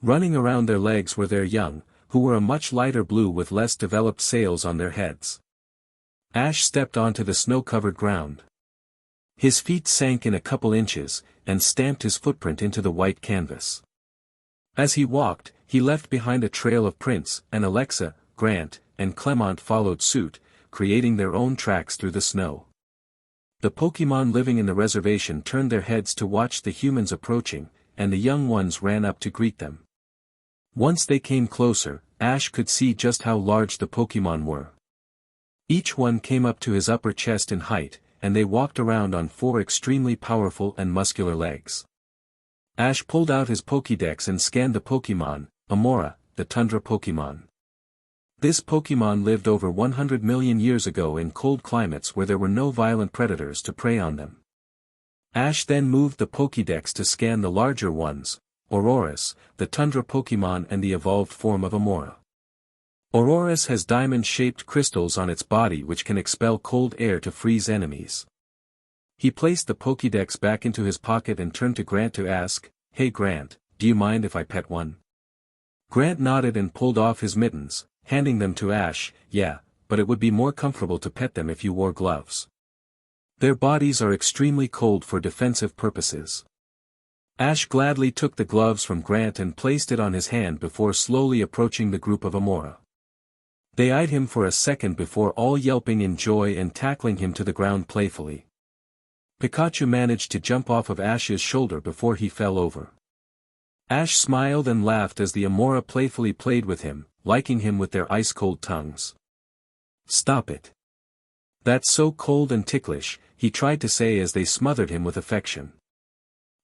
Running around their legs were their young, who were a much lighter blue with less developed sails on their heads. Ash stepped onto the snow-covered ground. His feet sank in a couple inches, and stamped his footprint into the white canvas. As he walked, he left behind a trail of prints, and Alexa, Grant, and Clemont followed suit, creating their own tracks through the snow. The Pokémon living in the reservation turned their heads to watch the humans approaching, and the young ones ran up to greet them. Once they came closer, Ash could see just how large the Pokémon were. Each one came up to his upper chest in height, and they walked around on 4 extremely powerful and muscular legs. Ash pulled out his Pokédex and scanned the Pokémon, Amoura, the tundra Pokémon. This Pokémon lived over 100 million years ago in cold climates where there were no violent predators to prey on them. Ash then moved the Pokédex to scan the larger ones, Aurorus, the tundra Pokémon and the evolved form of Amoura. Aurorus has diamond-shaped crystals on its body which can expel cold air to freeze enemies. He placed the Pokédex back into his pocket and turned to Grant to ask, "Hey Grant, do you mind if I pet one?" Grant nodded and pulled off his mittens, handing them to Ash. "Yeah, but it would be more comfortable to pet them if you wore gloves. Their bodies are extremely cold for defensive purposes." Ash gladly took the gloves from Grant and placed it on his hand before slowly approaching the group of Amoura. They eyed him for a second before all yelping in joy and tackling him to the ground playfully. Pikachu managed to jump off of Ash's shoulder before he fell over. Ash smiled and laughed as the Amoura playfully played with him, liking him with their ice-cold tongues. "Stop it. That's so cold and ticklish," he tried to say as they smothered him with affection.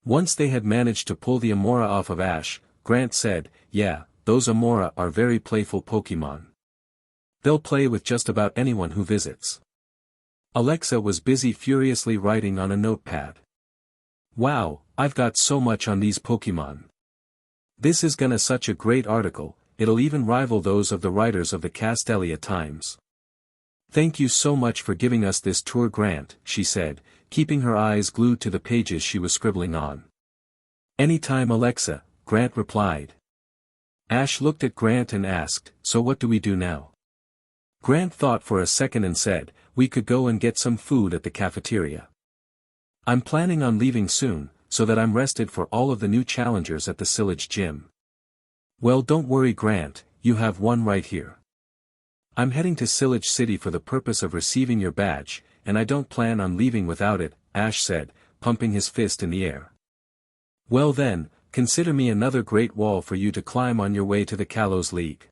Once they had managed to pull the Amoura off of Ash, Grant said, "Yeah, those Amoura are very playful Pokémon. They'll play with just about anyone who visits." Alexa was busy furiously writing on a notepad. "Wow, I've got so much on these Pokémon. This is gonna such a great article, it'll even rival those of the writers of the Castelia Times. "Thank you so much for giving us this tour, Grant," she said, keeping her eyes glued to the pages she was scribbling on. "Anytime, Alexa," Grant replied. Ash looked at Grant and asked, "So what do we do now?" Grant thought for a second and said, "We could go and get some food at the cafeteria. I'm planning on leaving soon, so that I'm rested for all of the new challengers at the Sillage Gym." "Well, don't worry, Grant, you have one right here. I'm heading to Sillage City for the purpose of receiving your badge, and I don't plan on leaving without it," Ash said, pumping his fist in the air. "Well then, consider me another great wall for you to climb on your way to the Kalos League.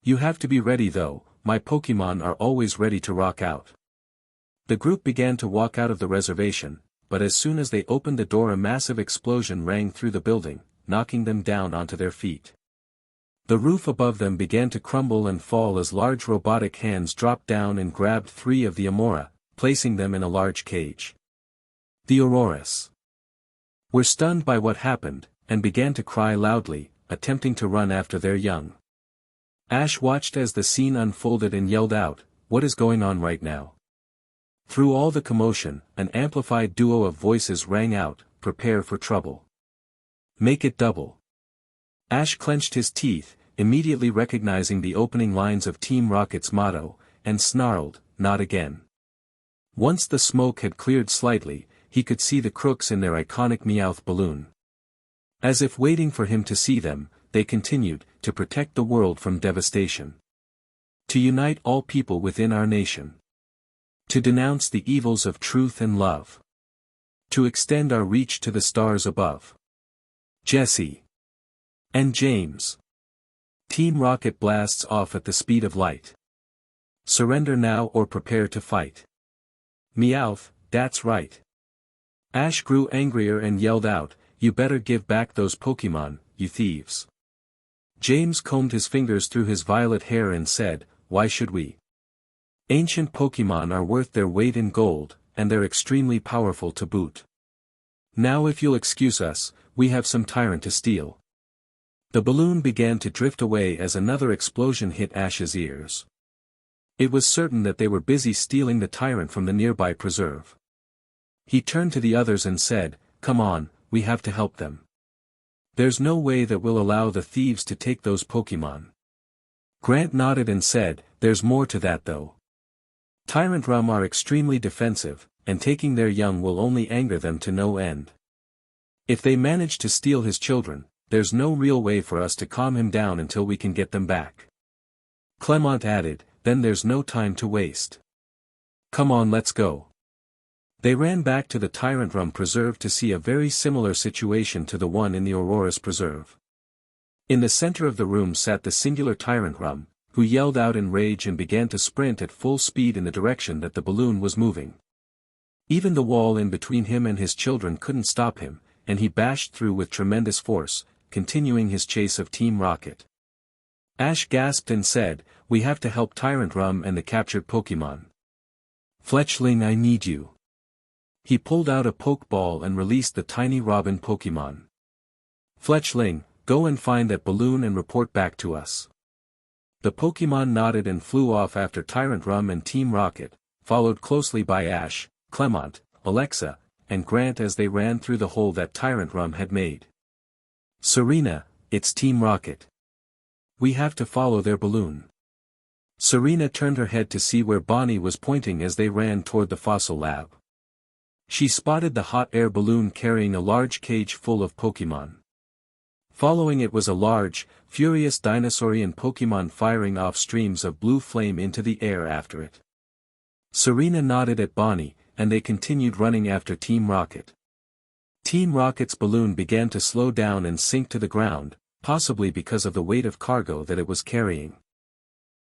You have to be ready though, my Pokémon are always ready to rock out." The group began to walk out of the reservation, but as soon as they opened the door a massive explosion rang through the building, knocking them down onto their feet. The roof above them began to crumble and fall as large robotic hands dropped down and grabbed 3 of the Amora, placing them in a large cage. The Auroras were stunned by what happened, and began to cry loudly, attempting to run after their young. Ash watched as the scene unfolded and yelled out, "What is going on right now?" Through all the commotion, an amplified duo of voices rang out, "Prepare for trouble. Make it double." Ash clenched his teeth, immediately recognizing the opening lines of Team Rocket's motto, and snarled, "Not again." Once the smoke had cleared slightly, he could see the crooks in their iconic Meowth balloon. As if waiting for him to see them, they continued, "To protect the world from devastation. To unite all people within our nation. To denounce the evils of truth and love. To extend our reach to the stars above. Jesse. And James. Team Rocket blasts off at the speed of light. Surrender now or prepare to fight. Meowth, that's right." Ash grew angrier and yelled out, "You better give back those Pokémon, you thieves." James combed his fingers through his violet hair and said, "Why should we? Ancient Pokémon are worth their weight in gold, and they're extremely powerful to boot. Now if you'll excuse us, we have some tyrant to steal." The balloon began to drift away as another explosion hit Ash's ears. It was certain that they were busy stealing the tyrant from the nearby preserve. He turned to the others and said, "Come on, we have to help them. There's no way that we'll allow the thieves to take those Pokémon." Grant nodded and said, "There's more to that though. Tyrant Rum are extremely defensive, and taking their young will only anger them to no end. If they manage to steal his children, there's no real way for us to calm him down until we can get them back." Clemont added, "Then there's no time to waste. Come on, let's go." They ran back to the Tyrant Rum Preserve to see a very similar situation to the one in the Auroras Preserve. In the center of the room sat the singular Tyrant Rum, who yelled out in rage and began to sprint at full speed in the direction that the balloon was moving. Even the wall in between him and his children couldn't stop him, and he bashed through with tremendous force, continuing his chase of Team Rocket. Ash gasped and said, "We have to help Tyrant Rum and the captured Pokémon. Fletchling, I need you." He pulled out a Pokeball and released the tiny Robin Pokémon. "Fletchling, go and find that balloon and report back to us." The Pokémon nodded and flew off after Tyrant Rum and Team Rocket, followed closely by Ash, Clemont, Alexa, and Grant as they ran through the hole that Tyrant Rum had made. "Serena, it's Team Rocket. We have to follow their balloon." Serena turned her head to see where Bonnie was pointing as they ran toward the fossil lab. She spotted the hot air balloon carrying a large cage full of Pokémon. Following it was a large, furious dinosaurian Pokémon firing off streams of blue flame into the air after it. Serena nodded at Bonnie, and they continued running after Team Rocket. Team Rocket's balloon began to slow down and sink to the ground, possibly because of the weight of cargo that it was carrying.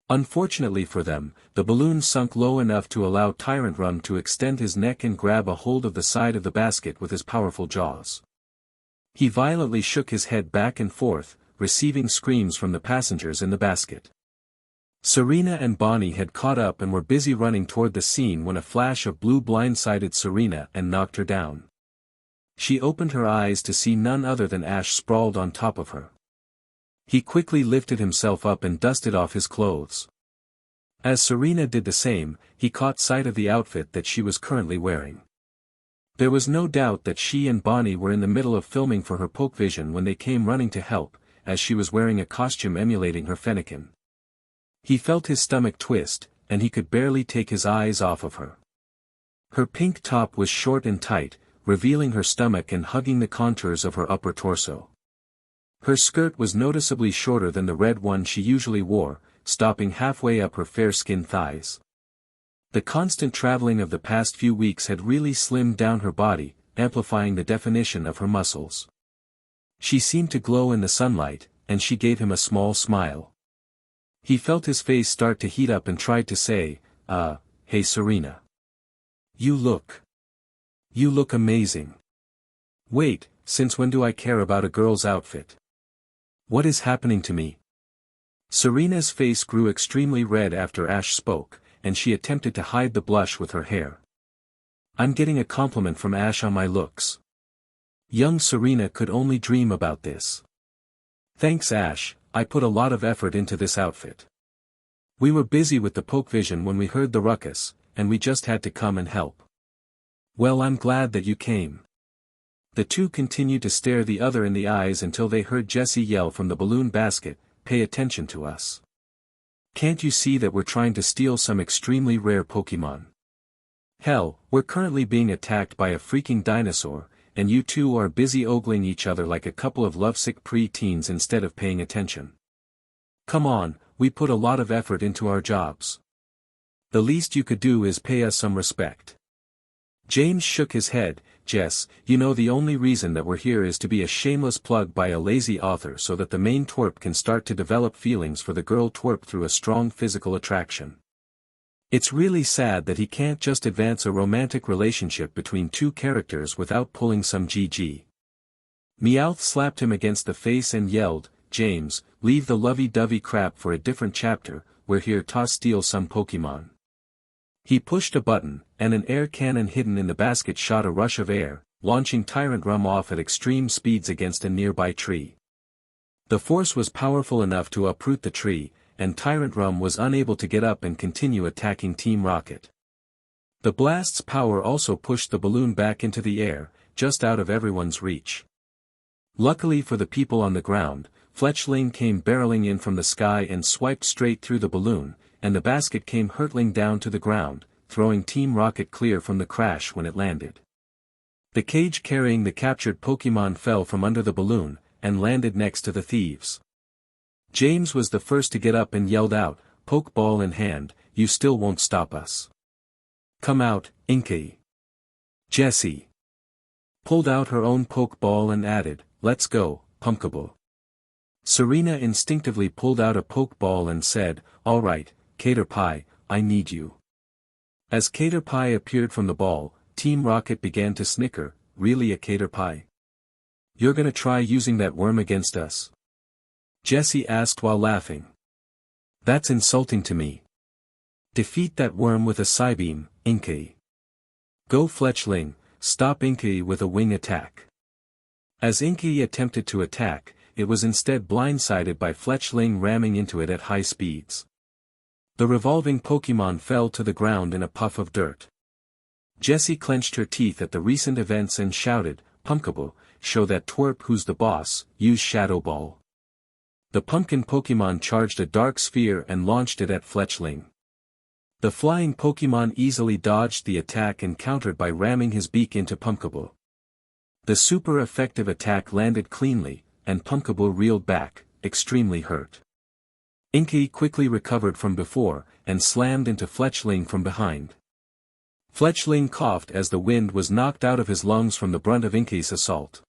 Unfortunately for them, the balloon sunk low enough to allow Tyrant Rum to extend his neck and grab a hold of the side of the basket with his powerful jaws. He violently shook his head back and forth, receiving screams from the passengers in the basket. Serena and Bonnie had caught up and were busy running toward the scene when a flash of blue blindsided Serena and knocked her down. She opened her eyes to see none other than Ash sprawled on top of her. He quickly lifted himself up and dusted off his clothes. As Serena did the same, he caught sight of the outfit that she was currently wearing. There was no doubt that she and Bonnie were in the middle of filming for her Pokevision when they came running to help, as she was wearing a costume emulating her Fennekin. He felt his stomach twist, and he could barely take his eyes off of her. Her pink top was short and tight, revealing her stomach and hugging the contours of her upper torso. Her skirt was noticeably shorter than the red one she usually wore, stopping halfway up her fair-skinned thighs. The constant traveling of the past few weeks had really slimmed down her body, amplifying the definition of her muscles. She seemed to glow in the sunlight, and she gave him a small smile. He felt his face start to heat up and tried to say, hey Serena. You look amazing. Wait, since when do I care about a girl's outfit? What is happening to me? Serena's face grew extremely red after Ash spoke, and she attempted to hide the blush with her hair. I'm getting a compliment from Ash on my looks. Young Serena could only dream about this. Thanks Ash, I put a lot of effort into this outfit. We were busy with the Pokevision when we heard the ruckus, and we just had to come and help. Well, I'm glad that you came. The two continued to stare the other in the eyes until they heard Jessie yell from the balloon basket, pay attention to us. Can't you see that we're trying to steal some extremely rare Pokemon? Hell, we're currently being attacked by a freaking dinosaur, and you two are busy ogling each other like a couple of lovesick pre-teens instead of paying attention. Come on, we put a lot of effort into our jobs. The least you could do is pay us some respect. James shook his head. Jess, you know the only reason that we're here is to be a shameless plug by a lazy author so that the main twerp can start to develop feelings for the girl twerp through a strong physical attraction. It's really sad that he can't just advance a romantic relationship between two characters without pulling some GG. Meowth slapped him against the face and yelled, James, leave the lovey-dovey crap for a different chapter, we're here to steal some Pokemon. He pushed a button, and an air cannon hidden in the basket shot a rush of air, launching Tyrant Rum off at extreme speeds against a nearby tree. The force was powerful enough to uproot the tree, and Tyrant Rum was unable to get up and continue attacking Team Rocket. The blast's power also pushed the balloon back into the air, just out of everyone's reach. Luckily for the people on the ground, Fletchling came barreling in from the sky and swiped straight through the balloon, and the basket came hurtling down to the ground, throwing Team Rocket clear from the crash when it landed. The cage carrying the captured Pokemon fell from under the balloon, and landed next to the thieves. James was the first to get up and yelled out, Pokeball in hand, you still won't stop us. Come out, Inkay. Jessie pulled out her own Pokeball and added, let's go, Pumpkaboo. Serena instinctively pulled out a Pokeball and said, alright, Caterpie, I need you. As Caterpie appeared from the ball, Team Rocket began to snicker, really a Caterpie? You're gonna try using that worm against us? Jessie asked while laughing. That's insulting to me. Defeat that worm with a Psybeam, Inkay. Go Fletchling, stop Inkay with a wing attack. As Inkay attempted to attack, it was instead blindsided by Fletchling ramming into it at high speeds. The revolving Pokemon fell to the ground in a puff of dirt. Jessie clenched her teeth at the recent events and shouted, Pumpkaboo, show that twerp who's the boss, use Shadow Ball. The pumpkin Pokemon charged a dark sphere and launched it at Fletchling. The flying Pokemon easily dodged the attack and countered by ramming his beak into Pumpkaboo. The super effective attack landed cleanly, and Pumpkaboo reeled back, extremely hurt. Inkay quickly recovered from before, and slammed into Fletchling from behind. Fletchling coughed as the wind was knocked out of his lungs from the brunt of Inkay's assault.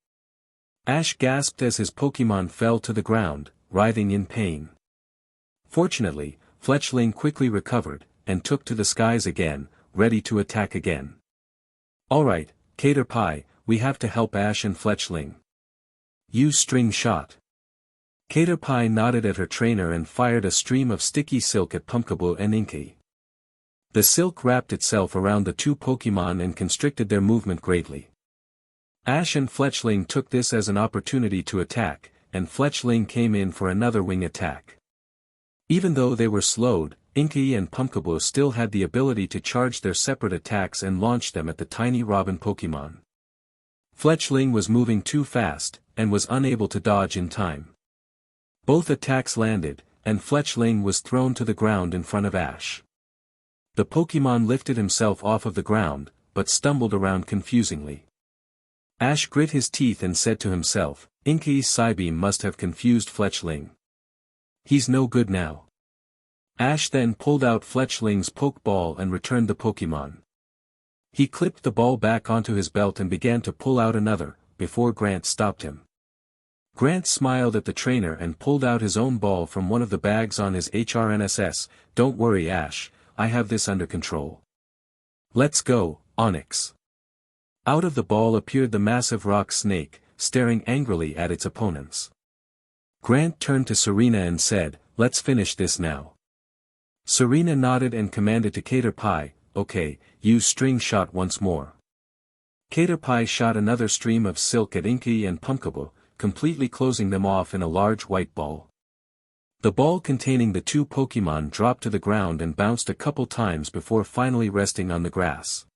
Ash gasped as his Pokemon fell to the ground, writhing in pain. Fortunately, Fletchling quickly recovered, and took to the skies again, ready to attack again. Alright, Caterpie, we have to help Ash and Fletchling. Use String Shot. Caterpie nodded at her trainer and fired a stream of sticky silk at Pumpkaboo and Inkay. The silk wrapped itself around the two Pokemon and constricted their movement greatly. Ash and Fletchling took this as an opportunity to attack, and Fletchling came in for another wing attack. Even though they were slowed, Inkay and Pumpkaboo still had the ability to charge their separate attacks and launch them at the tiny Robin Pokémon. Fletchling was moving too fast, and was unable to dodge in time. Both attacks landed, and Fletchling was thrown to the ground in front of Ash. The Pokémon lifted himself off of the ground, but stumbled around confusingly. Ash grit his teeth and said to himself, Inkay's Psybeam must have confused Fletchling. He's no good now. Ash then pulled out Fletchling's Pokeball and returned the Pokémon. He clipped the ball back onto his belt and began to pull out another, before Grant stopped him. Grant smiled at the trainer and pulled out his own ball from one of the bags on his HRNSS. Don't worry Ash, I have this under control. Let's go, Onyx. Out of the ball appeared the massive rock snake, staring angrily at its opponents. Grant turned to Serena and said, let's finish this now. Serena nodded and commanded to Caterpie, okay, use string shot once more. Caterpie shot another stream of silk at Inkay and Pumpkaboo, completely closing them off in a large white ball. The ball containing the two Pokémon dropped to the ground and bounced a couple times before finally resting on the grass.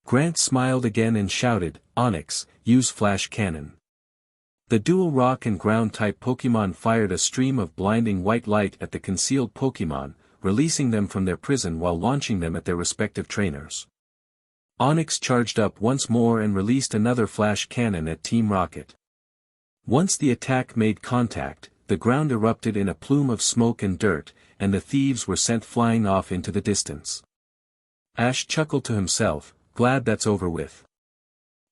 Grant smiled again and shouted, Onyx, use Flash Cannon. The dual rock and ground type Pokémon fired a stream of blinding white light at the concealed Pokémon, releasing them from their prison while launching them at their respective trainers. Onyx charged up once more and released another Flash Cannon at Team Rocket. Once the attack made contact, the ground erupted in a plume of smoke and dirt, and the thieves were sent flying off into the distance. Ash chuckled to himself, glad that's over with.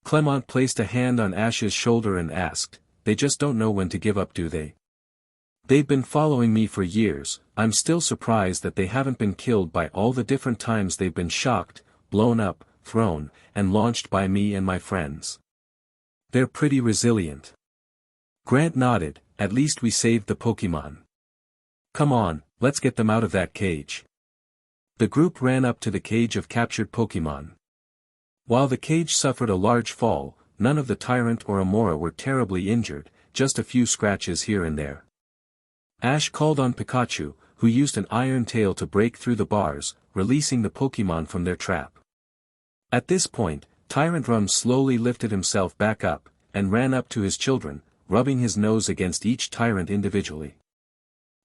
Clemont placed a hand on Ash's shoulder and asked, they just don't know when to give up, do they? They've been following me for years. I'm still surprised that they haven't been killed by all the different times they've been shocked, blown up, thrown, and launched by me and my friends. They're pretty resilient. Grant nodded, at least we saved the Pokémon. Come on, let's get them out of that cage. The group ran up to the cage of captured Pokémon. While the cage suffered a large fall, none of the Tyrant or Amora were terribly injured, just a few scratches here and there. Ash called on Pikachu, who used an iron tail to break through the bars, releasing the Pokémon from their trap. At this point, Tyrant Rum slowly lifted himself back up, and ran up to his children, rubbing his nose against each Tyrant individually.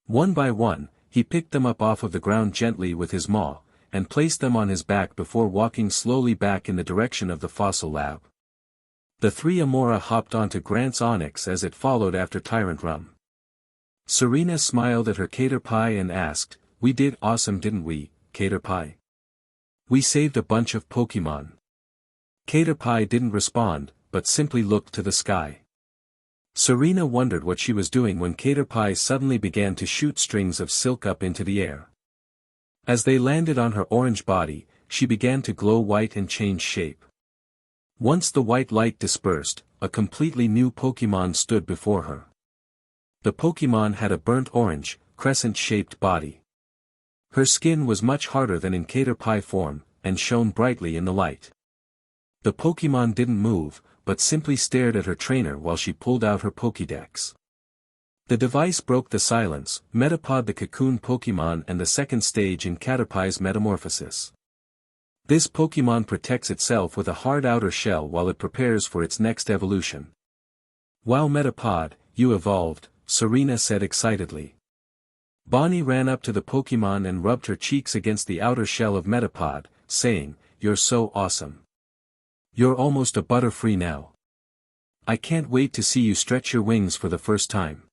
One by one, he picked them up off of the ground gently with his maw, and placed them on his back before walking slowly back in the direction of the fossil lab. The three Amora hopped onto Grant's Onyx as it followed after Tyrant Rum. Serena smiled at her Caterpie and asked, we did awesome didn't we, Caterpie? We saved a bunch of Pokémon. Caterpie didn't respond, but simply looked to the sky. Serena wondered what she was doing when Caterpie suddenly began to shoot strings of silk up into the air. As they landed on her orange body, she began to glow white and change shape. Once the white light dispersed, a completely new Pokémon stood before her. The Pokémon had a burnt orange, crescent-shaped body. Her skin was much harder than in Caterpie form, and shone brightly in the light. The Pokémon didn't move, but simply stared at her trainer while she pulled out her Pokédex. The device broke the silence, Metapod the cocoon Pokémon and the second stage in Caterpie's metamorphosis. This Pokémon protects itself with a hard outer shell while it prepares for its next evolution. Wow Metapod, you evolved, Serena said excitedly. Bonnie ran up to the Pokémon and rubbed her cheeks against the outer shell of Metapod, saying, you're so awesome. You're almost a Butterfree now. I can't wait to see you stretch your wings for the first time.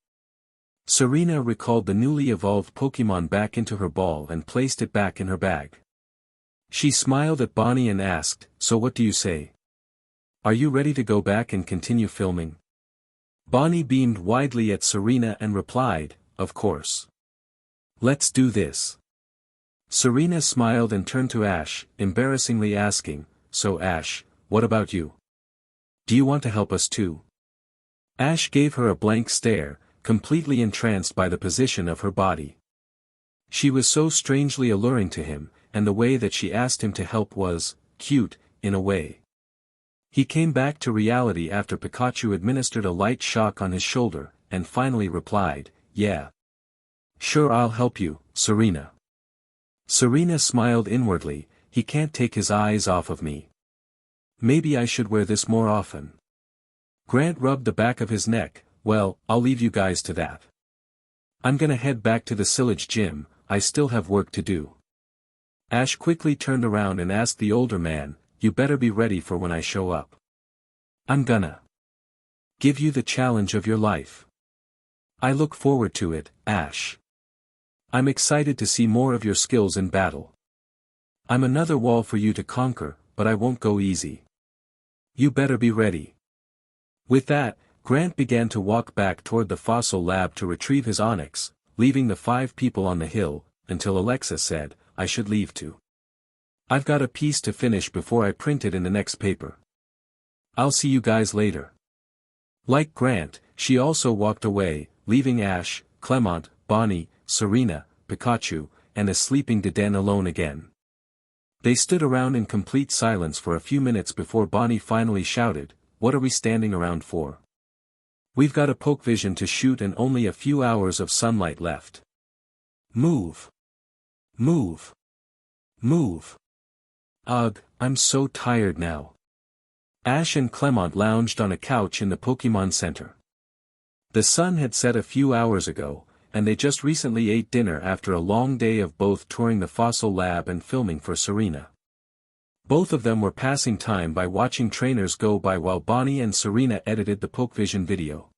Serena recalled the newly evolved Pokémon back into her ball and placed it back in her bag. She smiled at Bonnie and asked, so what do you say? Are you ready to go back and continue filming? Bonnie beamed widely at Serena and replied, of course. Let's do this. Serena smiled and turned to Ash, embarrassingly asking, so Ash, what about you? Do you want to help us too? Ash gave her a blank stare, completely entranced by the position of her body. She was so strangely alluring to him, and the way that she asked him to help was, cute, in a way. He came back to reality after Pikachu administered a light shock on his shoulder, and finally replied, "Yeah. Sure, I'll help you, Serena." Serena smiled inwardly. He can't take his eyes off of me. Maybe I should wear this more often. Grant rubbed the back of his neck. Well, I'll leave you guys to that. I'm gonna head back to the Silage Gym, I still have work to do. Ash quickly turned around and asked the older man, "You better be ready for when I show up. I'm gonna give you the challenge of your life." "I look forward to it, Ash. I'm excited to see more of your skills in battle. I'm another wall for you to conquer, but I won't go easy. You better be ready." With that, Grant began to walk back toward the fossil lab to retrieve his onyx, leaving the 5 people on the hill, until Alexa said, "I should leave too. I've got a piece to finish before I print it in the next paper. I'll see you guys later." Like Grant, she also walked away, leaving Ash, Clemont, Bonnie, Serena, Pikachu, and a sleeping Deden alone again. They stood around in complete silence for a few minutes before Bonnie finally shouted, "What are we standing around for? We've got a Pokevision to shoot and only a few hours of sunlight left. Move! Move! Move! Ugh, I'm so tired now." Ash and Clemont lounged on a couch in the Pokémon Center. The sun had set a few hours ago, and they just recently ate dinner after a long day of both touring the fossil lab and filming for Serena. Both of them were passing time by watching trainers go by while Bonnie and Serena edited the Pokevision video.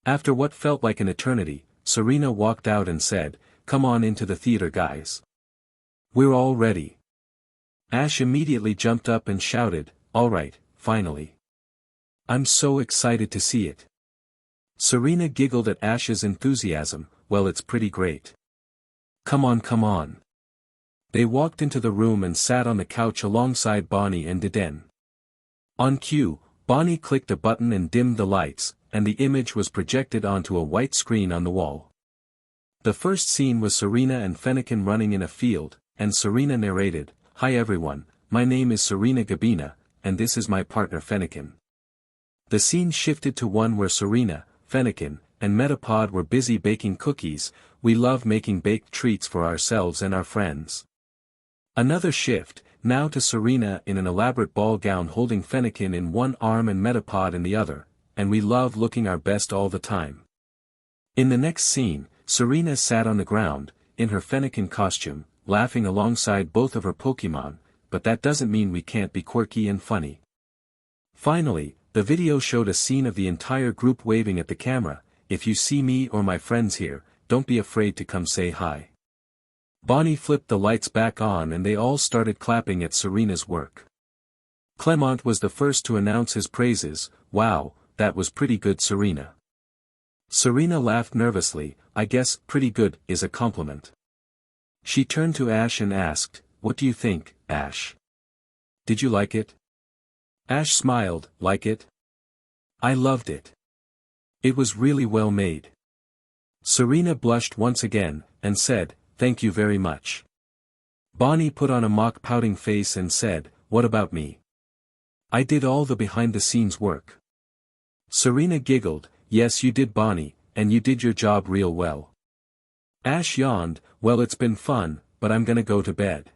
After what felt like an eternity, Serena walked out and said, "Come on into the theater, guys. We're all ready." Ash immediately jumped up and shouted, "All right, finally. I'm so excited to see it." Serena giggled at Ash's enthusiasm. "Well, it's pretty great. Come on, come on." They walked into the room and sat on the couch alongside Bonnie and Deden. On cue, Bonnie clicked a button and dimmed the lights, and the image was projected onto a white screen on the wall. The first scene was Serena and Fennekin running in a field, and Serena narrated, "Hi everyone, my name is Serena Gabina, and this is my partner Fennekin." The scene shifted to one where Serena, Fennekin, and Metapod were busy baking cookies. We love making baked treats for ourselves and our friends. Another shift, now to Serena in an elaborate ball gown holding Fennekin in one arm and Metapod in the other, and we love looking our best all the time. In the next scene, Serena sat on the ground, in her Fennekin costume, laughing alongside both of her Pokémon, but that doesn't mean we can't be quirky and funny. Finally, the video showed a scene of the entire group waving at the camera. "If you see me or my friends here, don't be afraid to come say hi." Bonnie flipped the lights back on and they all started clapping at Serena's work. Clemont was the first to announce his praises. "Wow, that was pretty good, Serena." Serena laughed nervously. "I guess pretty good is a compliment." She turned to Ash and asked, "What do you think, Ash? Did you like it?" Ash smiled. "Like it? I loved it. It was really well made." Serena blushed once again, and said, "Thank you very much." Bonnie put on a mock pouting face and said, "What about me? I did all the behind-the-scenes work." Serena giggled, "Yes you did, Bonnie, and you did your job real well." Ash yawned, "Well, it's been fun, but I'm gonna go to bed.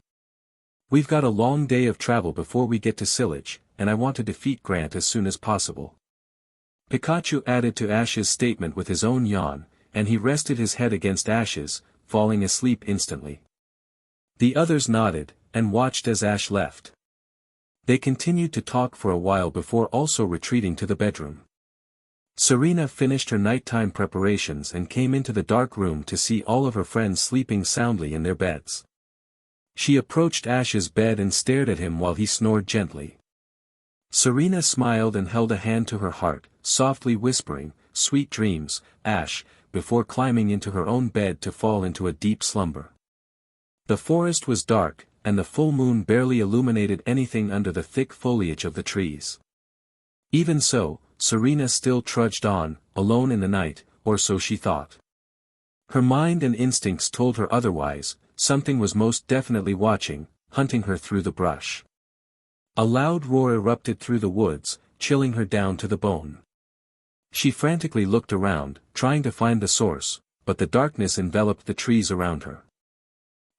We've got a long day of travel before we get to Silage, and I want to defeat Grant as soon as possible." Pikachu added to Ash's statement with his own yawn, and he rested his head against Ash's, falling asleep instantly. The others nodded, and watched as Ash left. They continued to talk for a while before also retreating to the bedroom. Serena finished her nighttime preparations and came into the dark room to see all of her friends sleeping soundly in their beds. She approached Ash's bed and stared at him while he snored gently. Serena smiled and held a hand to her heart, softly whispering, "Sweet dreams, Ash," before climbing into her own bed to fall into a deep slumber. The forest was dark, and the full moon barely illuminated anything under the thick foliage of the trees. Even so, Serena still trudged on, alone in the night, or so she thought. Her mind and instincts told her otherwise. Something was most definitely watching, hunting her through the brush. A loud roar erupted through the woods, chilling her down to the bone. She frantically looked around, trying to find the source, but the darkness enveloped the trees around her.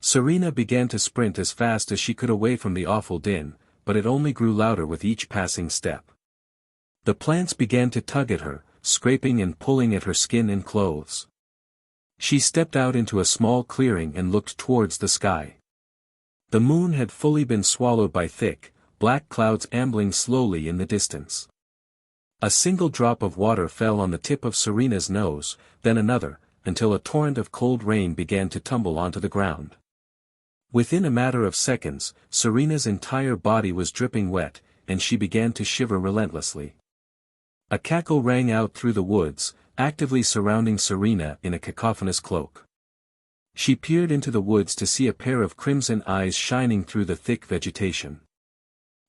Serena began to sprint as fast as she could away from the awful din, but it only grew louder with each passing step. The plants began to tug at her, scraping and pulling at her skin and clothes. She stepped out into a small clearing and looked towards the sky. The moon had fully been swallowed by thick, black clouds ambling slowly in the distance. A single drop of water fell on the tip of Serena's nose, then another, until a torrent of cold rain began to tumble onto the ground. Within a matter of seconds, Serena's entire body was dripping wet, and she began to shiver relentlessly. A cackle rang out through the woods, actively surrounding Serena in a cacophonous cloak. She peered into the woods to see a pair of crimson eyes shining through the thick vegetation.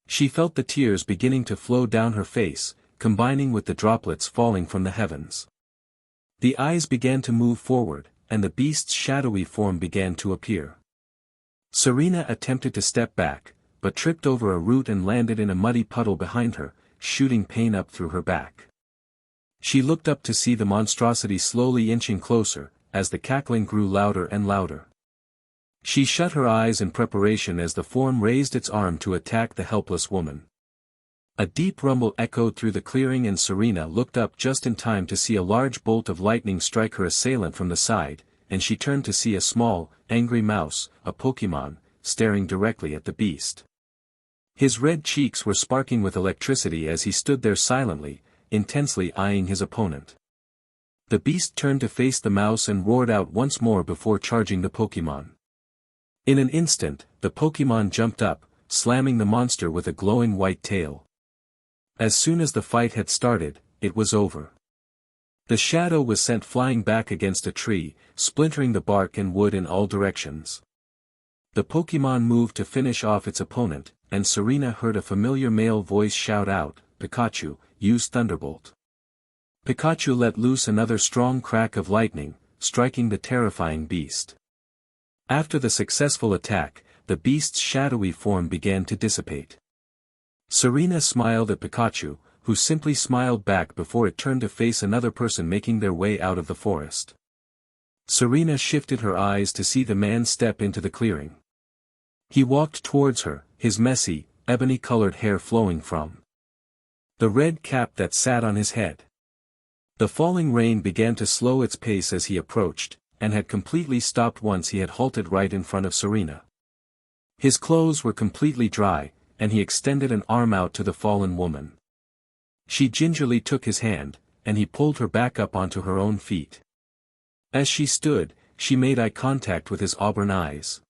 She felt the tears beginning to flow down her face, combining with the droplets falling from the heavens. The eyes began to move forward, and the beast's shadowy form began to appear. Serena attempted to step back, but tripped over a root and landed in a muddy puddle behind her, shooting pain up through her back. She looked up to see the monstrosity slowly inching closer, as the cackling grew louder and louder. She shut her eyes in preparation as the form raised its arm to attack the helpless woman. A deep rumble echoed through the clearing and Serena looked up just in time to see a large bolt of lightning strike her assailant from the side, and she turned to see a small, angry mouse, a Pokémon, staring directly at the beast. His red cheeks were sparking with electricity as he stood there silently, intensely eyeing his opponent. The beast turned to face the mouse and roared out once more before charging the Pokémon. In an instant, the Pokémon jumped up, slamming the monster with a glowing white tail. As soon as the fight had started, it was over. The shadow was sent flying back against a tree, splintering the bark and wood in all directions. The Pokémon moved to finish off its opponent, and Serena heard a familiar male voice shout out, "Pikachu, use Thunderbolt." Pikachu let loose another strong crack of lightning, striking the terrifying beast. After the successful attack, the beast's shadowy form began to dissipate. Serena smiled at Pikachu, who simply smiled back before it turned to face another person making their way out of the forest. Serena shifted her eyes to see the man step into the clearing. He walked towards her, his messy, ebony-colored hair flowing from the red cap that sat on his head. The falling rain began to slow its pace as he approached, and had completely stopped once he had halted right in front of Serena. His clothes were completely dry, and he extended an arm out to the fallen woman. She gingerly took his hand, and he pulled her back up onto her own feet. As she stood, she made eye contact with his auburn eyes.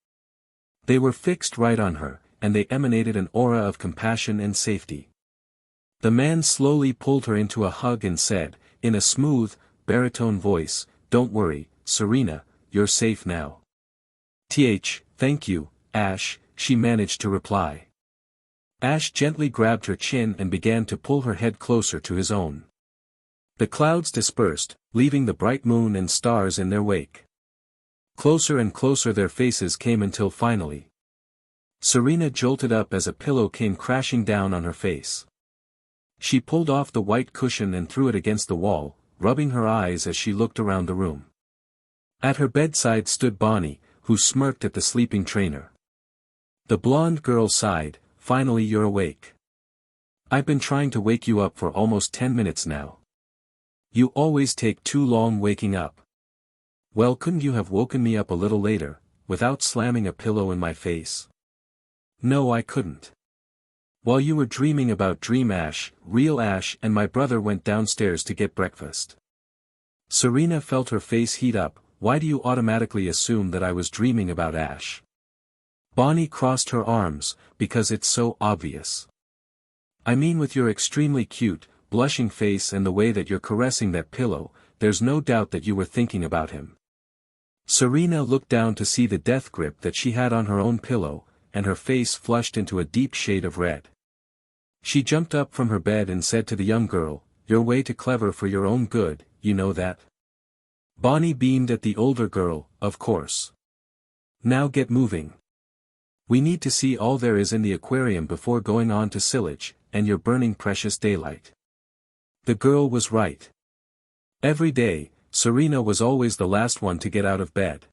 They were fixed right on her, and they emanated an aura of compassion and safety. The man slowly pulled her into a hug and said, in a smooth, baritone voice, "Don't worry, Serena, you're safe now." Thank you, Ash," she managed to reply. Ash gently grabbed her chin and began to pull her head closer to his own. The clouds dispersed, leaving the bright moon and stars in their wake. Closer and closer their faces came until finally, Serena jolted up as a pillow came crashing down on her face. She pulled off the white cushion and threw it against the wall, rubbing her eyes as she looked around the room. At her bedside stood Bonnie, who smirked at the sleeping trainer. The blonde girl sighed, "Finally you're awake. I've been trying to wake you up for almost 10 minutes now. You always take too long waking up. Well, couldn't you have woken me up a little later, without slamming a pillow in my face?" "No, I couldn't. While you were dreaming about Dream Ash, Real Ash and my brother went downstairs to get breakfast." Serena felt her face heat up. "Why do you automatically assume that I was dreaming about Ash?" Bonnie crossed her arms, "Because it's so obvious. I mean, with your extremely cute, blushing face and the way that you're caressing that pillow, there's no doubt that you were thinking about him." Serena looked down to see the death grip that she had on her own pillow, and her face flushed into a deep shade of red. She jumped up from her bed and said to the young girl, "You're way too clever for your own good, you know that?" Bonnie beamed at the older girl, "Of course. Now get moving. We need to see all there is in the aquarium before going on to silage, and you're burning precious daylight." The girl was right. Every day, Serena was always the last one to get out of bed.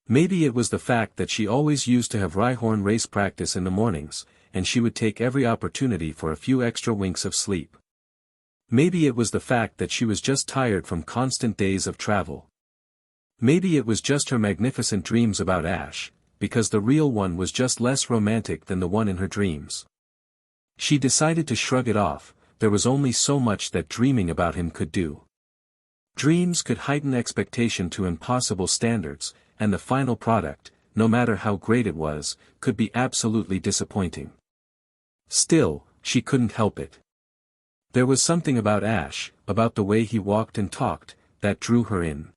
Maybe it was the fact that she always used to have Rhyhorn race practice in the mornings, and she would take every opportunity for a few extra winks of sleep. Maybe it was the fact that she was just tired from constant days of travel. Maybe it was just her magnificent dreams about Ash, because the real one was just less romantic than the one in her dreams. She decided to shrug it off. There was only so much that dreaming about him could do. Dreams could heighten expectation to impossible standards, and the final product, no matter how great it was, could be absolutely disappointing. Still, she couldn't help it. There was something about Ash, about the way he walked and talked, that drew her in.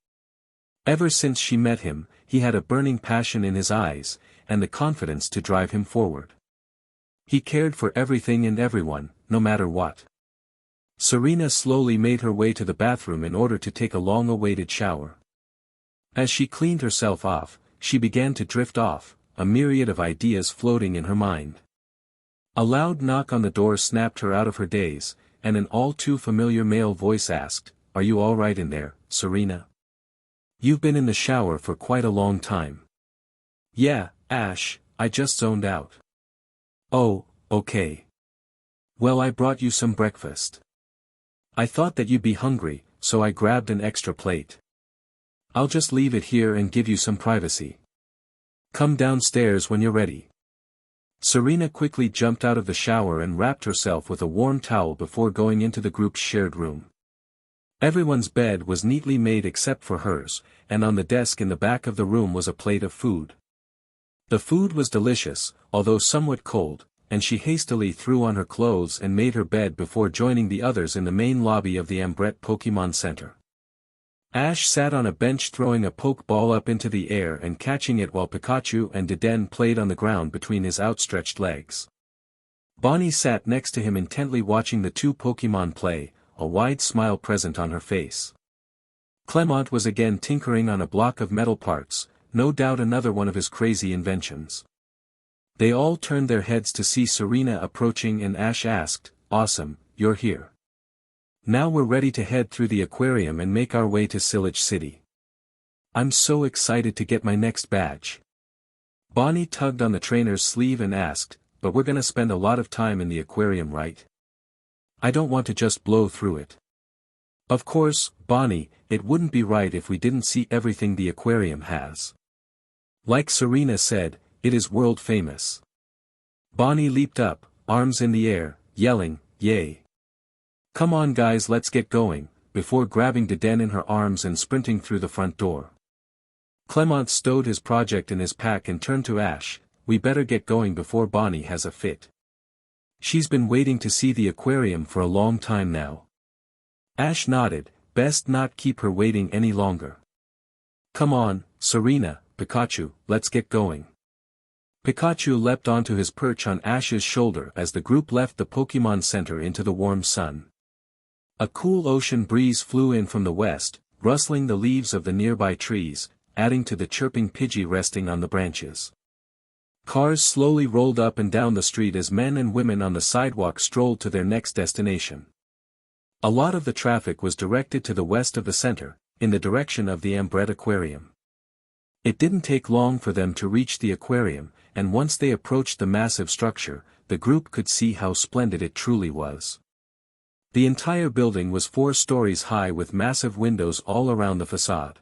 Ever since she met him, he had a burning passion in his eyes, and the confidence to drive him forward. He cared for everything and everyone, no matter what. Serena slowly made her way to the bathroom in order to take a long-awaited shower. As she cleaned herself off, she began to drift off, a myriad of ideas floating in her mind. A loud knock on the door snapped her out of her daze, and an all-too-familiar male voice asked, "Are you all right in there, Serena? You've been in the shower for quite a long time." "Yeah, Ash, I just zoned out." "Oh, okay. Well, I brought you some breakfast. I thought that you'd be hungry, so I grabbed an extra plate. I'll just leave it here and give you some privacy. Come downstairs when you're ready." Serena quickly jumped out of the shower and wrapped herself with a warm towel before going into the group's shared room. Everyone's bed was neatly made except for hers, and on the desk in the back of the room was a plate of food. The food was delicious, although somewhat cold, and she hastily threw on her clothes and made her bed before joining the others in the main lobby of the Ambrette Pokémon Center. Ash sat on a bench throwing a Pokeball up into the air and catching it while Pikachu and Deden played on the ground between his outstretched legs. Bonnie sat next to him intently watching the two Pokémon play, a wide smile present on her face. Clemont was again tinkering on a block of metal parts, no doubt another one of his crazy inventions. They all turned their heads to see Serena approaching and Ash asked, "Awesome, you're here. Now we're ready to head through the aquarium and make our way to Sillage City. I'm so excited to get my next badge." Bonnie tugged on the trainer's sleeve and asked, "But we're gonna spend a lot of time in the aquarium, right? I don't want to just blow through it." "Of course, Bonnie, it wouldn't be right if we didn't see everything the aquarium has. Like Serena said, it is world famous." Bonnie leaped up, arms in the air, yelling, "Yay! Come on guys, let's get going," before grabbing Deden in her arms and sprinting through the front door. Clemont stowed his project in his pack and turned to Ash, "We better get going before Bonnie has a fit. She's been waiting to see the aquarium for a long time now." Ash nodded, best not keep her waiting any longer. "Come on, Serena, Pikachu, let's get going." Pikachu leapt onto his perch on Ash's shoulder as the group left the Pokémon Center into the warm sun. A cool ocean breeze flew in from the west, rustling the leaves of the nearby trees, adding to the chirping Pidgey resting on the branches. Cars slowly rolled up and down the street as men and women on the sidewalk strolled to their next destination. A lot of the traffic was directed to the west of the center, in the direction of the Ambrette Aquarium. It didn't take long for them to reach the aquarium, and once they approached the massive structure, the group could see how splendid it truly was. The entire building was 4 stories high with massive windows all around the facade.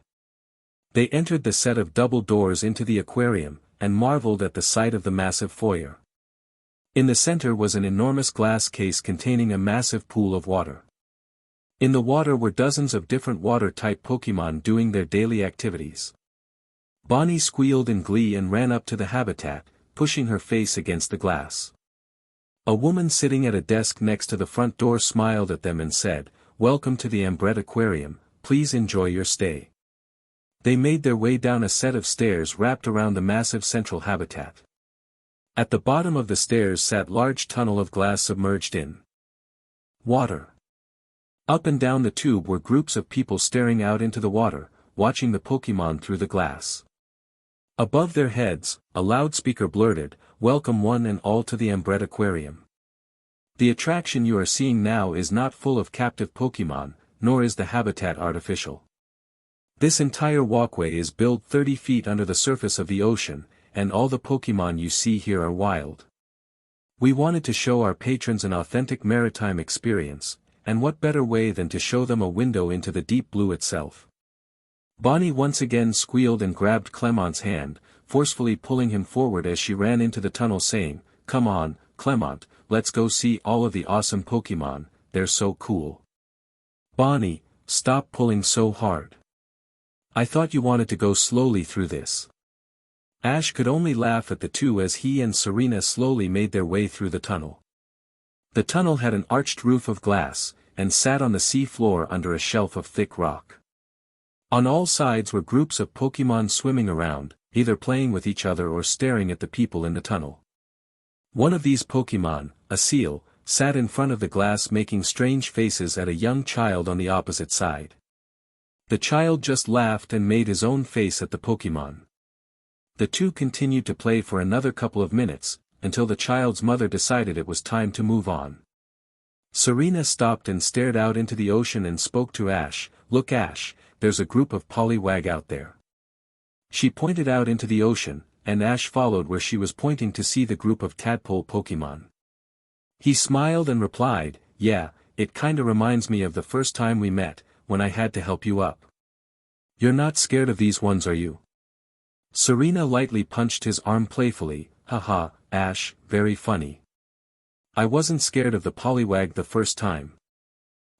They entered the set of double doors into the aquarium, and marveled at the sight of the massive foyer. In the center was an enormous glass case containing a massive pool of water. In the water were dozens of different water-type Pokémon doing their daily activities. Bonnie squealed in glee and ran up to the habitat, pushing her face against the glass. A woman sitting at a desk next to the front door smiled at them and said, "Welcome to the Ambrette Aquarium, please enjoy your stay." They made their way down a set of stairs wrapped around the massive central habitat. At the bottom of the stairs sat large tunnel of glass submerged in water. Up and down the tube were groups of people staring out into the water, watching the Pokémon through the glass. Above their heads, a loudspeaker blurted, "Welcome one and all to the Ambrette Aquarium. The attraction you are seeing now is not full of captive Pokémon, nor is the habitat artificial. This entire walkway is built 30 feet under the surface of the ocean, and all the Pokémon you see here are wild. We wanted to show our patrons an authentic maritime experience, and what better way than to show them a window into the deep blue itself. Bonnie once again squealed and grabbed Clemont's hand, forcefully pulling him forward as she ran into the tunnel saying, "Come on, Clemont, let's go see all of the awesome Pokémon, they're so cool." "Bonnie, stop pulling so hard. I thought you wanted to go slowly through this." Ash could only laugh at the two as he and Serena slowly made their way through the tunnel. The tunnel had an arched roof of glass, and sat on the sea floor under a shelf of thick rock. On all sides were groups of Pokémon swimming around, either playing with each other or staring at the people in the tunnel. One of these Pokémon, a seal, sat in front of the glass making strange faces at a young child on the opposite side. The child just laughed and made his own face at the Pokémon. The two continued to play for another couple of minutes, until the child's mother decided it was time to move on. Serena stopped and stared out into the ocean and spoke to Ash, "Look Ash, there's a group of Poliwag out there." She pointed out into the ocean, and Ash followed where she was pointing to see the group of tadpole Pokémon. He smiled and replied, "Yeah, it kinda reminds me of the first time we met, when I had to help you up. You're not scared of these ones, are you?" Serena lightly punched his arm playfully, "Haha, Ash, very funny. I wasn't scared of the Poliwag the first time.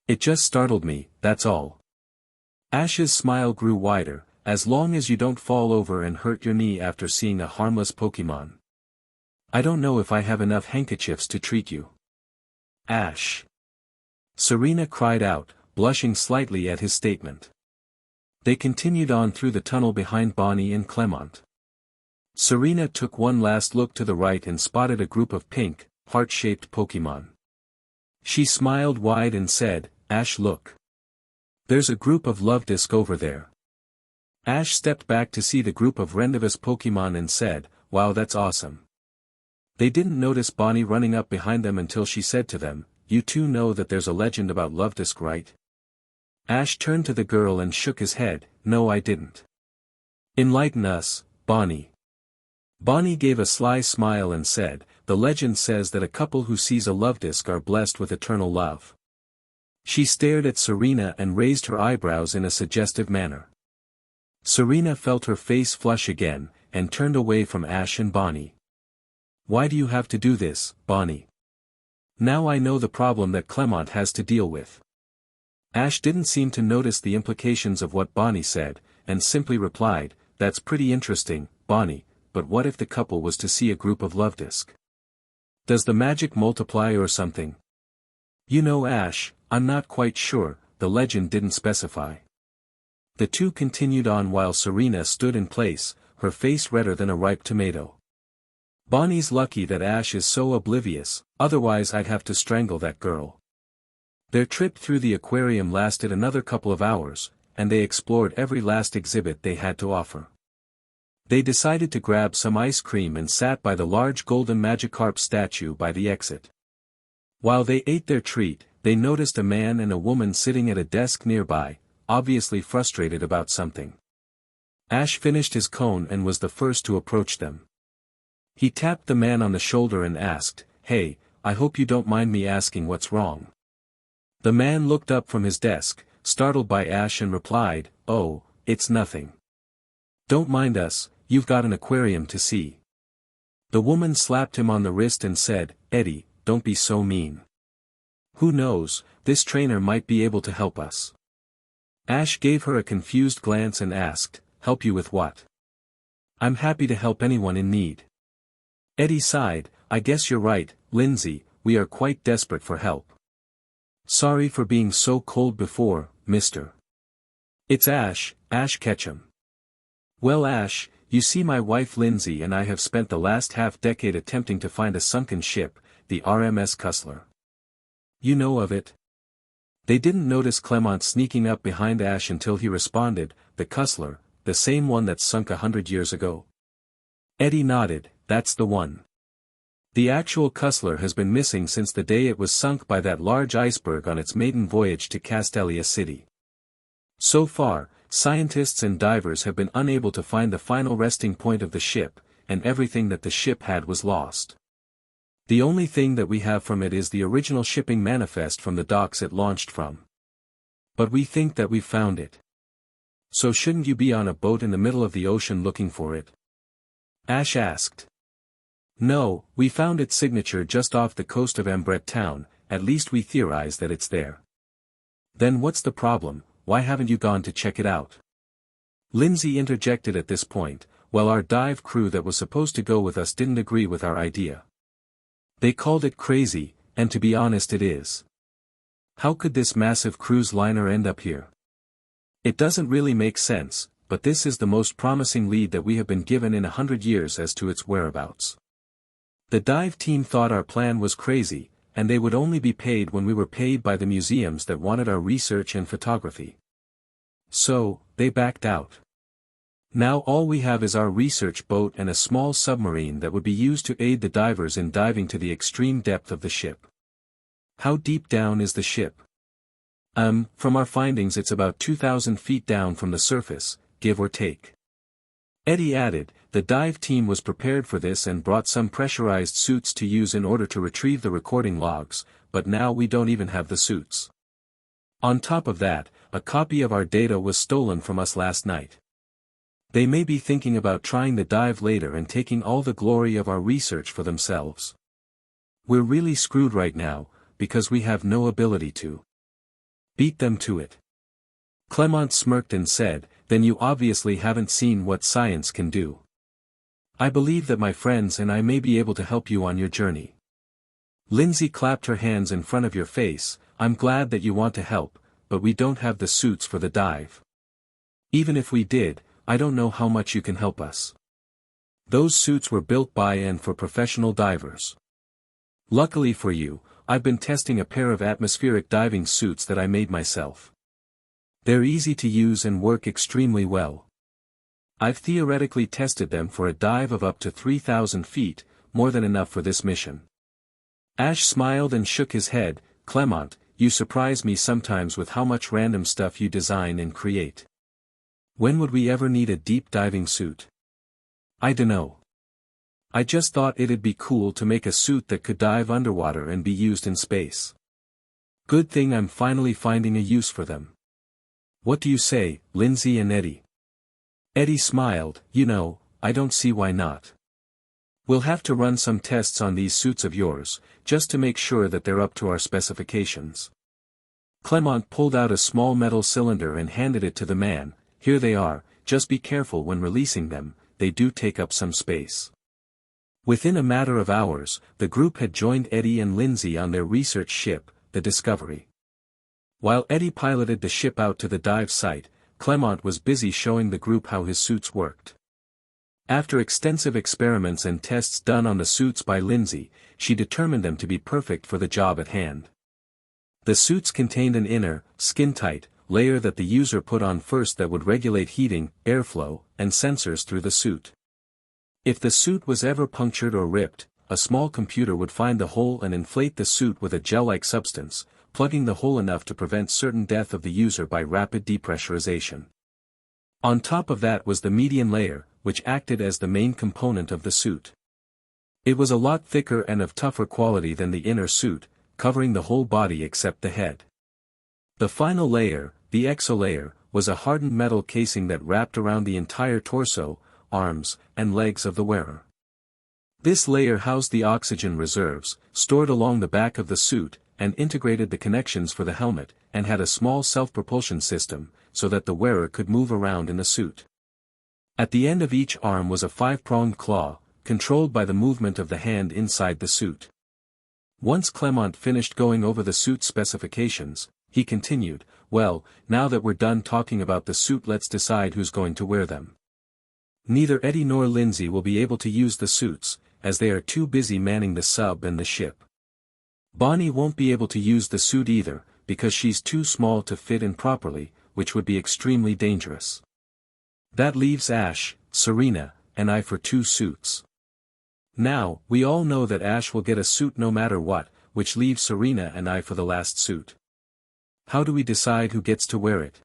It just startled me, that's all." Ash's smile grew wider, "As long as you don't fall over and hurt your knee after seeing a harmless Pokémon. I don't know if I have enough handkerchiefs to treat you." "Ash!" Serena cried out, blushing slightly at his statement. They continued on through the tunnel behind Bonnie and Clemont. Serena took one last look to the right and spotted a group of pink, heart-shaped Pokémon. She smiled wide and said, "Ash, look. There's a group of Lovedisk over there." Ash stepped back to see the group of Rendivus Pokémon and said, "Wow, that's awesome." They didn't notice Bonnie running up behind them until she said to them, "You two know that there's a legend about Lovedisk, right?" Ash turned to the girl and shook his head, "No, I didn't." "Enlighten us, Bonnie." Bonnie gave a sly smile and said, "The legend says that a couple who sees a Lovedisk are blessed with eternal love." She stared at Serena and raised her eyebrows in a suggestive manner. Serena felt her face flush again, and turned away from Ash and Bonnie. "Why do you have to do this, Bonnie? Now I know the problem that Clemont has to deal with." Ash didn't seem to notice the implications of what Bonnie said, and simply replied, "That's pretty interesting, Bonnie, but what if the couple was to see a group of Lovedisk? Does the magic multiply or something?" "You know, Ash, I'm not quite sure, the legend didn't specify." The two continued on while Serena stood in place, her face redder than a ripe tomato. "Bonnie's lucky that Ash is so oblivious, otherwise I'd have to strangle that girl." Their trip through the aquarium lasted another couple of hours, and they explored every last exhibit they had to offer. They decided to grab some ice cream and sat by the large golden Magikarp statue by the exit. While they ate their treat, they noticed a man and a woman sitting at a desk nearby, obviously frustrated about something. Ash finished his cone and was the first to approach them. He tapped the man on the shoulder and asked, "Hey, I hope you don't mind me asking what's wrong." The man looked up from his desk, startled by Ash, and replied, "Oh, it's nothing. Don't mind us, you've got an aquarium to see." The woman slapped him on the wrist and said, "Eddie, don't be so mean. Who knows, this trainer might be able to help us." Ash gave her a confused glance and asked, "Help you with what?" "I'm happy to help anyone in need." Eddie sighed, "I guess you're right, Lindsay, we are quite desperate for help. Sorry for being so cold before, mister. It's Ash, Ash Ketchum." "Well, Ash, you see, my wife Lindsay and I have spent the last half-decade attempting to find a sunken ship, the RMS Cussler. You know of it?" They didn't notice Clemont sneaking up behind Ash until he responded, "The Cussler, the same one that sunk 100 years ago?" Eddie nodded, "That's the one. The actual Cussler has been missing since the day it was sunk by that large iceberg on its maiden voyage to Castelia City. So far, scientists and divers have been unable to find the final resting point of the ship, and everything that the ship had was lost. The only thing that we have from it is the original shipping manifest from the docks it launched from. But we think that we've found it. So shouldn't you be on a boat in the middle of the ocean looking for it? Ash asked. No, we found its signature just off the coast of Ambret town, at least we theorize that it's there. Then what's the problem, why haven't you gone to check it out? Lindsay interjected at this point, while our dive crew that was supposed to go with us didn't agree with our idea. They called it crazy, and to be honest it is. How could this massive cruise liner end up here? It doesn't really make sense, but this is the most promising lead that we have been given in 100 years as to its whereabouts. The dive team thought our plan was crazy, and they would only be paid when we were paid by the museums that wanted our research and photography. So, they backed out. Now all we have is our research boat and a small submarine that would be used to aid the divers in diving to the extreme depth of the ship. How deep down is the ship? From our findings it's about 2,000 feet down from the surface, give or take. Eddie added, the dive team was prepared for this and brought some pressurized suits to use in order to retrieve the recording logs, but now we don't even have the suits. On top of that, a copy of our data was stolen from us last night. They may be thinking about trying the dive later and taking all the glory of our research for themselves. We're really screwed right now, because we have no ability to beat them to it. Clemont smirked and said, then you obviously haven't seen what science can do. I believe that my friends and I may be able to help you on your journey. Lindsay clapped her hands in front of your face, I'm glad that you want to help, but we don't have the suits for the dive. Even if we did, I don't know how much you can help us. Those suits were built by and for professional divers. Luckily for you, I've been testing a pair of atmospheric diving suits that I made myself. They're easy to use and work extremely well. I've theoretically tested them for a dive of up to 3,000 feet, more than enough for this mission. Ash smiled and shook his head, Clemont, you surprise me sometimes with how much random stuff you design and create. When would we ever need a deep diving suit? I dunno. I just thought it'd be cool to make a suit that could dive underwater and be used in space. Good thing I'm finally finding a use for them. What do you say, Lindsay and Eddie? Eddie smiled, you know, I don't see why not. We'll have to run some tests on these suits of yours, just to make sure that they're up to our specifications. Clemont pulled out a small metal cylinder and handed it to the man, here they are, just be careful when releasing them, they do take up some space. Within a matter of hours, the group had joined Eddie and Lindsay on their research ship, the Discovery. While Eddie piloted the ship out to the dive site, Clemont was busy showing the group how his suits worked. After extensive experiments and tests done on the suits by Lindsay, she determined them to be perfect for the job at hand. The suits contained an inner, skin-tight, layer that the user put on first that would regulate heating, airflow, and sensors through the suit. If the suit was ever punctured or ripped, a small computer would find the hole and inflate the suit with a gel-like substance, plugging the hole enough to prevent certain death of the user by rapid depressurization. On top of that was the median layer, which acted as the main component of the suit. It was a lot thicker and of tougher quality than the inner suit, covering the whole body except the head. The final layer, the exolayer, was a hardened metal casing that wrapped around the entire torso, arms, and legs of the wearer. This layer housed the oxygen reserves, stored along the back of the suit, and integrated the connections for the helmet, and had a small self-propulsion system, so that the wearer could move around in the suit. At the end of each arm was a 5-pronged claw, controlled by the movement of the hand inside the suit. Once Clemont finished going over the suit specifications, he continued, well, now that we're done talking about the suit, let's decide who's going to wear them. Neither Eddie nor Lindsay will be able to use the suits, as they are too busy manning the sub and the ship. Bonnie won't be able to use the suit either, because she's too small to fit in properly, which would be extremely dangerous. That leaves Ash, Serena, and I for 2 suits. Now, we all know that Ash will get a suit no matter what, which leaves Serena and I for the last suit. How do we decide who gets to wear it?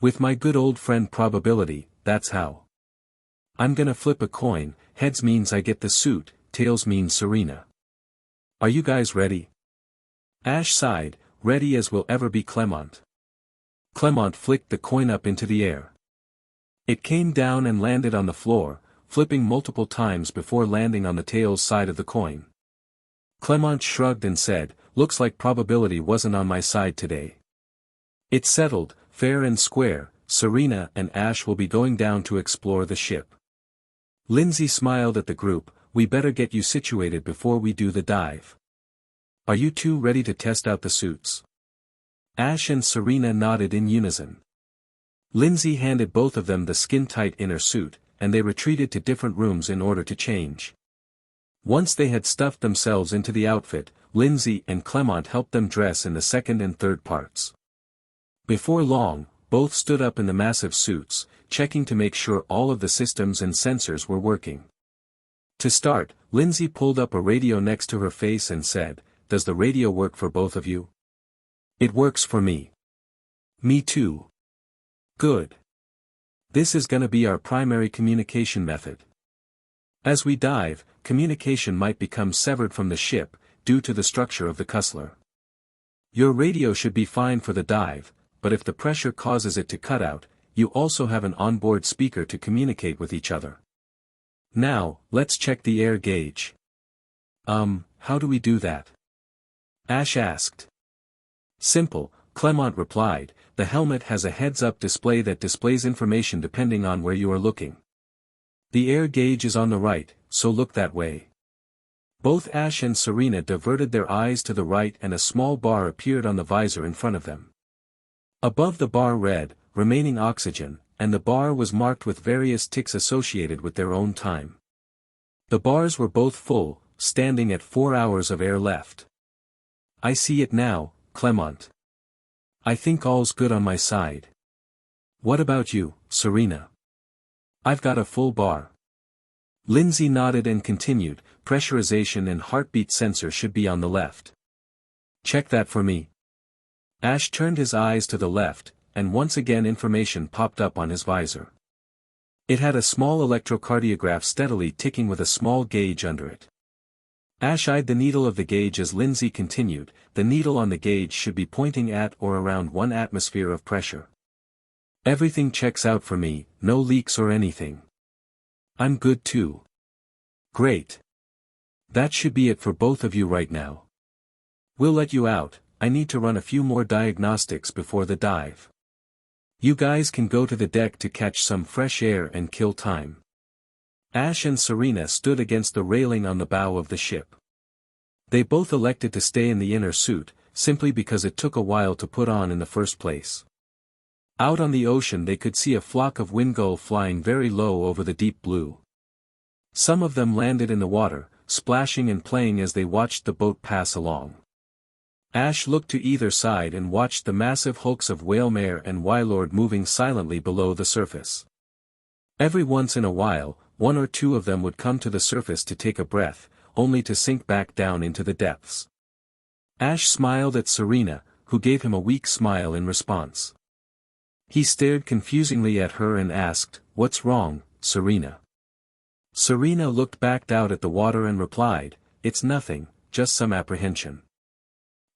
With my good old friend probability, that's how. I'm gonna flip a coin, heads means I get the suit, tails means Serena. Are you guys ready? Ash sighed, ready as will ever be Clemont. Clemont flicked the coin up into the air. It came down and landed on the floor, flipping multiple times before landing on the tails side of the coin. Clemont shrugged and said, looks like probability wasn't on my side today. It's settled, fair and square, Serena and Ash will be going down to explore the ship. Lindsay smiled at the group, we better get you situated before we do the dive. Are you two ready to test out the suits? Ash and Serena nodded in unison. Lindsay handed both of them the skin-tight inner suit, and they retreated to different rooms in order to change. Once they had stuffed themselves into the outfit, Lindsay and Clemont helped them dress in the second and third parts. Before long, both stood up in the massive suits, checking to make sure all of the systems and sensors were working. To start, Lindsay pulled up a radio next to her face and said, "Does the radio work for both of you?" "It works for me." "Me too." "Good. This is gonna be our primary communication method. As we dive, communication might become severed from the ship, due to the structure of the Cussler. Your radio should be fine for the dive, but if the pressure causes it to cut out, you also have an onboard speaker to communicate with each other. Now, let's check the air gauge." How do we do that?" Ash asked. "Simple," Clemont replied, "the helmet has a heads-up display that displays information depending on where you are looking. The air gauge is on the right, so look that way." Both Ash and Serena diverted their eyes to the right and a small bar appeared on the visor in front of them. Above the bar read, "Remaining oxygen," and the bar was marked with various ticks associated with their own time. The bars were both full, standing at 4 hours of air left. "I see it now, Clemont. I think all's good on my side. What about you, Serena?" "I've got a full bar." Lindsay nodded and continued, "Pressurization and heartbeat sensor should be on the left." "Check that for me." Ash turned his eyes to the left, and once again information popped up on his visor. It had a small electrocardiograph steadily ticking with a small gauge under it. Ash eyed the needle of the gauge as Lindsay continued, "The needle on the gauge should be pointing at or around 1 atmosphere of pressure. Everything checks out for me, no leaks or anything." "I'm good too." "Great. That should be it for both of you right now. We'll let you out, I need to run a few more diagnostics before the dive. You guys can go to the deck to catch some fresh air and kill time." Ash and Serena stood against the railing on the bow of the ship. They both elected to stay in the inner suit, simply because it took a while to put on in the first place. Out on the ocean they could see a flock of windgull flying very low over the deep blue. Some of them landed in the water, splashing and playing as they watched the boat pass along. Ash looked to either side and watched the massive hulks of Whalemare and Wylord moving silently below the surface. Every once in a while, 1 or 2 of them would come to the surface to take a breath, only to sink back down into the depths. Ash smiled at Serena, who gave him a weak smile in response. He stared confusingly at her and asked, "What's wrong, Serena?" Serena looked back out at the water and replied, "It's nothing, just some apprehension.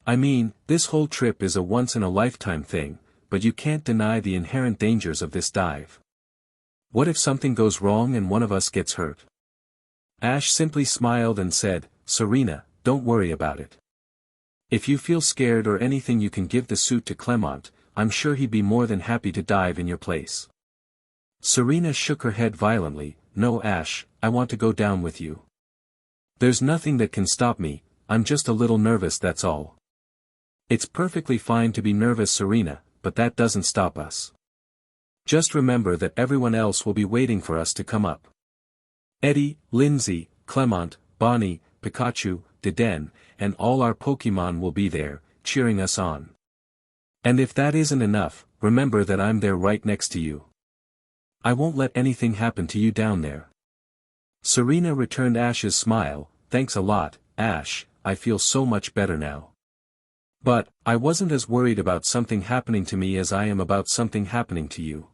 I mean, this whole trip is a once-in-a-lifetime thing, but you can't deny the inherent dangers of this dive. What if something goes wrong and one of us gets hurt?" Ash simply smiled and said, "Serena, don't worry about it. If you feel scared or anything you can give the suit to Clemont, I'm sure he'd be more than happy to dive in your place." Serena shook her head violently, "No Ash, I want to go down with you. There's nothing that can stop me, I'm just a little nervous that's all." "It's perfectly fine to be nervous Serena, but that doesn't stop us. Just remember that everyone else will be waiting for us to come up. Eddie, Lindsay, Clemont, Bonnie, Pikachu, Deden, and all our Pokémon will be there, cheering us on. And if that isn't enough, remember that I'm there right next to you. I won't let anything happen to you down there." Serena returned Ash's smile, thanks a lot, Ash, I feel so much better now. But, I wasn't as worried about something happening to me as I am about something happening to you.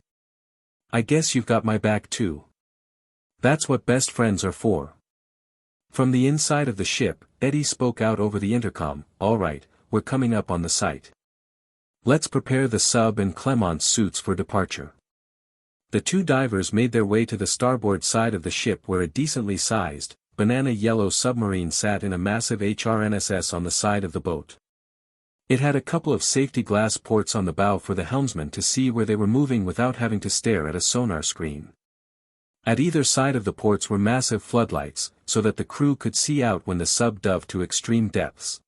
I guess you've got my back too. That's what best friends are for. From the inside of the ship, Eddie spoke out over the intercom, alright, we're coming up on the site. Let's prepare the sub and Clemont's suits for departure. The two divers made their way to the starboard side of the ship where a decently sized, banana yellow submarine sat in a massive HRNSS on the side of the boat. It had a couple of safety glass ports on the bow for the helmsman to see where they were moving without having to stare at a sonar screen. At either side of the ports were massive floodlights, so that the crew could see out when the sub dove to extreme depths.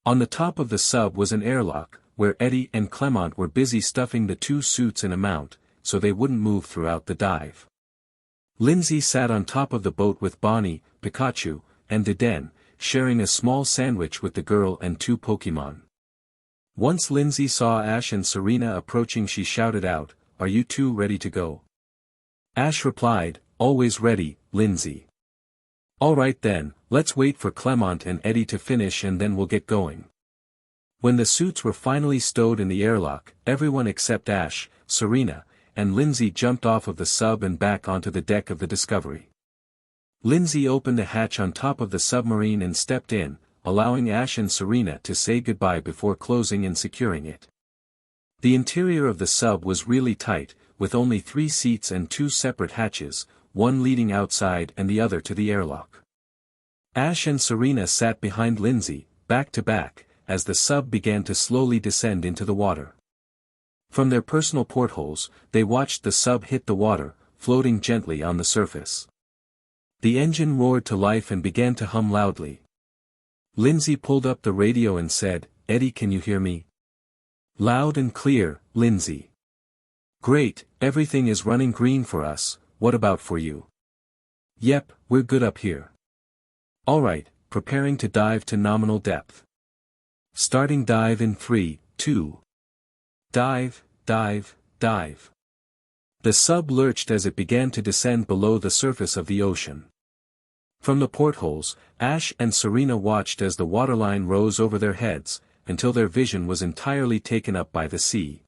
On the top of the sub was an airlock, where Eddie and Clemont were busy stuffing the two suits in a mount, so they wouldn't move throughout the dive. Lindsay sat on top of the boat with Bonnie, Pikachu, and Deden, sharing a small sandwich with the girl and two Pokémon. Once Lindsay saw Ash and Serena approaching, she shouted out, "Are you two ready to go?" Ash replied, "Always ready, Lindsay." "Alright then, let's wait for Clemont and Eddie to finish and then we'll get going." When the suits were finally stowed in the airlock, everyone except Ash, Serena, and Lindsay jumped off of the sub and back onto the deck of the Discovery. Lindsay opened a hatch on top of the submarine and stepped in, allowing Ash and Serena to say goodbye before closing and securing it. The interior of the sub was really tight, with only 3 seats and 2 separate hatches, one leading outside and the other to the airlock. Ash and Serena sat behind Lindsay, back to back, as the sub began to slowly descend into the water. From their personal portholes, they watched the sub hit the water, floating gently on the surface. The engine roared to life and began to hum loudly. Lindsay pulled up the radio and said, "Eddie, can you hear me?" "Loud and clear, Lindsay." "Great, everything is running green for us, what about for you?" "Yep, we're good up here." "Alright, preparing to dive to nominal depth. Starting dive in 3, 2. Dive, dive, dive." The sub lurched as it began to descend below the surface of the ocean. From the portholes, Ash and Serena watched as the waterline rose over their heads, until their vision was entirely taken up by the sea.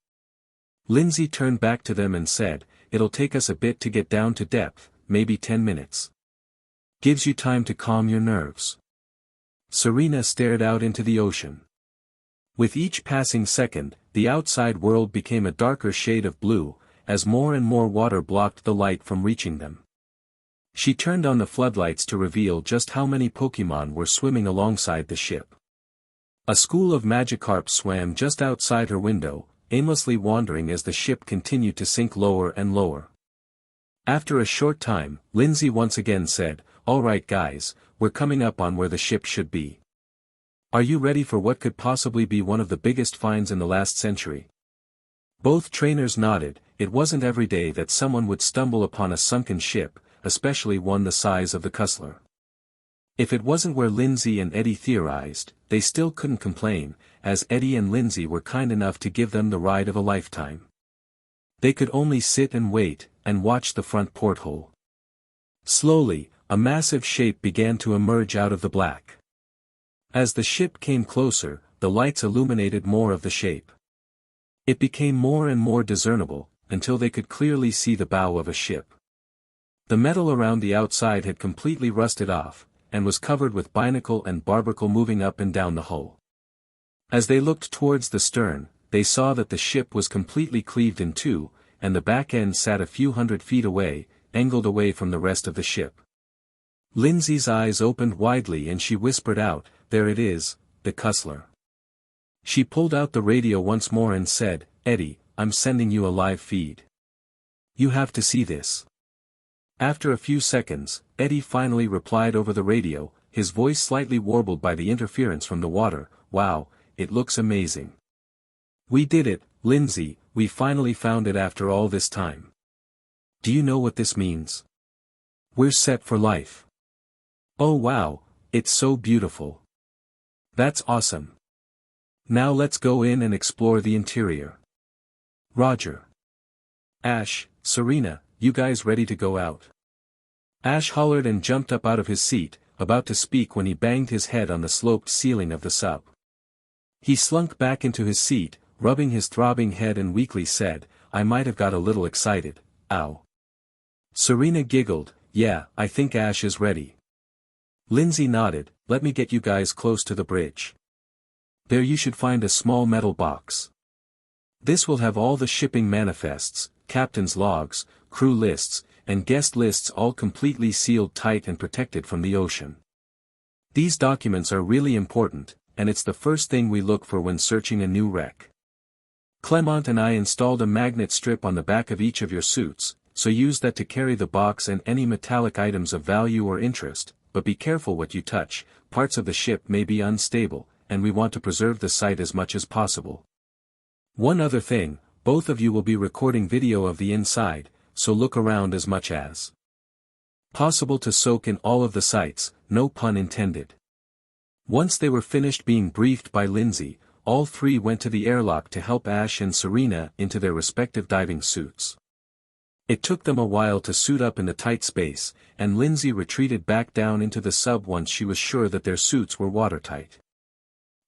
Lindsay turned back to them and said, "It'll take us a bit to get down to depth, maybe 10 minutes. Gives you time to calm your nerves." Serena stared out into the ocean. With each passing second, the outside world became a darker shade of blue, as more and more water blocked the light from reaching them. She turned on the floodlights to reveal just how many Pokémon were swimming alongside the ship. A school of Magikarp swam just outside her window, aimlessly wandering as the ship continued to sink lower and lower. After a short time, Lindsay once again said, "Alright guys, we're coming up on where the ship should be. Are you ready for what could possibly be one of the biggest finds in the last century?" Both trainers nodded. It wasn't every day that someone would stumble upon a sunken ship, especially one the size of the Cussler. If it wasn't where Lindsay and Eddie theorized, they still couldn't complain, as Eddie and Lindsay were kind enough to give them the ride of a lifetime. They could only sit and wait, and watch the front porthole. Slowly, a massive shape began to emerge out of the black. As the ship came closer, the lights illuminated more of the shape. It became more and more discernible, until they could clearly see the bow of a ship. The metal around the outside had completely rusted off, and was covered with barnacle and barnacle moving up and down the hull. As they looked towards the stern, they saw that the ship was completely cleaved in two, and the back end sat a few hundred feet away, angled away from the rest of the ship. Lindsay's eyes opened widely and she whispered out, "There it is, the Cussler." She pulled out the radio once more and said, "Eddie, I'm sending you a live feed. You have to see this." After a few seconds, Eddie finally replied over the radio, his voice slightly warbled by the interference from the water, "Wow, it looks amazing. We did it, Lindsay, we finally found it after all this time. Do you know what this means? We're set for life. Oh wow, it's so beautiful. That's awesome. Now let's go in and explore the interior." "Roger. Ash, Serena, you guys ready to go out?" Ash hollered and jumped up out of his seat, about to speak when he banged his head on the sloped ceiling of the sub. He slunk back into his seat, rubbing his throbbing head and weakly said, "I might have got a little excited, ow." Serena giggled, "Yeah, I think Ash is ready." Lindsay nodded, "Let me get you guys close to the bridge. There you should find a small metal box. This will have all the shipping manifests, captain's logs, crew lists, and guest lists all completely sealed tight and protected from the ocean. These documents are really important, and it's the first thing we look for when searching a new wreck. Clemont and I installed a magnet strip on the back of each of your suits, so use that to carry the box and any metallic items of value or interest, but be careful what you touch, parts of the ship may be unstable, and we want to preserve the site as much as possible. One other thing, both of you will be recording video of the inside, so look around as much as possible to soak in all of the sights, no pun intended." Once they were finished being briefed by Lindsay, all three went to the airlock to help Ash and Serena into their respective diving suits. It took them a while to suit up in the tight space, and Lindsay retreated back down into the sub once she was sure that their suits were watertight.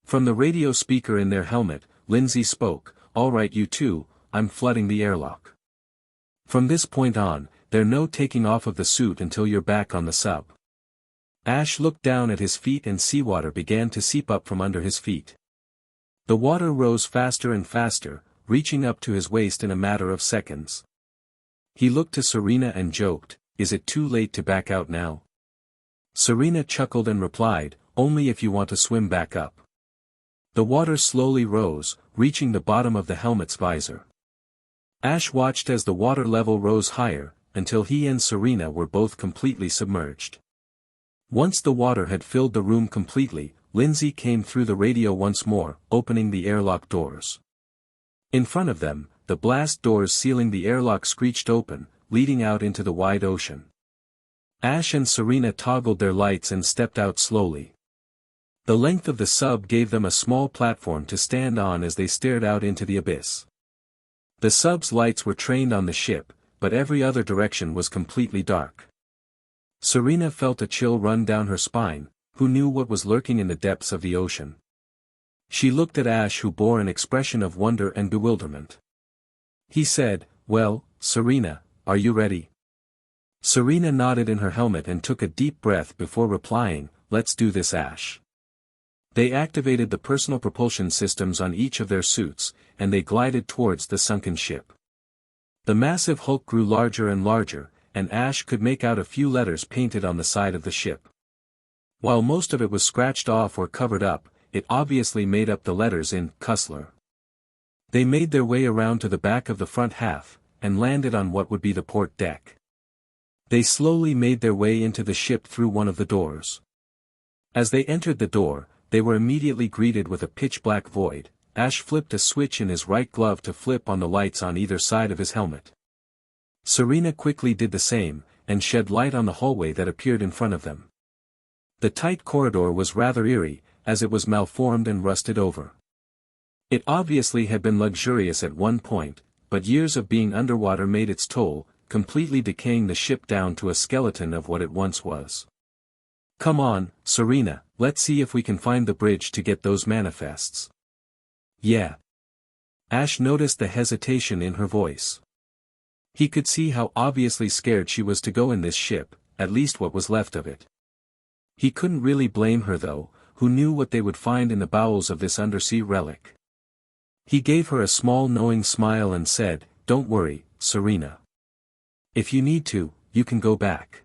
From the radio speaker in their helmet, Lindsay spoke, "All right you two, I'm flooding the airlock. From this point on, there's no taking off of the suit until you're back on the sub." Ash looked down at his feet and seawater began to seep up from under his feet. The water rose faster and faster, reaching up to his waist in a matter of seconds. He looked to Serena and joked, "Is it too late to back out now?" Serena chuckled and replied, "Only if you want to swim back up." The water slowly rose, reaching the bottom of the helmet's visor. Ash watched as the water level rose higher, until he and Serena were both completely submerged. Once the water had filled the room completely, Lindsay came through the radio once more, opening the airlock doors. In front of them, the blast doors sealing the airlock screeched open, leading out into the wide ocean. Ash and Serena toggled their lights and stepped out slowly. The length of the sub gave them a small platform to stand on as they stared out into the abyss. The sub's lights were trained on the ship, but every other direction was completely dark. Serena felt a chill run down her spine, who knew what was lurking in the depths of the ocean. She looked at Ash, who bore an expression of wonder and bewilderment. He said, "Well, Serena, are you ready?" Serena nodded in her helmet and took a deep breath before replying, "Let's do this, Ash." They activated the personal propulsion systems on each of their suits, and they glided towards the sunken ship. The massive hulk grew larger and larger, and Ash could make out a few letters painted on the side of the ship. While most of it was scratched off or covered up, it obviously made up the letters in Cussler. They made their way around to the back of the front half, and landed on what would be the port deck. They slowly made their way into the ship through one of the doors. As they entered the door, they were immediately greeted with a pitch-black void. Ash flipped a switch in his right glove to flip on the lights on either side of his helmet. Serena quickly did the same, and shed light on the hallway that appeared in front of them. The tight corridor was rather eerie, as it was malformed and rusted over. It obviously had been luxurious at one point, but years of being underwater made its toll, completely decaying the ship down to a skeleton of what it once was. "Come on, Serena, let's see if we can find the bridge to get those manifests." "Yeah." Ash noticed the hesitation in her voice. He could see how obviously scared she was to go in this ship, at least what was left of it. He couldn't really blame her though, who knew what they would find in the bowels of this undersea relic. He gave her a small knowing smile and said, "Don't worry, Serena. If you need to, you can go back.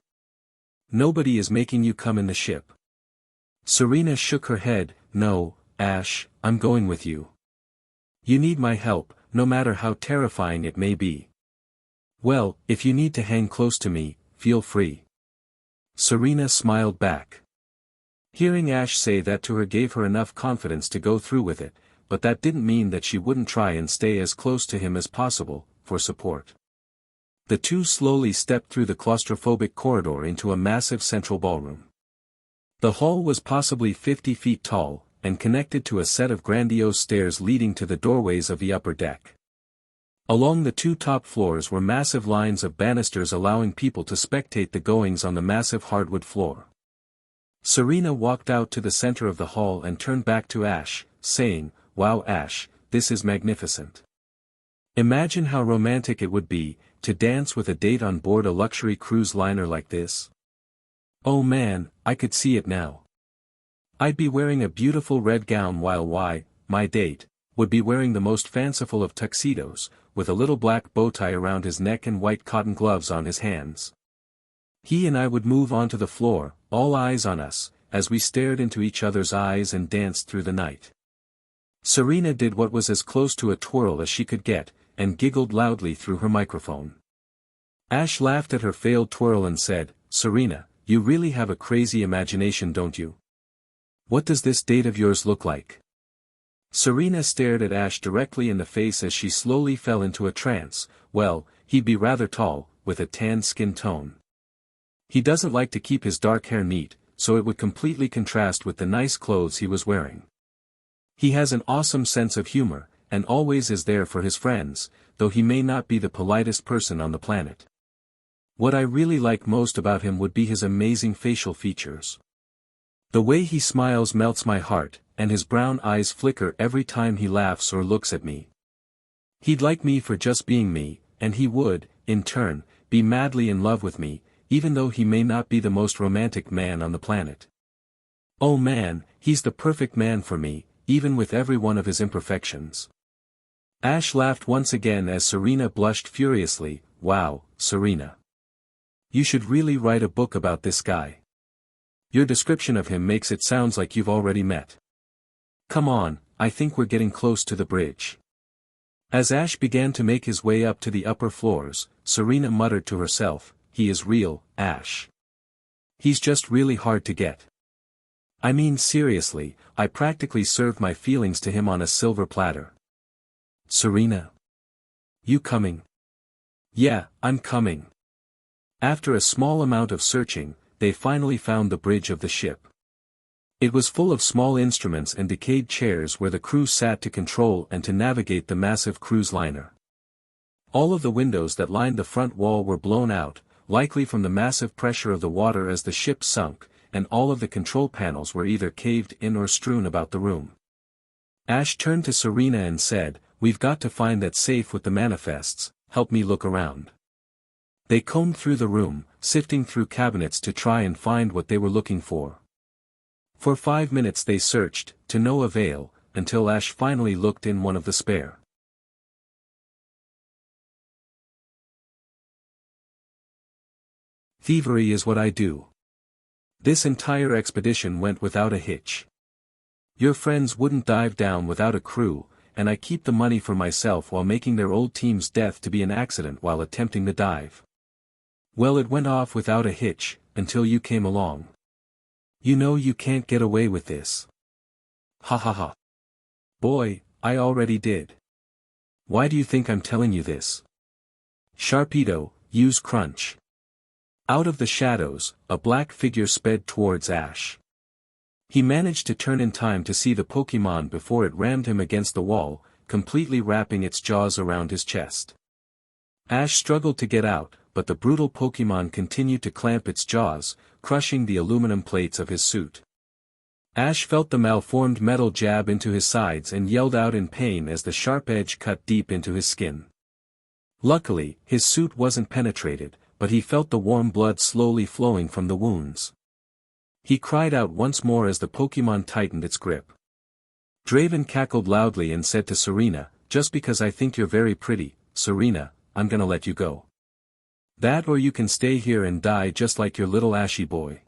Nobody is making you come in the ship." Serena shook her head, "No, Ash, I'm going with you. You need my help, no matter how terrifying it may be." "Well, if you need to hang close to me, feel free." Serena smiled back. Hearing Ash say that to her gave her enough confidence to go through with it, but that didn't mean that she wouldn't try and stay as close to him as possible, for support. The two slowly stepped through the claustrophobic corridor into a massive central ballroom. The hall was possibly 50 feet tall, and connected to a set of grandiose stairs leading to the doorways of the upper deck. Along the two top floors were massive lines of banisters allowing people to spectate the goings on the massive hardwood floor. Serena walked out to the center of the hall and turned back to Ash, saying, "Wow Ash, this is magnificent. Imagine how romantic it would be, to dance with a date on board a luxury cruise liner like this. Oh man, I could see it now. I'd be wearing a beautiful red gown while my date, would be wearing the most fanciful of tuxedos, with a little black bow tie around his neck and white cotton gloves on his hands. He and I would move onto the floor, all eyes on us, as we stared into each other's eyes and danced through the night." Serena did what was as close to a twirl as she could get, and giggled loudly through her microphone. Ash laughed at her failed twirl and said, "Serena, you really have a crazy imagination, don't you? What does this date of yours look like?" Serena stared at Ash directly in the face as she slowly fell into a trance. "Well, he'd be rather tall, with a tan skin tone. He doesn't like to keep his dark hair neat, so it would completely contrast with the nice clothes he was wearing. He has an awesome sense of humor, and always is there for his friends, though he may not be the politest person on the planet. What I really like most about him would be his amazing facial features. The way he smiles melts my heart, and his brown eyes flicker every time he laughs or looks at me. He'd like me for just being me, and he would, in turn, be madly in love with me, even though he may not be the most romantic man on the planet. Oh man, he's the perfect man for me, even with every one of his imperfections." Ash laughed once again as Serena blushed furiously. "Wow, Serena. You should really write a book about this guy. Your description of him makes it sound like you've already met. Come on, I think we're getting close to the bridge." As Ash began to make his way up to the upper floors, Serena muttered to herself, "He is real, Ash. He's just really hard to get. I mean seriously, I practically served my feelings to him on a silver platter." "Serena? You coming?" "Yeah, I'm coming." After a small amount of searching, they finally found the bridge of the ship. It was full of small instruments and decayed chairs where the crew sat to control and to navigate the massive cruise liner. All of the windows that lined the front wall were blown out, likely from the massive pressure of the water as the ship sunk, and all of the control panels were either caved in or strewn about the room. Ash turned to Serena and said, "We've got to find that safe with the manifests, help me look around." They combed through the room, sifting through cabinets to try and find what they were looking for. For 5 minutes they searched, to no avail, until Ash finally looked in one of the spare. Thievery is what I do. This entire expedition went without a hitch. Your friends wouldn't dive down without a crew, and I keep the money for myself while making their old team's death to be an accident while attempting the dive. Well, it went off without a hitch, until you came along. You know you can't get away with this. Ha ha ha. Boy, I already did. Why do you think I'm telling you this? Sharpedo, use crunch. Out of the shadows, a black figure sped towards Ash. He managed to turn in time to see the Pokémon before it rammed him against the wall, completely wrapping its jaws around his chest. Ash struggled to get out, but the brutal Pokémon continued to clamp its jaws, crushing the aluminum plates of his suit. Ash felt the malformed metal jab into his sides and yelled out in pain as the sharp edge cut deep into his skin. Luckily, his suit wasn't penetrated, but he felt the warm blood slowly flowing from the wounds. He cried out once more as the Pokémon tightened its grip. Draven cackled loudly and said to Serena, "Just because I think you're very pretty, Serena, I'm gonna let you go. That or you can stay here and die just like your little Ashy boy.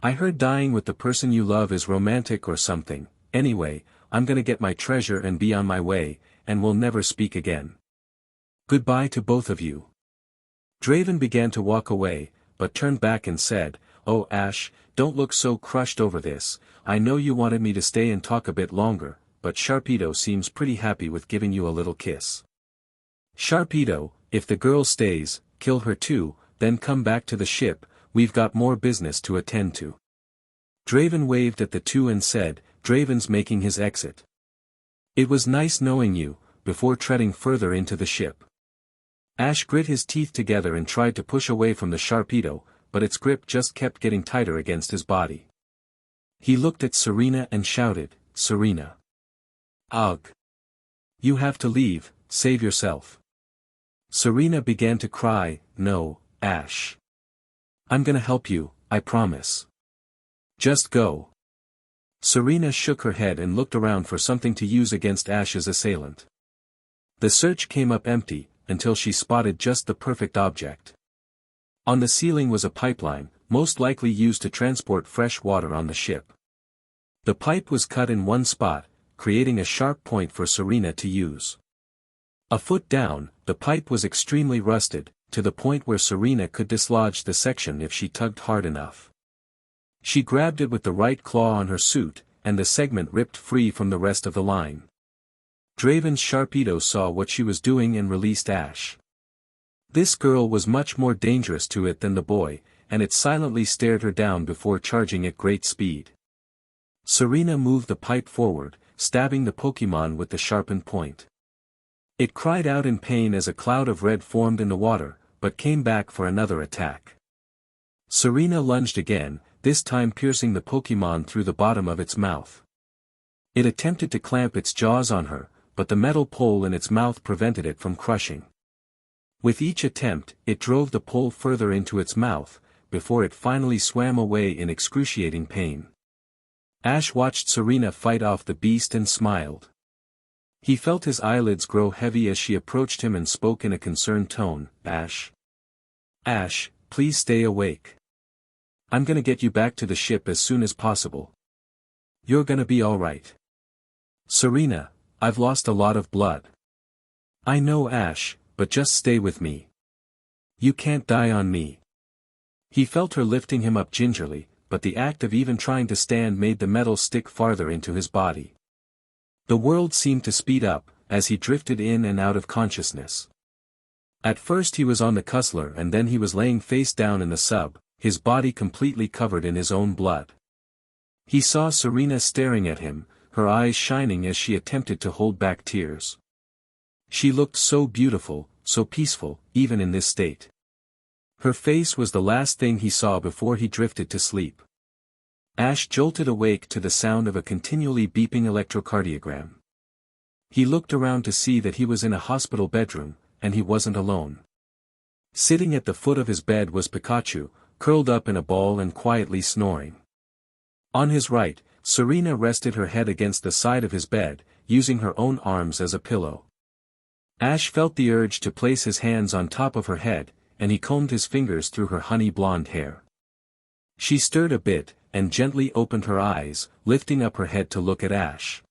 I heard dying with the person you love is romantic or something. Anyway, I'm gonna get my treasure and be on my way, and we'll never speak again. Goodbye to both of you." Draven began to walk away, but turned back and said, "Oh Ash, don't look so crushed over this. I know you wanted me to stay and talk a bit longer, but Sharpedo seems pretty happy with giving you a little kiss. Sharpedo, if the girl stays, kill her too, then come back to the ship, we've got more business to attend to." Draven waved at the two and said, "Draven's making his exit. It was nice knowing you, before treading further into the ship. Ash grit his teeth together and tried to push away from the Sharpedo, but its grip just kept getting tighter against his body. He looked at Serena and shouted, "Serena! Ugh! You have to leave, save yourself." Serena began to cry, "No, Ash. I'm gonna help you, I promise. Just go." Serena shook her head and looked around for something to use against Ash's assailant. The search came up empty, until she spotted just the perfect object. On the ceiling was a pipeline, most likely used to transport fresh water on the ship. The pipe was cut in one spot, creating a sharp point for Serena to use. A foot down, the pipe was extremely rusted, to the point where Serena could dislodge the section if she tugged hard enough. She grabbed it with the right claw on her suit, and the segment ripped free from the rest of the line. Draven's Sharpedo saw what she was doing and released Ash. This girl was much more dangerous to it than the boy, and it silently stared her down before charging at great speed. Serena moved the pipe forward, stabbing the Pokémon with the sharpened point. It cried out in pain as a cloud of red formed in the water, but came back for another attack. Serena lunged again, this time piercing the Pokémon through the bottom of its mouth. It attempted to clamp its jaws on her, but the metal pole in its mouth prevented it from crushing. With each attempt, it drove the pole further into its mouth, before it finally swam away in excruciating pain. Ash watched Serena fight off the beast and smiled. He felt his eyelids grow heavy as she approached him and spoke in a concerned tone, "Ash. Ash, please stay awake. I'm gonna get you back to the ship as soon as possible. You're gonna be alright." "Serena, I've lost a lot of blood." "I know, Ash, but just stay with me. You can't die on me." He felt her lifting him up gingerly, but the act of even trying to stand made the metal stick farther into his body. The world seemed to speed up, as he drifted in and out of consciousness. At first he was on the Cussler and then he was laying face down in the sub, his body completely covered in his own blood. He saw Serena staring at him, her eyes shining as she attempted to hold back tears. She looked so beautiful, so peaceful, even in this state. Her face was the last thing he saw before he drifted to sleep. Ash jolted awake to the sound of a continually beeping electrocardiogram. He looked around to see that he was in a hospital bedroom, and he wasn't alone. Sitting at the foot of his bed was Pikachu, curled up in a ball and quietly snoring. On his right, Serena rested her head against the side of his bed, using her own arms as a pillow. Ash felt the urge to place his hands on top of her head, and he combed his fingers through her honey blonde hair. She stirred a bit, and gently opened her eyes, lifting up her head to look at Ash.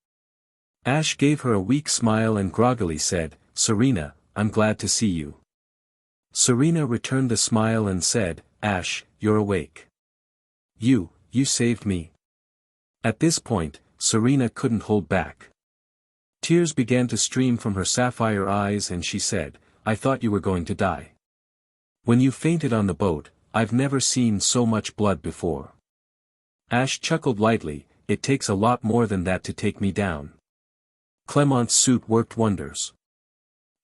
Ash gave her a weak smile and groggily said, "Serena, I'm glad to see you." Serena returned the smile and said, "Ash, you're awake. You saved me." At this point, Serena couldn't hold back. Tears began to stream from her sapphire eyes and she said, "I thought you were going to die. When you fainted on the boat, I've never seen so much blood before." Ash chuckled lightly, "It takes a lot more than that to take me down. Clemont's suit worked wonders."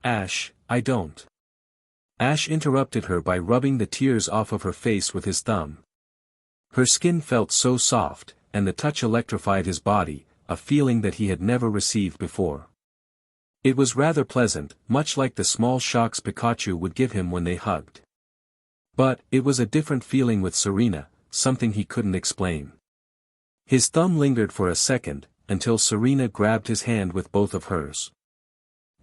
"Ash, I don't." Ash interrupted her by rubbing the tears off of her face with his thumb. Her skin felt so soft, and the touch electrified his body, a feeling that he had never received before. It was rather pleasant, much like the small shocks Pikachu would give him when they hugged. But, it was a different feeling with Serena, something he couldn't explain. His thumb lingered for a second, until Serena grabbed his hand with both of hers.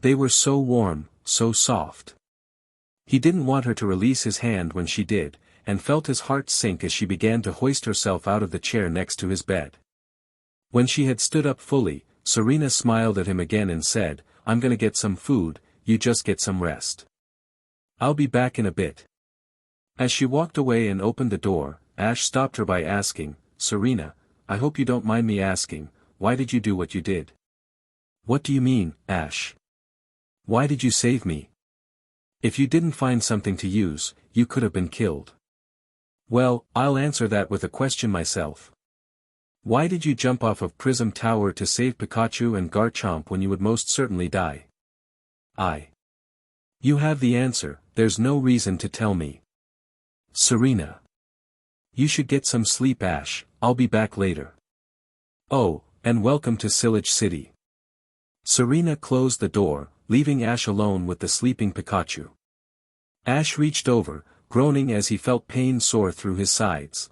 They were so warm, so soft. He didn't want her to release his hand when she did, and felt his heart sink as she began to hoist herself out of the chair next to his bed. When she had stood up fully, Serena smiled at him again and said, "I'm gonna get some food, you just get some rest. I'll be back in a bit." As she walked away and opened the door, Ash stopped her by asking, "Serena, I hope you don't mind me asking, why did you do what you did?" "What do you mean, Ash? Why did you save me? If you didn't find something to use, you could have been killed." "Well, I'll answer that with a question myself. Why did you jump off of Prism Tower to save Pikachu and Garchomp when you would most certainly die?" You have the answer, there's no reason to tell me. Serena. You should get some sleep, Ash, I'll be back later. Oh, and welcome to Sillage City. Serena closed the door, leaving Ash alone with the sleeping Pikachu. Ash reached over, groaning as he felt pain soar through his sides.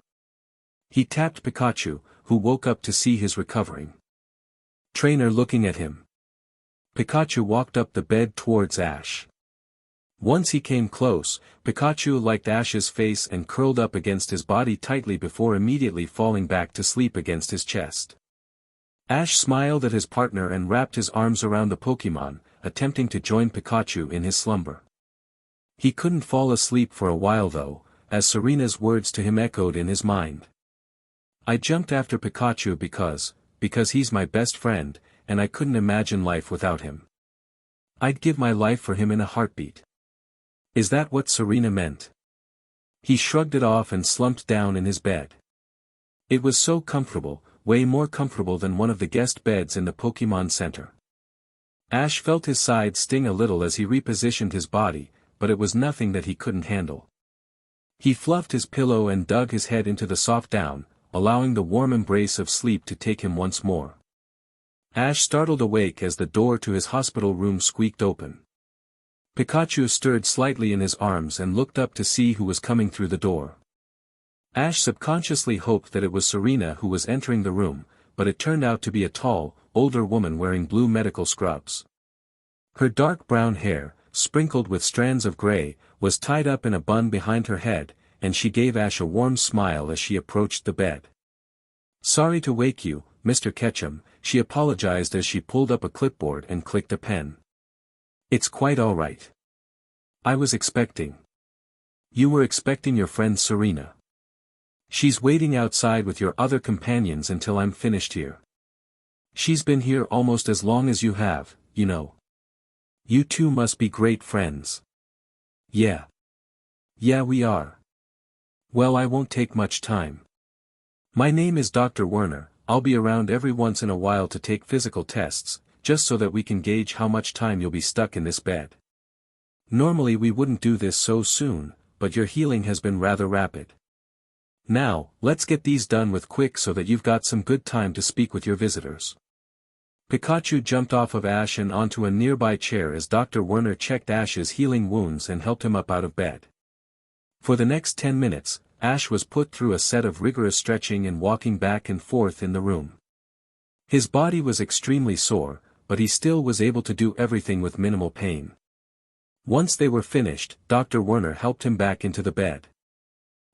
He tapped Pikachu, who woke up to see his recovering trainer looking at him. Pikachu walked up the bed towards Ash. Once he came close, Pikachu liked Ash's face and curled up against his body tightly before immediately falling back to sleep against his chest. Ash smiled at his partner and wrapped his arms around the Pokémon, attempting to join Pikachu in his slumber. He couldn't fall asleep for a while though, as Serena's words to him echoed in his mind. I jumped after Pikachu because he's my best friend, and I couldn't imagine life without him. I'd give my life for him in a heartbeat. Is that what Serena meant? He shrugged it off and slumped down in his bed. It was so comfortable, way more comfortable than one of the guest beds in the Pokémon Center. Ash felt his side sting a little as he repositioned his body, but it was nothing that he couldn't handle. He fluffed his pillow and dug his head into the soft down, allowing the warm embrace of sleep to take him once more. Ash startled awake as the door to his hospital room squeaked open. Pikachu stirred slightly in his arms and looked up to see who was coming through the door. Ash subconsciously hoped that it was Serena who was entering the room, but it turned out to be a tall, older woman wearing blue medical scrubs. Her dark brown hair, sprinkled with strands of gray, was tied up in a bun behind her head, and she gave Ash a warm smile as she approached the bed. Sorry to wake you, Mr. Ketchum, she apologized as she pulled up a clipboard and clicked a pen. It's quite all right. I was expecting. You were expecting your friend Serena. She's waiting outside with your other companions until I'm finished here. She's been here almost as long as you have, you know. You two must be great friends. Yeah. Yeah, we are. Well, I won't take much time. My name is Dr. Werner. I'll be around every once in a while to take physical tests, just so that we can gauge how much time you'll be stuck in this bed. Normally we wouldn't do this so soon, but your healing has been rather rapid. Now, let's get these done with quick so that you've got some good time to speak with your visitors. Pikachu jumped off of Ash and onto a nearby chair as Dr. Werner checked Ash's healing wounds and helped him up out of bed. For the next 10 minutes, Ash was put through a set of rigorous stretching and walking back and forth in the room. His body was extremely sore, but he still was able to do everything with minimal pain. Once they were finished, Dr. Werner helped him back into the bed.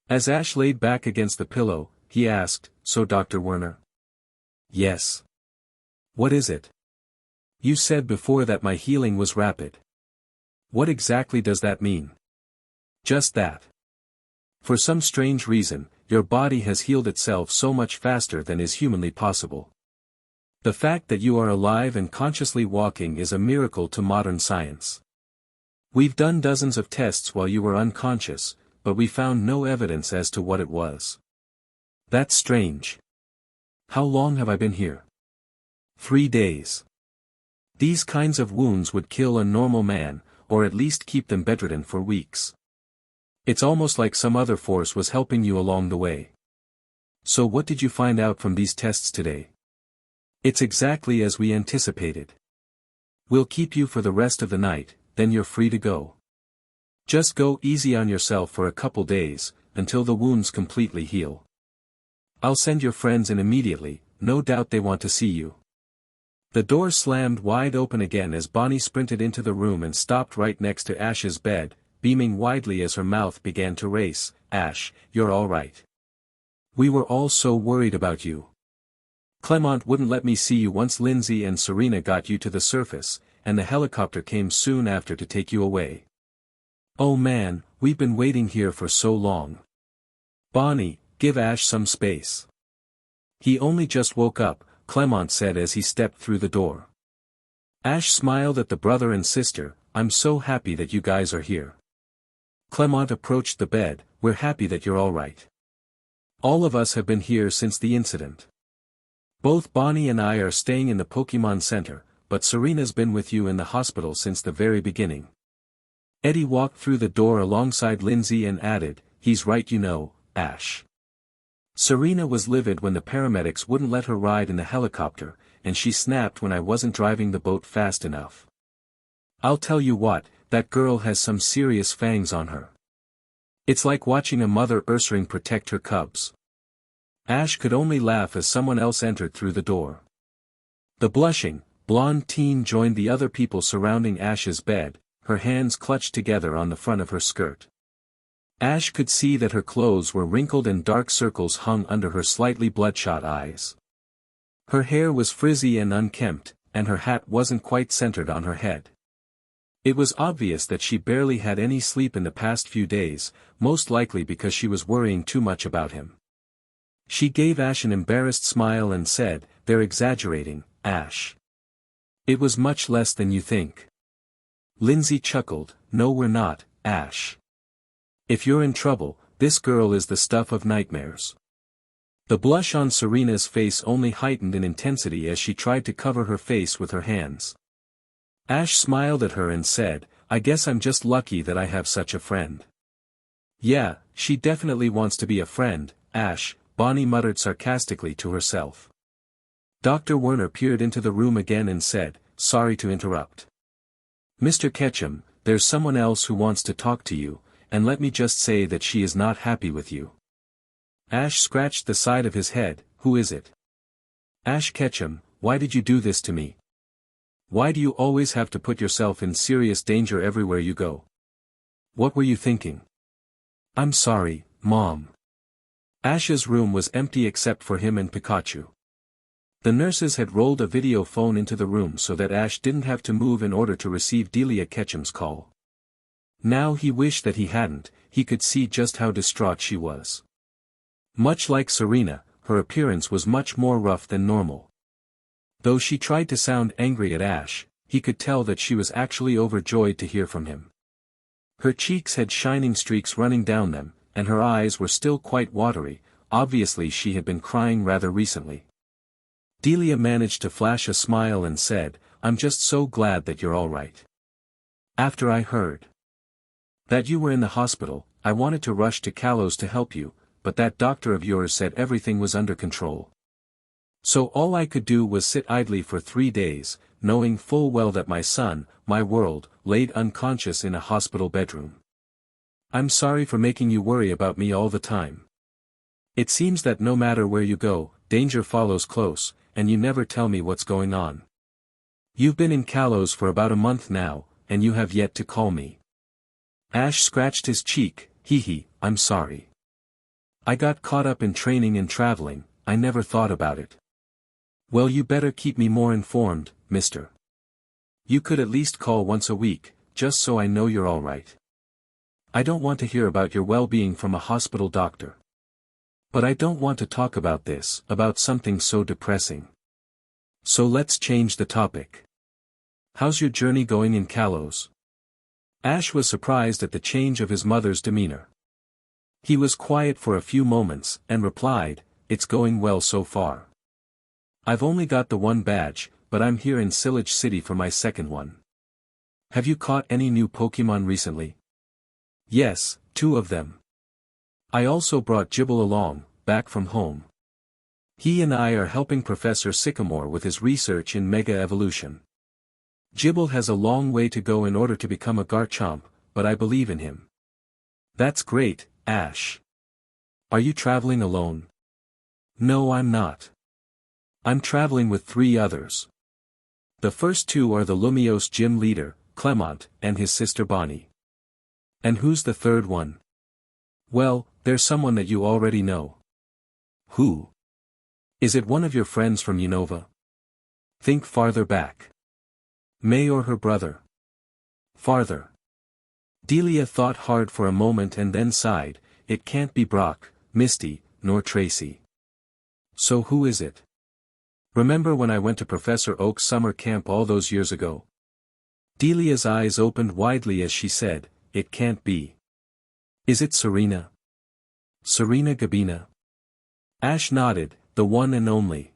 As Ash laid back against the pillow, he asked, "So Dr. Werner?" "Yes." "What is it?" "You said before that my healing was rapid. What exactly does that mean?" "Just that. For some strange reason, your body has healed itself so much faster than is humanly possible. The fact that you are alive and consciously walking is a miracle to modern science. We've done dozens of tests while you were unconscious, but we found no evidence as to what it was. That's strange. How long have I been here?" 3 days. These kinds of wounds would kill a normal man, or at least keep them bedridden for weeks. It's almost like some other force was helping you along the way. So what did you find out from these tests today? It's exactly as we anticipated. We'll keep you for the rest of the night, then you're free to go. Just go easy on yourself for a couple days, until the wounds completely heal. I'll send your friends in immediately, no doubt they want to see you. The door slammed wide open again as Bonnie sprinted into the room and stopped right next to Ash's bed, beaming widely as her mouth began to race. "Ash, you're all right. We were all so worried about you. Clemont wouldn't let me see you once Lindsay and Serena got you to the surface, and the helicopter came soon after to take you away. Oh man, we've been waiting here for so long. Bonnie, give Ash some space. He only just woke up," Clemont said as he stepped through the door. Ash smiled at the brother and sister. "I'm so happy that you guys are here." Clemont approached the bed. "We're happy that you're all right. All of us have been here since the incident. Both Bonnie and I are staying in the Pokémon Center, but Serena's been with you in the hospital since the very beginning. Eddie walked through the door alongside Lindsay and added, he's right, you know, Ash. Serena was livid when the paramedics wouldn't let her ride in the helicopter, and she snapped when I wasn't driving the boat fast enough. I'll tell you what, that girl has some serious fangs on her. It's like watching a mother ursaring protect her cubs. Ash could only laugh as someone else entered through the door. The blushing, blonde teen joined the other people surrounding Ash's bed, her hands clutched together on the front of her skirt. Ash could see that her clothes were wrinkled and dark circles hung under her slightly bloodshot eyes. Her hair was frizzy and unkempt, and her hat wasn't quite centered on her head. It was obvious that she barely had any sleep in the past few days, most likely because she was worrying too much about him. She gave Ash an embarrassed smile and said, "They're exaggerating, Ash. It was much less than you think." Lindsay chuckled, "No, we're not, Ash. If you're in trouble, this girl is the stuff of nightmares." The blush on Serena's face only heightened in intensity as she tried to cover her face with her hands. Ash smiled at her and said, "I guess I'm just lucky that I have such a friend." "Yeah, she definitely wants to be a friend, Ash," Bonnie muttered sarcastically to herself. Dr. Werner peered into the room again and said, "Sorry to interrupt. Mr. Ketchum, there's someone else who wants to talk to you, and let me just say that she is not happy with you." Ash scratched the side of his head. "Who is it?" "Ash Ketchum, why did you do this to me? Why do you always have to put yourself in serious danger everywhere you go? What were you thinking?" "I'm sorry, Mom." Ash's room was empty except for him and Pikachu. The nurses had rolled a video phone into the room so that Ash didn't have to move in order to receive Delia Ketchum's call. Now he wished that he hadn't, he could see just how distraught she was. Much like Serena, her appearance was much more rough than normal. Though she tried to sound angry at Ash, he could tell that she was actually overjoyed to hear from him. Her cheeks had shining streaks running down them, and her eyes were still quite watery, obviously she had been crying rather recently. Delia managed to flash a smile and said, "I'm just so glad that you're all right. After I heard that you were in the hospital, I wanted to rush to Kalos to help you, but that doctor of yours said everything was under control. So all I could do was sit idly for 3 days, knowing full well that my son, my world, laid unconscious in a hospital bedroom. I'm sorry for making you worry about me all the time. It seems that no matter where you go, danger follows close, and you never tell me what's going on. You've been in Kalos for about a month now, and you have yet to call me." Ash scratched his cheek. I'm sorry. I got caught up in training and traveling, I never thought about it." "Well, you better keep me more informed, mister. You could at least call once a week, just so I know you're all right. I don't want to hear about your well-being from a hospital doctor. But I don't want to talk about this, about something so depressing. So let's change the topic. How's your journey going in Kalos?" Ash was surprised at the change of his mother's demeanor. He was quiet for a few moments, and replied, "It's going well so far. I've only got the 1 badge, but I'm here in Sillage City for my 2nd one. Have you caught any new Pokémon recently?" "Yes, 2 of them. I also brought Jibble along, back from home. He and I are helping Professor Sycamore with his research in Mega Evolution. Jibble has a long way to go in order to become a Garchomp, but I believe in him." "That's great, Ash. Are you traveling alone?" "No, I'm not. I'm traveling with 3 others. The first 2 are the Lumios gym leader, Clemont, and his sister Bonnie." "And who's the 3rd one?" "Well, there's someone that you already know." "Who? Is it one of your friends from Unova?" "Think farther back. May or her brother?" "Farther." Delia thought hard for a moment and then sighed, "It can't be Brock, Misty, nor Tracy. So who is it? Remember when I went to Professor Oak's summer camp all those years ago?" Delia's eyes opened widely as she said, "It can't be. Is it Serena? Serena Gabina?" Ash nodded, "The one and only."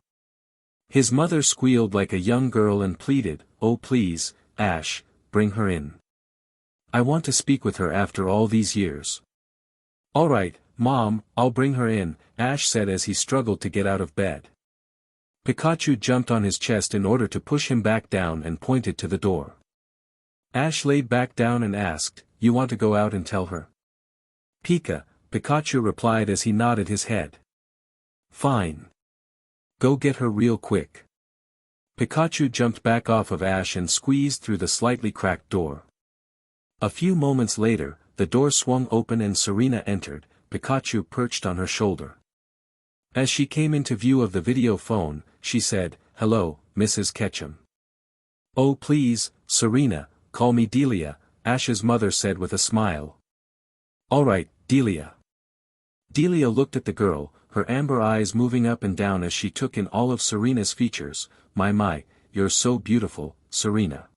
His mother squealed like a young girl and pleaded, "Oh please, Ash, bring her in. I want to speak with her after all these years." "All right, Mom, I'll bring her in," Ash said as he struggled to get out of bed. Pikachu jumped on his chest in order to push him back down and pointed to the door. Ash laid back down and asked, "You want to go out and tell her?" Pikachu replied as he nodded his head. "Fine. Go get her real quick." Pikachu jumped back off of Ash and squeezed through the slightly cracked door. A few moments later, the door swung open and Serena entered, Pikachu perched on her shoulder. As she came into view of the video phone, she said, "Hello, Mrs. Ketchum." "Oh please, Serena, call me Delia," Ash's mother said with a smile. "All right, Delia." Delia looked at the girl, her amber eyes moving up and down as she took in all of Serena's features. My, you're so beautiful, Serena.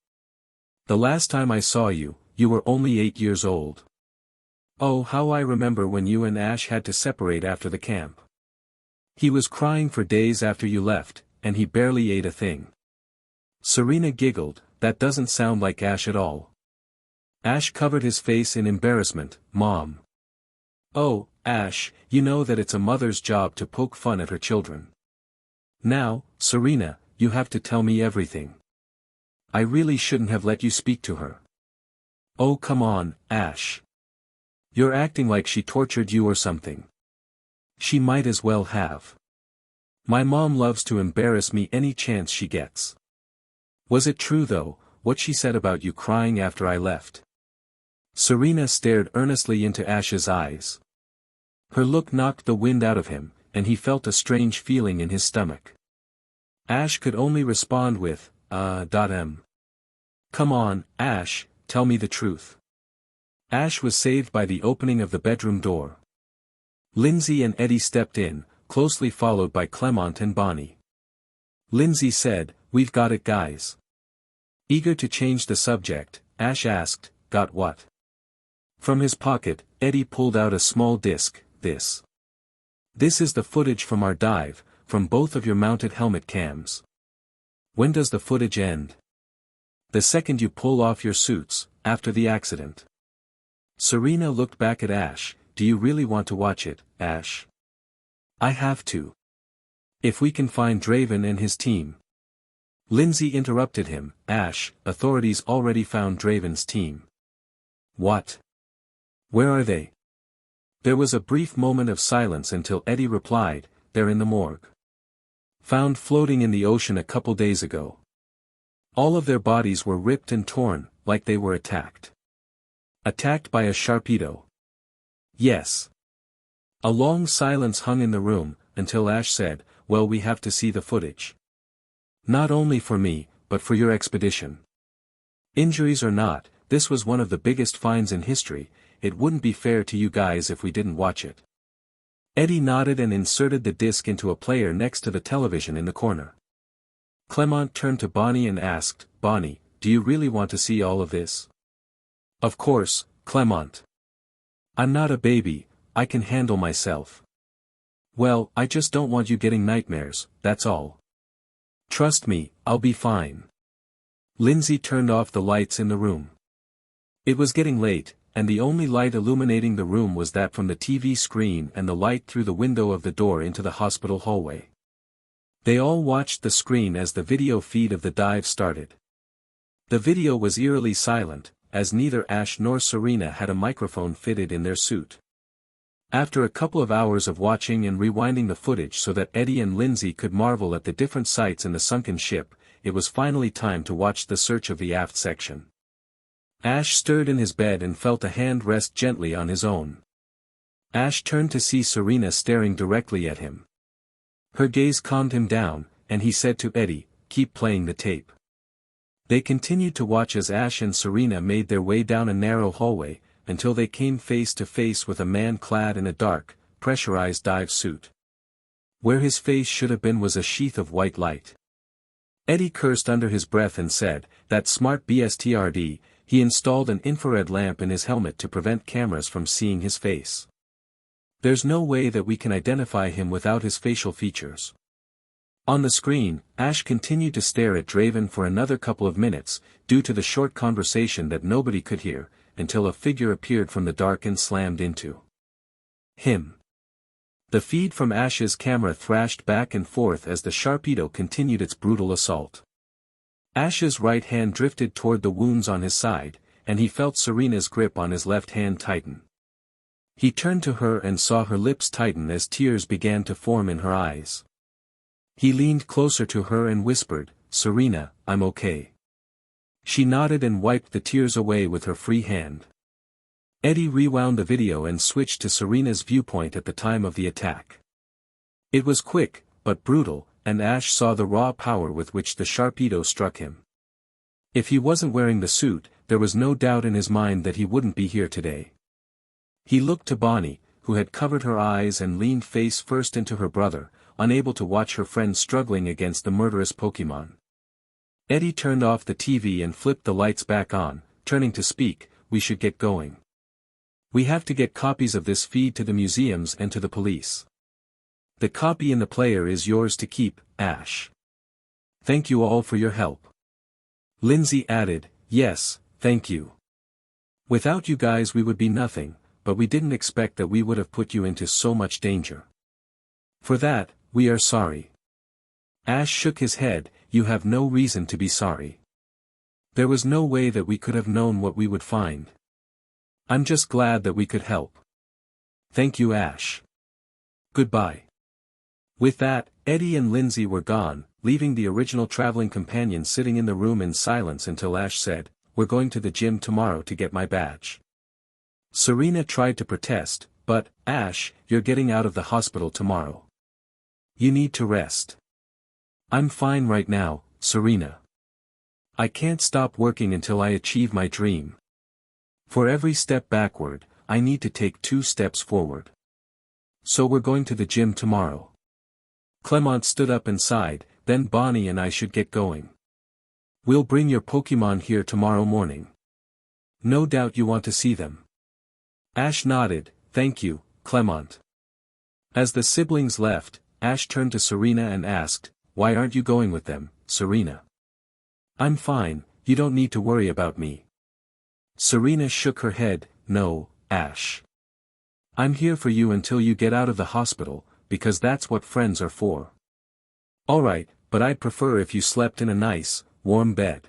The last time I saw you, you were only 8 years old. Oh, how I remember when you and Ash had to separate after the camp. He was crying for days after you left, and he barely ate a thing." Serena giggled, "That doesn't sound like Ash at all." Ash covered his face in embarrassment. "Mom." "Oh, Ash, you know that it's a mother's job to poke fun at her children. Now, Serena, you have to tell me everything. I really shouldn't have let you speak to her." "Oh come on, Ash. You're acting like she tortured you or something. She might as well have. My mom loves to embarrass me any chance she gets. Was it true though, what she said about you crying after I left?" Serena stared earnestly into Ash's eyes. Her look knocked the wind out of him, and he felt a strange feeling in his stomach. Ash could only respond with, "Come on, Ash, tell me the truth." Ash was saved by the opening of the bedroom door. Lindsay and Eddie stepped in, closely followed by Clemont and Bonnie. Lindsay said, "We've got it guys." Eager to change the subject, Ash asked, "Got what?" From his pocket, Eddie pulled out a small disc. This is the footage from our dive, from both of your mounted helmet cams. When does the footage end? The second you pull off your suits, after the accident. Serena looked back at Ash. "Do you really want to watch it, Ash?" "I have to. If we can find Draven and his team." Lindsay interrupted him, "Ash, authorities already found Draven's team." "What? Where are they?" There was a brief moment of silence until Eddie replied, "They're in the morgue. Found floating in the ocean a couple days ago. All of their bodies were ripped and torn, like they were attacked. Attacked by a Sharpedo." "Yes." A long silence hung in the room, until Ash said, "Well, we have to see the footage. Not only for me, but for your expedition. Injuries or not, this was one of the biggest finds in history. It wouldn't be fair to you guys if we didn't watch it." Eddie nodded and inserted the disc into a player next to the television in the corner. Clemont turned to Bonnie and asked, "Bonnie, do you really want to see all of this?" "Of course, Clemont. I'm not a baby, I can handle myself." "Well, I just don't want you getting nightmares, that's all. Trust me, I'll be fine." Lindsay turned off the lights in the room. It was getting late, and the only light illuminating the room was that from the TV screen and the light through the window of the door into the hospital hallway. They all watched the screen as the video feed of the dive started. The video was eerily silent, as neither Ash nor Serena had a microphone fitted in their suit. After a couple of hours of watching and rewinding the footage so that Eddie and Lindsay could marvel at the different sights in the sunken ship, it was finally time to watch the search of the aft section. Ash stirred in his bed and felt a hand rest gently on his own. Ash turned to see Serena staring directly at him. Her gaze calmed him down, and he said to Eddie, "Keep playing the tape." They continued to watch as Ash and Serena made their way down a narrow hallway, until they came face to face with a man clad in a dark, pressurized dive suit. Where his face should have been was a sheath of white light. Eddie cursed under his breath and said, "That smart bastard, he installed an infrared lamp in his helmet to prevent cameras from seeing his face. There's no way that we can identify him without his facial features." On the screen, Ash continued to stare at Draven for another couple of minutes, due to the short conversation that nobody could hear, until a figure appeared from the dark and slammed into him. The feed from Ash's camera thrashed back and forth as the Sharpedo continued its brutal assault. Ash's right hand drifted toward the wounds on his side, and he felt Serena's grip on his left hand tighten. He turned to her and saw her lips tighten as tears began to form in her eyes. He leaned closer to her and whispered, "Serena, I'm okay." She nodded and wiped the tears away with her free hand. Eddie rewound the video and switched to Serena's viewpoint at the time of the attack. It was quick, but brutal, and Ash saw the raw power with which the Sharpedo struck him. If he wasn't wearing the suit, there was no doubt in his mind that he wouldn't be here today. He looked to Bonnie, who had covered her eyes and leaned face first into her brother, unable to watch her friend struggling against the murderous Pokémon. Eddie turned off the TV and flipped the lights back on, turning to speak, "We should get going. We have to get copies of this feed to the museums and to the police. The copy in the player is yours to keep, Ash. Thank you all for your help." Lindsay added, "Yes, thank you. Without you guys we would be nothing, but we didn't expect that we would have put you into so much danger. For that, we are sorry." Ash shook his head, "You have no reason to be sorry. There was no way that we could have known what we would find. I'm just glad that we could help. Thank you, Ash. Goodbye." With that, Eddie and Lindsay were gone, leaving the original traveling companion sitting in the room in silence until Ash said, "We're going to the gym tomorrow to get my badge." Serena tried to protest, but, "Ash, you're getting out of the hospital tomorrow. You need to rest." "I'm fine right now, Serena. I can't stop working until I achieve my dream. For every step backward, I need to take 2 steps forward. So we're going to the gym tomorrow." Clemont stood up and sighed, "Then Bonnie and I should get going. We'll bring your Pokémon here tomorrow morning. No doubt you want to see them." Ash nodded, "Thank you, Clemont." As the siblings left, Ash turned to Serena and asked, "Why aren't you going with them, Serena?" "I'm fine, you don't need to worry about me." Serena shook her head, "No, Ash. I'm here for you until you get out of the hospital, because that's what friends are for." "Alright, but I'd prefer if you slept in a nice, warm bed."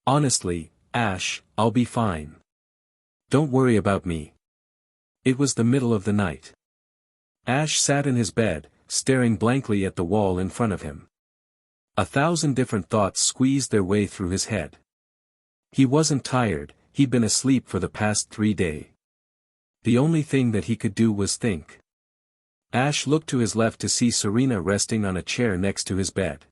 "Honestly, Ash, I'll be fine. Don't worry about me." It was the middle of the night. Ash sat in his bed, staring blankly at the wall in front of him. 1,000 different thoughts squeezed their way through his head. He wasn't tired, he'd been asleep for the past 3 days. The only thing that he could do was think. Ash looked to his left to see Serena resting on a chair next to his bed.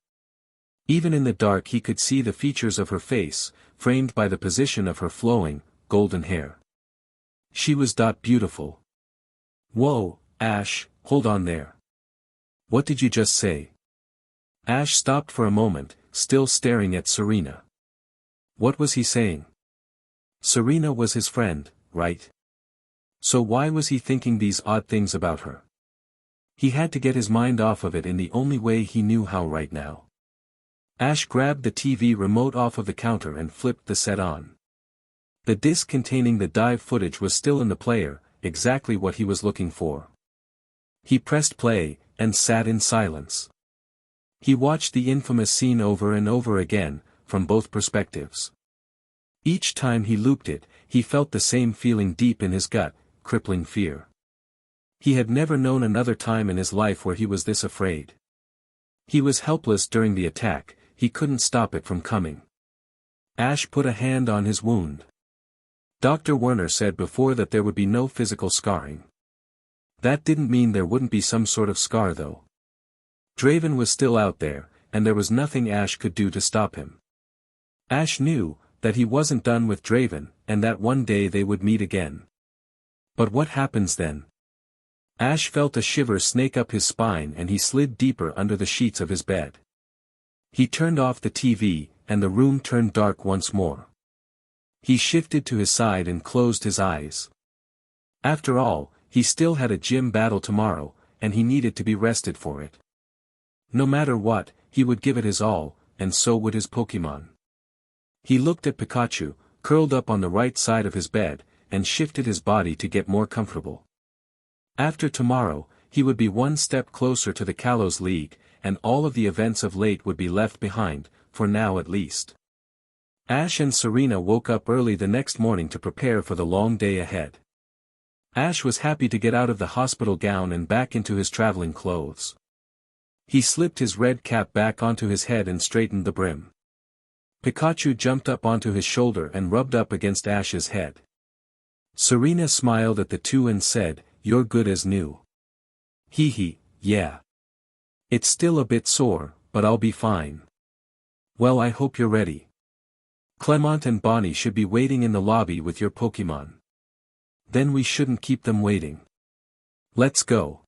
Even in the dark he could see the features of her face, framed by the position of her flowing, golden hair. She was beautiful. "Whoa, Ash, hold on there. What did you just say?" Ash stopped for a moment, still staring at Serena. What was he saying? Serena was his friend, right? So why was he thinking these odd things about her? He had to get his mind off of it in the only way he knew how right now. Ash grabbed the TV remote off of the counter and flipped the set on. The disc containing the dive footage was still in the player, exactly what he was looking for. He pressed play, and sat in silence. He watched the infamous scene over and over again, from both perspectives. Each time he looped it, he felt the same feeling deep in his gut, crippling fear. He had never known another time in his life where he was this afraid. He was helpless during the attack, he couldn't stop it from coming. Ash put a hand on his wound. Dr. Werner said before that there would be no physical scarring. That didn't mean there wouldn't be some sort of scar though. Draven was still out there, and there was nothing Ash could do to stop him. Ash knew that he wasn't done with Draven, and that one day they would meet again. But what happens then? Ash felt a shiver snake up his spine and he slid deeper under the sheets of his bed. He turned off the TV, and the room turned dark once more. He shifted to his side and closed his eyes. After all, he still had a gym battle tomorrow, and he needed to be rested for it. No matter what, he would give it his all, and so would his Pokémon. He looked at Pikachu, curled up on the right side of his bed, and shifted his body to get more comfortable. After tomorrow, he would be one step closer to the Kalos League, and all of the events of late would be left behind, for now at least. Ash and Serena woke up early the next morning to prepare for the long day ahead. Ash was happy to get out of the hospital gown and back into his traveling clothes. He slipped his red cap back onto his head and straightened the brim. Pikachu jumped up onto his shoulder and rubbed up against Ash's head. Serena smiled at the two and said, "You're good as new." Hee, yeah. It's still a bit sore, but I'll be fine. Well, I hope you're ready. Clemont and Bonnie should be waiting in the lobby with your Pokémon. Then we shouldn't keep them waiting. Let's go.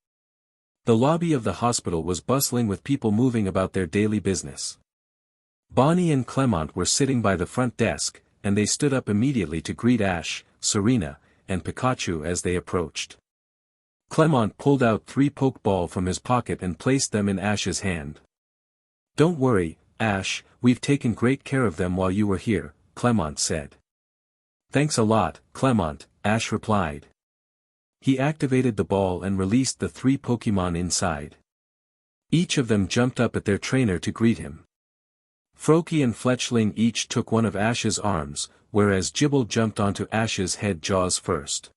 The lobby of the hospital was bustling with people moving about their daily business. Bonnie and Clemont were sitting by the front desk, and they stood up immediately to greet Ash, Serena, and Pikachu as they approached. Clemont pulled out 3 Pokeball from his pocket and placed them in Ash's hand. "Don't worry, Ash, we've taken great care of them while you were here," Clemont said. "Thanks a lot, Clemont," Ash replied. He activated the ball and released the 3 Pokémon inside. Each of them jumped up at their trainer to greet him. Froakie and Fletchling each took one of Ash's arms, whereas Gibble jumped onto Ash's head jaws first.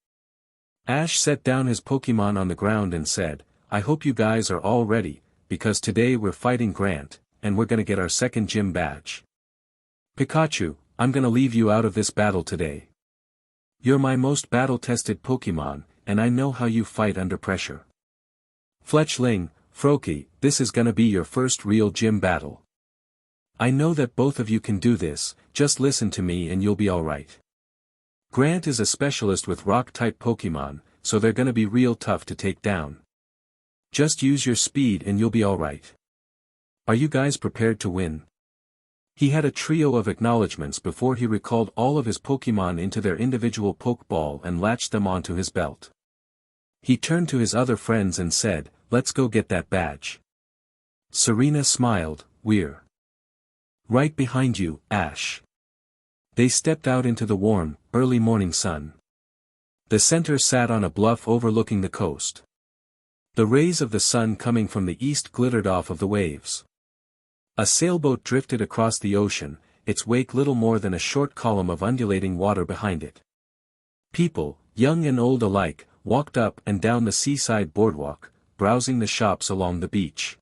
Ash set down his Pokémon on the ground and said, "I hope you guys are all ready, because today we're fighting Grant, and we're gonna get our second gym badge. Pikachu, I'm gonna leave you out of this battle today. You're my most battle-tested Pokémon, and I know how you fight under pressure. Fletchling, Froakie, this is gonna be your first real gym battle. I know that both of you can do this, just listen to me and you'll be alright. Grant is a specialist with rock-type Pokémon, so they're gonna be real tough to take down. Just use your speed and you'll be alright. Are you guys prepared to win?" He had a trio of acknowledgements before he recalled all of his Pokémon into their individual Pokeball and latched them onto his belt. He turned to his other friends and said, "Let's go get that badge." Serena smiled, "We're right behind you, Ash." They stepped out into the warm, early morning sun. The center sat on a bluff overlooking the coast. The rays of the sun coming from the east glittered off of the waves. A sailboat drifted across the ocean, its wake little more than a short column of undulating water behind it. People, young and old alike, walked up and down the seaside boardwalk, browsing the shops along the beach.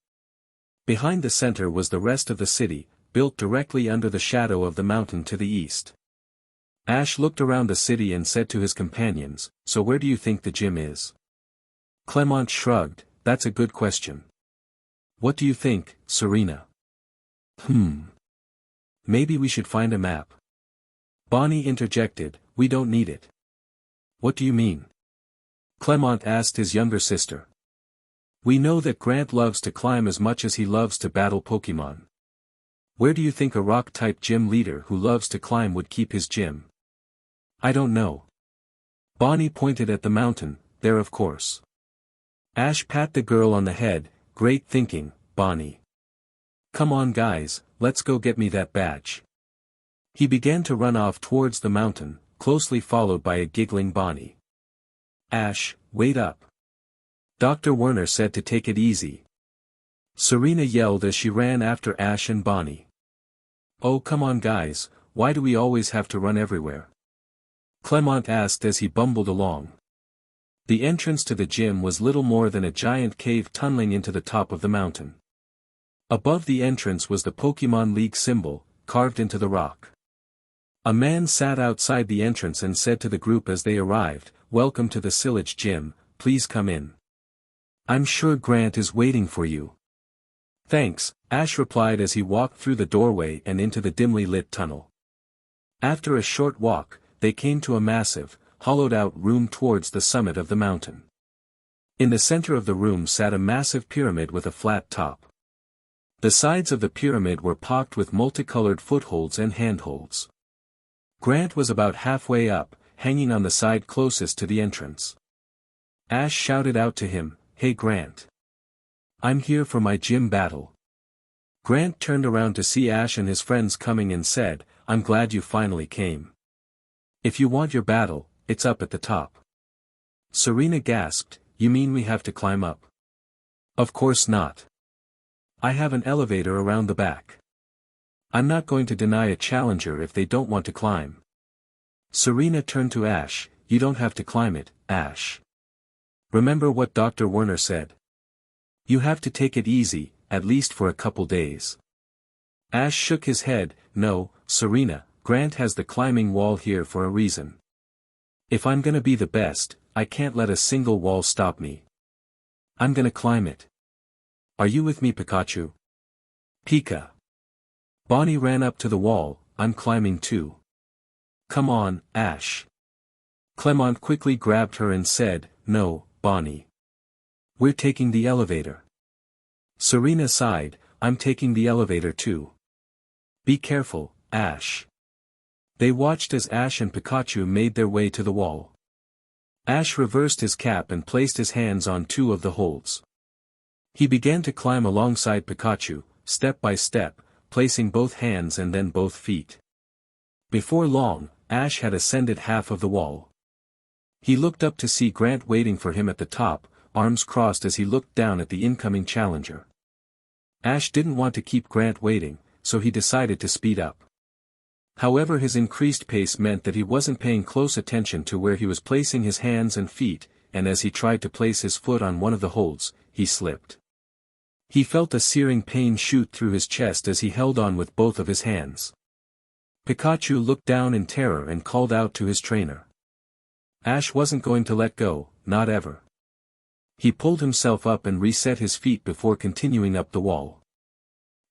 Behind the center was the rest of the city, built directly under the shadow of the mountain to the east. Ash looked around the city and said to his companions, "So where do you think the gym is?" Clemont shrugged, "That's a good question. What do you think, Serena?" Maybe we should find a map." Bonnie interjected, "We don't need it." "What do you mean?" Clemont asked his younger sister. "We know that Grant loves to climb as much as he loves to battle Pokémon. Where do you think a rock-type gym leader who loves to climb would keep his gym?" "I don't know." Bonnie pointed at the mountain, "There of course." Ash pat the girl on the head, "Great thinking, Bonnie. Come on guys, let's go get me that badge." He began to run off towards the mountain, closely followed by a giggling Bonnie. "Ash, wait up. Dr. Werner said to take it easy." Serena yelled as she ran after Ash and Bonnie. "Oh come on guys, why do we always have to run everywhere?" Clemont asked as he bumbled along. The entrance to the gym was little more than a giant cave tunneling into the top of the mountain. Above the entrance was the Pokémon League symbol, carved into the rock. A man sat outside the entrance and said to the group as they arrived, "Welcome to the Silage Gym, please come in. I'm sure Grant is waiting for you." "Thanks," Ash replied as he walked through the doorway and into the dimly lit tunnel. After a short walk, they came to a massive, hollowed-out room towards the summit of the mountain. In the center of the room sat a massive pyramid with a flat top. The sides of the pyramid were pocked with multicolored footholds and handholds. Grant was about halfway up, hanging on the side closest to the entrance. Ash shouted out to him, "Hey Grant. I'm here for my gym battle." Grant turned around to see Ash and his friends coming and said, "I'm glad you finally came. If you want your battle, it's up at the top." Serena gasped, "You mean we have to climb up?" "Of course not. I have an elevator around the back. I'm not going to deny a challenger if they don't want to climb." Serena turned to Ash, "You don't have to climb it, Ash. Remember what Dr. Werner said? You have to take it easy, at least for a couple days." Ash shook his head, "No, Serena, Grant has the climbing wall here for a reason. If I'm gonna be the best, I can't let a single wall stop me. I'm gonna climb it. Are you with me, Pikachu?" "Pika." Bonnie ran up to the wall, "I'm climbing too." "Come on, Ash." Clemont quickly grabbed her and said, "No, Bonnie. We're taking the elevator." Serena sighed, "I'm taking the elevator too. Be careful, Ash." They watched as Ash and Pikachu made their way to the wall. Ash reversed his cap and placed his hands on two of the holds. He began to climb alongside Pikachu, step by step, placing both hands and then both feet. Before long, Ash had ascended half of the wall. He looked up to see Grant waiting for him at the top, arms crossed as he looked down at the incoming challenger. Ash didn't want to keep Grant waiting, so he decided to speed up. However, his increased pace meant that he wasn't paying close attention to where he was placing his hands and feet, and as he tried to place his foot on one of the holds, he slipped. He felt a searing pain shoot through his chest as he held on with both of his hands. Pikachu looked down in terror and called out to his trainer. Ash wasn't going to let go, not ever. He pulled himself up and reset his feet before continuing up the wall.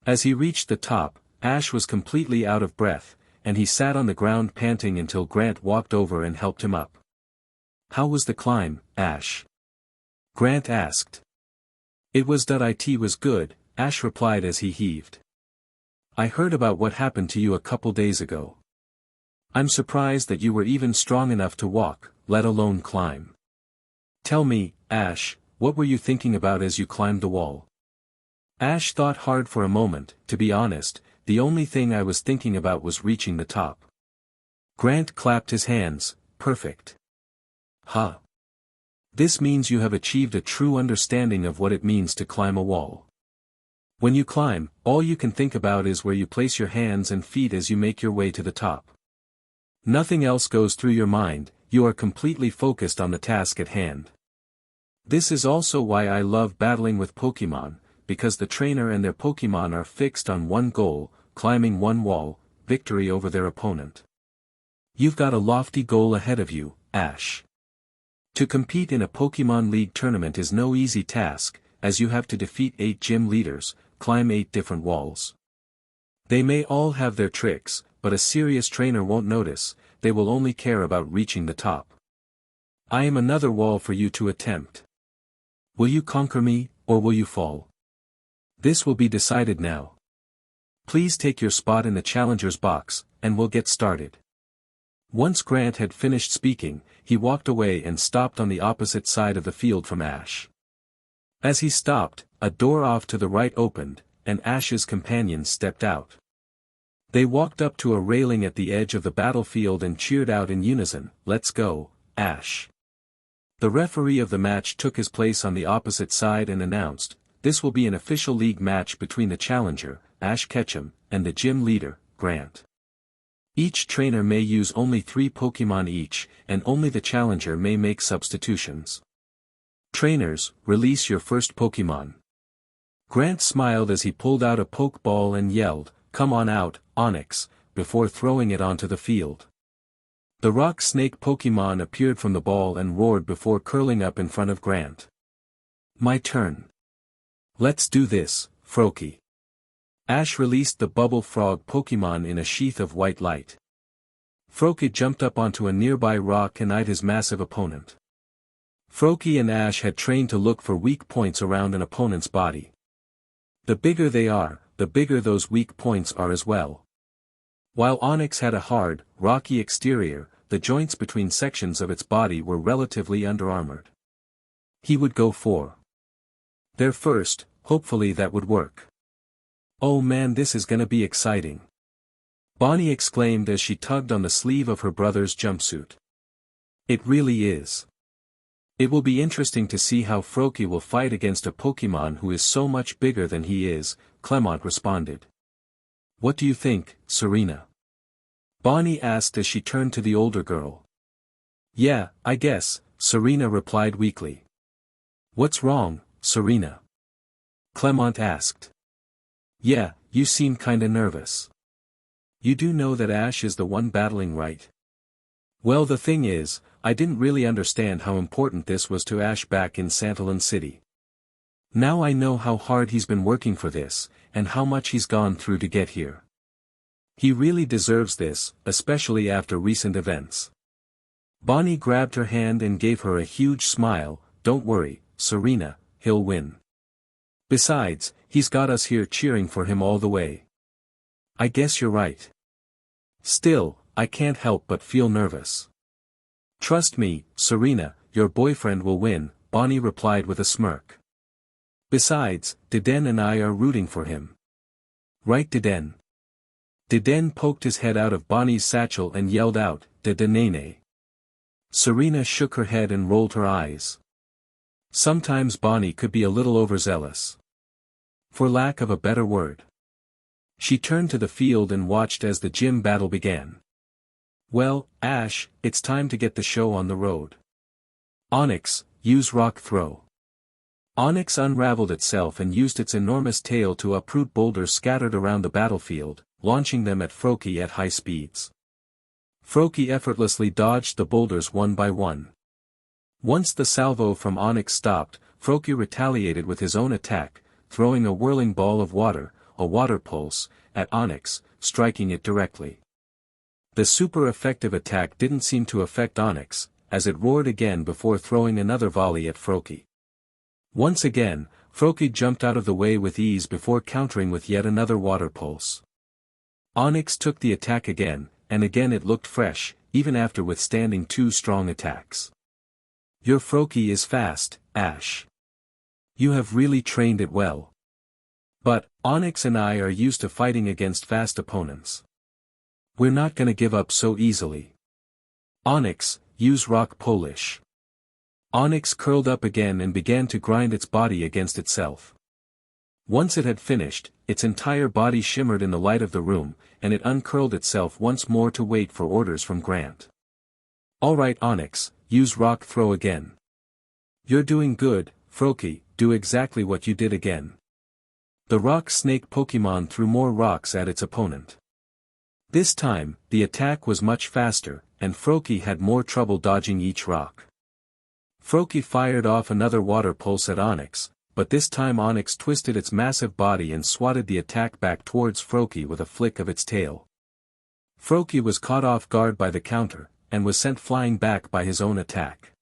As he reached the top, Ash was completely out of breath, and he sat on the ground panting until Grant walked over and helped him up. "How was the climb, Ash?" Grant asked. "It was good," Ash replied as he heaved. "I heard about what happened to you a couple days ago. I'm surprised that you were even strong enough to walk, let alone climb. Tell me, Ash, what were you thinking about as you climbed the wall?" Ash thought hard for a moment. "To be honest, the only thing I was thinking about was reaching the top." Grant clapped his hands, "Perfect. Huh. This means you have achieved a true understanding of what it means to climb a wall. When you climb, all you can think about is where you place your hands and feet as you make your way to the top. Nothing else goes through your mind, you are completely focused on the task at hand. This is also why I love battling with Pokémon, because the trainer and their Pokémon are fixed on one goal, climbing one wall, victory over their opponent. You've got a lofty goal ahead of you, Ash. To compete in a Pokémon League tournament is no easy task, as you have to defeat 8 gym leaders, climb 8 different walls. They may all have their tricks, but a serious trainer won't notice, they will only care about reaching the top. I am another wall for you to attempt. Will you conquer me, or will you fall? This will be decided now. Please take your spot in the challenger's box, and we'll get started." Once Grant had finished speaking, he walked away and stopped on the opposite side of the field from Ash. As he stopped, a door off to the right opened, and Ash's companions stepped out. They walked up to a railing at the edge of the battlefield and cheered out in unison, "Let's go, Ash." The referee of the match took his place on the opposite side and announced, "This will be an official league match between the challenger, Ash Ketchum, and the gym leader, Grant. Each trainer may use only 3 Pokémon each, and only the challenger may make substitutions. Trainers, release your first Pokémon." Grant smiled as he pulled out a Pokeball and yelled, "Come on out, Onix," before throwing it onto the field. The Rock Snake Pokémon appeared from the ball and roared before curling up in front of Grant. "My turn. Let's do this, Froakie." Ash released the Bubble Frog Pokémon in a sheath of white light. Froakie jumped up onto a nearby rock and eyed his massive opponent. Froakie and Ash had trained to look for weak points around an opponent's body. The bigger they are, the bigger those weak points are as well. While Onix had a hard, rocky exterior, the joints between sections of its body were relatively underarmored. He would go for there first, hopefully that would work. Oh man, this is gonna be exciting. Bonnie exclaimed as she tugged on the sleeve of her brother's jumpsuit. It really is. It will be interesting to see how Froakie will fight against a Pokémon who is so much bigger than he is, Clemont responded. What do you think, Serena? Bonnie asked as she turned to the older girl. Yeah, I guess, Serena replied weakly. What's wrong, Serena? Clemont asked. Yeah, you seem kinda nervous. You do know that Ash is the one battling, right? Well, the thing is, I didn't really understand how important this was to Ash back in Santalin City. Now I know how hard he's been working for this, and how much he's gone through to get here. He really deserves this, especially after recent events. Bonnie grabbed her hand and gave her a huge smile. Don't worry, Serena, he'll win. Besides, he's got us here cheering for him all the way. I guess you're right. Still, I can't help but feel nervous. Trust me, Serena, your boyfriend will win, Bonnie replied with a smirk. Besides, Deden and I are rooting for him. Right, Deden? Deden poked his head out of Bonnie's satchel and yelled out, Dedenene. Serena shook her head and rolled her eyes. Sometimes Bonnie could be a little overzealous. For lack of a better word. She turned to the field and watched as the gym battle began. Well, Ash, it's time to get the show on the road. Onix, use rock throw. Onix unraveled itself and used its enormous tail to uproot boulders scattered around the battlefield, launching them at Froakie at high speeds. Froakie effortlessly dodged the boulders one by one. Once the salvo from Onix stopped, Froakie retaliated with his own attack, throwing a whirling ball of water, a water pulse, at Onix, striking it directly. The super effective attack didn't seem to affect Onix, as it roared again before throwing another volley at Froakie. Once again, Froakie jumped out of the way with ease before countering with yet another water pulse. Onix took the attack again, and again it looked fresh, even after withstanding two strong attacks. Your Froakie is fast, Ash. You have really trained it well. But, Onix and I are used to fighting against fast opponents. We're not gonna give up so easily. Onix, use rock polish. Onix curled up again and began to grind its body against itself. Once it had finished, its entire body shimmered in the light of the room, and it uncurled itself once more to wait for orders from Grant. Alright Onix, use rock throw again. You're doing good, Froakie, do exactly what you did again. The rock snake Pokémon threw more rocks at its opponent. This time, the attack was much faster, and Froakie had more trouble dodging each rock. Froakie fired off another water pulse at Onix, but this time Onix twisted its massive body and swatted the attack back towards Froakie with a flick of its tail. Froakie was caught off guard by the counter, and was sent flying back by his own attack.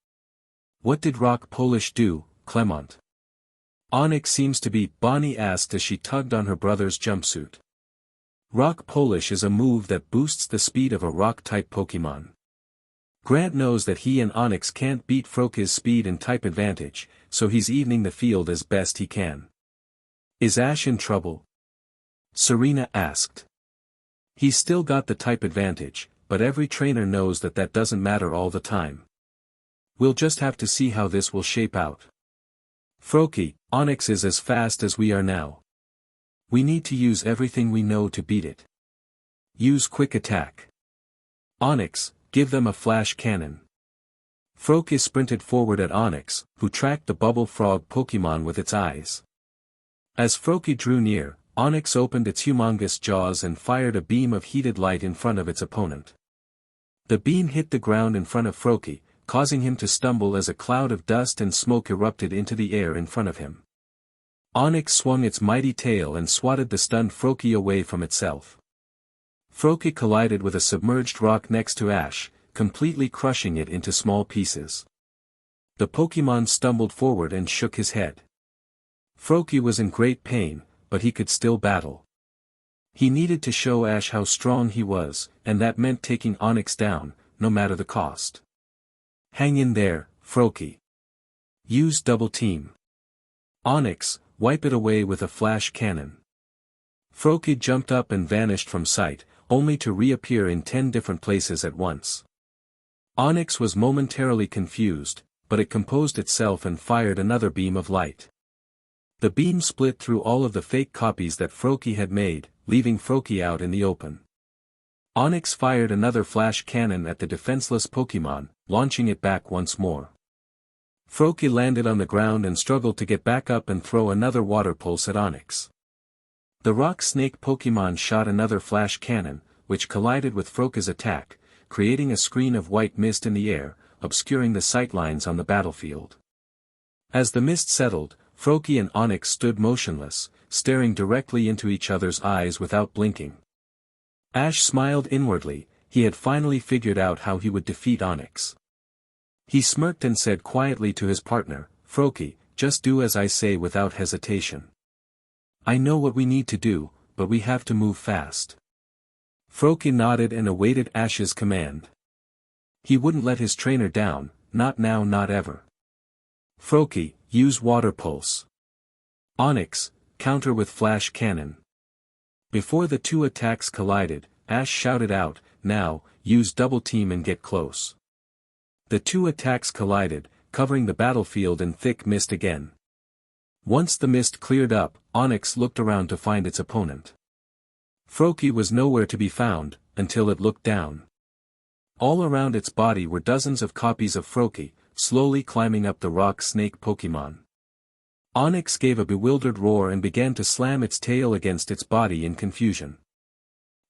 What did rock polish do, Clemont? Onix seems to be, Bonnie asked as she tugged on her brother's jumpsuit. Rock polish is a move that boosts the speed of a rock-type Pokémon. Grant knows that he and Onix can't beat Froakie's speed and type advantage, so he's evening the field as best he can. Is Ash in trouble? Serena asked. He's still got the type advantage, but every trainer knows that that doesn't matter all the time. We'll just have to see how this will shape out. Froakie, Onix is as fast as we are now. We need to use everything we know to beat it. Use quick attack. Onix, give them a flash cannon. Froakie sprinted forward at Onix, who tracked the bubble frog Pokémon with its eyes. As Froakie drew near, Onix opened its humongous jaws and fired a beam of heated light in front of its opponent. The beam hit the ground in front of Froakie, causing him to stumble as a cloud of dust and smoke erupted into the air in front of him. Onix swung its mighty tail and swatted the stunned Froakie away from itself. Froakie collided with a submerged rock next to Ash, completely crushing it into small pieces. The Pokémon stumbled forward and shook his head. Froakie was in great pain, but he could still battle. He needed to show Ash how strong he was, and that meant taking Onix down, no matter the cost. Hang in there, Froakie. Use double team. Onix, wipe it away with a flash cannon. Froakie jumped up and vanished from sight, only to reappear in 10 different places at once. Onix was momentarily confused, but it composed itself and fired another beam of light. The beam split through all of the fake copies that Froakie had made, leaving Froakie out in the open. Onix fired another flash cannon at the defenseless Pokémon, launching it back once more. Froakie landed on the ground and struggled to get back up and throw another water pulse at Onix. The rock snake Pokémon shot another flash cannon, which collided with Froakie's attack, creating a screen of white mist in the air, obscuring the sightlines on the battlefield. As the mist settled, Froakie and Onix stood motionless, staring directly into each other's eyes without blinking. Ash smiled inwardly, he had finally figured out how he would defeat Onix. He smirked and said quietly to his partner, "Froakie, just do as I say without hesitation. I know what we need to do, but we have to move fast." Froakie nodded and awaited Ash's command. He wouldn't let his trainer down, not now, not ever. "Froakie, use water pulse. Onix, counter with flash cannon." Before the two attacks collided, Ash shouted out, "Now, use double team and get close." The two attacks collided, covering the battlefield in thick mist again. Once the mist cleared up, Onix looked around to find its opponent. Froakie was nowhere to be found, until it looked down. All around its body were dozens of copies of Froakie, slowly climbing up the rock snake Pokémon. Onix gave a bewildered roar and began to slam its tail against its body in confusion.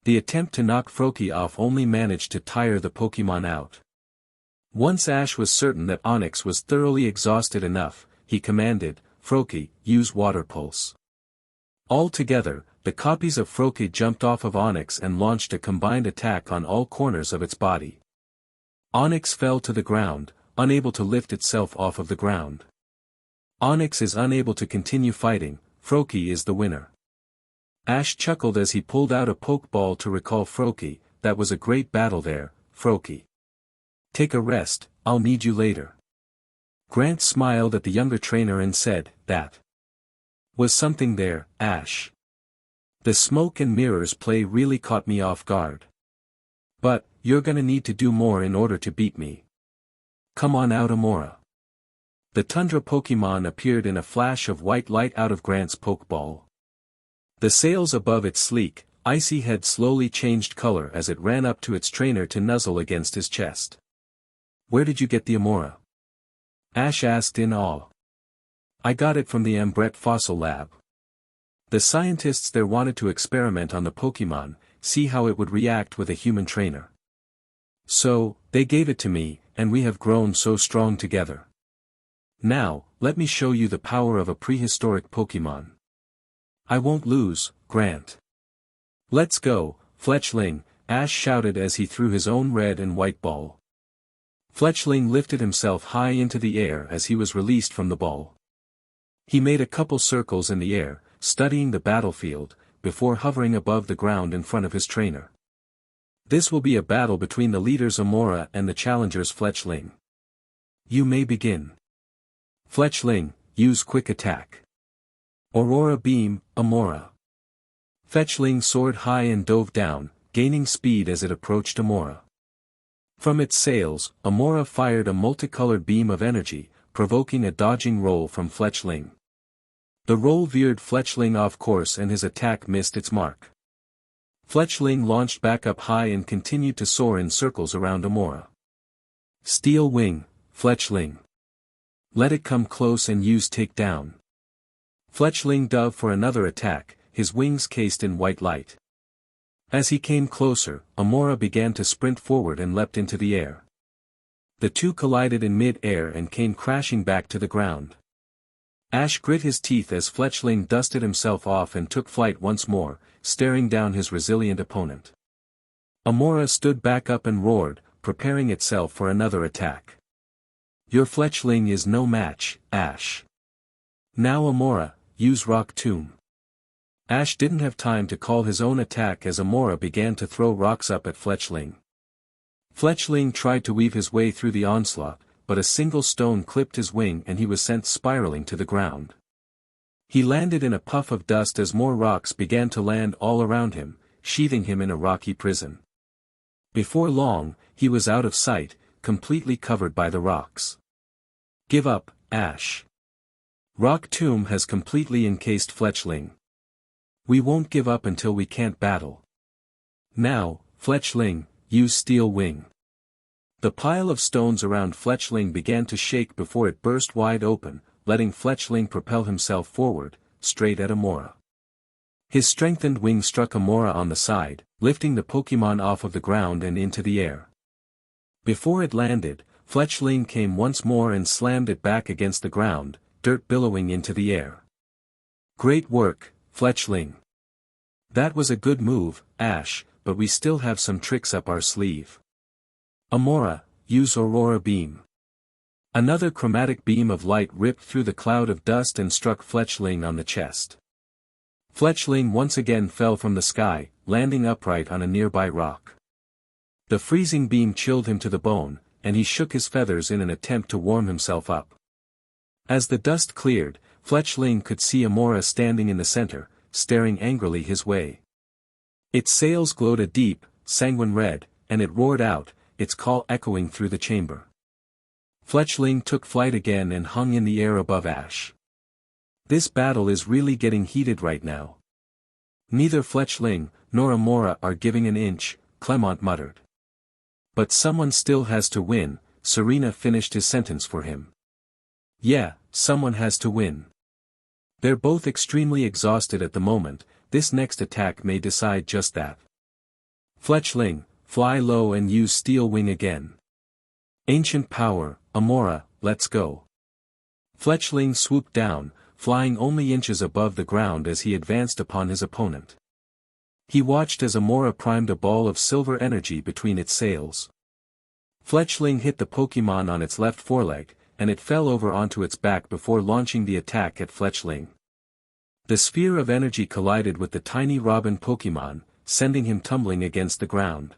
The attempt to knock Froakie off only managed to tire the Pokémon out. Once Ash was certain that Onix was thoroughly exhausted enough, he commanded, "Froakie, use water pulse." All together, the copies of Froakie jumped off of Onix and launched a combined attack on all corners of its body. Onix fell to the ground, unable to lift itself off of the ground. Onix is unable to continue fighting, Froakie is the winner. Ash chuckled as he pulled out a Pokeball to recall Froakie, "That was a great battle there, Froakie. Take a rest, I'll need you later." Grant smiled at the younger trainer and said, "That was something there, Ash. The smoke and mirrors play really caught me off guard. But, you're gonna need to do more in order to beat me. Come on out, Amora." The Tundra Pokémon appeared in a flash of white light out of Grant's Pokeball. The sails above its sleek, icy head slowly changed color as it ran up to its trainer to nuzzle against his chest. "Where did you get the Amora?" Ash asked in awe. "I got it from the Ambret Fossil Lab. The scientists there wanted to experiment on the Pokémon, see how it would react with a human trainer. So, they gave it to me, and we have grown so strong together. Now, let me show you the power of a prehistoric Pokémon. I won't lose, Grant. Let's go, Fletchling," Ash shouted as he threw his own red and white ball. Fletchling lifted himself high into the air as he was released from the ball. He made a couple circles in the air, studying the battlefield, before hovering above the ground in front of his trainer. This will be a battle between the leaders Amora and the challengers Fletchling. You may begin. Fletchling, use quick attack. Aurora Beam, Amora. Fletchling soared high and dove down, gaining speed as it approached Amora. From its sails, Amora fired a multicolored beam of energy, provoking a dodging roll from Fletchling. The roll veered Fletchling off course and his attack missed its mark. Fletchling launched back up high and continued to soar in circles around Amora. Steel Wing, Fletchling. Let it come close and use takedown. Fletchling dove for another attack, his wings cased in white light. As he came closer, Amora began to sprint forward and leapt into the air. The two collided in mid-air and came crashing back to the ground. Ash grit his teeth as Fletchling dusted himself off and took flight once more, staring down his resilient opponent. Amora stood back up and roared, preparing itself for another attack. Your Fletchling is no match, Ash. Now Amora, use Rock Tomb. Ash didn't have time to call his own attack as Amora began to throw rocks up at Fletchling. Fletchling tried to weave his way through the onslaught, but a single stone clipped his wing and he was sent spiraling to the ground. He landed in a puff of dust as more rocks began to land all around him, sheathing him in a rocky prison. Before long, he was out of sight, completely covered by the rocks. Give up, Ash. Rock Tomb has completely encased Fletchling. We won't give up until we can't battle. Now, Fletchling, use Steel Wing. The pile of stones around Fletchling began to shake before it burst wide open, letting Fletchling propel himself forward, straight at Amora. His strengthened wing struck Amora on the side, lifting the Pokémon off of the ground and into the air. Before it landed, Fletchling came once more and slammed it back against the ground, dirt billowing into the air. Great work, Fletchling. That was a good move, Ash, but we still have some tricks up our sleeve. Amora, use Aurora Beam. Another chromatic beam of light ripped through the cloud of dust and struck Fletchling on the chest. Fletchling once again fell from the sky, landing upright on a nearby rock. The freezing beam chilled him to the bone, and he shook his feathers in an attempt to warm himself up. As the dust cleared, Fletchling could see Amora standing in the center, staring angrily his way. Its sails glowed a deep, sanguine red, and it roared out, its call echoing through the chamber. Fletchling took flight again and hung in the air above Ash. This battle is really getting heated right now. Neither Fletchling nor Amora are giving an inch, Clemont muttered. But someone still has to win, Serena finished his sentence for him. Yeah, someone has to win. They're both extremely exhausted at the moment, this next attack may decide just that. Fletchling, fly low and use Steel Wing again. Ancient Power, Amora, let's go. Fletchling swooped down, flying only inches above the ground as he advanced upon his opponent. He watched as Amora primed a ball of silver energy between its sails. Fletchling hit the Pokémon on its left foreleg, and it fell over onto its back before launching the attack at Fletchling. The sphere of energy collided with the tiny Robin Pokémon, sending him tumbling against the ground.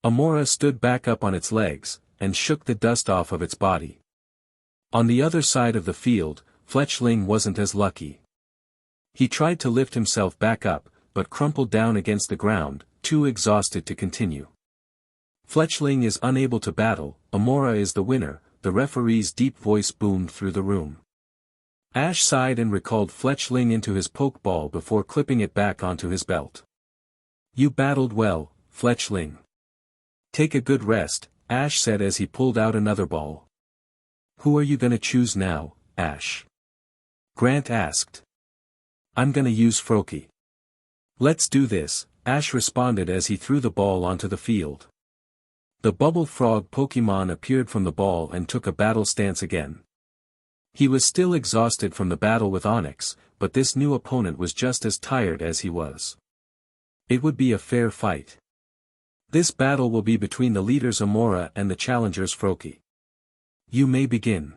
Amora stood back up on its legs, and shook the dust off of its body. On the other side of the field, Fletchling wasn't as lucky. He tried to lift himself back up, but crumpled down against the ground, too exhausted to continue. Fletchling is unable to battle, Amora is the winner, the referee's deep voice boomed through the room. Ash sighed and recalled Fletchling into his Pokeball before clipping it back onto his belt. You battled well, Fletchling. Take a good rest, Ash said as he pulled out another ball. Who are you gonna choose now, Ash? Grant asked. I'm gonna use Froakie. Let's do this, Ash responded as he threw the ball onto the field. The Bubble Frog Pokémon appeared from the ball and took a battle stance again. He was still exhausted from the battle with Onix, but this new opponent was just as tired as he was. It would be a fair fight. This battle will be between the leaders Amora and the challengers Froakie. You may begin.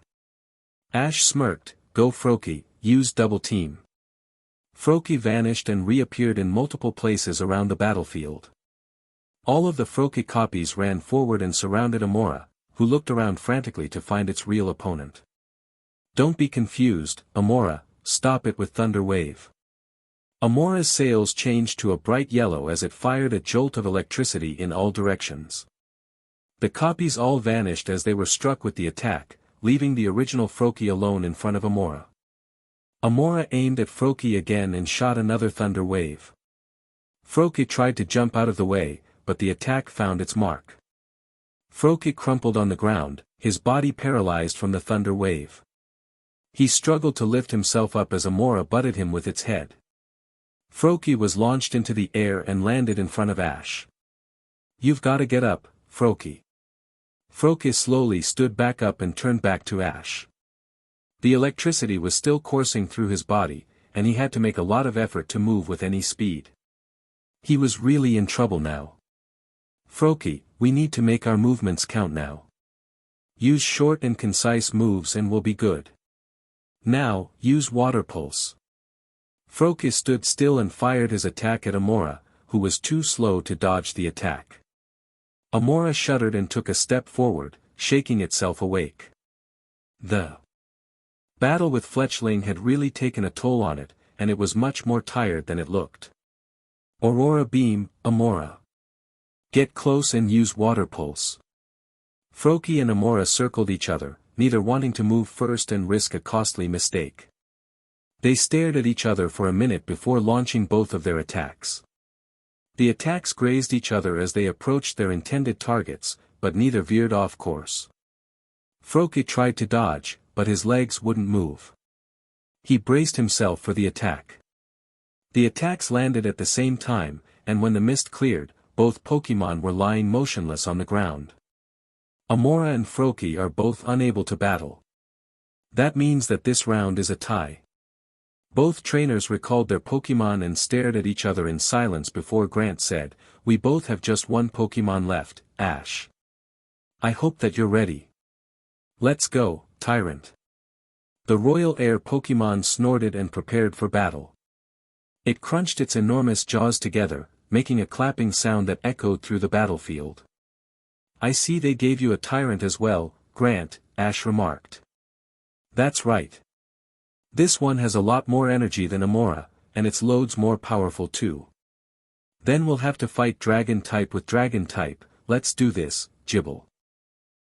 Ash smirked, go Froakie, use Double Team. Froakie vanished and reappeared in multiple places around the battlefield. All of the Froakie copies ran forward and surrounded Amora, who looked around frantically to find its real opponent. Don't be confused, Amora, stop it with Thunder Wave. Amora's sails changed to a bright yellow as it fired a jolt of electricity in all directions. The copies all vanished as they were struck with the attack, leaving the original Froakie alone in front of Amora. Amora aimed at Froakie again and shot another Thunder Wave. Froakie tried to jump out of the way, but the attack found its mark. Froakie crumpled on the ground, his body paralyzed from the Thunder Wave. He struggled to lift himself up as Amora butted him with its head. Froakie was launched into the air and landed in front of Ash. You've gotta get up, Froakie. Froakie slowly stood back up and turned back to Ash. The electricity was still coursing through his body, and he had to make a lot of effort to move with any speed. He was really in trouble now. Froakie, we need to make our movements count now. Use short and concise moves and we'll be good. Now, use Water Pulse. Froakie stood still and fired his attack at Amora, who was too slow to dodge the attack. Amora shuddered and took a step forward, shaking itself awake. The Battle with Fletchling had really taken a toll on it, and it was much more tired than it looked. Aurora Beam, Amora. Get close and use Water Pulse. Froakie and Amora circled each other, neither wanting to move first and risk a costly mistake. They stared at each other for a minute before launching both of their attacks. The attacks grazed each other as they approached their intended targets, but neither veered off course. Froakie tried to dodge, but his legs wouldn't move. He braced himself for the attack. The attacks landed at the same time, and when the mist cleared, both Pokémon were lying motionless on the ground. Amora and Froakie are both unable to battle. That means that this round is a tie. Both trainers recalled their Pokémon and stared at each other in silence before Grant said, "We both have just one Pokémon left, Ash. I hope that you're ready. Let's go, Tyrant." The Royal Air Pokémon snorted and prepared for battle. It crunched its enormous jaws together, making a clapping sound that echoed through the battlefield. "I see they gave you a Tyrant as well, Grant," Ash remarked. "That's right. This one has a lot more energy than Amora, and its load's more powerful too. Then we'll have to fight Dragon type with Dragon type. Let's do this, Gible."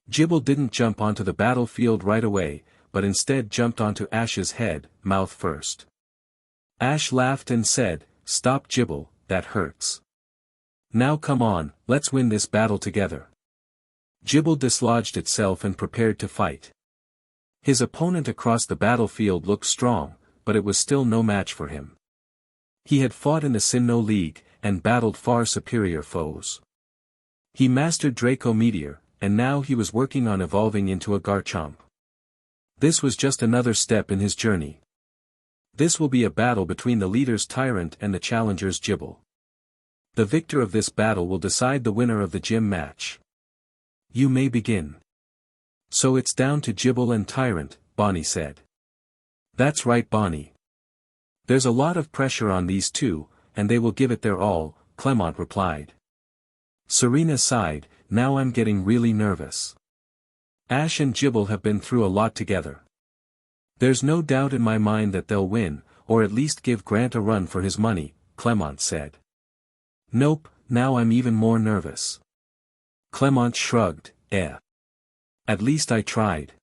Gible didn't jump onto the battlefield right away, but instead jumped onto Ash's head, mouth first. Ash laughed and said, "Stop, Gible, that hurts. Now come on, let's win this battle together." Gible dislodged itself and prepared to fight. His opponent across the battlefield looked strong, but it was still no match for him. He had fought in the Sinnoh League, and battled far superior foes. He mastered Draco Meteor, and now he was working on evolving into a Garchomp. This was just another step in his journey. This will be a battle between the leader's Tyrant and the challenger's Gible. The victor of this battle will decide the winner of the gym match. You may begin. "So it's down to Gible and Tyrant," Bonnie said. "That's right, Bonnie. There's a lot of pressure on these two, and they will give it their all," Clemont replied. Serena sighed, "Now I'm getting really nervous. Ash and Gible have been through a lot together. There's no doubt in my mind that they'll win, or at least give Grant a run for his money," Clemont said. "Nope, now I'm even more nervous." Clemont shrugged, At least I tried.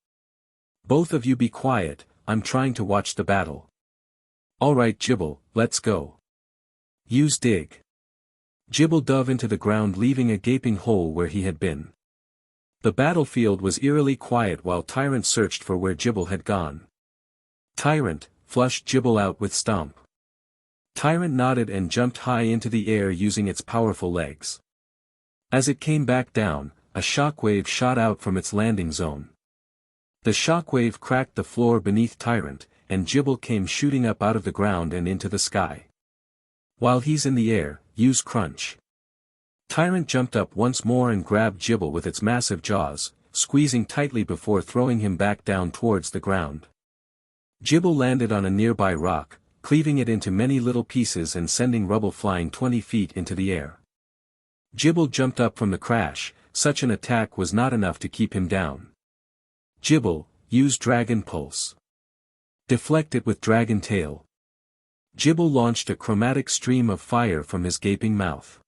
Both of you be quiet, I'm trying to watch the battle." "Alright Gible, let's go. Use dig." Gible dove into the ground, leaving a gaping hole where he had been. The battlefield was eerily quiet while Tyrant searched for where Gible had gone. "Tyrant," flushed Gible out with Stomp. Tyrant nodded and jumped high into the air using its powerful legs. As it came back down, a shockwave shot out from its landing zone. The shockwave cracked the floor beneath Tyrant, and Gible came shooting up out of the ground and into the sky. While he's in the air, use Crunch. Tyrant jumped up once more and grabbed Gible with its massive jaws, squeezing tightly before throwing him back down towards the ground. Gible landed on a nearby rock, cleaving it into many little pieces and sending rubble flying 20 feet into the air. Gible jumped up from the crash. Such an attack was not enough to keep him down. Gible, use Dragon Pulse. Deflect it with Dragon Tail. Gible launched a chromatic stream of fire from his gaping mouth.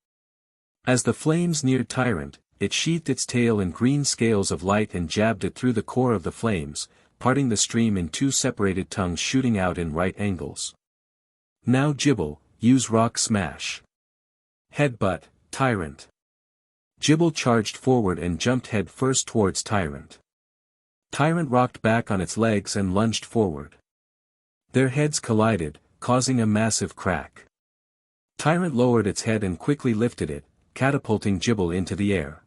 As the flames neared Tyrant, it sheathed its tail in green scales of light and jabbed it through the core of the flames, parting the stream in two separated tongues shooting out in right angles. Now Gible, use Rock Smash. Headbutt, Tyrant. Gible charged forward and jumped head first towards Tyrant. Tyrant rocked back on its legs and lunged forward. Their heads collided, causing a massive crack. Tyrant lowered its head and quickly lifted it, catapulting Gible into the air.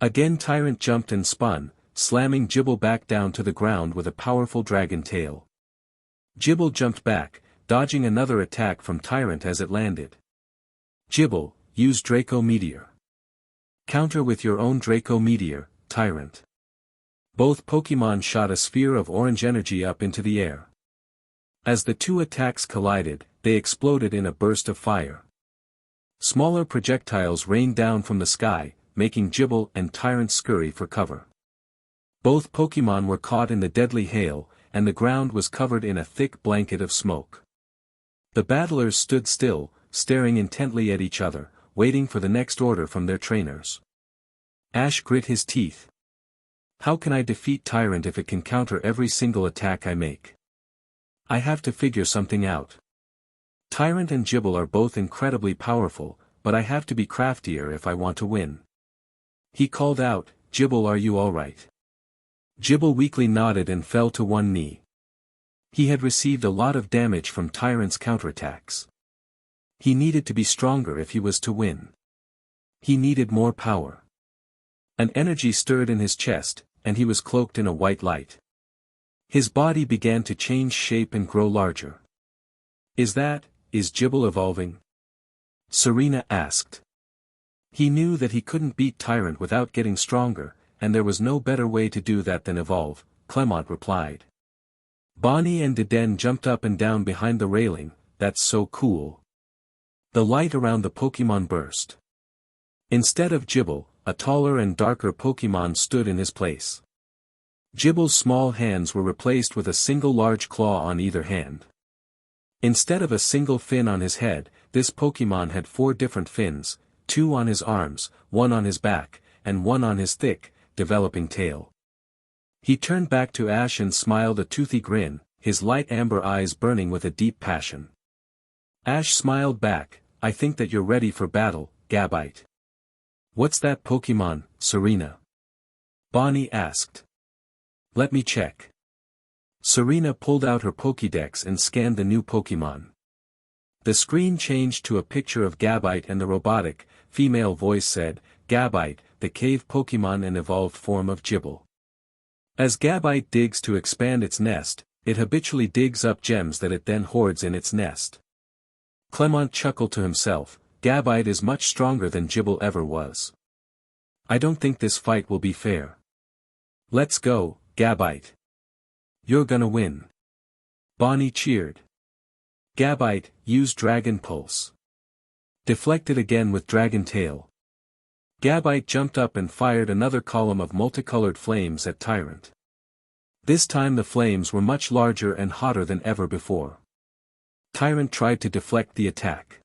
Again Tyrant jumped and spun, slamming Gible back down to the ground with a powerful dragon tail. Gible jumped back, dodging another attack from Tyrant as it landed. Gible, use Draco Meteor. Counter with your own Draco Meteor, Tyrant. Both Pokémon shot a sphere of orange energy up into the air. As the two attacks collided, they exploded in a burst of fire. Smaller projectiles rained down from the sky, making Gible and Tyrant scurry for cover. Both Pokémon were caught in the deadly hail, and the ground was covered in a thick blanket of smoke. The battlers stood still, staring intently at each other, waiting for the next order from their trainers. Ash grit his teeth. How can I defeat Tyrant if it can counter every single attack I make? I have to figure something out. Tyrant and Gibble are both incredibly powerful, but I have to be craftier if I want to win. He called out, Gibble, are you alright? Gibble weakly nodded and fell to one knee. He had received a lot of damage from Tyrant's counterattacks. He needed to be stronger if he was to win. He needed more power. An energy stirred in his chest, and he was cloaked in a white light. His body began to change shape and grow larger. Is Gibble evolving? Serena asked. He knew that he couldn't beat Tyrant without getting stronger, and there was no better way to do that than evolve, Clemont replied. Bonnie and Deden jumped up and down behind the railing. That's so cool. The light around the Pokémon burst. Instead of Gibble, a taller and darker Pokémon stood in his place. Gibble's small hands were replaced with a single large claw on either hand. Instead of a single fin on his head, this Pokémon had 4 different fins, 2 on his arms, 1 on his back, and 1 on his thick, developing tail. He turned back to Ash and smiled a toothy grin, his light amber eyes burning with a deep passion. Ash smiled back, I think that you're ready for battle, Gabite. What's that Pokémon, Serena? Bonnie asked. Let me check. Serena pulled out her Pokédex and scanned the new Pokémon. The screen changed to a picture of Gabite and the robotic, female voice said, Gabite, the cave Pokémon and evolved form of Gibble. As Gabite digs to expand its nest, it habitually digs up gems that it then hoards in its nest. Clemont chuckled to himself, Gabite is much stronger than Gibble ever was. I don't think this fight will be fair. Let's go, Gabite. You're gonna win. Bonnie cheered. Gabite, use Dragon Pulse. Deflected again with Dragon Tail. Gabite jumped up and fired another column of multicolored flames at Tyrant. This time the flames were much larger and hotter than ever before. Tyrant tried to deflect the attack.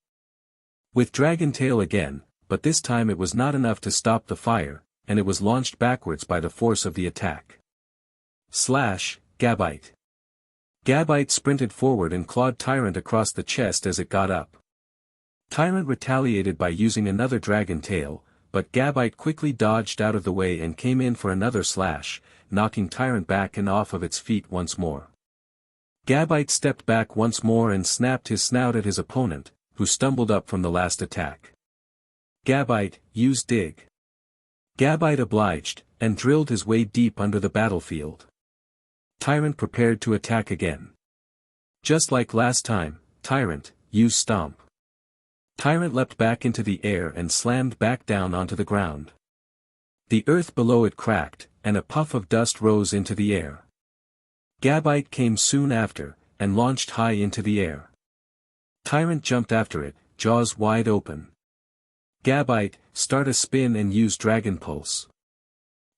With Dragon Tail again, but this time it was not enough to stop the fire, and it was launched backwards by the force of the attack. Slash, Gabite. Gabite sprinted forward and clawed Tyrant across the chest as it got up. Tyrant retaliated by using another Dragon Tail, but Gabite quickly dodged out of the way and came in for another slash, knocking Tyrant back and off of its feet once more. Gabite stepped back once more and snapped his snout at his opponent, who stumbled up from the last attack. Gabite, use Dig. Gabite obliged, and drilled his way deep under the battlefield. Tyrant prepared to attack again. Just like last time, Tyrant, use Stomp. Tyrant leapt back into the air and slammed back down onto the ground. The earth below it cracked, and a puff of dust rose into the air. Gabite came soon after, and launched high into the air. Tyrant jumped after it, jaws wide open. Gabite, start a spin and use Dragon Pulse.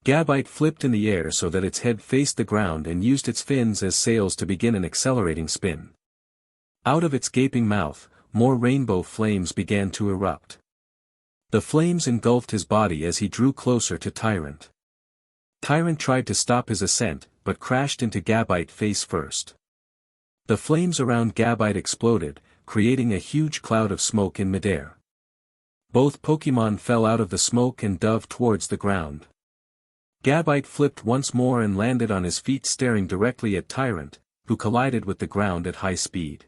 Gabite flipped in the air so that its head faced the ground and used its fins as sails to begin an accelerating spin. Out of its gaping mouth, more rainbow flames began to erupt. The flames engulfed his body as he drew closer to Tyrant. Tyrant tried to stop his ascent, but crashed into Gabite face first. The flames around Gabite exploded, creating a huge cloud of smoke in midair. Both Pokémon fell out of the smoke and dove towards the ground. Gabite flipped once more and landed on his feet staring directly at Tyrant, who collided with the ground at high speed.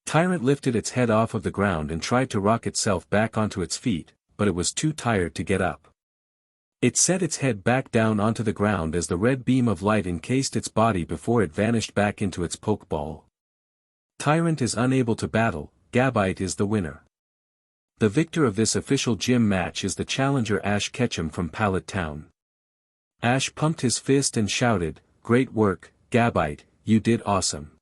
Tyrant lifted its head off of the ground and tried to rock itself back onto its feet, but it was too tired to get up. It set its head back down onto the ground as the red beam of light encased its body before it vanished back into its Pokeball. Tyrant is unable to battle, Gabite is the winner. The victor of this official gym match is the challenger Ash Ketchum from Pallet Town. Ash pumped his fist and shouted, "Great work, Gabite, you did awesome."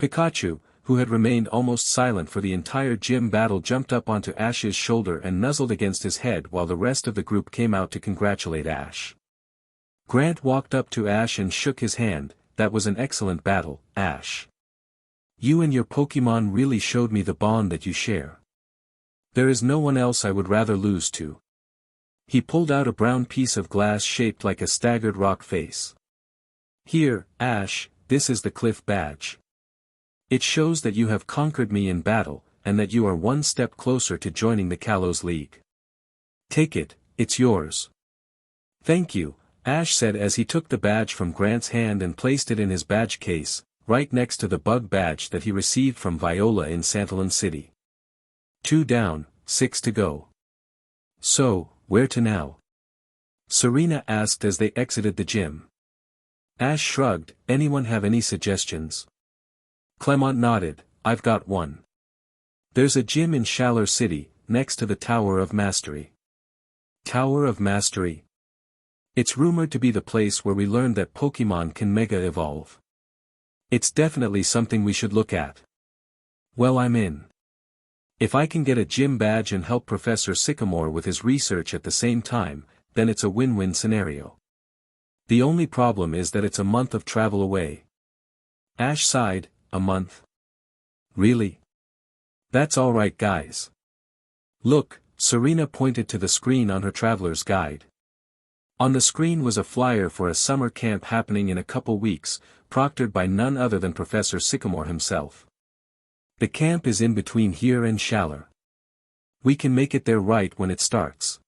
Pikachu, who had remained almost silent for the entire gym battle, jumped up onto Ash's shoulder and nuzzled against his head while the rest of the group came out to congratulate Ash. Grant walked up to Ash and shook his hand, that was an excellent battle, Ash. You and your Pokémon really showed me the bond that you share. There is no one else I would rather lose to. He pulled out a brown piece of glass shaped like a staggered rock face. Here, Ash, this is the Cliff Badge. It shows that you have conquered me in battle, and that you are one step closer to joining the Kalos League. Take it, it's yours. Thank you, Ash said as he took the badge from Grant's hand and placed it in his badge case, right next to the bug badge that he received from Viola in Santalin City. 2 down, 6 to go. So, where to now? Serena asked as they exited the gym. Ash shrugged, anyone have any suggestions? Clemont nodded, I've got one. There's a gym in Shalar City, next to the Tower of Mastery. Tower of Mastery? It's rumored to be the place where we learned that Pokémon can Mega Evolve. It's definitely something we should look at. Well, I'm in. If I can get a gym badge and help Professor Sycamore with his research at the same time, then it's a win-win scenario. The only problem is that it's a month of travel away. Ash sighed, a month? Really? That's alright guys. Look, Serena pointed to the screen on her traveler's guide. On the screen was a flyer for a summer camp happening in a couple weeks, proctored by none other than Professor Sycamore himself. The camp is in between here and Shalar. We can make it there right when it starts.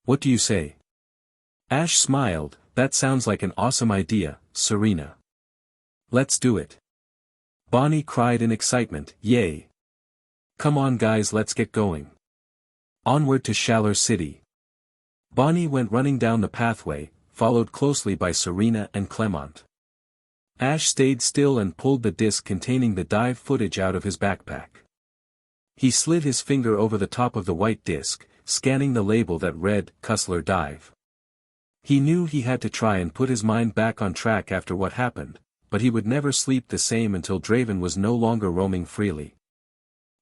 What do you say? Ash smiled, that sounds like an awesome idea, Serena. Let's do it. Bonnie cried in excitement, yay. Come on guys, let's get going. Onward to Shalar City. Bonnie went running down the pathway, followed closely by Serena and Clemont. Ash stayed still and pulled the disc containing the dive footage out of his backpack. He slid his finger over the top of the white disc, scanning the label that read, Cussler Dive. He knew he had to try and put his mind back on track after what happened, but he would never sleep the same until Draven was no longer roaming freely.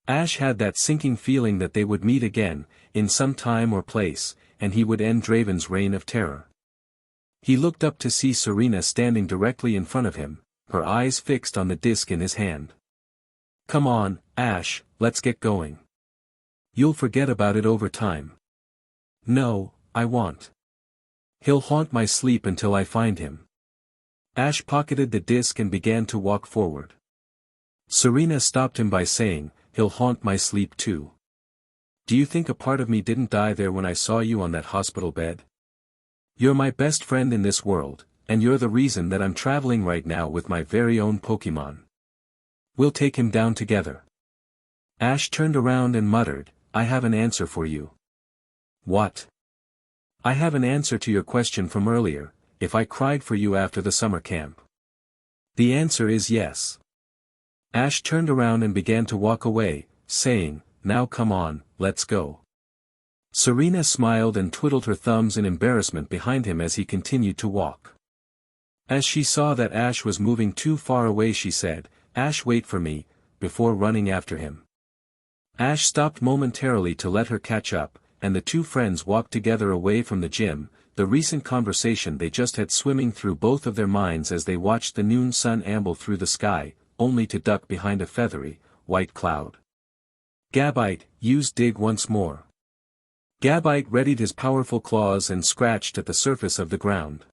Ash had that sinking feeling that they would meet again, in some time or place, and he would end Draven's reign of terror. He looked up to see Serena standing directly in front of him, her eyes fixed on the disc in his hand. Come on, Ash, let's get going. You'll forget about it over time. No, I won't. He'll haunt my sleep until I find him. Ash pocketed the disc and began to walk forward. Serena stopped him by saying, he'll haunt my sleep too. Do you think a part of me didn't die there when I saw you on that hospital bed? You're my best friend in this world, and you're the reason that I'm traveling right now with my very own Pokémon. We'll take him down together. Ash turned around and muttered, I have an answer for you. What? I have an answer to your question from earlier, if I cried for you after the summer camp. The answer is yes. Ash turned around and began to walk away, saying, now come on, let's go. Serena smiled and twiddled her thumbs in embarrassment behind him as he continued to walk. As she saw that Ash was moving too far away she said, Ash wait for me, before running after him. Ash stopped momentarily to let her catch up, and the two friends walked together away from the gym, the recent conversation they just had swimming through both of their minds as they watched the noon sun amble through the sky, only to duck behind a feathery, white cloud. Gabite, use dig once more. Gabite readied his powerful claws and scratched at the surface of the ground.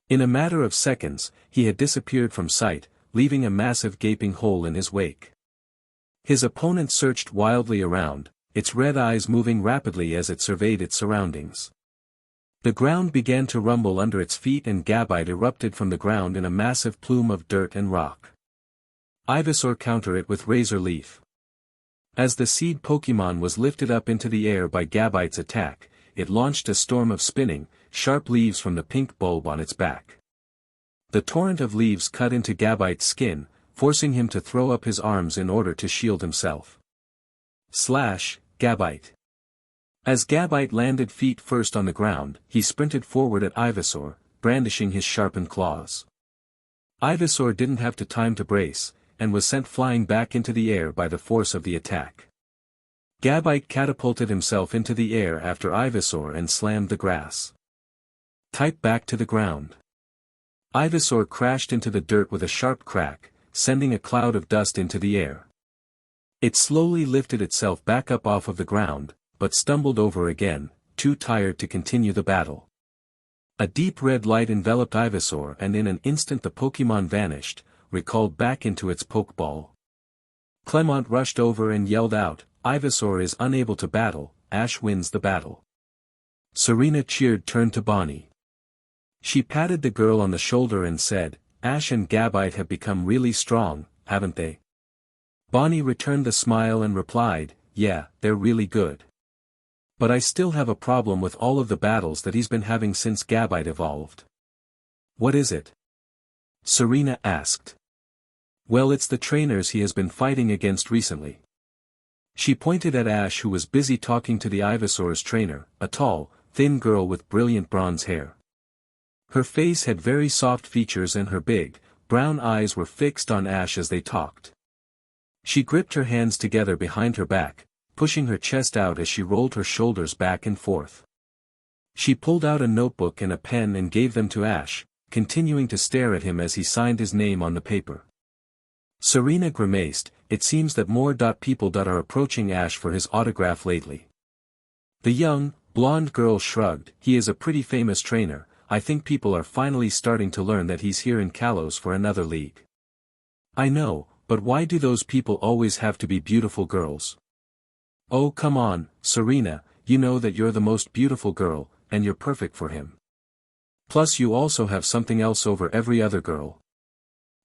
In a matter of seconds, he had disappeared from sight, leaving a massive gaping hole in his wake. His opponent searched wildly around, its red eyes moving rapidly as it surveyed its surroundings. The ground began to rumble under its feet and Gabite erupted from the ground in a massive plume of dirt and rock. Ivysaur countered it with Razor Leaf. As the seed Pokémon was lifted up into the air by Gabite's attack, it launched a storm of spinning, sharp leaves from the pink bulb on its back. The torrent of leaves cut into Gabite's skin, forcing him to throw up his arms in order to shield himself. Slash, Gabite. As Gabite landed feet first on the ground, he sprinted forward at Ivysaur, brandishing his sharpened claws. Ivysaur didn't have time to brace, and was sent flying back into the air by the force of the attack. Gabite catapulted himself into the air after Ivysaur and slammed the grass. Type back to the ground. Ivysaur crashed into the dirt with a sharp crack, sending a cloud of dust into the air. It slowly lifted itself back up off of the ground, but stumbled over again, too tired to continue the battle. A deep red light enveloped Ivysaur and in an instant the Pokémon vanished, recalled back into its Pokeball. Clemont rushed over and yelled out, "Ivysaur is unable to battle, Ash wins the battle." Serena cheered turned to Bonnie. She patted the girl on the shoulder and said, "Ash and Gabite have become really strong, haven't they?" Bonnie returned the smile and replied, "Yeah, they're really good. But I still have a problem with all of the battles that he's been having since Gabite evolved." "What is it?" Serena asked. "Well, it's the trainers he has been fighting against recently." She pointed at Ash, who was busy talking to the Ivysaur's trainer, a tall, thin girl with brilliant bronze hair. Her face had very soft features and her big, brown eyes were fixed on Ash as they talked. She gripped her hands together behind her back, pushing her chest out as she rolled her shoulders back and forth. She pulled out a notebook and a pen and gave them to Ash, continuing to stare at him as he signed his name on the paper. Serena grimaced. It seems that more people are approaching Ash for his autograph lately. The young, blonde girl shrugged. "He is a pretty famous trainer. I think people are finally starting to learn that he's here in Kalos for another league." "I know, but why do those people always have to be beautiful girls?" "Oh come on, Serena, you know that you're the most beautiful girl, and you're perfect for him. Plus you also have something else over every other girl."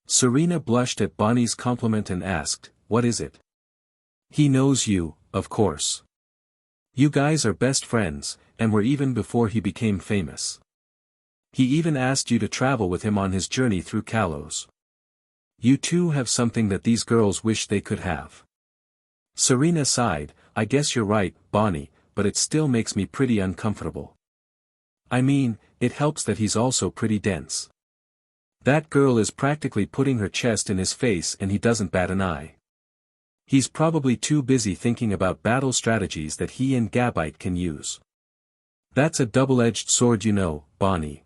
Serena blushed at Bonnie's compliment and asked, "What is it?" "He knows you, of course. You guys are best friends, and were even before he became famous. He even asked you to travel with him on his journey through Kalos. You two have something that these girls wish they could have." Serena sighed. "I guess you're right, Bonnie, but it still makes me pretty uncomfortable. I mean, it helps that he's also pretty dense. That girl is practically putting her chest in his face and he doesn't bat an eye. He's probably too busy thinking about battle strategies that he and Gabite can use. That's a double-edged sword, you know, Bonnie."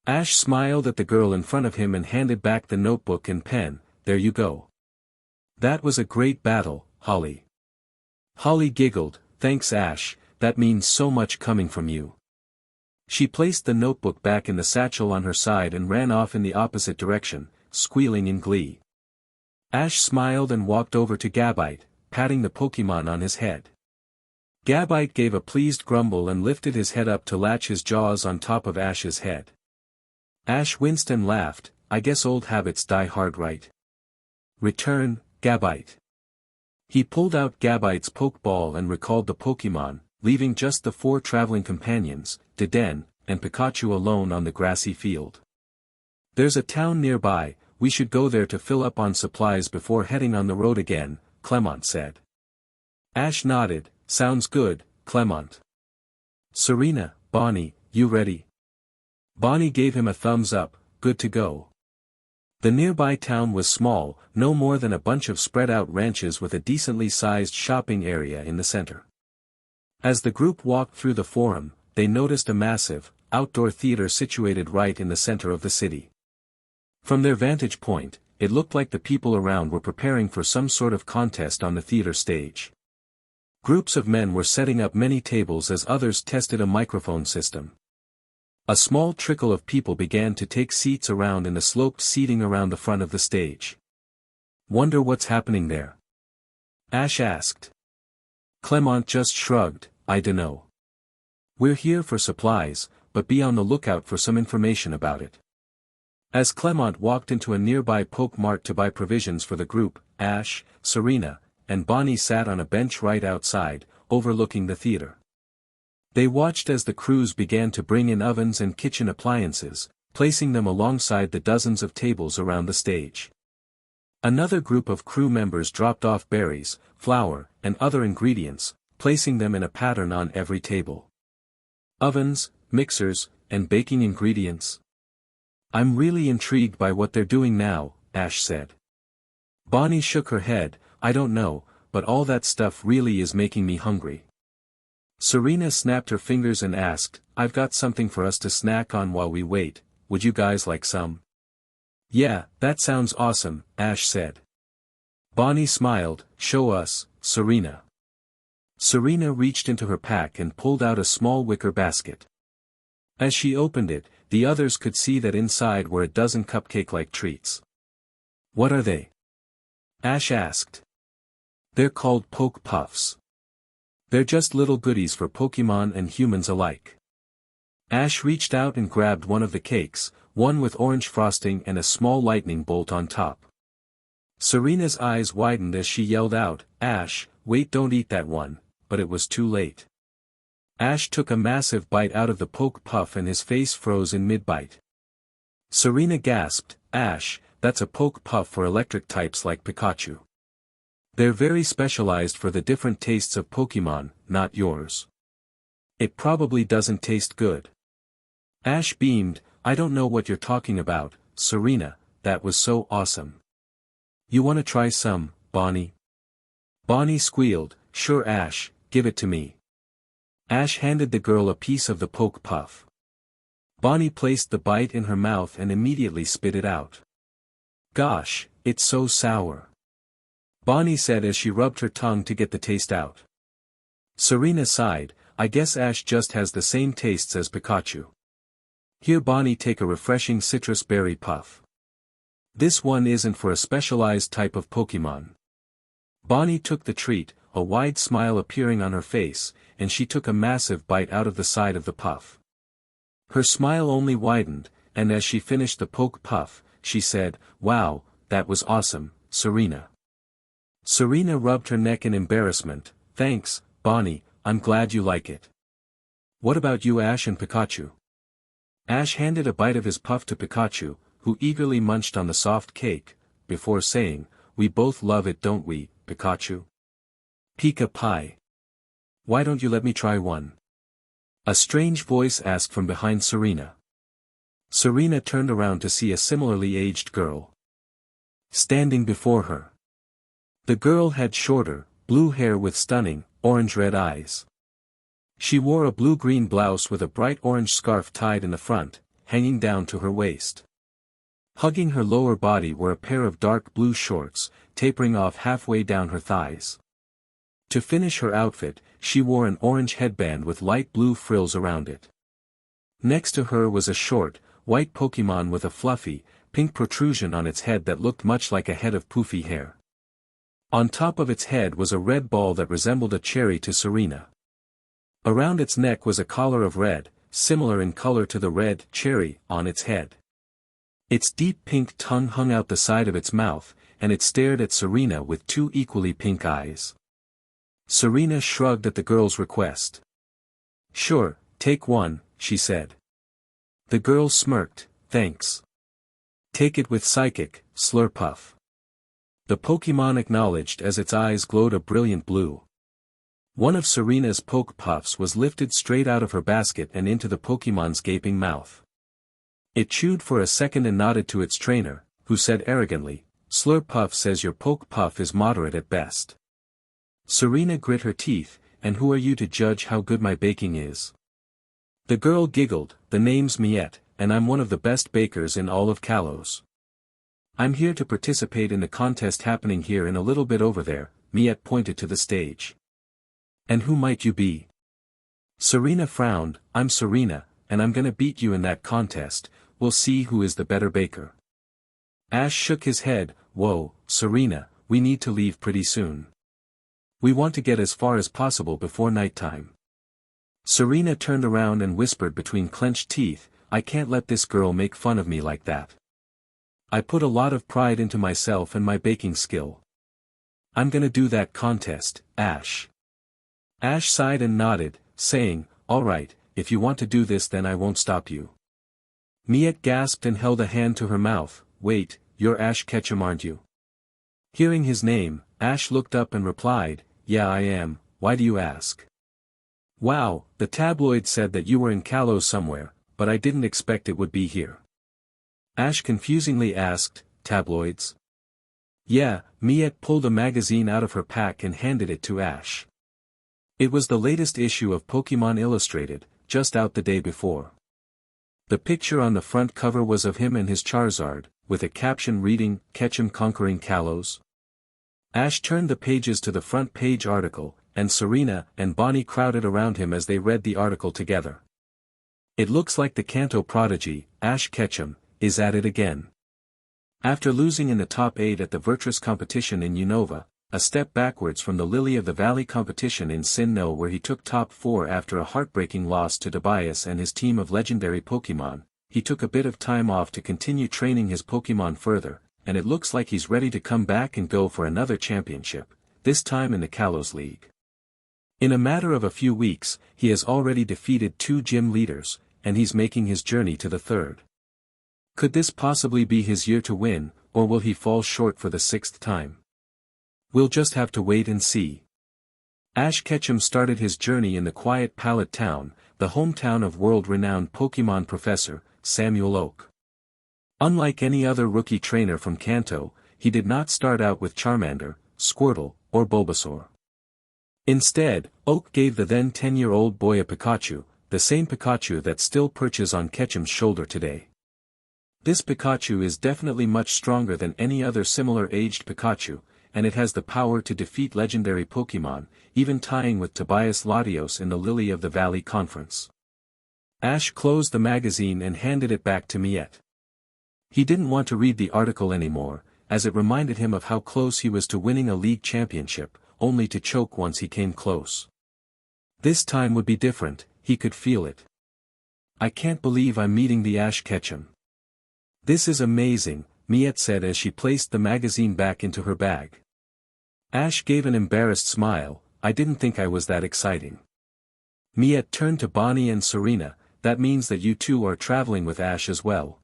Ash smiled at the girl in front of him and handed back the notebook and pen. "There you go. That was a great battle, Holly." Holly giggled. "Thanks Ash, that means so much coming from you." She placed the notebook back in the satchel on her side and ran off in the opposite direction, squealing in glee. Ash smiled and walked over to Gabite, patting the Pokémon on his head. Gabite gave a pleased grumble and lifted his head up to latch his jaws on top of Ash's head. Ash winced and laughed. "I guess old habits die hard, right? Return, Gabite." He pulled out Gabite's Pokeball and recalled the Pokémon, leaving just the 4 traveling companions, Deden, and Pikachu alone on the grassy field. "There's a town nearby, we should go there to fill up on supplies before heading on the road again," Clemont said. Ash nodded. "Sounds good, Clemont." "Serena, Bonnie, you ready?" Bonnie gave him a thumbs up. "Good to go." The nearby town was small, no more than a bunch of spread-out ranches with a decently sized shopping area in the center. As the group walked through the forum, they noticed a massive, outdoor theater situated right in the center of the city. From their vantage point, it looked like the people around were preparing for some sort of contest on the theater stage. Groups of men were setting up many tables as others tested a microphone system. A small trickle of people began to take seats around in the sloped seating around the front of the stage. "Wonder what's happening there?" Ash asked. Clemont just shrugged. "I dunno. We're here for supplies, but be on the lookout for some information about it." As Clemont walked into a nearby Poke Mart to buy provisions for the group, Ash, Serena, and Bonnie sat on a bench right outside, overlooking the theater. They watched as the crews began to bring in ovens and kitchen appliances, placing them alongside the dozens of tables around the stage. Another group of crew members dropped off berries, flour, and other ingredients, placing them in a pattern on every table. Ovens, mixers, and baking ingredients. "I'm really intrigued by what they're doing now," Ash said. Bonnie shook her head. "I don't know, but all that stuff really is making me hungry." Serena snapped her fingers and asked, "I've got something for us to snack on while we wait, would you guys like some? Yeah, that sounds awesome, Ash said. Bonnie smiled, show us, Serena. Serena reached into her pack and pulled out a small wicker basket. As she opened it, the others could see that inside were a dozen cupcake-like treats. What are they? Ash asked. They're called Poke Puffs. They're just little goodies for Pokemon and humans alike. Ash reached out and grabbed one of the cakes, one with orange frosting and a small lightning bolt on top. Serena's eyes widened as she yelled out, Ash, wait, don't eat that one, but it was too late. Ash took a massive bite out of the Poke Puff and his face froze in mid-bite. Serena gasped, Ash, that's a Poke Puff for electric types like Pikachu. They're very specialized for the different tastes of Pokemon, not yours. It probably doesn't taste good. Ash beamed, I don't know what you're talking about, Serena, that was so awesome. You wanna try some, Bonnie? Bonnie squealed, sure Ash, give it to me. Ash handed the girl a piece of the Poke Puff. Bonnie placed the bite in her mouth and immediately spit it out. Gosh, it's so sour. Bonnie said as she rubbed her tongue to get the taste out. Serena sighed, I guess Ash just has the same tastes as Pikachu. Here Bonnie, take a refreshing citrus berry puff. This one isn't for a specialized type of Pokemon. Bonnie took the treat, a wide smile appearing on her face, and she took a massive bite out of the side of the puff. Her smile only widened, and as she finished the Poke Puff, she said, wow, that was awesome, Serena. Serena rubbed her neck in embarrassment, thanks, Bonnie, I'm glad you like it. What about you, Ash and Pikachu? Ash handed a bite of his puff to Pikachu, who eagerly munched on the soft cake, before saying, we both love it, don't we, Pikachu? Pika Pie. Why don't you let me try one? A strange voice asked from behind Serena. Serena turned around to see a similarly aged girl standing before her. The girl had shorter, blue hair with stunning, orange-red eyes. She wore a blue-green blouse with a bright orange scarf tied in the front, hanging down to her waist. Hugging her lower body were a pair of dark blue shorts, tapering off halfway down her thighs. To finish her outfit, she wore an orange headband with light blue frills around it. Next to her was a short, white Pokemon with a fluffy, pink protrusion on its head that looked much like a head of poofy hair. On top of its head was a red ball that resembled a cherry to Serena. Around its neck was a collar of red, similar in color to the red cherry on its head. Its deep pink tongue hung out the side of its mouth, and it stared at Serena with two equally pink eyes. Serena shrugged at the girl's request. Sure, take one, she said. The girl smirked, thanks. Take it with Psychic, Slurpuff. The Pokemon acknowledged as its eyes glowed a brilliant blue. One of Serena's Poke Puffs was lifted straight out of her basket and into the Pokemon's gaping mouth. It chewed for a second and nodded to its trainer, who said arrogantly, Slurpuff says your Poke Puff is moderate at best. Serena grit her teeth, and who are you to judge how good my baking is? The girl giggled, the name's Miette, and I'm one of the best bakers in all of Kalos. I'm here to participate in the contest happening here in a little bit over there, Miette pointed to the stage. And who might you be? Serena frowned, I'm Serena, and I'm gonna beat you in that contest, we'll see who is the better baker. Ash shook his head, whoa, Serena, we need to leave pretty soon. We want to get as far as possible before nighttime. Serena turned around and whispered between clenched teeth, I can't let this girl make fun of me like that. I put a lot of pride into myself and my baking skill. I'm gonna do that contest, Ash. Ash sighed and nodded, saying, alright, if you want to do this then I won't stop you. Miette gasped and held a hand to her mouth, wait, you're Ash Ketchum aren't you? Hearing his name, Ash looked up and replied, yeah I am, why do you ask? Wow, the tabloid said that you were in Kalos somewhere, but I didn't expect it would be here. Ash confusingly asked, tabloids? Yeah, Miette pulled a magazine out of her pack and handed it to Ash. It was the latest issue of Pokémon Illustrated, just out the day before. The picture on the front cover was of him and his Charizard, with a caption reading, "Ketchum conquering Kalos." Ash turned the pages to the front page article, and Serena and Bonnie crowded around him as they read the article together. It looks like the Kanto prodigy, Ash Ketchum, is at it again. After losing in the top 8 at the Virtus competition in Unova, a step backwards from the Lily of the Valley competition in Sinnoh where he took top 4 after a heartbreaking loss to Tobias and his team of legendary Pokémon, he took a bit of time off to continue training his Pokémon further, and it looks like he's ready to come back and go for another championship, this time in the Kalos League. In a matter of a few weeks, he has already defeated 2 gym leaders, and he's making his journey to the 3rd. Could this possibly be his year to win, or will he fall short for the 6th time? We'll just have to wait and see. Ash Ketchum started his journey in the quiet Pallet Town, the hometown of world-renowned Pokémon professor, Samuel Oak. Unlike any other rookie trainer from Kanto, he did not start out with Charmander, Squirtle, or Bulbasaur. Instead, Oak gave the then 10-year-old boy a Pikachu, the same Pikachu that still perches on Ketchum's shoulder today. This Pikachu is definitely much stronger than any other similar-aged Pikachu, and it has the power to defeat legendary Pokémon, even tying with Tobias Latios in the Lily of the Valley Conference. Ash closed the magazine and handed it back to Miette. He didn't want to read the article anymore, as it reminded him of how close he was to winning a league championship, only to choke once he came close. This time would be different, he could feel it. "I can't believe I'm meeting the Ash Ketchum. This is amazing," Miette said as she placed the magazine back into her bag. Ash gave an embarrassed smile. "I didn't think I was that exciting." Miette turned to Bonnie and Serena. "That means that you two are traveling with Ash as well.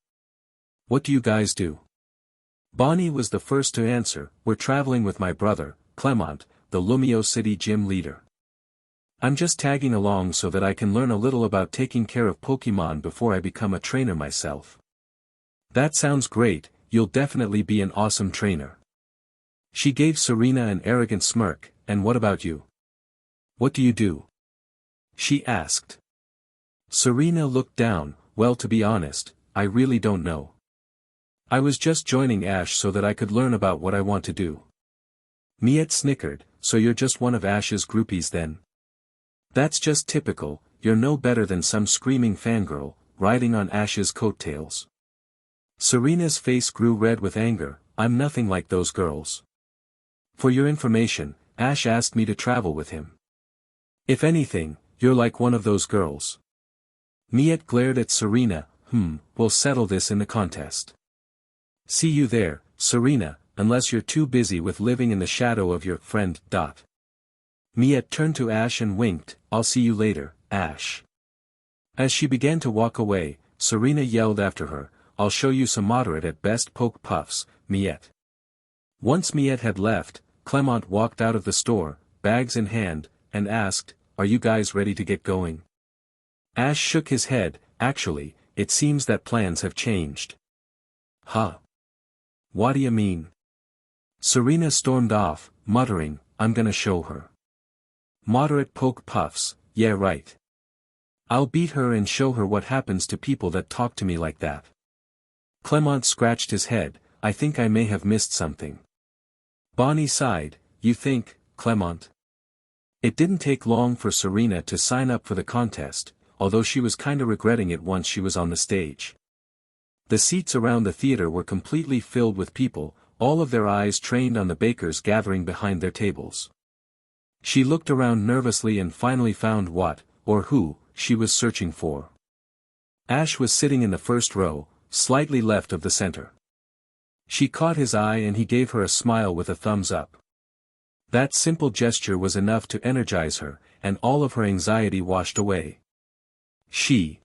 What do you guys do?" Bonnie was the first to answer. "We're traveling with my brother, Clemont, the Lumio City gym leader. I'm just tagging along so that I can learn a little about taking care of Pokémon before I become a trainer myself." "That sounds great, you'll definitely be an awesome trainer." She gave Serena an arrogant smirk. "And what about you? What do you do?" she asked. Serena looked down. "Well, to be honest, I really don't know. I was just joining Ash so that I could learn about what I want to do." Miette snickered. "So you're just one of Ash's groupies then? That's just typical, you're no better than some screaming fangirl, riding on Ash's coattails." Serena's face grew red with anger. "I'm nothing like those girls. For your information, Ash asked me to travel with him. If anything, you're like one of those girls." Miette glared at Serena. We'll settle this in the contest. See you there, Serena, unless you're too busy with living in the shadow of your friend. Miette turned to Ash and winked. "I'll see you later, Ash." As she began to walk away, Serena yelled after her, "I'll show you some moderate at best poke puffs, Miette." Once Miette had left, Clemont walked out of the store, bags in hand, and asked, "Are you guys ready to get going?" Ash shook his head. "Actually, it seems that plans have changed." "Huh? What do you mean?" Serena stormed off, muttering, "I'm gonna show her. Moderate poke puffs, yeah right. I'll beat her and show her what happens to people that talk to me like that." Clemont scratched his head. "I think I may have missed something." Bonnie sighed. "You think, Clemont?" It didn't take long for Serena to sign up for the contest, although she was kinda regretting it once she was on the stage. The seats around the theater were completely filled with people, all of their eyes trained on the bakers gathering behind their tables. She looked around nervously and finally found what, or who, she was searching for. Ash was sitting in the first row, slightly left of the center. She caught his eye and he gave her a smile with a thumbs up. That simple gesture was enough to energize her, and all of her anxiety washed away. She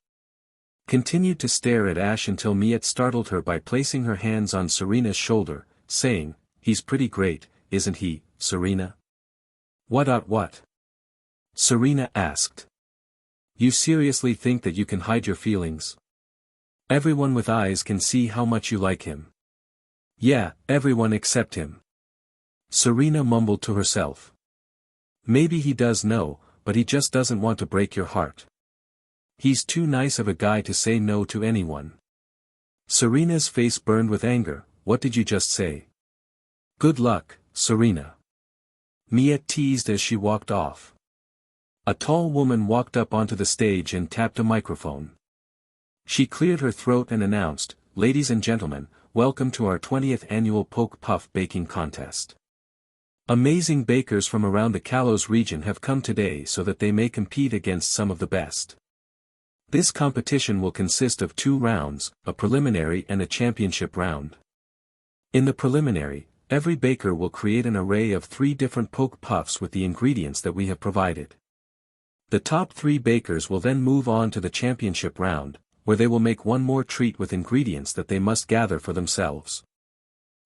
continued to stare at Ash until Miette startled her by placing her hands on Serena's shoulder, saying, "He's pretty great, isn't he, Serena?" What? Serena asked. "You seriously think that you can hide your feelings? Everyone with eyes can see how much you like him." "Yeah, everyone except him." Serena mumbled to herself. "Maybe he does know, but he just doesn't want to break your heart." He's too nice of a guy to say no to anyone. Serena's face burned with anger. What did you just say? Good luck, Serena. Mia teased as she walked off. A tall woman walked up onto the stage and tapped a microphone. She cleared her throat and announced, "Ladies and gentlemen, welcome to our 20th annual Poke Puff Baking Contest. Amazing bakers from around the Kalos region have come today so that they may compete against some of the best. This competition will consist of 2 rounds, a preliminary and a championship round. In the preliminary, every baker will create an array of 3 different poke puffs with the ingredients that we have provided. The top 3 bakers will then move on to the championship round, where they will make one more treat with ingredients that they must gather for themselves.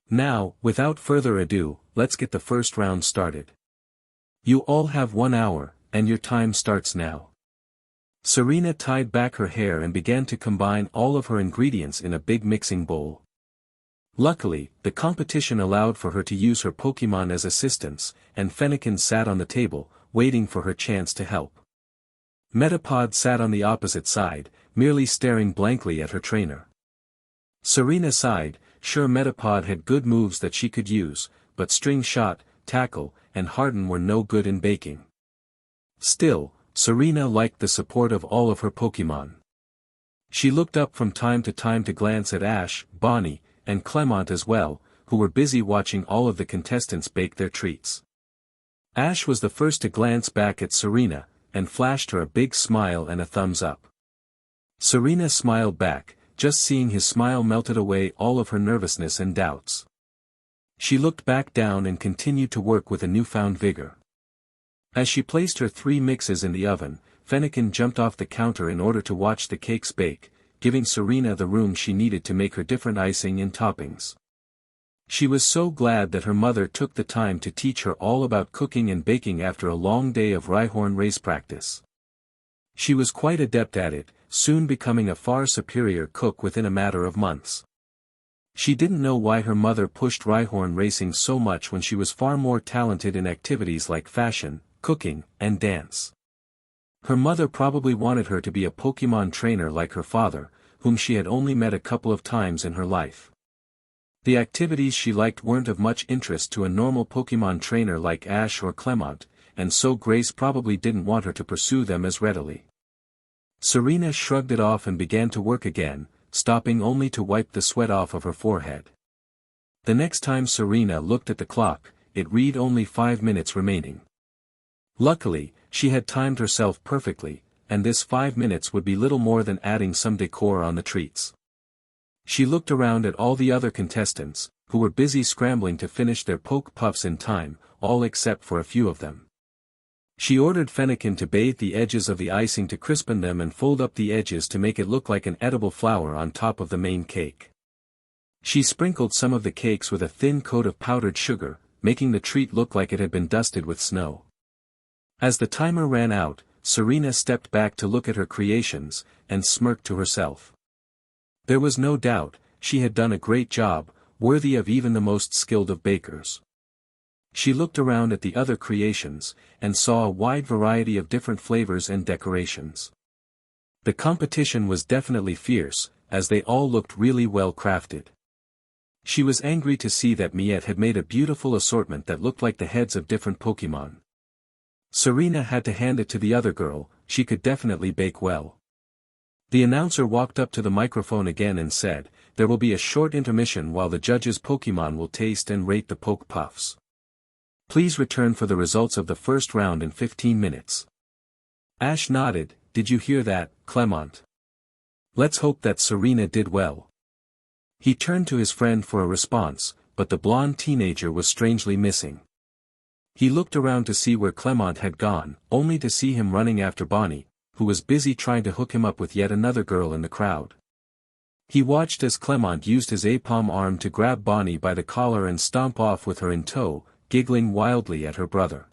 Now, without further ado, let's get the first round started. You all have 1 hour, and your time starts now." Serena tied back her hair and began to combine all of her ingredients in a big mixing bowl. Luckily, the competition allowed for her to use her Pokémon as assistants, and Fennekin sat on the table, waiting for her chance to help. Metapod sat on the opposite side, merely staring blankly at her trainer. Serena sighed. Sure, Metapod had good moves that she could use, but String Shot, Tackle, and Harden were no good in baking. Still, Serena liked the support of all of her Pokémon. She looked up from time to glance at Ash, Bonnie, and Clemont as well, who were busy watching all of the contestants bake their treats. Ash was the first to glance back at Serena, and flashed her a big smile and a thumbs up. Serena smiled back, just seeing his smile melted away all of her nervousness and doubts. She looked back down and continued to work with a newfound vigor. As she placed her 3 mixes in the oven, Fennekin jumped off the counter in order to watch the cakes bake, giving Serena the room she needed to make her different icing and toppings. She was so glad that her mother took the time to teach her all about cooking and baking after a long day of Rhyhorn race practice. She was quite adept at it, soon becoming a far superior cook within a matter of months. She didn't know why her mother pushed Rhyhorn racing so much when she was far more talented in activities like fashion, cooking, and dance. Her mother probably wanted her to be a Pokémon trainer like her father, whom she had only met a couple of times in her life. The activities she liked weren't of much interest to a normal Pokémon trainer like Ash or Clemont, and so Grace probably didn't want her to pursue them as readily. Serena shrugged it off and began to work again, stopping only to wipe the sweat off of her forehead. The next time Serena looked at the clock, it read only 5 minutes remaining. Luckily, she had timed herself perfectly, and this 5 minutes would be little more than adding some decor on the treats. She looked around at all the other contestants, who were busy scrambling to finish their poke puffs in time, all except for a few of them. She ordered Fennekin to bathe the edges of the icing to crispen them and fold up the edges to make it look like an edible flower on top of the main cake. She sprinkled some of the cakes with a thin coat of powdered sugar, making the treat look like it had been dusted with snow. As the timer ran out, Serena stepped back to look at her creations, and smirked to herself. There was no doubt, she had done a great job, worthy of even the most skilled of bakers. She looked around at the other creations, and saw a wide variety of different flavors and decorations. The competition was definitely fierce, as they all looked really well crafted. She was angry to see that Miette had made a beautiful assortment that looked like the heads of different Pokémon. Serena had to hand it to the other girl, she could definitely bake well. The announcer walked up to the microphone again and said, "There will be a short intermission while the judges' Pokémon will taste and rate the Poke Puffs. Please return for the results of the first round in 15 minutes. Ash nodded. Did you hear that, Clemont? Let's hope that Serena did well. He turned to his friend for a response, but the blonde teenager was strangely missing. He looked around to see where Clemont had gone, only to see him running after Bonnie, who was busy trying to hook him up with yet another girl in the crowd. He watched as Clemont used his A-palm arm to grab Bonnie by the collar and stomp off with her in tow, giggling wildly at her brother.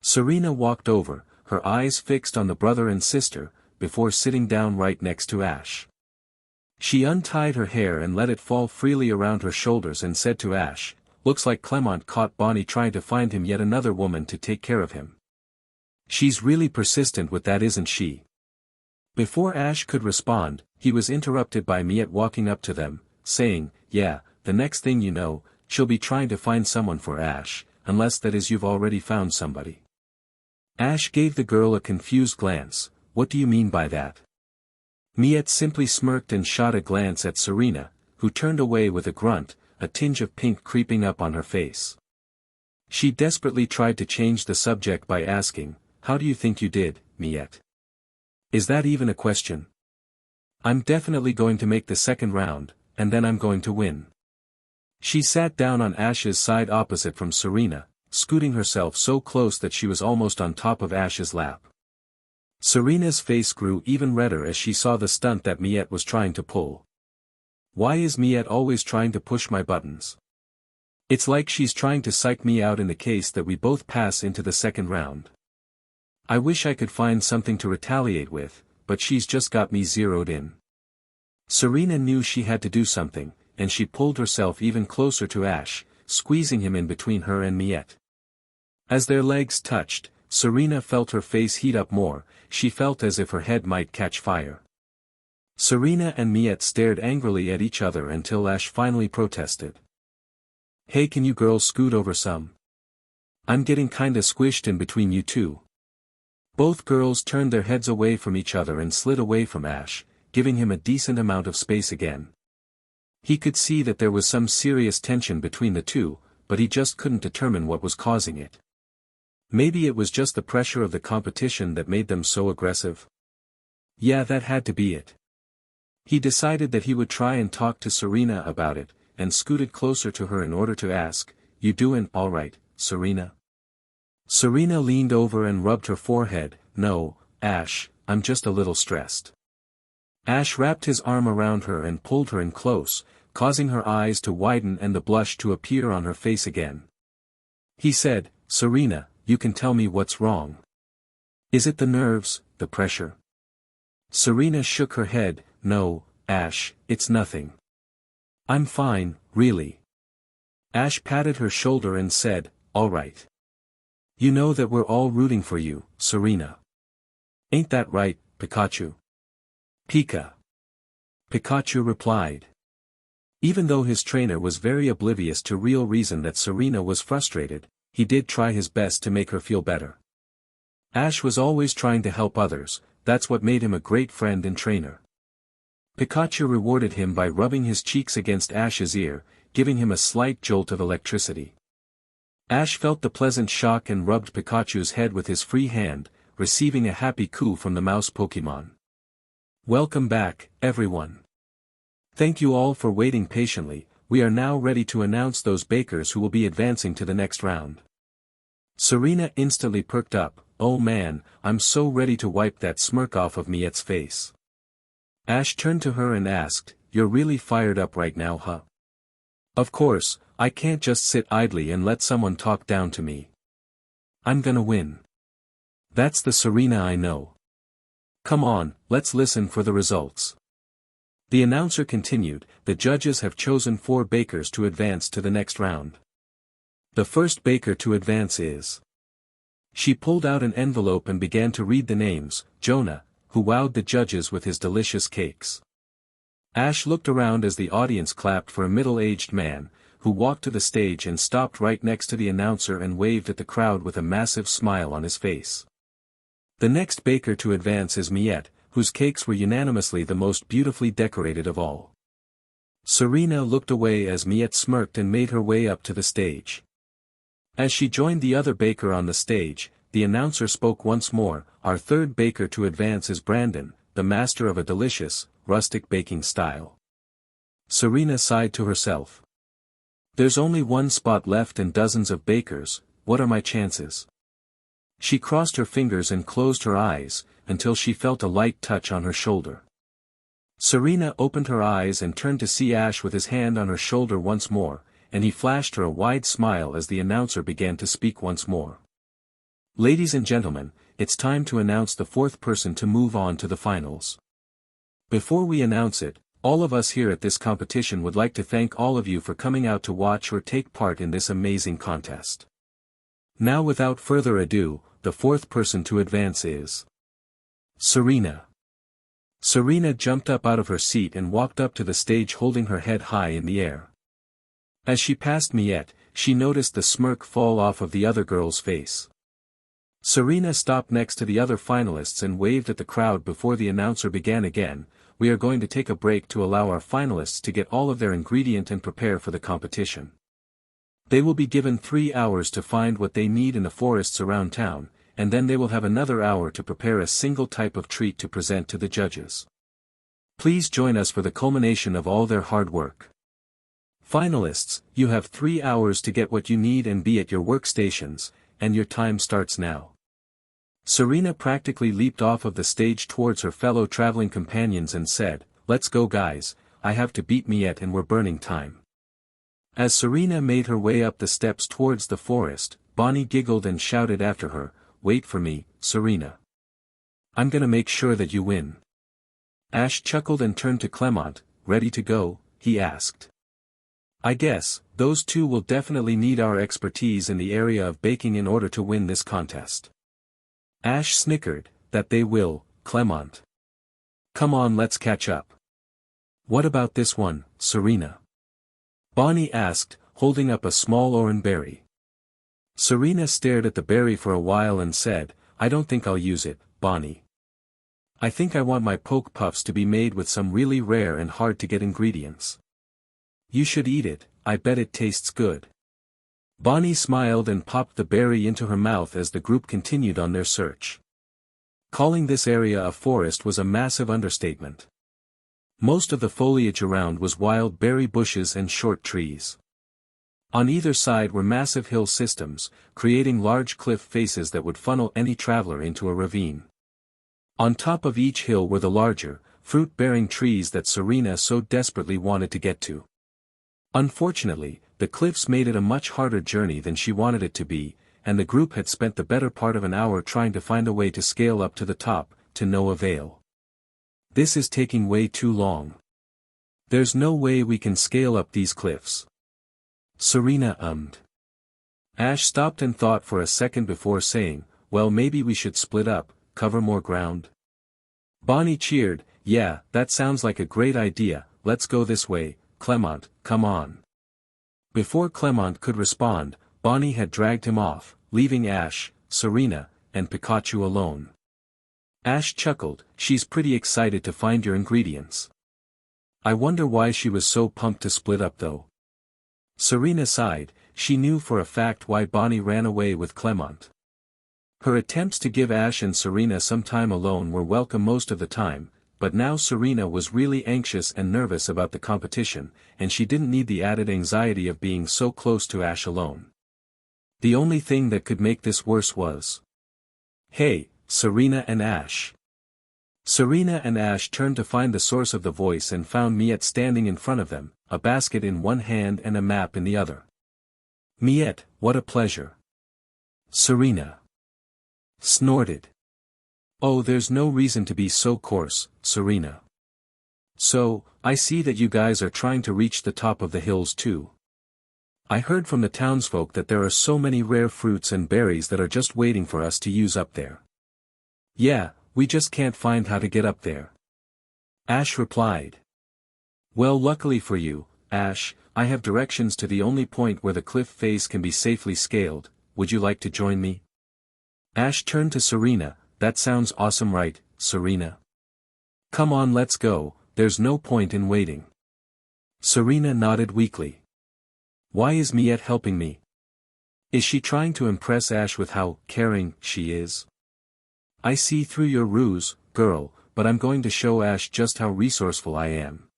Serena walked over, her eyes fixed on the brother and sister, before sitting down right next to Ash. She untied her hair and let it fall freely around her shoulders and said to Ash, "Looks like Clemont caught Bonnie trying to find him yet another woman to take care of him. She's really persistent with that, isn't she?" Before Ash could respond, he was interrupted by Miette walking up to them, saying, "Yeah, the next thing you know, she'll be trying to find someone for Ash, unless that is you've already found somebody." Ash gave the girl a confused glance. "What do you mean by that?" Miette simply smirked and shot a glance at Serena, who turned away with a grunt, a tinge of pink creeping up on her face. She desperately tried to change the subject by asking, "How do you think you did, Miette? Is that even a question? I'm definitely going to make the second round, and then I'm going to win." She sat down on Ash's side opposite from Serena, scooting herself so close that she was almost on top of Ash's lap. Serena's face grew even redder as she saw the stunt that Miette was trying to pull. Why is Miette always trying to push my buttons? It's like she's trying to psych me out in the case that we both pass into the second round. I wish I could find something to retaliate with, but she's just got me zeroed in. Serena knew she had to do something, and she pulled herself even closer to Ash, squeezing him in between her and Miette. As their legs touched, Serena felt her face heat up more. She felt as if her head might catch fire. Serena and Miette stared angrily at each other until Ash finally protested. "Hey, can you girls scoot over some? I'm getting kinda squished in between you two." Both girls turned their heads away from each other and slid away from Ash, giving him a decent amount of space again. He could see that there was some serious tension between the two, but he just couldn't determine what was causing it. Maybe it was just the pressure of the competition that made them so aggressive. Yeah, that had to be it. He decided that he would try and talk to Serena about it, and scooted closer to her in order to ask, "You doin' all right, Serena?" Serena leaned over and rubbed her forehead. "No, Ash, I'm just a little stressed." Ash wrapped his arm around her and pulled her in close, causing her eyes to widen and the blush to appear on her face again. He said, "Serena, you can tell me what's wrong. Is it the nerves, the pressure?" Serena shook her head. "No, Ash, it's nothing. I'm fine, really." Ash patted her shoulder and said, "All right. You know that we're all rooting for you, Serena. Ain't that right, Pikachu?" "Pika." Pikachu replied. Even though his trainer was very oblivious to real reason that Serena was frustrated, he did try his best to make her feel better. Ash was always trying to help others, that's what made him a great friend and trainer. Pikachu rewarded him by rubbing his cheeks against Ash's ear, giving him a slight jolt of electricity. Ash felt the pleasant shock and rubbed Pikachu's head with his free hand, receiving a happy coo from the mouse Pokémon. "Welcome back, everyone. Thank you all for waiting patiently. We are now ready to announce those bakers who will be advancing to the next round." Serena instantly perked up. "Oh man, I'm so ready to wipe that smirk off of Miette's face." Ash turned to her and asked, "You're really fired up right now, huh?" "Of course, I can't just sit idly and let someone talk down to me. I'm gonna win. That's the Serena I know. Come on, let's listen for the results." The announcer continued, "The judges have chosen 4 bakers to advance to the next round. The first baker to advance is..." She pulled out an envelope and began to read the names. Jonah, who wowed the judges with his delicious cakes. Ash looked around as the audience clapped for a middle-aged man, who walked to the stage and stopped right next to the announcer and waved at the crowd with a massive smile on his face. The next baker to advance is Miette, whose cakes were unanimously the most beautifully decorated of all. Serena looked away as Miette smirked and made her way up to the stage. As she joined the other baker on the stage, the announcer spoke once more. "Our third baker to advance is Brandon, the master of a delicious, rustic baking style." Serena sighed to herself. "There's only one spot left and dozens of bakers. What are my chances?" She crossed her fingers and closed her eyes, until she felt a light touch on her shoulder. Serena opened her eyes and turned to see Ash with his hand on her shoulder once more, and he flashed her a wide smile as the announcer began to speak once more. "Ladies and gentlemen, it's time to announce the 4th person to move on to the finals. Before we announce it, all of us here at this competition would like to thank all of you for coming out to watch or take part in this amazing contest. Now without further ado, the 4th person to advance is..." "Serena." Serena jumped up out of her seat and walked up to the stage holding her head high in the air. As she passed Miette, she noticed the smirk fall off of the other girl's face. Serena stopped next to the other finalists and waved at the crowd before the announcer began again. We are going to take a break to allow our finalists to get all of their ingredient and prepare for the competition. They will be given 3 hours to find what they need in the forests around town, and then they will have another hour to prepare a single type of treat to present to the judges. Please join us for the culmination of all their hard work. Finalists, you have 3 hours to get what you need and be at your workstations, and your time starts now. Serena practically leaped off of the stage towards her fellow traveling companions and said, "Let's go guys, I have to beat Miette and we're burning time." As Serena made her way up the steps towards the forest, Bonnie giggled and shouted after her, "Wait for me, Serena. I'm gonna make sure that you win." Ash chuckled and turned to Clemont. "Ready to go?" he asked. "I guess, those two will definitely need our expertise in the area of baking in order to win this contest." Ash snickered, "That they will, Clemont. Come on, let's catch up." "What about this one, Serena?" Bonnie asked, holding up a small orange berry. Serena stared at the berry for a while and said, "I don't think I'll use it, Bonnie. I think I want my poke puffs to be made with some really rare and hard-to-get ingredients." "You should eat it, I bet it tastes good." Bonnie smiled and popped the berry into her mouth as the group continued on their search. Calling this area a forest was a massive understatement. Most of the foliage around was wild berry bushes and short trees. On either side were massive hill systems, creating large cliff faces that would funnel any traveler into a ravine. On top of each hill were the larger, fruit-bearing trees that Serena so desperately wanted to get to. Unfortunately, the cliffs made it a much harder journey than she wanted it to be, and the group had spent the better part of an hour trying to find a way to scale up to the top, to no avail. "This is taking way too long. There's no way we can scale up these cliffs." Serena ummed. Ash stopped and thought for a second before saying, "Well, maybe we should split up, cover more ground." Bonnie cheered, "Yeah, that sounds like a great idea, let's go this way, Clemont, come on." Before Clemont could respond, Bonnie had dragged him off, leaving Ash, Serena, and Pikachu alone. Ash chuckled, "She's pretty excited to find your ingredients. I wonder why she was so pumped to split up though." Serena sighed, she knew for a fact why Bonnie ran away with Clemont. Her attempts to give Ash and Serena some time alone were welcome most of the time, but now Serena was really anxious and nervous about the competition, and she didn't need the added anxiety of being so close to Ash alone. The only thing that could make this worse was, "Hey, Serena and Ash." Serena and Ash turned to find the source of the voice and found Miette standing in front of them, a basket in one hand and a map in the other. "Miette, what a pleasure." Serena snorted. "Oh, there's no reason to be so coarse, Serena. So, I see that you guys are trying to reach the top of the hills too. I heard from the townsfolk that there are so many rare fruits and berries that are just waiting for us to use up there." "Yeah, we just can't find how to get up there." Ash replied. "Well, luckily for you, Ash, I have directions to the only point where the cliff face can be safely scaled. Would you like to join me?" Ash turned to Serena. "That sounds awesome, right, Serena? Come on, let's go, there's no point in waiting." Serena nodded weakly. "Why is Miette helping me? Is she trying to impress Ash with how caring she is?" "I see through your ruse, girl, but I'm going to show Ash just how resourceful I am.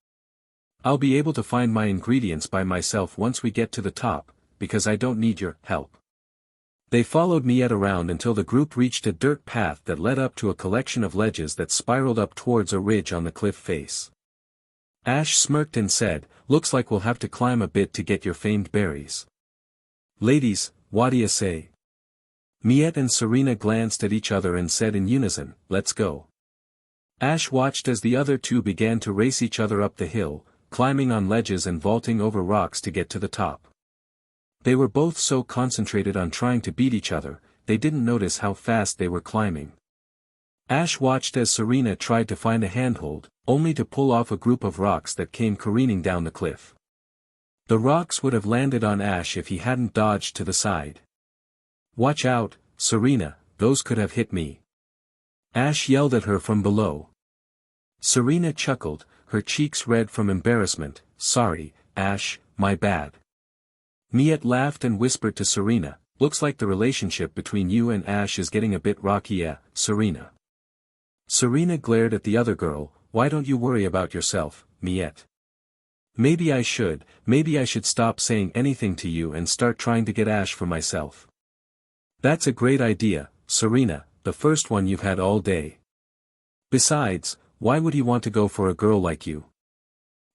I'll be able to find my ingredients by myself once we get to the top, because I don't need your help." They followed Miette around until the group reached a dirt path that led up to a collection of ledges that spiraled up towards a ridge on the cliff face. Ash smirked and said, "Looks like we'll have to climb a bit to get your famed berries. Ladies, what do you say?" Miette and Serena glanced at each other and said in unison, "Let's go." Ash watched as the other two began to race each other up the hill, climbing on ledges and vaulting over rocks to get to the top. They were both so concentrated on trying to beat each other, they didn't notice how fast they were climbing. Ash watched as Serena tried to find a handhold, only to pull off a group of rocks that came careening down the cliff. The rocks would have landed on Ash if he hadn't dodged to the side. "Watch out, Serena, those could have hit me." Ash yelled at her from below. Serena chuckled, her cheeks red from embarrassment. "Sorry, Ash, my bad." Miette laughed and whispered to Serena, "Looks like the relationship between you and Ash is getting a bit rocky, Serena." Serena glared at the other girl. "Why don't you worry about yourself, Miette?" Maybe I should stop saying anything to you and start trying to get Ash for myself." "That's a great idea, Serena, the first one you've had all day. Besides, why would he want to go for a girl like you?"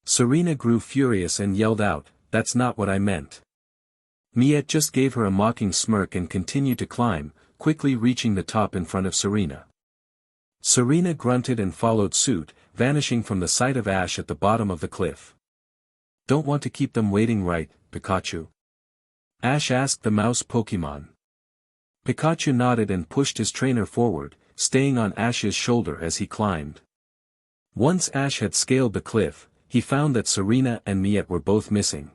Serena grew furious and yelled out, "That's not what I meant." Miette just gave her a mocking smirk and continued to climb, quickly reaching the top in front of Serena. Serena grunted and followed suit, vanishing from the sight of Ash at the bottom of the cliff. "Don't want to keep them waiting, right, Pikachu?" Ash asked the mouse Pokémon. Pikachu nodded and pushed his trainer forward, staying on Ash's shoulder as he climbed. Once Ash had scaled the cliff, he found that Serena and Miette were both missing.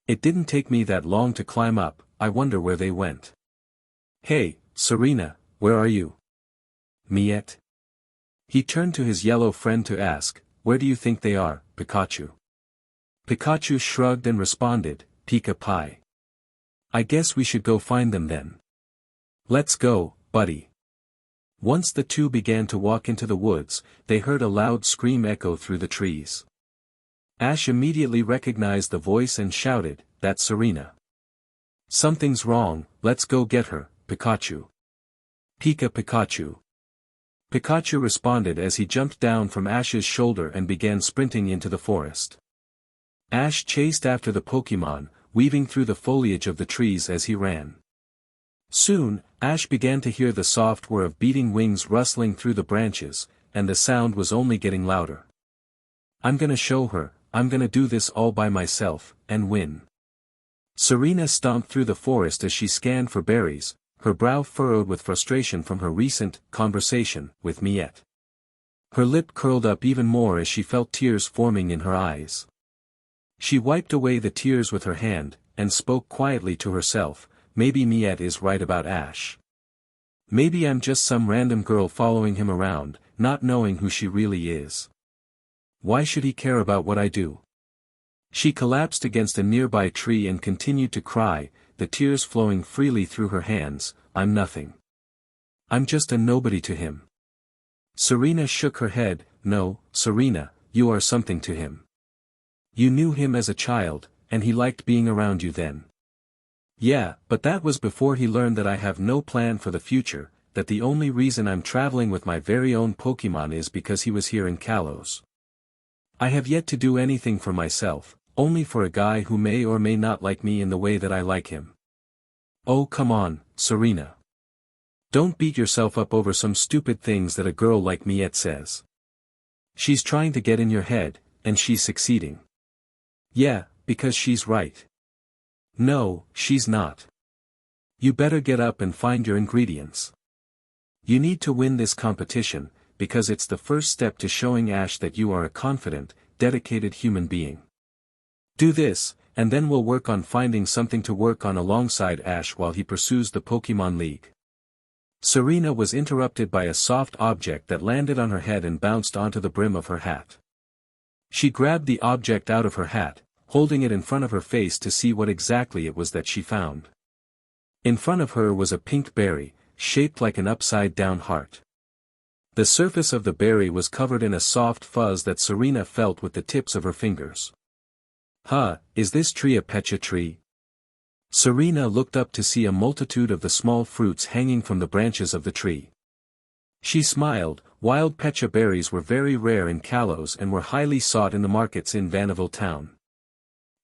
"It didn't take me that long to climb up, I wonder where they went." "Hey, Serena, where are you?" "Miette?" He turned to his yellow friend to ask, "Where do you think they are, Pikachu?" Pikachu shrugged and responded, "Pika Pie. I guess we should go find them then." "Let's go, buddy." Once the two began to walk into the woods, they heard a loud scream echo through the trees. Ash immediately recognized the voice and shouted, "That's Serena." "Something's wrong, let's go get her, Pikachu." "Pika Pikachu." Pikachu responded as he jumped down from Ash's shoulder and began sprinting into the forest. Ash chased after the Pokémon, weaving through the foliage of the trees as he ran. Soon, Ash began to hear the soft whir of beating wings rustling through the branches, and the sound was only getting louder. "I'm gonna show her, I'm gonna do this all by myself, and win." Serena stomped through the forest as she scanned for berries, her brow furrowed with frustration from her recent conversation with Miette. Her lip curled up even more as she felt tears forming in her eyes. She wiped away the tears with her hand, and spoke quietly to herself, "Maybe Miette is right about Ash. Maybe I'm just some random girl following him around, not knowing who she really is. Why should he care about what I do?" She collapsed against a nearby tree and continued to cry, the tears flowing freely through her hands. "I'm nothing. I'm just a nobody to him." Serena shook her head. "No, Serena, you are something to him. You knew him as a child, and he liked being around you then." "Yeah, but that was before he learned that I have no plan for the future, that the only reason I'm traveling with my very own Pokémon is because he was here in Kalos. I have yet to do anything for myself, only for a guy who may or may not like me in the way that I like him." "Oh come on, Serena. Don't beat yourself up over some stupid things that a girl like Miette says. She's trying to get in your head, and she's succeeding." "Yeah, because she's right." "No, she's not. You better get up and find your ingredients. You need to win this competition, because it's the first step to showing Ash that you are a confident, dedicated human being. Do this, and then we'll work on finding something to work on alongside Ash while he pursues the Pokémon League." Serena was interrupted by a soft object that landed on her head and bounced onto the brim of her hat. She grabbed the object out of her hat, holding it in front of her face to see what exactly it was that she found. In front of her was a pink berry, shaped like an upside-down heart. The surface of the berry was covered in a soft fuzz that Serena felt with the tips of her fingers. "Huh, is this tree a pecha tree?" Serena looked up to see a multitude of the small fruits hanging from the branches of the tree. She smiled. Wild pecha berries were very rare in Kalos and were highly sought in the markets in Vanilleville town.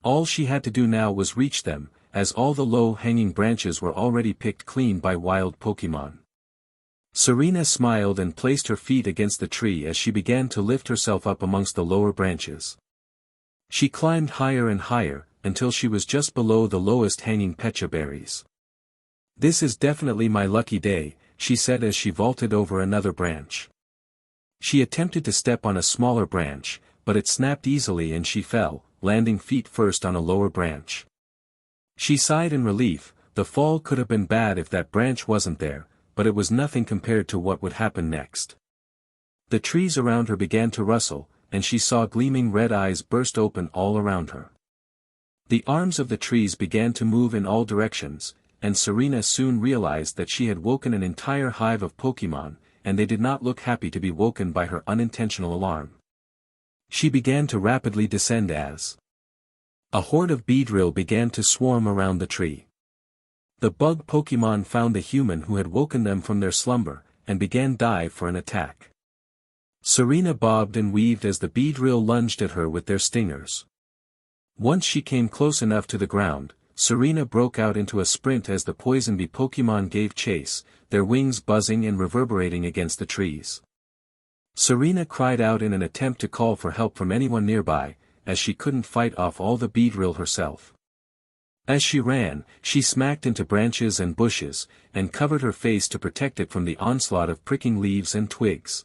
All she had to do now was reach them, as all the low-hanging branches were already picked clean by wild Pokémon. Serena smiled and placed her feet against the tree as she began to lift herself up amongst the lower branches. She climbed higher and higher, until she was just below the lowest hanging pecha berries. "This is definitely my lucky day," she said as she vaulted over another branch. She attempted to step on a smaller branch, but it snapped easily and she fell, landing feet first on a lower branch. She sighed in relief. The fall could have been bad if that branch wasn't there, but it was nothing compared to what would happen next. The trees around her began to rustle, and she saw gleaming red eyes burst open all around her. The arms of the trees began to move in all directions, and Serena soon realized that she had woken an entire hive of Pokémon, and they did not look happy to be woken by her unintentional alarm. She began to rapidly descend as a horde of Beedrill began to swarm around the tree. The bug Pokémon found the human who had woken them from their slumber, and began dive for an attack. Serena bobbed and weaved as the Beedrill lunged at her with their stingers. Once she came close enough to the ground, Serena broke out into a sprint as the poison bee Pokémon gave chase, their wings buzzing and reverberating against the trees. Serena cried out in an attempt to call for help from anyone nearby, as she couldn't fight off all the Beedrill herself. As she ran, she smacked into branches and bushes, and covered her face to protect it from the onslaught of pricking leaves and twigs.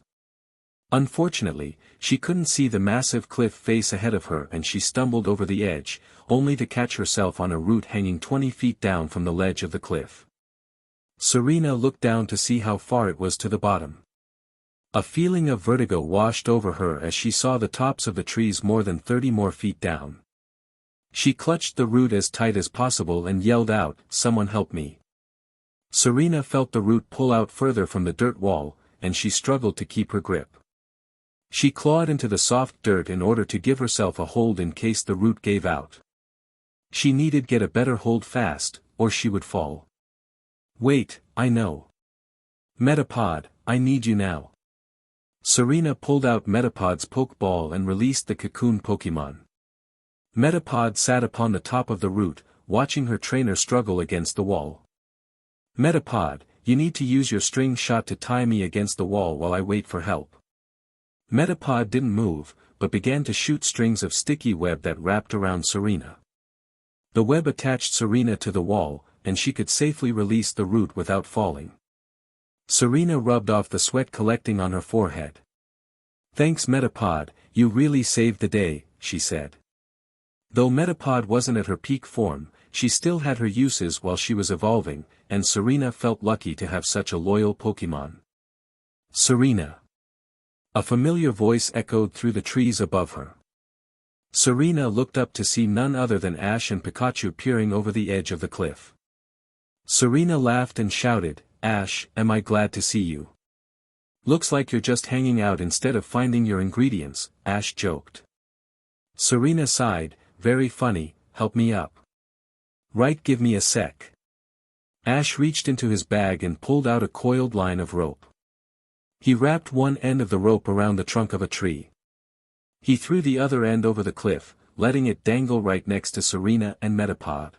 Unfortunately, she couldn't see the massive cliff face ahead of her and she stumbled over the edge, only to catch herself on a root hanging 20 feet down from the ledge of the cliff. Serena looked down to see how far it was to the bottom. A feeling of vertigo washed over her as she saw the tops of the trees more than 30 more feet down. She clutched the root as tight as possible and yelled out, "Someone help me." Serena felt the root pull out further from the dirt wall, and she struggled to keep her grip. She clawed into the soft dirt in order to give herself a hold in case the root gave out. She needed to get a better hold fast, or she would fall. "Wait, I know. Metapod, I need you now." Serena pulled out Metapod's Pokeball and released the cocoon Pokémon. Metapod sat upon the top of the root, watching her trainer struggle against the wall. "Metapod, you need to use your string shot to tie me against the wall while I wait for help." Metapod didn't move, but began to shoot strings of sticky web that wrapped around Serena. The web attached Serena to the wall, and she could safely release the root without falling. Serena rubbed off the sweat collecting on her forehead. "Thanks Metapod, you really saved the day," she said. Though Metapod wasn't at her peak form, she still had her uses while she was evolving, and Serena felt lucky to have such a loyal Pokémon. "Serena." A familiar voice echoed through the trees above her. Serena looked up to see none other than Ash and Pikachu peering over the edge of the cliff. Serena laughed and shouted, "Ash, am I glad to see you. Looks like you're just hanging out instead of finding your ingredients," Ash joked. Serena sighed, "Very funny, help me up." "Right, give me a sec." Ash reached into his bag and pulled out a coiled line of rope. He wrapped one end of the rope around the trunk of a tree. He threw the other end over the cliff, letting it dangle right next to Serena and Metapod.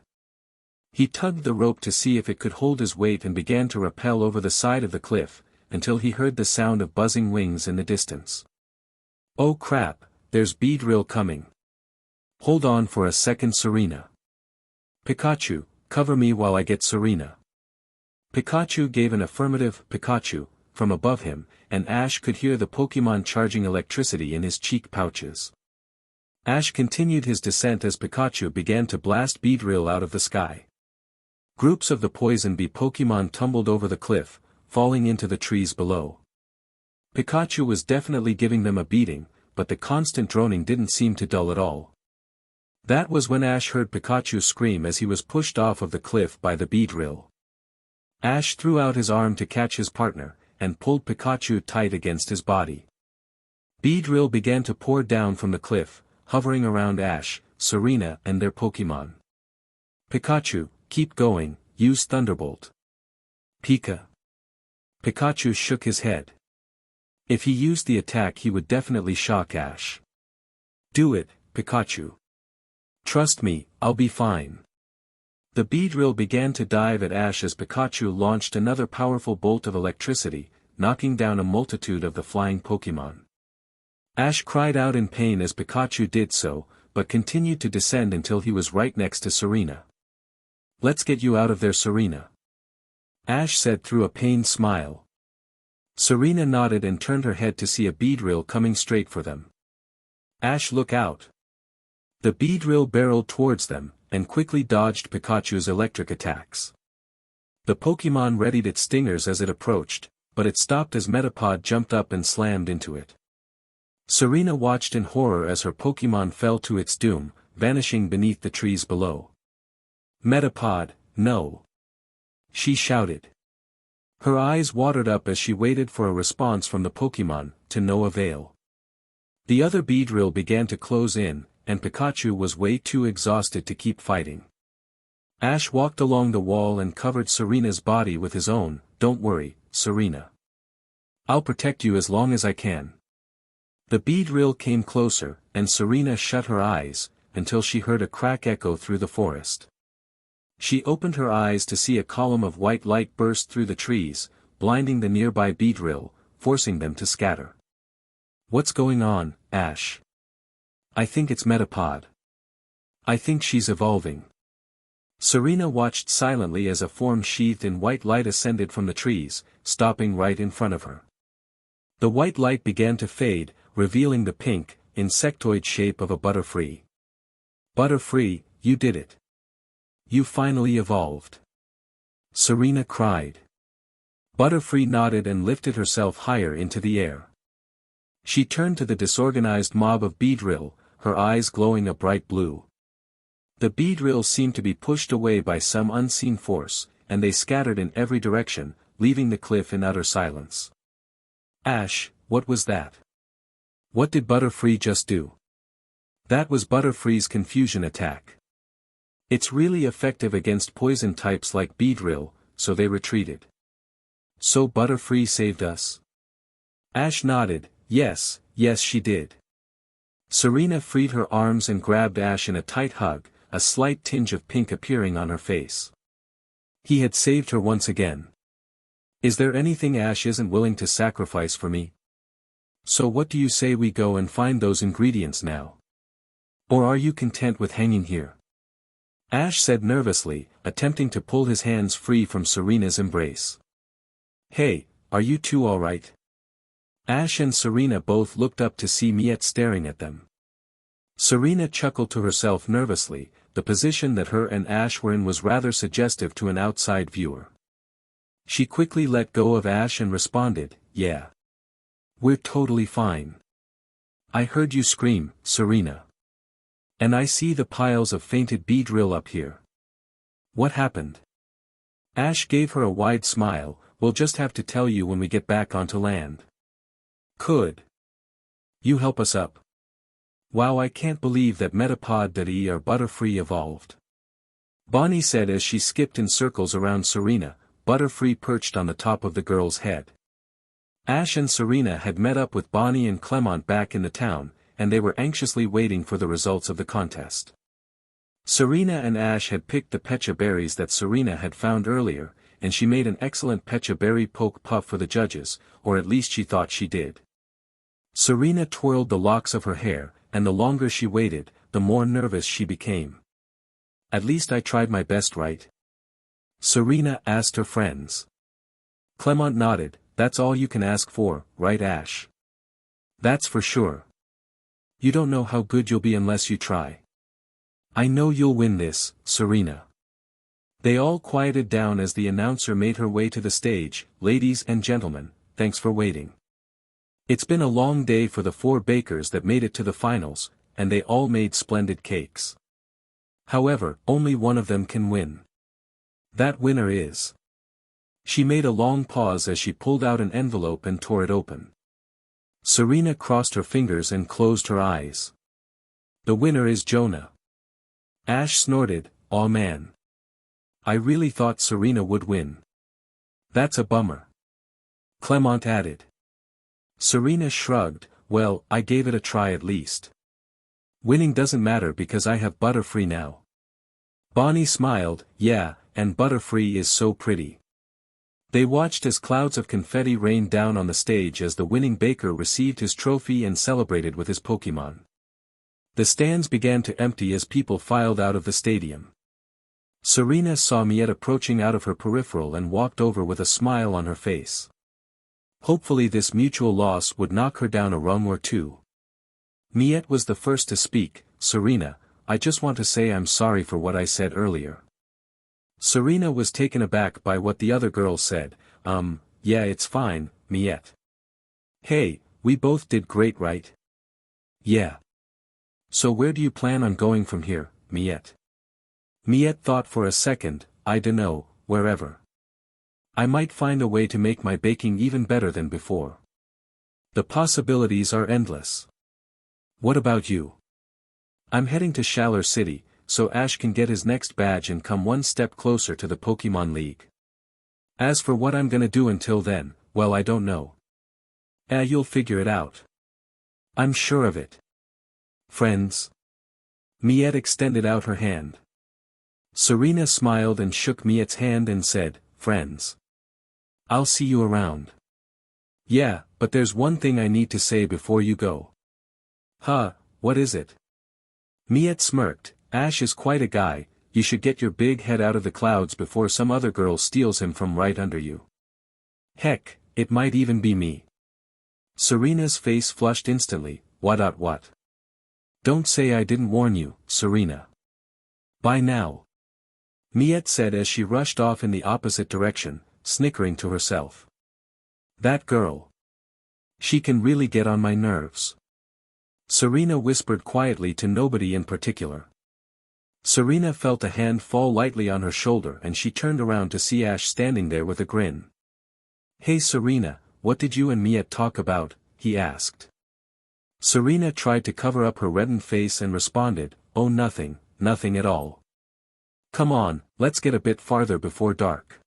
He tugged the rope to see if it could hold his weight and began to rappel over the side of the cliff, until he heard the sound of buzzing wings in the distance. "Oh crap, there's Beedrill coming. Hold on for a second Serena. Pikachu, cover me while I get Serena." Pikachu gave an affirmative Pikachu from above him, and Ash could hear the Pokémon charging electricity in his cheek pouches. Ash continued his descent as Pikachu began to blast Beedrill out of the sky. Groups of the poison bee Pokémon tumbled over the cliff, falling into the trees below. Pikachu was definitely giving them a beating, but the constant droning didn't seem to dull at all. That was when Ash heard Pikachu scream as he was pushed off of the cliff by the Beedrill. Ash threw out his arm to catch his partner, and pulled Pikachu tight against his body. Beedrill began to pour down from the cliff, hovering around Ash, Serena and their Pokémon. "Pikachu, keep going, use Thunderbolt." "Pika." Pikachu shook his head. If he used the attack he would definitely shock Ash. "Do it, Pikachu. Trust me, I'll be fine." The Beedrill began to dive at Ash as Pikachu launched another powerful bolt of electricity, knocking down a multitude of the flying Pokémon. Ash cried out in pain as Pikachu did so, but continued to descend until he was right next to Serena. "Let's get you out of there, Serena." Ash said through a pained smile. Serena nodded and turned her head to see a Beedrill coming straight for them. Ash, look out. The Beedrill barreled towards them, and quickly dodged Pikachu's electric attacks. The Pokémon readied its stingers as it approached, but it stopped as Metapod jumped up and slammed into it. Serena watched in horror as her Pokémon fell to its doom, vanishing beneath the trees below. Metapod, no! She shouted. Her eyes watered up as she waited for a response from the Pokémon, to no avail. The other Beedrill began to close in, and Pikachu was way too exhausted to keep fighting. Ash walked along the wall and covered Serena's body with his own. Don't worry, Serena. I'll protect you as long as I can. The Beedrill came closer, and Serena shut her eyes, until she heard a crack echo through the forest. She opened her eyes to see a column of white light burst through the trees, blinding the nearby Beedrill, forcing them to scatter. What's going on, Ash? I think it's Metapod. I think she's evolving. Serena watched silently as a form sheathed in white light ascended from the trees, stopping right in front of her. The white light began to fade, revealing the pink, insectoid shape of a Butterfree. Butterfree, you did it. You finally evolved. Serena cried. Butterfree nodded and lifted herself higher into the air. She turned to the disorganized mob of Beedrill, her eyes glowing a bright blue. The Beedrill seemed to be pushed away by some unseen force, and they scattered in every direction, leaving the cliff in utter silence. Ash, what was that? What did Butterfree just do? That was Butterfree's confusion attack. It's really effective against poison types like Beedrill, so they retreated. So Butterfree saved us? Ash nodded. Yes she did. Serena freed her arms and grabbed Ash in a tight hug, a slight tinge of pink appearing on her face. He had saved her once again. Is there anything Ash isn't willing to sacrifice for me? So what do you say we go and find those ingredients now? Or are you content with hanging here? Ash said nervously, attempting to pull his hands free from Serena's embrace. Hey, are you two alright? Ash and Serena both looked up to see Miette staring at them. Serena chuckled to herself nervously. The position that her and Ash were in was rather suggestive to an outside viewer. She quickly let go of Ash and responded, yeah. We're totally fine. I heard you scream, Serena. And I see the piles of fainted Beedrill up here. What happened? Ash gave her a wide smile. We'll just have to tell you when we get back onto land. Could you help us up? Wow, I can't believe that Metapod.e or Butterfree evolved. Bonnie said as she skipped in circles around Serena, Butterfree perched on the top of the girl's head. Ash and Serena had met up with Bonnie and Clemont back in the town, and they were anxiously waiting for the results of the contest. Serena and Ash had picked the Pecha berries that Serena had found earlier, and she made an excellent Pecha berry poke puff for the judges, or at least she thought she did. Serena twirled the locks of her hair, and the longer she waited, the more nervous she became. At least I tried my best, right? Serena asked her friends. Clemont nodded. That's all you can ask for, right, Ash? That's for sure. You don't know how good you'll be unless you try. I know you'll win this, Serena. They all quieted down as the announcer made her way to the stage. Ladies and gentlemen, thanks for waiting. It's been a long day for the 4 bakers that made it to the finals, and they all made splendid cakes. However, only one of them can win. That winner is. She made a long pause as she pulled out an envelope and tore it open. Serena crossed her fingers and closed her eyes. The winner is Jonah. Ash snorted, "Aw man. I really thought Serena would win. That's a bummer." Clemont added. Serena shrugged, "Well, I gave it a try at least. Winning doesn't matter because I have Butterfree now." Bonnie smiled, "Yeah, and Butterfree is so pretty." They watched as clouds of confetti rained down on the stage as the winning baker received his trophy and celebrated with his Pokémon. The stands began to empty as people filed out of the stadium. Serena saw Miette approaching out of her peripheral and walked over with a smile on her face. Hopefully this mutual loss would knock her down a rung or two. Miette was the first to speak. Serena, I just want to say I'm sorry for what I said earlier. Serena was taken aback by what the other girl said. Yeah, it's fine, Miette. Hey, we both did great, right? Yeah. So where do you plan on going from here, Miette? Miette thought for a second. I dunno, wherever. I might find a way to make my baking even better than before. The possibilities are endless. What about you? I'm heading to Shaler City, so Ash can get his next badge and come one step closer to the Pokémon League. As for what I'm gonna do until then, well, I don't know. You'll figure it out. I'm sure of it. Friends? Miette extended out her hand. Serena smiled and shook Miette's hand and said, friends. I'll see you around. Yeah, but there's one thing I need to say before you go. Huh, what is it? Miette smirked. Ash is quite a guy, you should get your big head out of the clouds before some other girl steals him from right under you. Heck, it might even be me. Serena's face flushed instantly. What? Don't say I didn't warn you, Serena. By now. Miette said as she rushed off in the opposite direction, snickering to herself. That girl. She can really get on my nerves. Serena whispered quietly to nobody in particular. Serena felt a hand fall lightly on her shoulder and she turned around to see Ash standing there with a grin. Hey Serena, what did you and Miette talk about? He asked. Serena tried to cover up her reddened face and responded, oh nothing at all. Come on, let's get a bit farther before dark.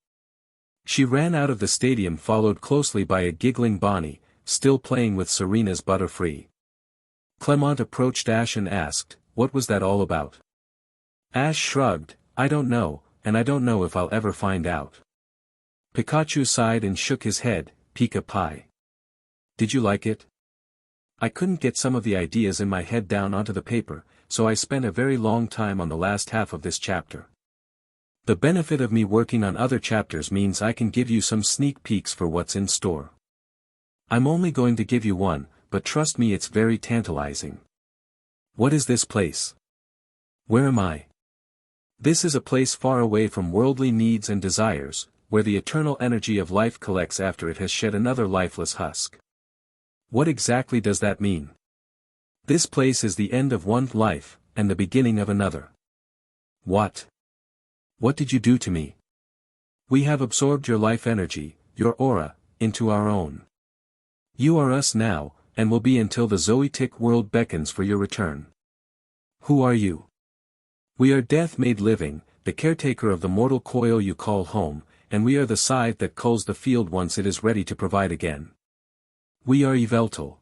She ran out of the stadium followed closely by a giggling Bonnie, still playing with Serena's Butterfree. Clemont approached Ash and asked, what was that all about? Ash shrugged, I don't know, and I don't know if I'll ever find out. Pikachu sighed and shook his head, Pika Pie. Did you like it? I couldn't get some of the ideas in my head down onto the paper, so I spent a very long time on the last half of this chapter. The benefit of me working on other chapters means I can give you some sneak peeks for what's in store. I'm only going to give you one, but trust me it's very tantalizing. What is this place? Where am I? This is a place far away from worldly needs and desires, where the eternal energy of life collects after it has shed another lifeless husk. What exactly does that mean? This place is the end of one life, and the beginning of another. What? What did you do to me? We have absorbed your life energy, your aura, into our own. You are us now, and will be until the Zoetic world beckons for your return. Who are you? We are death made living, the caretaker of the mortal coil you call home, and we are the scythe that culls the field once it is ready to provide again. We are Yveltal.